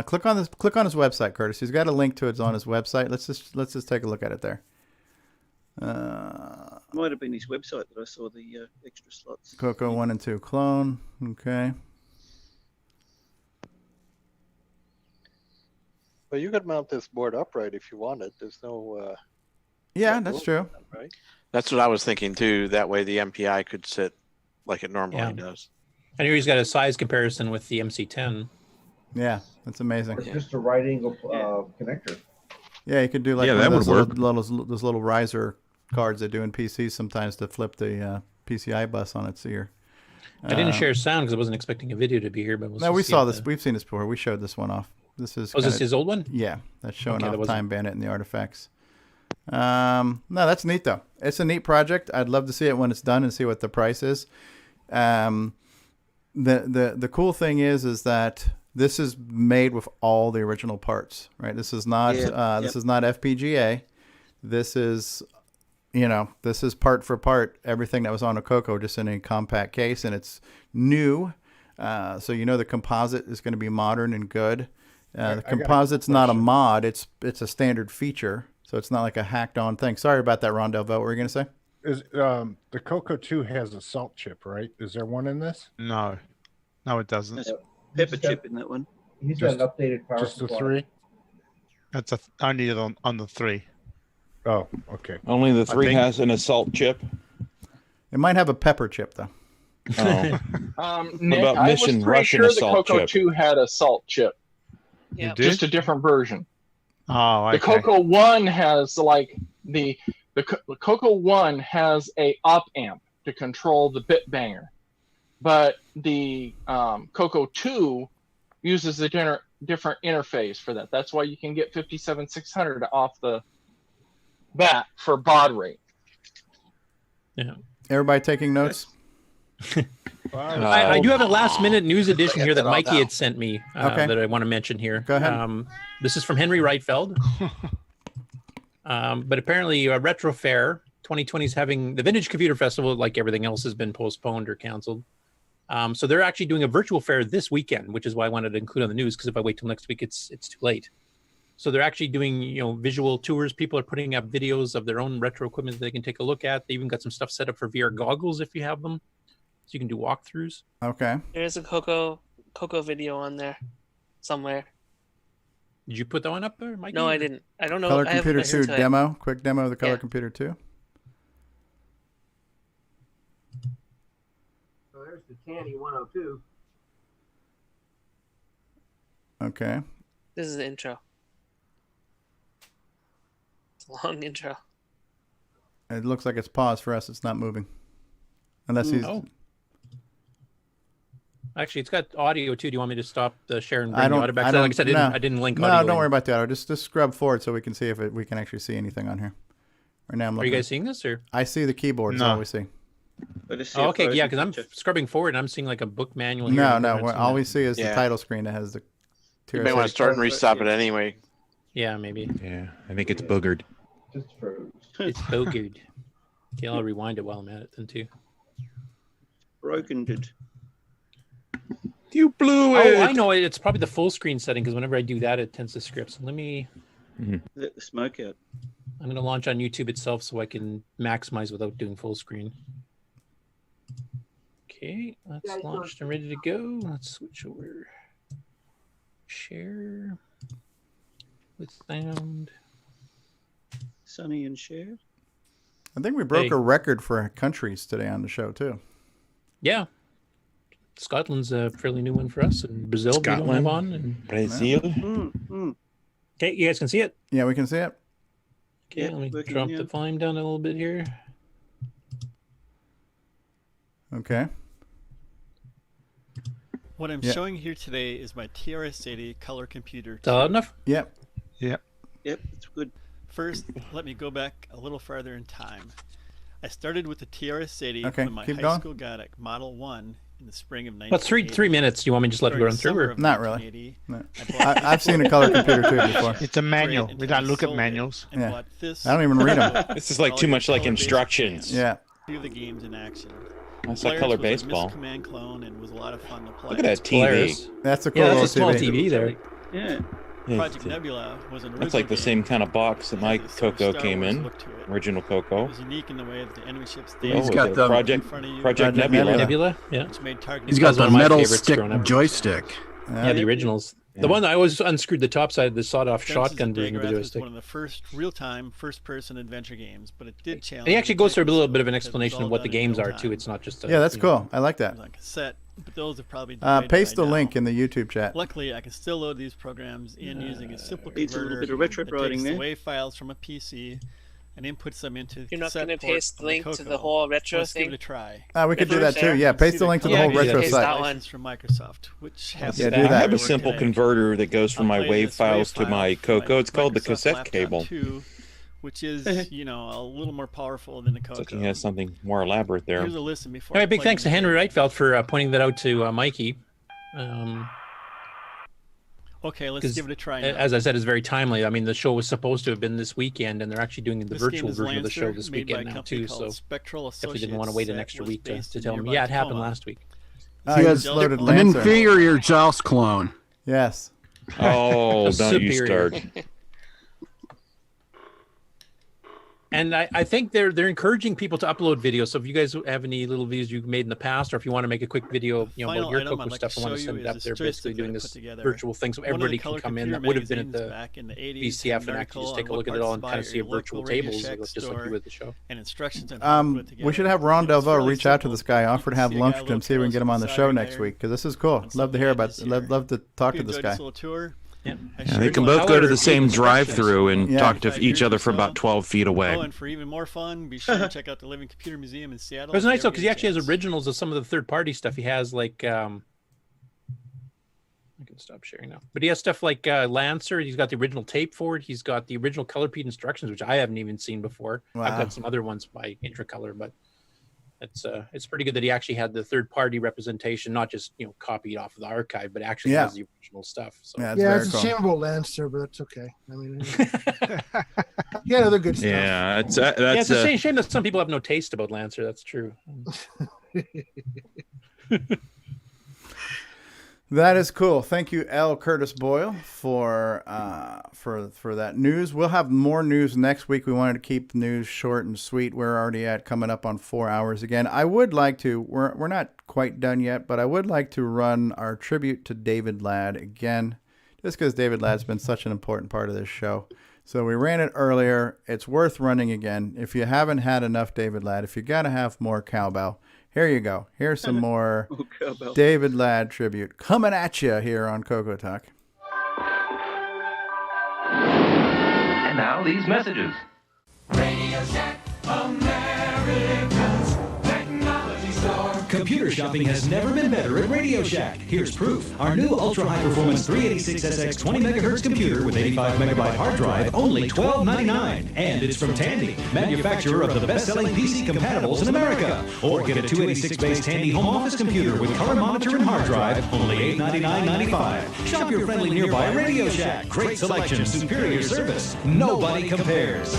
Click on his website, Curtis. He's got a link to it on his website. Let's just take a look at it there. Might have been his website that I saw the extra slots. CoCo 1 and 2 clone. Okay. Well, you could mount this board upright if you wanted. There's no. Yeah, that's true. Right? That's what I was thinking too. That way the MPI could sit like it normally does. And here he's got a size comparison with the MC10. Yeah, that's amazing. It's just a right angle connector. Yeah, you could do like Yeah, one that of those would work. those little riser cards they do in PCs sometimes to flip the PCI bus on its ear. I didn't share sound because I wasn't expecting a video to be here, but No, we saw this. We've seen this before. We showed this one off. This is. Was this his old one? Yeah, that's showing Okay, off that wasn't- Time Bandit and the artifacts. No, that's neat though. It's a neat project. I'd love to see it when it's done and see what the price is. The cool thing is that this is made with all the original parts, right? This is not this is not FPGA. This is this is part for part everything that was on a CoCo, just in a compact case, and it's new. So the composite is going to be modern and good. The composite's not a mod; it's a standard feature, so it's not like a hacked on thing. Sorry about that, Rondell Velt. What were you going to say? Is the CoCo 2 has a salt chip, right? Is there one in this? No, it doesn't. There's a pepper chip in that one. He's got an updated power Just the supply. 3? That's only on the 3. Oh, okay. Only the I 3 think- has an assault chip. It might have a pepper chip though. Oh. Nick, about I was Mission pretty Russian sure the assault CoCo chip? 2 had a salt chip. You did? Just a different version. Oh, The okay. CoCo 1 has like the CoCo 1 has a op amp to control the bit banger, but the CoCo 2 uses a different interface for that. That's why you can get 57600 off the bat for baud rate. Yeah. Everybody taking notes? I do have a last minute news edition here that all Mikey down. had sent me Okay. that I want to mention here. Go ahead. This is from Henry Reitfeld. But apparently Retro Fair 2020 is having the Vintage Computer Festival, like everything else, has been postponed or canceled. So they're actually doing a virtual fair this weekend, which is why I wanted to include on the news, because if I wait till next week, it's too late. So they're actually doing visual tours. People are putting up videos of their own retro equipment that they can take a look at. They even got some stuff set up for VR goggles if you have them, so you can do walkthroughs. Okay. There's a CoCo video on there somewhere. Did you put that one up there, Mike? No, I didn't. I don't know. Color I haven't Computer listened 2 to it. demo. Quick demo of the Color Computer 2. So there's the Tanny 102. Okay. This is the intro. It's a long intro. It looks like it's paused for us. It's not moving. Unless he's... Oh. Actually, it's got audio too. Do you want me to stop the share and bring the audio back? Like I said, I didn't link audio. No, don't worry about the audio. Just scrub forward so we can see if we can actually see anything on here. Right now I'm looking. Are you guys seeing this? Or I see the keyboard. That's all we see. Oh, okay, yeah, because I'm scrubbing forward and I'm seeing like a book manual here. No. All we see is the title screen that has the... You may want to start and restop it anyway. Yeah, maybe. Yeah, I think it's boogered. It's boogered. Okay, I'll rewind it while I'm at it then too. Broken did. You blew it. Oh, I know it. It's probably the full screen setting because whenever I do that, it tends to script. So let me let the smoke out. I'm going to launch on YouTube itself so I can maximize without doing full screen. Okay, that's launched and ready to go. Let's switch over. Share with sound. Sunny and share. I think we broke a record for countries today on the show too. Yeah. Scotland's a fairly new one for us, and Brazil Scotland, we don't have on, and Brazil. Okay, you guys can see it? Yeah, we can see it. Okay, let me drop the volume down a little bit here. Okay. What I'm showing here today is my TRS-80 color computer. Is that loud enough? Yep. Yep, it's good. First, let me go back a little farther in time. I started with the TRS-80 Okay, when my keep high going. school got a Model 1 in the spring of 1980. Well, 3 minutes. Do you want me to just let it run through? Or? Not really. No. I've seen a color computer too before. It's a manual. We don't look at manuals. Yeah. I don't even read them. This is like too much like instructions. Yeah. View the games in action. That's like Players color was a baseball. Miss Command clone and was a lot of fun to play. Look at that TV. That's a cool that's little a small TV. TV there. Yeah. Project Nebula was an That's like the same kind of box that my CoCo came in. Original It CoCo. was unique in the way that the enemy ships He's got the Project Nebula. Nebula, yeah. which made targeting He's got the one of my metal favorites stick growing up. joystick. Yeah, the originals. The one I always unscrewed the top side of the sawed-off shotgun during the video was stick. one of the first real-time, first-person adventure games, but it did challenge. And he actually goes through a little bit of an because it was explanation all of what the done in games real are time. too. It's not just. Yeah, that's cool. I like that. It was on cassette, but those have probably Paste the link in the YouTube chat. Luckily, I can still load these programs in using a simple Needs a little converter bit of retro that writing takes the there. WAV files from a PC and inputs them into the You're not cassette going to port paste the of link to CoCo. the whole retro Let's thing? give it a try. We could do that too. Yeah, paste the link to the whole retro paste site. that one. License from Microsoft, which has Yeah, to do be that. I have a work simple today. converter that goes from my I'll play WAV this files to file my from CoCo. It's called the Microsoft cassette Laptop cable. 2, which is, you know, a little more powerful than the It's like he CoCo. has something more elaborate there. Here's a listen before. All I right, big plug thanks to in the Henry game. Reitfeld for pointing that out to Mikey. Okay, let's give it a try now. As I said, it's very timely. I mean, the show was supposed to have been this weekend, and they're actually doing the This virtual game is version of the show Lancer, this made by weekend a now company too. called So Spectral definitely didn't want to wait an extra was week to based in tell me. nearby Yeah, it happened Tacoma. last week. He has loaded An Lancer. inferior Joust clone. Yes. Oh, don't you Superior. start. And I think they're encouraging people to upload videos. So if you guys have any little videos you've made in the past, or if you want to make a quick video, you know, Final about your item CoCo I'd like stuff to and want to show send you it up, is they're this basically joystick doing that I this put together. virtual thing, so One of the everybody can color come in. That computer would have been at magazines the back in the 80s VCF had and an actually just article take a on look what at it all parts and to kind of buy see at a your virtual local Radio tables, Shack just like you store do with the show. and instructions on how to put it together. We should have Ron It was Delvaux fairly reach out to simple. this guy. Offer to have See a guy lunch a with him, little see if we can get him on the close show beside next there. week because this is cool. Love to hear about. Love to talk to Hope you this enjoyed guy. this little tour. Yeah. Yeah, they can both go to the same drive-through and Yeah. talk to each other for about 12 feet away. Oh, and for even more fun, be sure to check out the Living Computer Museum in Seattle. It was if you nice though ever because get he a actually has chance. originals of some of the third-party stuff. He has like I can stop sharing now, but he has stuff like Lancer. He's got the original tape for it. He's got the original color peed instructions, which I haven't even seen before. I've Wow. got some other ones by Intracolor, but it's pretty good that he actually had the third-party representation, not just copied off of the archive, but actually has the original stuff. So Yeah, it's a shame about Lancer, but that's okay. I mean, yeah, other good stuff. Yeah, that's it's a shame that some people have no taste about Lancer. That's true. That is cool. Thank you, L. Curtis Boyle, for that news. We'll have more news next week. We wanted to keep the news short and sweet. We're already coming up on 4 hours again. I would like to. We're not quite done yet, but I would like to run our tribute to David Ladd again. just because David Ladd's been such an important part of this show. So we ran it earlier. It's worth running again. If you haven't had enough David Ladd, if you got to have more cowbell, here you go. Here's some more David Ladd tribute coming at you here on CoCoTALK. And now these messages. Radio Shack, America's technology store. Computer shopping has never been better at Radio Shack. Here's proof. Our new ultra-high-performance 386SX 20 megahertz computer with 85 megabyte hard drive, only $12.99. And it's from Tandy, manufacturer of the best-selling PC compatibles in America. Or get a 286-based Tandy home office computer with color monitor and hard drive, only $899.95. Shop your friendly nearby Radio Shack. Great selection, superior service. Nobody compares.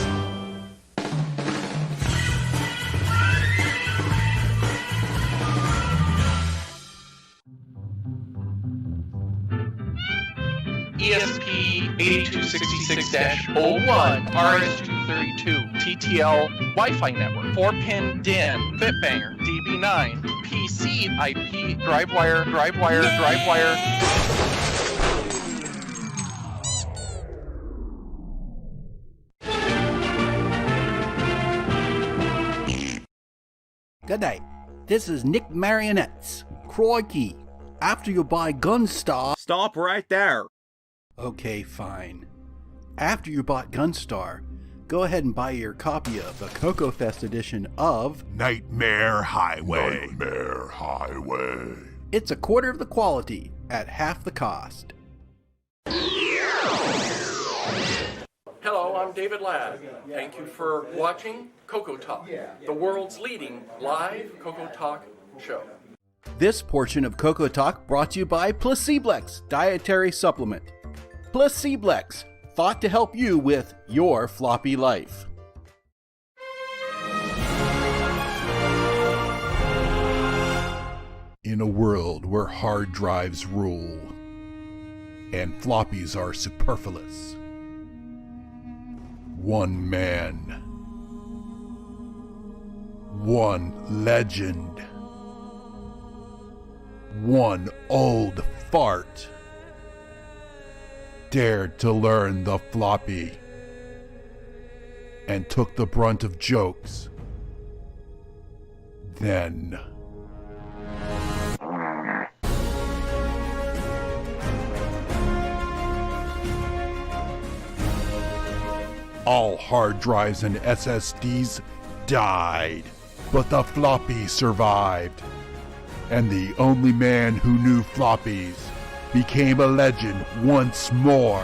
ESP 8266-01 RS232 TTL Wi-Fi network 4-pin DIN Bitbanger DB9 PC IP DriveWire. Good day. This is Nick Marionettes. Crikey. After you buy Gunstar... Stop right there. Okay, fine. After you bought Gunstar, go ahead and buy your copy of the CoCoFEST edition of Nightmare Highway. Nightmare Highway. It's a quarter of the quality at half the cost. Hello, I'm David Ladd. Thank you for watching CoCoTALK, the world's leading live CoCoTALK show. This portion of CoCoTALK brought to you by Placeblex Dietary Supplement. Placeblex, thought to help you with your floppy life. In a world where hard drives rule and floppies are superfluous, one man, one legend, one old fart dared to learn the floppy and took the brunt of jokes. Then all hard drives and SSDs died, but the floppy survived. And the only man who knew floppies became a legend once more.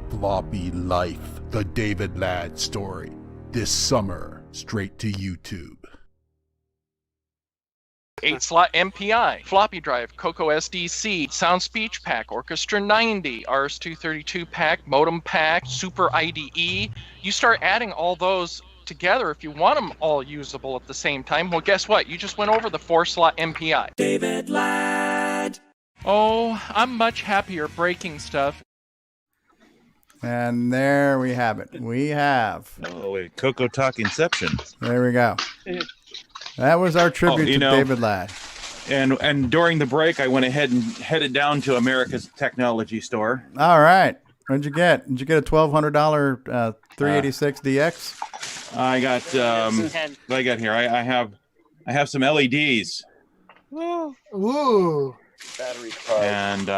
Floppy Life, the David Ladd story. This summer, straight to YouTube. 8-slot MPI, floppy drive, CoCo SDC, Sound Speech Pack, Orchestra 90, RS232 pack, modem pack, Super IDE. You start adding all those together if you want them all usable at the same time. Well, guess what? You just went over the 4-slot MPI. David Ladd. Oh, I'm much happier breaking stuff. And there we have it. We have. Oh, wait, CoCoTALK Inception. There we go. That was our tribute to David Ladd. And during the break, I went ahead and headed down to America's Technology Store. All right. What'd you get? Did you get a $1,200 386 DX? I got what I got here. I have some LEDs. Ooh. Battery card. And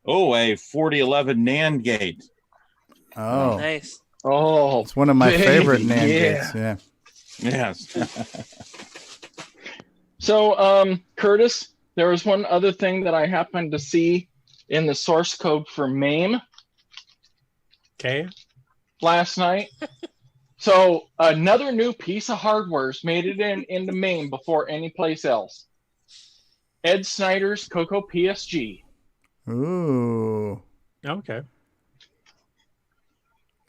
a 4011 NAND gate. Oh, nice. Oh, it's one of my favorite NAND gates. Yeah. Yes. So, Curtis, there was one other thing that I happened to see in the source code for MAME. Okay. Last night. So another new piece of hardware's made it into MAME before any place else. Ed Snyder's CoCo PSG. Ooh. Okay.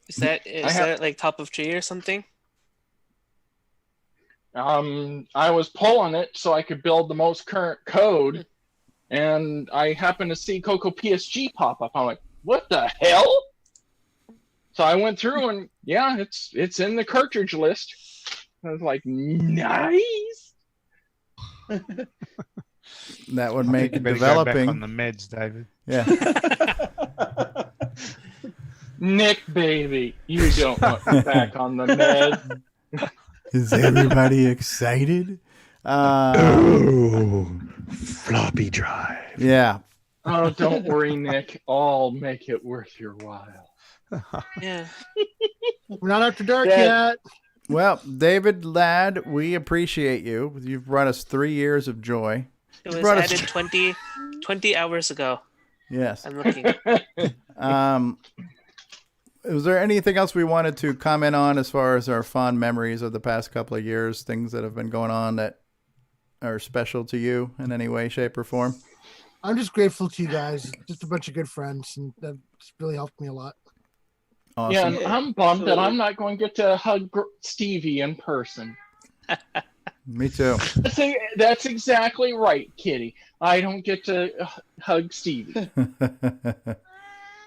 Is that like top of tree or something? I was pulling it so I could build the most current code, and I happened to see CoCo PSG pop up. I'm like, what the hell? So I went through and yeah, it's in the cartridge list. I was like, nice. that would I make think you better go back developing on the meds, David. Yeah. Nick, baby, you don't want me back on the med. Is everybody excited? Floppy drive. Yeah. Oh, don't worry, Nick. I'll make it worth your while. Yeah. We're not after dark Yeah. yet. Well, David Ladd, we appreciate you. You've brought us 3 years of joy. It You was brought us- added 20 hours ago. Yes. I'm looking. Was there anything else we wanted to comment on as far as our fond memories of the past couple of years, things that have been going on that are special to you in any way, shape, or form? I'm just grateful to you guys. Just a bunch of good friends, and that's really helped me a lot. Awesome. Yeah, and I'm bummed that I'm not going to get to hug Stevie in person. Me too. That's exactly right, Kitty. I don't get to hug Stevie.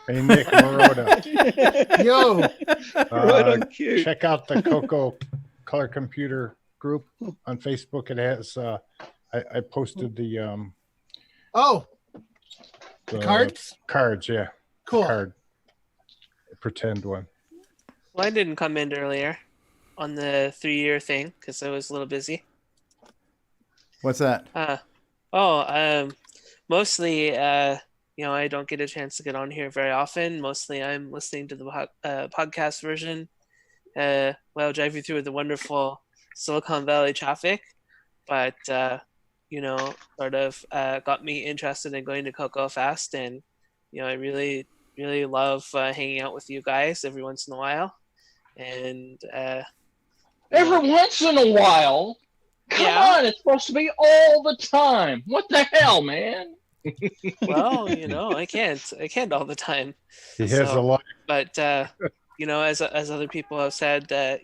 Hey, Nick Maroda. Yo. Right on cue. Check out the CoCo Color Computer group on Facebook. It has, I posted the cards? Cards, yeah. Cool. Card. Pretend one. Well, I didn't come in earlier on the 3-year thing because I was a little busy. What's that? Mostly, I don't get a chance to get on here very often. Mostly, I'm listening to the podcast version while driving through the wonderful Silicon Valley traffic. But, sort of got me interested in going to CoCoFEST. And, I really, really love hanging out with you guys every once in a while. And every once in a while? Come on, it's supposed to be all the time. What the hell, man? Well, I can't all the time. He has a lot. But as other people have said that,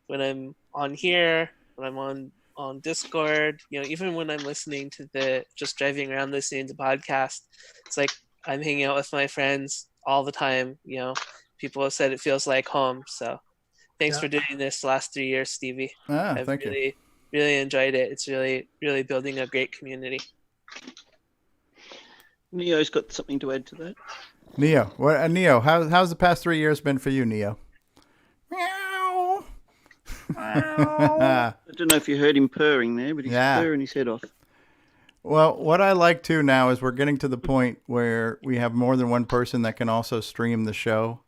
when I'm on here, when I'm on Discord, even when I'm listening to just driving around listening to podcasts, it's like I'm hanging out with my friends all the time. People have said it feels like home. So thanks for doing this the last 3 years, Stevie. I've really enjoyed it. It's really, really building a great community. Neo's got something to add to that. Neo, Neo, how's the past 3 years been for you, Neo? Meow. I don't know if you heard him purring there, but he's purring his head off. Well, what I like too now is we're getting to the point where we have more than one person that can also stream the show.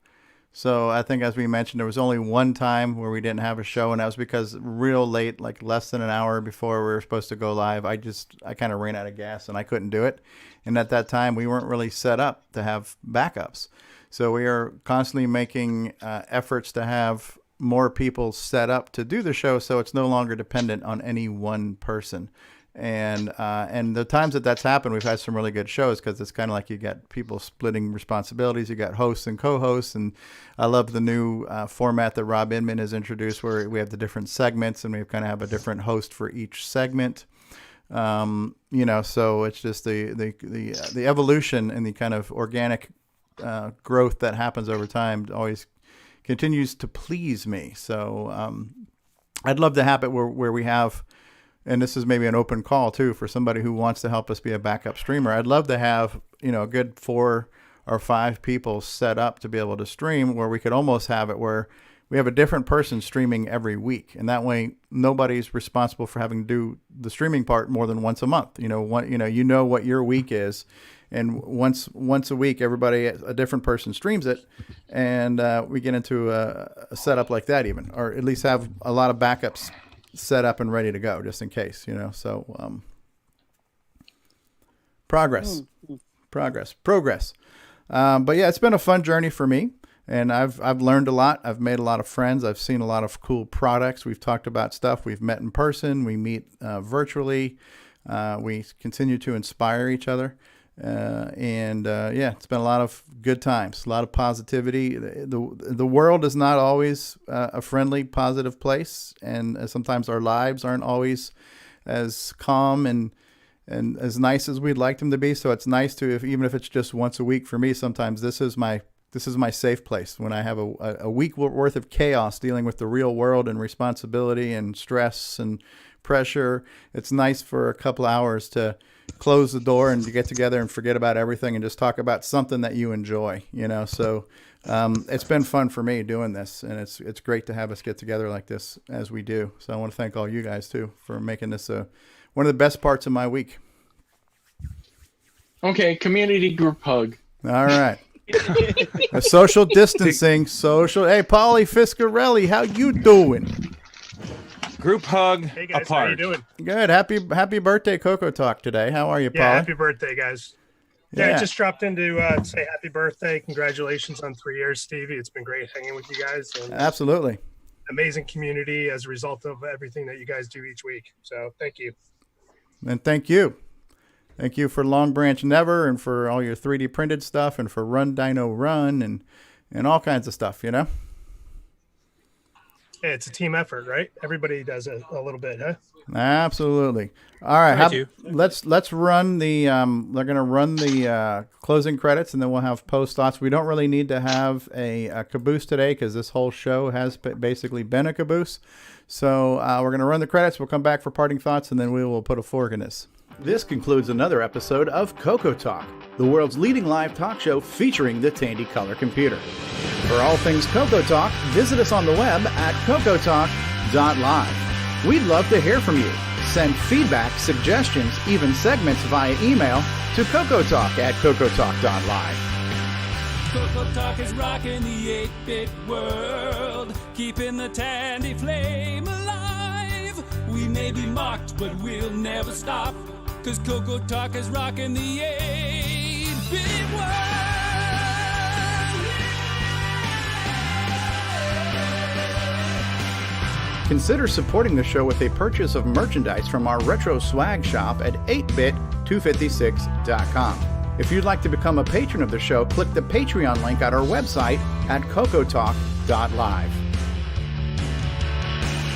So I think, as we mentioned, there was only one time where we didn't have a show, and that was because real late, like less than an hour before we were supposed to go live, I kind of ran out of gas and I couldn't do it. And at that time, we weren't really set up to have backups. So we are constantly making efforts to have more people set up to do the show, so it's no longer dependent on any one person. And the times that's happened, we've had some really good shows because it's kind of like you got people splitting responsibilities. You got hosts and co-hosts, and I love the new format that Rob Inman has introduced, where we have the different segments and we kind of have a different host for each segment. So it's just the evolution and the kind of organic growth that happens over time always continues to please me. So I'd love to have it where we have. And this is maybe an open call too for somebody who wants to help us be a backup streamer. I'd love to have, a good 4 or 5 people set up to be able to stream, where we could almost have it where we have a different person streaming every week. And that way nobody's responsible for having to do the streaming part more than once a month. You know what your week is. And once a week, a different person streams it, and we get into a setup like that even, or at least have a lot of backups set up and ready to go just in case, so progress. But yeah, it's been a fun journey for me, and I've learned a lot. I've made a lot of friends. I've seen a lot of cool products. We've talked about stuff. We've met in person. We meet virtually. We continue to inspire each other. It's been a lot of good times, a lot of positivity. The world is not always a friendly, positive place, and sometimes our lives aren't always as calm and as nice as we'd like them to be. So it's nice to, even if it's just once a week for me, sometimes this is my safe place when I have a week worth of chaos dealing with the real world and responsibility and stress and pressure. It's nice for a couple hours to close the door and get together and forget about everything and just talk about something that you enjoy, so it's been fun for me doing this, and it's great to have us get together like this as we do. So I want to thank all you guys too for making this one of the best parts of my week. Okay, community group hug. All right. A social distancing, Hey, Polly Fiscarelli, how you doing? Group hug. Hey guys, apart. how you doing? Good. Happy birthday, CoCoTALK today. How are you, Polly? Yeah, happy birthday, guys. Yeah, I just dropped in to say happy birthday. Congratulations on 3 years, Stevie. It's been great hanging with you guys. And Absolutely. amazing community as a result of everything that you guys do each week. So thank you. And thank you. Thank you for Long Branch Never and for all your 3D printed stuff and for Run Dino Run and all kinds of stuff, Yeah, it's a team effort, right? Everybody does it a little bit, huh? Absolutely. All right. Let's run the they're going to run the closing credits, and then we'll have post thoughts. We don't really need to have a caboose today because this whole show has basically been a caboose. So we're going to run the credits. We'll come back for parting thoughts, and then we will put a fork in this. This concludes another episode of CoCoTALK, the world's leading live talk show featuring the Tandy Color Computer. For all things CoCoTALK, visit us on the web at CoCoTalk.live. We'd love to hear from you. Send feedback, suggestions, even segments via email to CoCoTalk@CoCoTalk.live. CoCoTALK is rocking the 8-bit world, keeping the Tandy flame alive. We may be mocked, but we'll never stop, 'cause CoCoTALK is rocking the 8-bit world. Consider supporting the show with a purchase of merchandise from our retro swag shop at 8bit256.com. If you'd like to become a patron of the show, click the Patreon link at our website at CoCoTalk.live.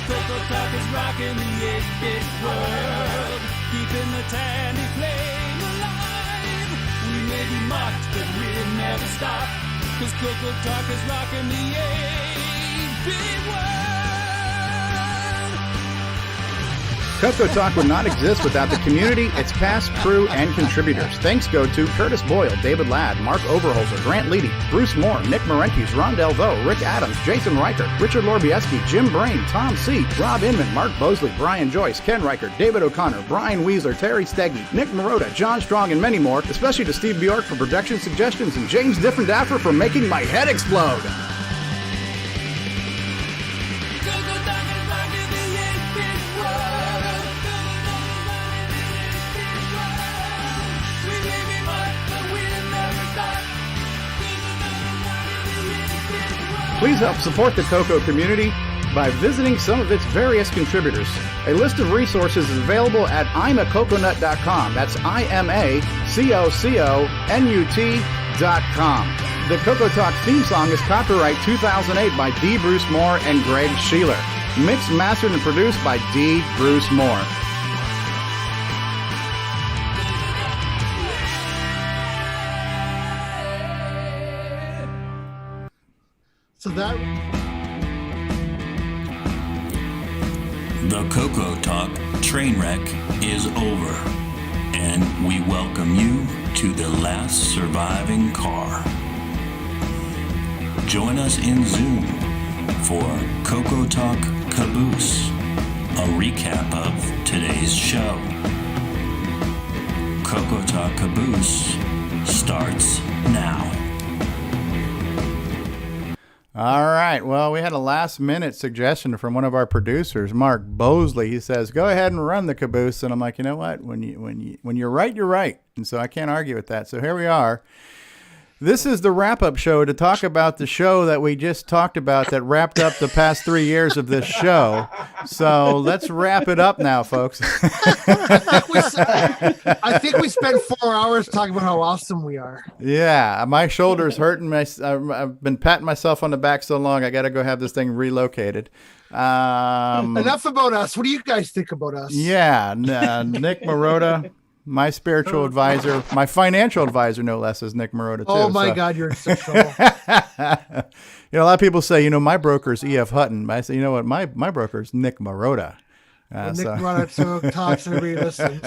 CoCoTALK is rocking the 8-bit world, keeping the Tandy flame alive. We may be mocked, but we'll never stop, 'cause CoCoTALK is rocking the 8-bit world. CoCoTALK would not exist without the community, its cast, crew, and contributors. Thanks go to Curtis Boyle, David Ladd, Mark Overholzer, Grant Leedy, Bruce Moore, Nick Marentes, Ron Delvaux, Rick Adams, Jason Reichert, Richard Lorbieski, Jim Brain, Tom C., Rob Inman, Mark Bosley, Brian Joyce, Ken Reichert, David O'Connor, Brian Weasler, Terry Steggy, Nick Marotta, John Strong, and many more, especially to Steve Bjork for production suggestions and James Diffendaffer for making my head explode. Please help support the CoCo community by visiting some of its various contributors. A list of resources is available at imacoconut.com. That's IMACOCONUT.com. The CoCoTALK theme song is copyright 2008 by D. Bruce Moore and Greg Sheeler. Mixed, mastered, and produced by D. Bruce Moore. So that the CoCoTALK train wreck is over, and we welcome you to the last surviving car. Join us in Zoom for CoCoTALK Caboose, a recap of today's show. CoCoTALK Caboose starts now. All right. Well, we had a last-minute suggestion from one of our producers, Mark Bosley. He says, "Go ahead and run the caboose." And I'm like, you know what? When you're right, you're right. And so I can't argue with that. So here we are. This is the wrap-up show to talk about the show that we just talked about that wrapped up the past 3 years of this show. So let's wrap it up now, folks. I think we spent 4 hours talking about how awesome we are. Yeah, my shoulder's hurting. I've been patting myself on the back so long, I got to go have this thing relocated. Enough about us. What do you guys think about us? Yeah, Nick Marotta. My spiritual advisor, my financial advisor, no less, is Nick Marotta, too. Oh, my God, you're in such trouble. A lot of people say, my broker's E.F. Hutton. But I say, you know what? My broker's Nick Marotta. Nick Marotta talks and everybody listens.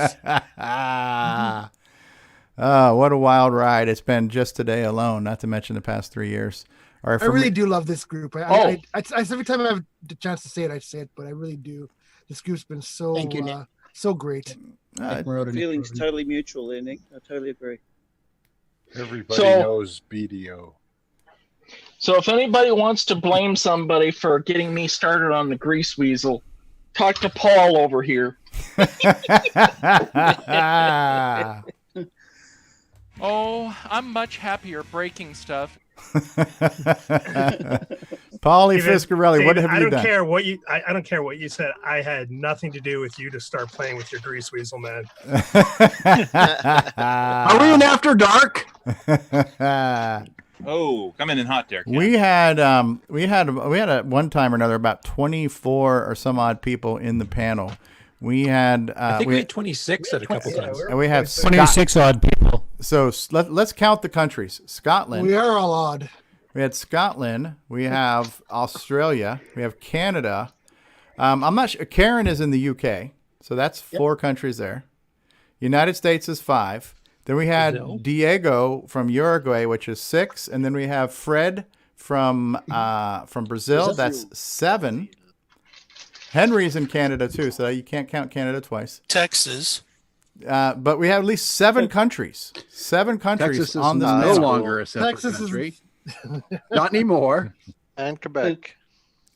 What a wild ride it's been just today alone, not to mention the past 3 years. I really do love this group. I every time I have the chance to say it, I say it, but I really do. This group's been so so great. Feelings totally mutual there, Nick. I totally agree. Everybody knows BDO. So if anybody wants to blame somebody for getting me started on the grease weasel, talk to Paul over here. Oh, I'm much happier breaking stuff. Paulie Fiscarelli, what have you done? I don't care what you said. I had nothing to do with you to start playing with your grease weasel, man. Are we in After Dark? Oh, coming in hot there. Ken. We had at one time or another about 24 or some odd people in the panel. We had I think we had 26 at a couple times. And we had 26 odd people. So let's count the countries. Scotland. We are all odd. We had Scotland. We have Australia. We have Canada. I'm not sure. Karen is in the UK, so that's 4 countries there. United States is 5. Then we had Brazil. Diego from Uruguay, which is 6, and then we have Fred from Brazil. That's 7. Henry's in Canada too, so you can't count Canada twice. Texas. But we have at least 7 countries. 7 countries Texas is on this no panel. longer a separate country. Not anymore. And Quebec.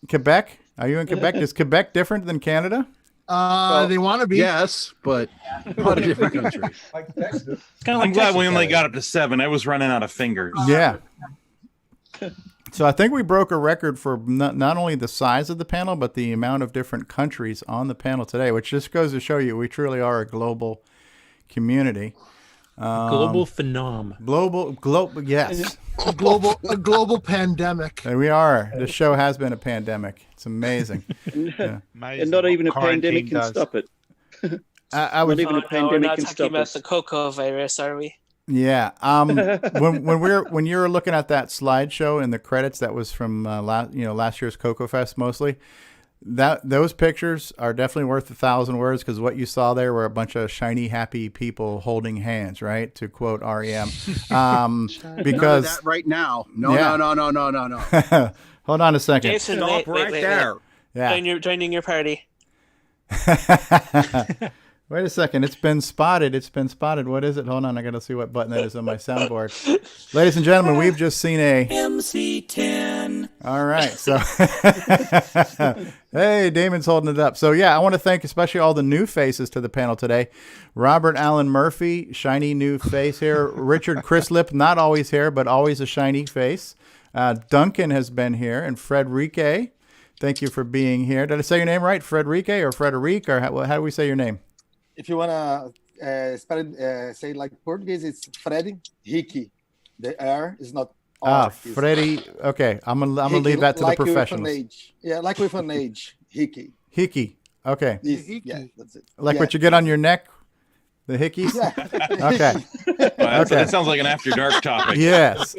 Quebec? Are you in Quebec? Is Quebec different than Canada? They want to be. Yes, but not a different country. Like Texas. I'm glad we only got up to 7. I was running out of fingers. Yeah. So I think we broke a record for not only the size of the panel, but the amount of different countries on the panel today, which just goes to show you we truly are a global community. Global phenom. Global, yes. A global pandemic. And we are. The show has been a pandemic. It's amazing. Yeah. And not even a pandemic can stop it. I was we're not talking about the CoCo virus, are we? Yeah. When you were looking at that slideshow in the credits, that was from last year's CoCoFEST mostly. Those pictures are definitely worth 1,000 words, because what you saw there were a bunch of shiny, happy people holding hands, right? To quote REM. Because none of that right now. No. Hold on a second. Jason, Stop wait, there. Yeah. Joining your party. Wait a second. It's been spotted. What is it? Hold on. I got to see what button that is on my soundboard. Ladies and gentlemen, we've just seen a MC10. All right. So, hey, Damon's holding it up. So, yeah, I want to thank especially all the new faces to the panel today. Robert Allen Murphy, shiny new face here. Richard Chrislip, not always here, but always a shiny face. Duncan has been here. And Frederique, thank you for being here. Did I say your name right? Frederique or Frederic? Or how do we say your name? If you want to say like Portuguese, it's Freddy Hickey. The R is not R. Freddy. Okay, I'm gonna leave that to the professionals. Yeah, like with an age. Hickey. Hickey. Okay. Yeah, that's it. Like what you get on your neck? The hickeys? Yeah. Okay. That sounds like an after dark topic. Yes.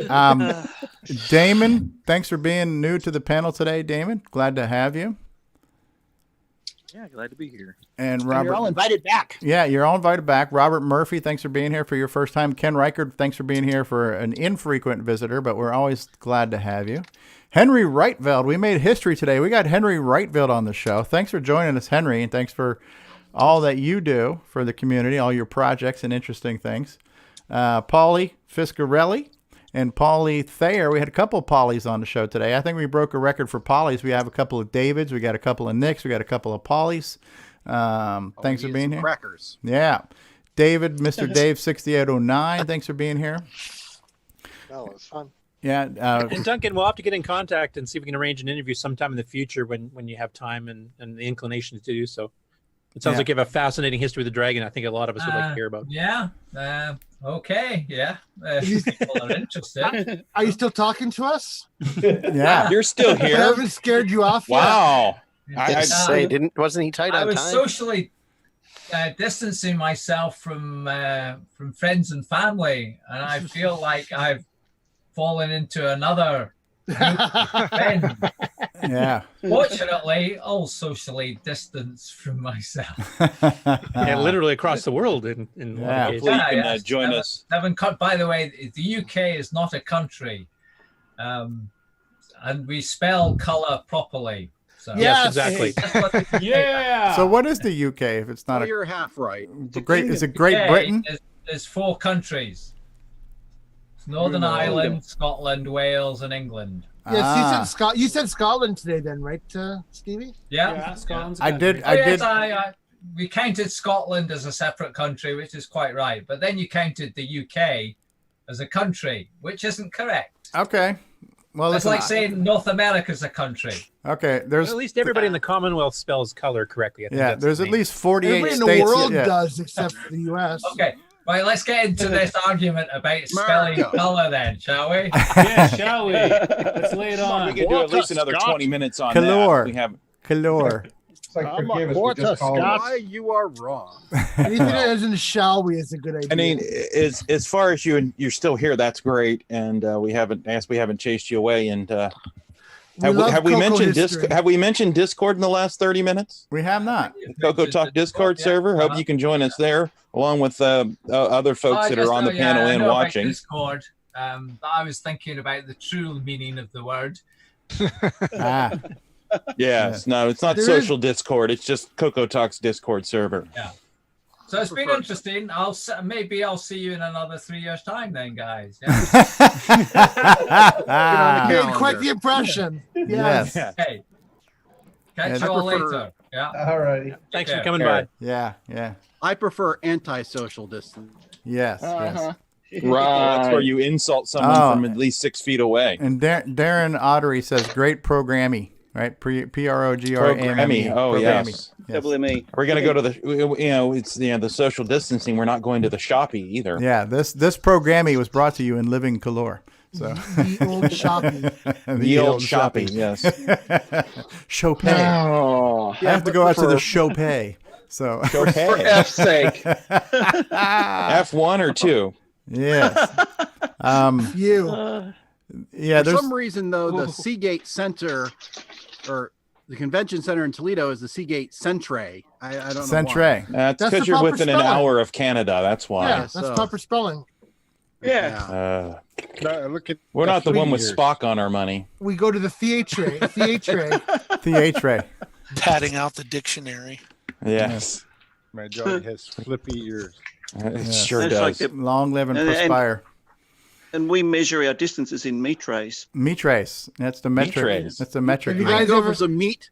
Damon, thanks for being new to the panel today, Damon. Glad to have you. Yeah, glad to be here. And Robert, you're all invited back. Yeah, you're all invited back. Robert Murphy, thanks for being here for your first time. Ken Reichard, thanks for being here for an infrequent visitor, but we're always glad to have you. Henry Reitveld, we made history today. We got Henry Reitveld on the show. Thanks for joining us, Henry, and thanks for all that you do for the community, all your projects and interesting things. Paulie Fiscarelli and Paulie Thayer. We had a couple of Paulies on the show today. I think we broke a record for Paulies. We have a couple of Davids. We got a couple of Nicks. We got a couple of Paulies. Thanks for being here. Crackers. Yeah. David, Mr. Dave 6809. Thanks for being here. No, it was fun. Yeah. And Duncan, we'll have to get in contact and see if we can arrange an interview sometime in the future when you have time and the inclination to do so. It sounds like you have a fascinating history of the dragon. I think a lot of us would like to hear about. Yeah. Okay. Yeah. People are interested. Are you still talking to us? Yeah. You're still here. I haven't scared you off yet. Wow. I'd say, wasn't he tight on time? I was socially distancing myself from friends and family, and I feel like I've fallen into another friend. Yeah. Fortunately, all socially distanced from myself. Yeah, literally across the world in a lot of cases. Hopefully you can join us. By the way, the UK is not a country, and we spell color properly. So. Yes, exactly. Yeah. So what is the UK if it's not Well, you're half right. Is it Great Britain? There's 4 countries. It's Northern Ireland, Scotland, Wales, and England. Yes, you said Scotland today, then, right, Stevie? Yeah, Scotland's. I did. We counted Scotland as a separate country, which is quite right. But then you counted the UK as a country, which isn't correct. Okay. Well, it's like saying North America's a country. Okay, At least everybody in the Commonwealth spells color correctly. I think that's there's the at thing. least 48 Everybody states. in the world does, except for the US. Okay. Right, let's get into this argument about spelling color then, shall we? Yeah, shall we? Let's lay it on. We could do at least another 20 minutes on Color. that. We have Color. Why you are wrong. Anything that isn't shall we is a good idea. I mean, as far as you're still here, that's great, and we haven't chased you away. And have we mentioned Discord? Have we mentioned Discord in the last 30 minutes? We have not. CoCoTALK Discord server. Hope you can join us there, along with other folks that are on the panel and watching. Discord. I was thinking about the true meaning of the word. Yes, no, it's not social Discord. It's just CoCoTALK's Discord server. Yeah. So it's been interesting. Maybe I'll see you in another 3 years' time, then, guys. Yeah? Made quite the impression. Yes. Hey, catch you all later. Yeah. All right. Thanks for coming by. Yeah. I prefer anti-social distance. Yes. Yes. Right. That's where you insult someone from at least 6 feet away. And Darren Ottery says, "Great programmy." Right, PROGRAME. Oh, yes. Double ME. We're gonna go to the, it's the social distancing. We're not going to the shoppy either. Yeah, this programmy was brought to you in living color. So the old shopping. the old shopping, yes. Chopay. Oh, I have to go out to the Chopay. So Chopay. For F's sake. F1 or 2. Yes. For some reason, though, the Seagate Center or the convention center in Toledo is the Seagate Centre. I don't know Centre. That's because you're within an hour of Canada. That's why. Yeah, that's proper spelling. Yeah. Look at We're not the one with Spock on our money. We go to the theatre. Padding out the dictionary. Yes. My dog has flippy ears. It sure does. Like long live and perspire. And we measure our distances in metrays. Metrays. That's the metric. That's the metric. Have you guys ever some meat?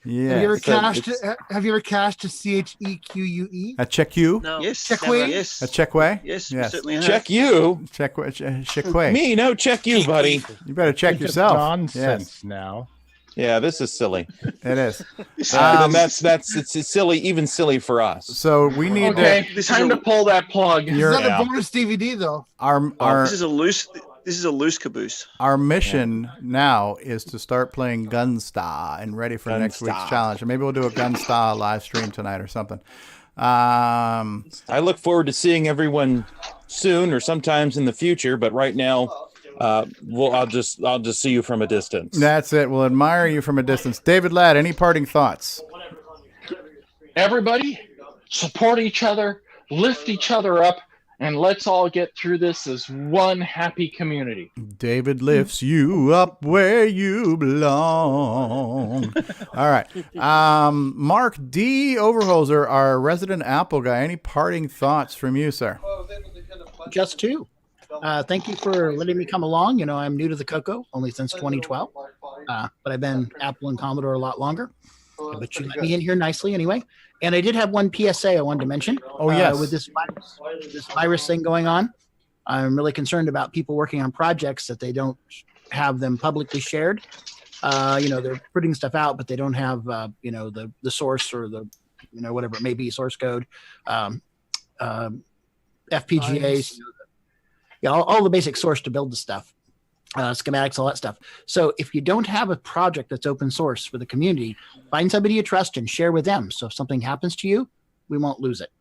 Yeah. Have you ever cashed a CHEQUE? A check you? No. Yes. Checkway? Yes. A checkway? Yes. We certainly have. Check you. Checkway. Me? No, check you, buddy. You better check yourself. Nonsense now. Yeah, this is silly. It is. It's silly, even silly for us. So we need time to pull that plug. It's not a bonus DVD though. This is a loose caboose. Our mission now is to start playing Gunstar and ready for next week's challenge. And maybe we'll do a Gunstar live stream tonight or something. I look forward to seeing everyone soon or sometimes in the future, but right now I'll just see you from a distance. That's it. We'll admire you from a distance. David Ladd, any parting thoughts? Everybody support each other, lift each other up, and let's all get through this as one happy community. David lifts you up where you belong. All right. Mark D. Overholzer, our resident Apple guy. Any parting thoughts from you, sir? Just two. Thank you for letting me come along. I'm new to the CoCo, only since 2012, but I've been Apple and Commodore a lot longer. But you let me in here nicely anyway. And I did have one PSA I wanted to mention. Oh, yes. With this virus thing going on, I'm really concerned about people working on projects that they don't have them publicly shared. They're putting stuff out, but they don't have, the source or the, whatever it may be, source code, FPGAs, all the basic source to build the stuff, schematics, all that stuff. So if you don't have a project that's open source for the community, find somebody you trust and share with them. So if something happens to you, we won't lose it.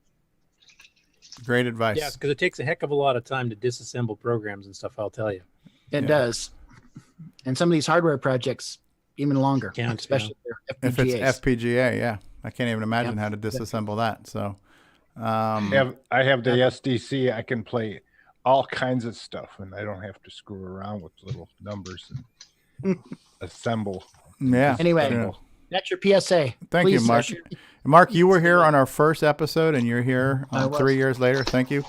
Great advice. Yeah, because it takes a heck of a lot of time to disassemble programs and stuff, I'll tell you. It does. And some of these hardware projects, even longer, Can't, especially If for it's FPGAs. FPGA, yeah. I can't even imagine how to disassemble that. So, I have the SDC. I can play all kinds of stuff, and I don't have to screw around with little numbers and assemble. Yeah. Anyway, Yeah. that's your PSA. Thank you, Please, Mark. share- Mark, you were here on our first episode, and you're here I was. 3 years later. Thank you.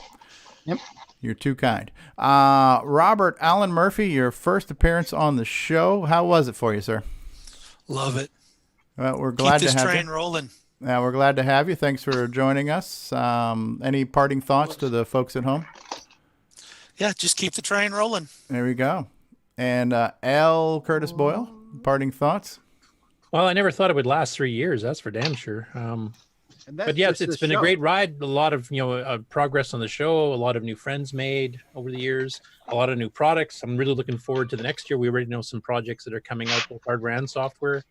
Yep. You're too kind. Robert Allen Murphy, your first appearance on the show. How was it for you, sir? Love it. Well, we're glad Keep this to have train you. rolling. Yeah, we're glad to have you. Thanks for joining us. Any parting thoughts to the folks at home? Yeah, just keep the train rolling. There we go. And L. Curtis Boyle, parting thoughts? Well, I never thought it would last 3 years. That's for damn sure. But yeah, it's been a great ride. A lot of progress on the show. A lot of new friends made over the years. A lot of new products. I'm really looking forward to the next year. We already know some projects that are coming out, both hardware and software,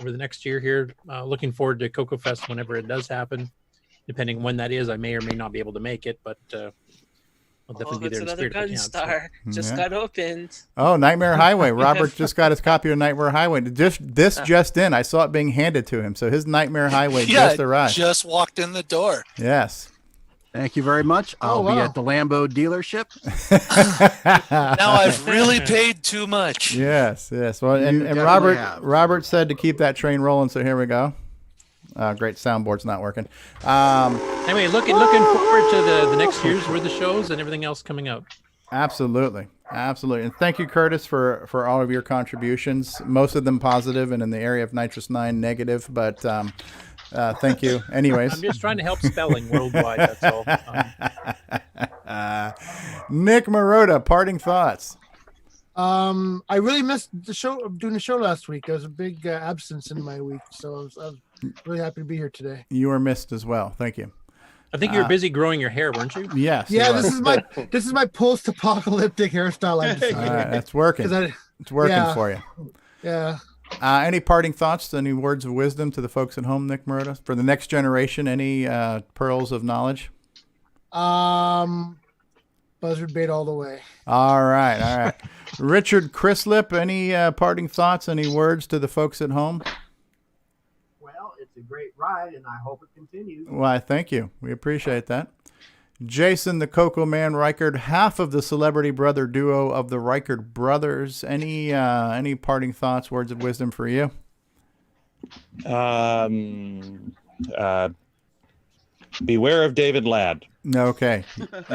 over the next year here. Looking forward to CoCoFEST whenever it does happen. Depending when that is, I may or may not be able to make it, but I'll definitely be there. It's another Gunstar. Just got opened. Oh, Nightmare Highway. Robert just got his copy of Nightmare Highway. Just in. I saw it being handed to him. So his Nightmare Highway just arrived. Just walked in the door. Yes. Thank you very much. I'll be at the Lambo dealership. Now I've really paid too much. Yes. Well, and definitely Robert said to keep that train rolling. So here we go. Great, soundboard's not working. Anyway, looking forward to the next year's worth of shows and everything else coming out. Absolutely. And thank you, Curtis, for all of your contributions. Most of them positive, and in the area of Nitrous 9 negative. But thank you, anyways. I'm just trying to help spelling worldwide. That's all. Nick Marotta, parting thoughts. I really missed the show. Doing the show last week. There was a big absence in my week, so I was really happy to be here today. You were missed as well. Thank you. I think you were busy growing your hair, weren't you? Yes. Yeah, this is my post-apocalyptic hairstyle. I decided. That's working. It's working for you. Yeah. Any parting thoughts? Any words of wisdom to the folks at home, Nick Marotta? For the next generation, any pearls of knowledge? Buzzard bait all the way. All right. Richard Chrislip, any parting thoughts? Any words to the folks at home? Well, it's a great ride, and I hope it continues. Why, thank you. We appreciate that. Jason, the Coco Man Reichard, half of the celebrity brother duo of the Reichard brothers. Any parting thoughts, words of wisdom for you? Beware of David Ladd. Okay.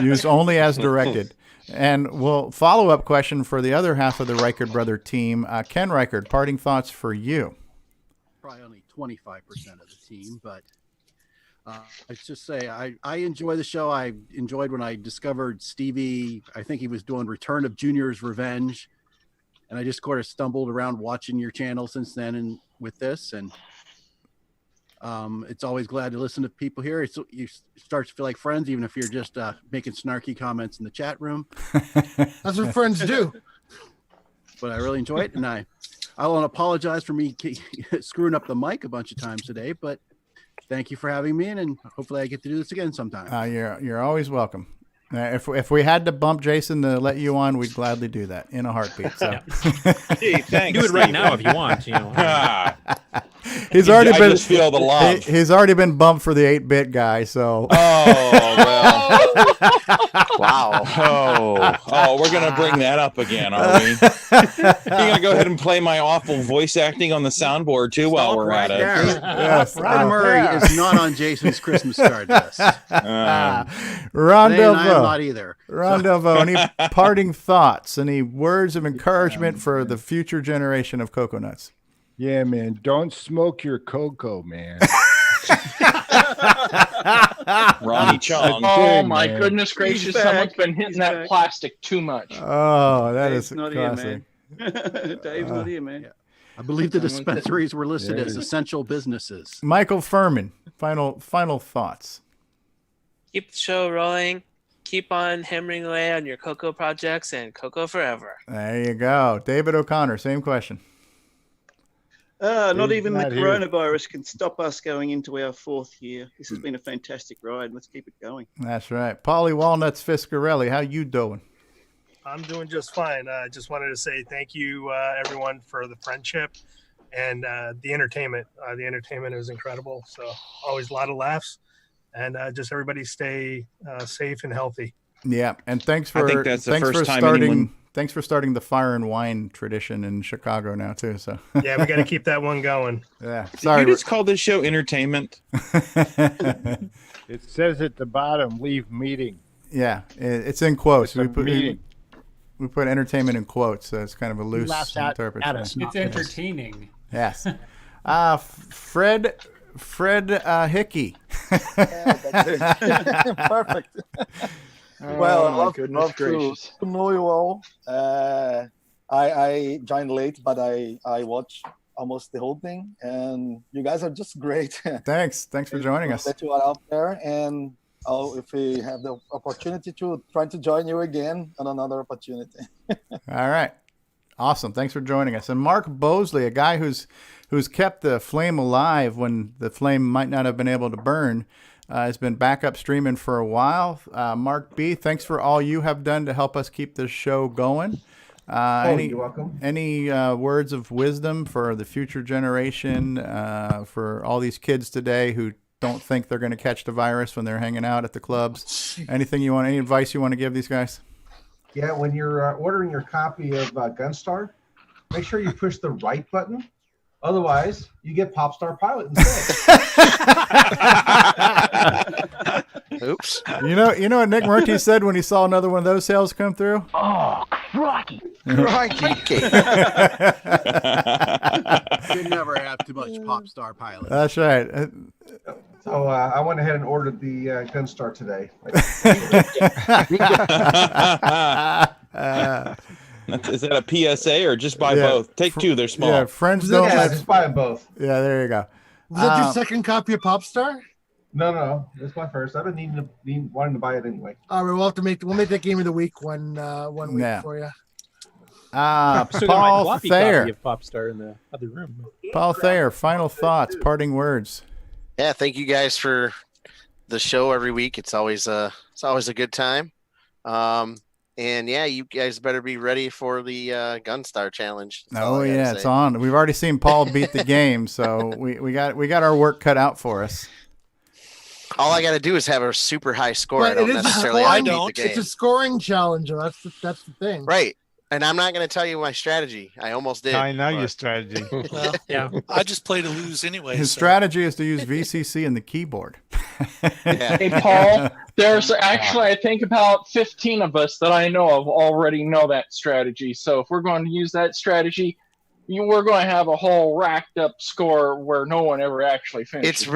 Use only as directed. And we'll follow-up question for the other half of the Reichard brother team. Ken Reichard, parting thoughts for you. Probably only 25% of the team, but let's just say I enjoy the show. I enjoyed when I discovered Stevie. I think he was doing Return of Junior's Revenge, and I just sort of stumbled around watching your channel since then and with this, and it's always glad to listen to people here. You start to feel like friends, even if you're just making snarky comments in the chat room. That's what friends do. But I really enjoy it, and I want to apologize for me screwing up the mic a bunch of times today, but thank you for having me in, and hopefully I get to do this again sometime. You're always welcome. If we had to bump Jason to let you on, we'd gladly do that in a heartbeat. So. Gee, thanks. Do it right now if you want. He's already been. I just feel the love. He's already been bumped for the 8-bit guy. So. Oh well. Wow. Oh, we're gonna bring that up again, are we? You're gonna go ahead and play my awful voice acting on the soundboard too while we're at it. Yes. Ron Murray is not on Jason's Christmas card list. Ron Delvaux. I'm not either. Ron Delvaux, any parting thoughts? Any words of encouragement for the future generation of coconuts? Yeah, man. Don't smoke your cocoa, man. Ronnie Chong. Oh my goodness gracious! Someone's been hitting that plastic too much. Oh, that Dave's is not classic. Here, man. Dave's not here, man. Yeah. I believe the dispensaries were listed as essential businesses. Michael Furman, final thoughts. Keep the show rolling. Keep on hammering away on your CoCo projects and CoCo forever. There you go. David O'Connor, same question. Not even the not here. coronavirus can stop us going into our 4th year. This has been a fantastic ride. Let's keep it going. That's right. Polly Walnuts Fiscarelli, how you doing? I'm doing just fine. I just wanted to say thank you, everyone, for the friendship. and the entertainment is incredible. So always a lot of laughs, and just everybody stay safe and healthy. Yeah, and thanks I for think that's the thanks first for time starting. anyone- Thanks for starting the fire and wine tradition in Chicago now too. So Yeah, we got to keep that one going. Yeah, Did sorry. you just call this show entertainment? It says at the bottom, leave meeting. Yeah, it's in quotes. It's a meeting. We put entertainment in quotes, so it's kind of a loose laughs at interpretation. us, It's entertaining. Yes. Fred Hickey. Perfect. Well, I love to know you all. I joined late, but I watched almost the whole thing, and you guys are just great. Thanks for joining us. That you are out there, and if we have the opportunity to try to join you again on another opportunity. All right. Awesome. Thanks for joining us. And Mark Bosley, a guy who's kept the flame alive when the flame might not have been able to burn, has been back up streaming for a while. Mark B., thanks for all you have done to help us keep this show going. You're welcome. Any words of wisdom for the future generation, for all these kids today who don't think they're going to catch the virus when they're hanging out at the clubs? Any advice you want to give these guys? Yeah, when you're ordering your copy of Gunstar, make sure you push the right button. Otherwise, you get Popstar Pilot instead. Oops. You know what Nick Murty said when he saw another one of those sales come through? Oh, crikey. Crikey. You never have too much Popstar Pilot. That's right. So I went ahead and ordered the Gunstar today. Is that a PSA or just buy both? Take two, they're small. Yeah, friends don't. Yeah, just buy them both. Yeah, there you go. Was that your second copy of Popstar? No, that's my first. I've been wanting to buy it anyway. All right, we'll make that game of the week one week Yeah. for you. Still got my Paul floppy Thayer. copy of Popstar in the other room. Paul Thayer, final thoughts, parting words. Yeah, thank you guys for the show every week. It's always a good time. And yeah, you guys better be ready for the Gunstar challenge. That's all Oh I gotta yeah, say. it's on. We've already seen Paul beat the game, so we got our work cut out for us. All I got to do is have a super high score. But I don't it is necessarily a have scoring, to beat the game. it's a scoring challenge. That's the thing. Right. And I'm not going to tell you my strategy. I almost did. I know but- your strategy. Well, yeah. I just play to lose anyway. His strategy is to use VCC and the keyboard. Hey, Paul, there's actually, I think, about 15 of us that I know of already know that strategy. So if we're going to use that strategy, we're going to have a whole racked up score where no one ever actually finishes. It's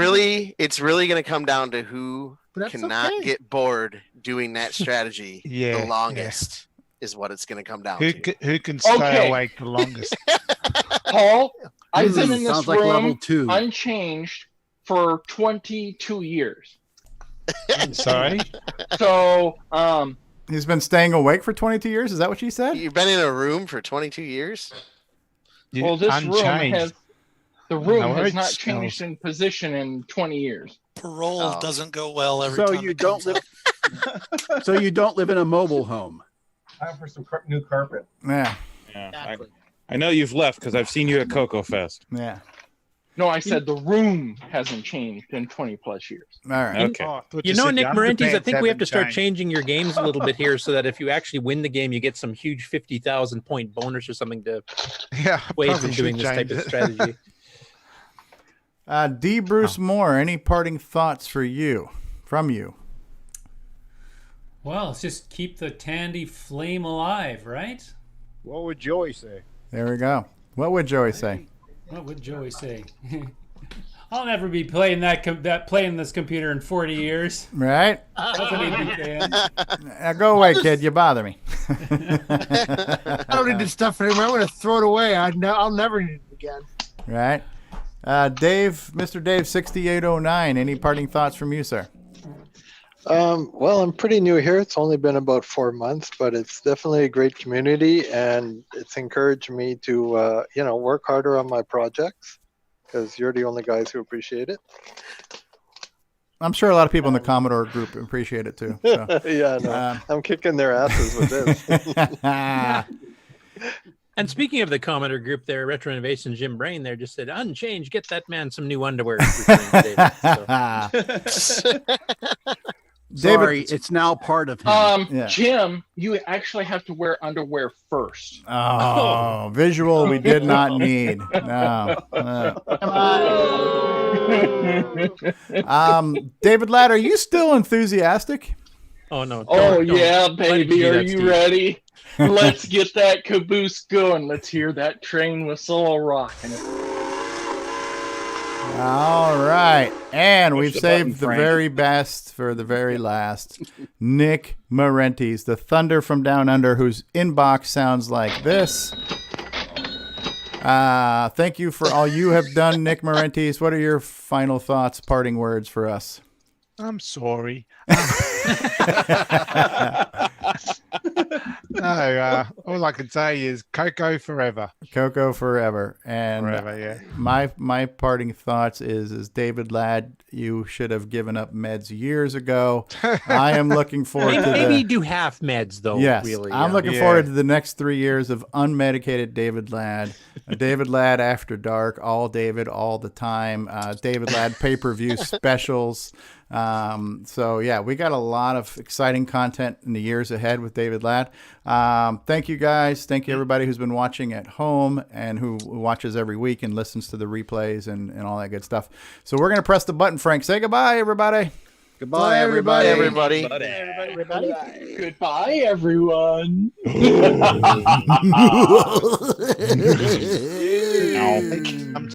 really going to come down to who cannot okay. get bored doing that strategy Yeah, the longest is what it's going to come down Who to. who can stay Okay. awake the longest? Paul, I've been in this Sounds like level room 2. unchanged for 22 years. Sorry? So, He's been staying awake for 22 years. Is that what she said? You've been in a room for 22 years? well, this Unchanged. room No, has it's- not changed in position in 20 years. Oh. Doesn't go well every So time. you it don't comes live. up. So you don't live in a mobile home. Time for some new carpet. Yeah. I know you've left because I've seen you at CoCoFEST. Yeah. No, I said the room hasn't changed in 20 plus years. All right. Okay. Oh, I thought You know, said Nick the Marentes, I underpants think we have to haven't start changed. changing your games a little bit here so that if you actually win the game, you get some huge 50,000 point bonus or something to Yeah, away probably from doing should this type change of it. strategy. D. Bruce Moore, any parting thoughts from you? Well, let's just keep the Tandy flame alive, right? What would Joey say? There we go. What would Joey say? What would Joey say? I'll never be playing playing this computer in 40 years. Right? That's what he'd be saying. Now go away, kid. You bother me. I don't need this stuff anymore. I'm going to throw it away. I'll never need it again. Right? Mr. Dave 6809, any parting thoughts from you, sir? Well, I'm pretty new here. It's only been about 4 months, but it's definitely a great community, and it's encouraged me to, work harder on my projects because you're the only guys who appreciate it. I'm sure a lot of people in the Commodore group appreciate it too. So. Yeah, no, I'm kicking their asses with this. And speaking of the commenter group there, Retro Innovation Jim Brain there just said, "Unchanged, get that man some new underwear." Sorry, it's now part of him. Jim, you actually have to wear underwear first. Oh, visual we did not need. No. David Ladd, are you still enthusiastic? Oh no! Oh yeah, baby, are you ready? Let's get that caboose going. Let's hear that train whistle rocking. All right. And we've the saved button, the Frank. very best for the very last. Nick Marentes, the Thunder from Down Under, whose inbox sounds like this. Thank you for all you have done, Nick Marentes. What are your final thoughts, parting words for us? I'm sorry. No, all I can say is CoCo forever. CoCo forever. And Forever, yeah. my parting thoughts is David Ladd, you should have given up meds years ago. I am looking forward to maybe you do half meds though. Yes, really. I'm looking forward to the next 3 years of unmedicated David Ladd. David Ladd After Dark, all David, all the time. David Ladd pay-per-view specials. So yeah, we got a lot of exciting content in the years ahead with David Ladd. Thank you guys. Thank you everybody who's been watching at home and who watches every week and listens to the replays and all that good stuff. So we're going to press the button, Frank. Say goodbye, everybody. Goodbye, everybody. Everybody. Goodbye, everyone. I'm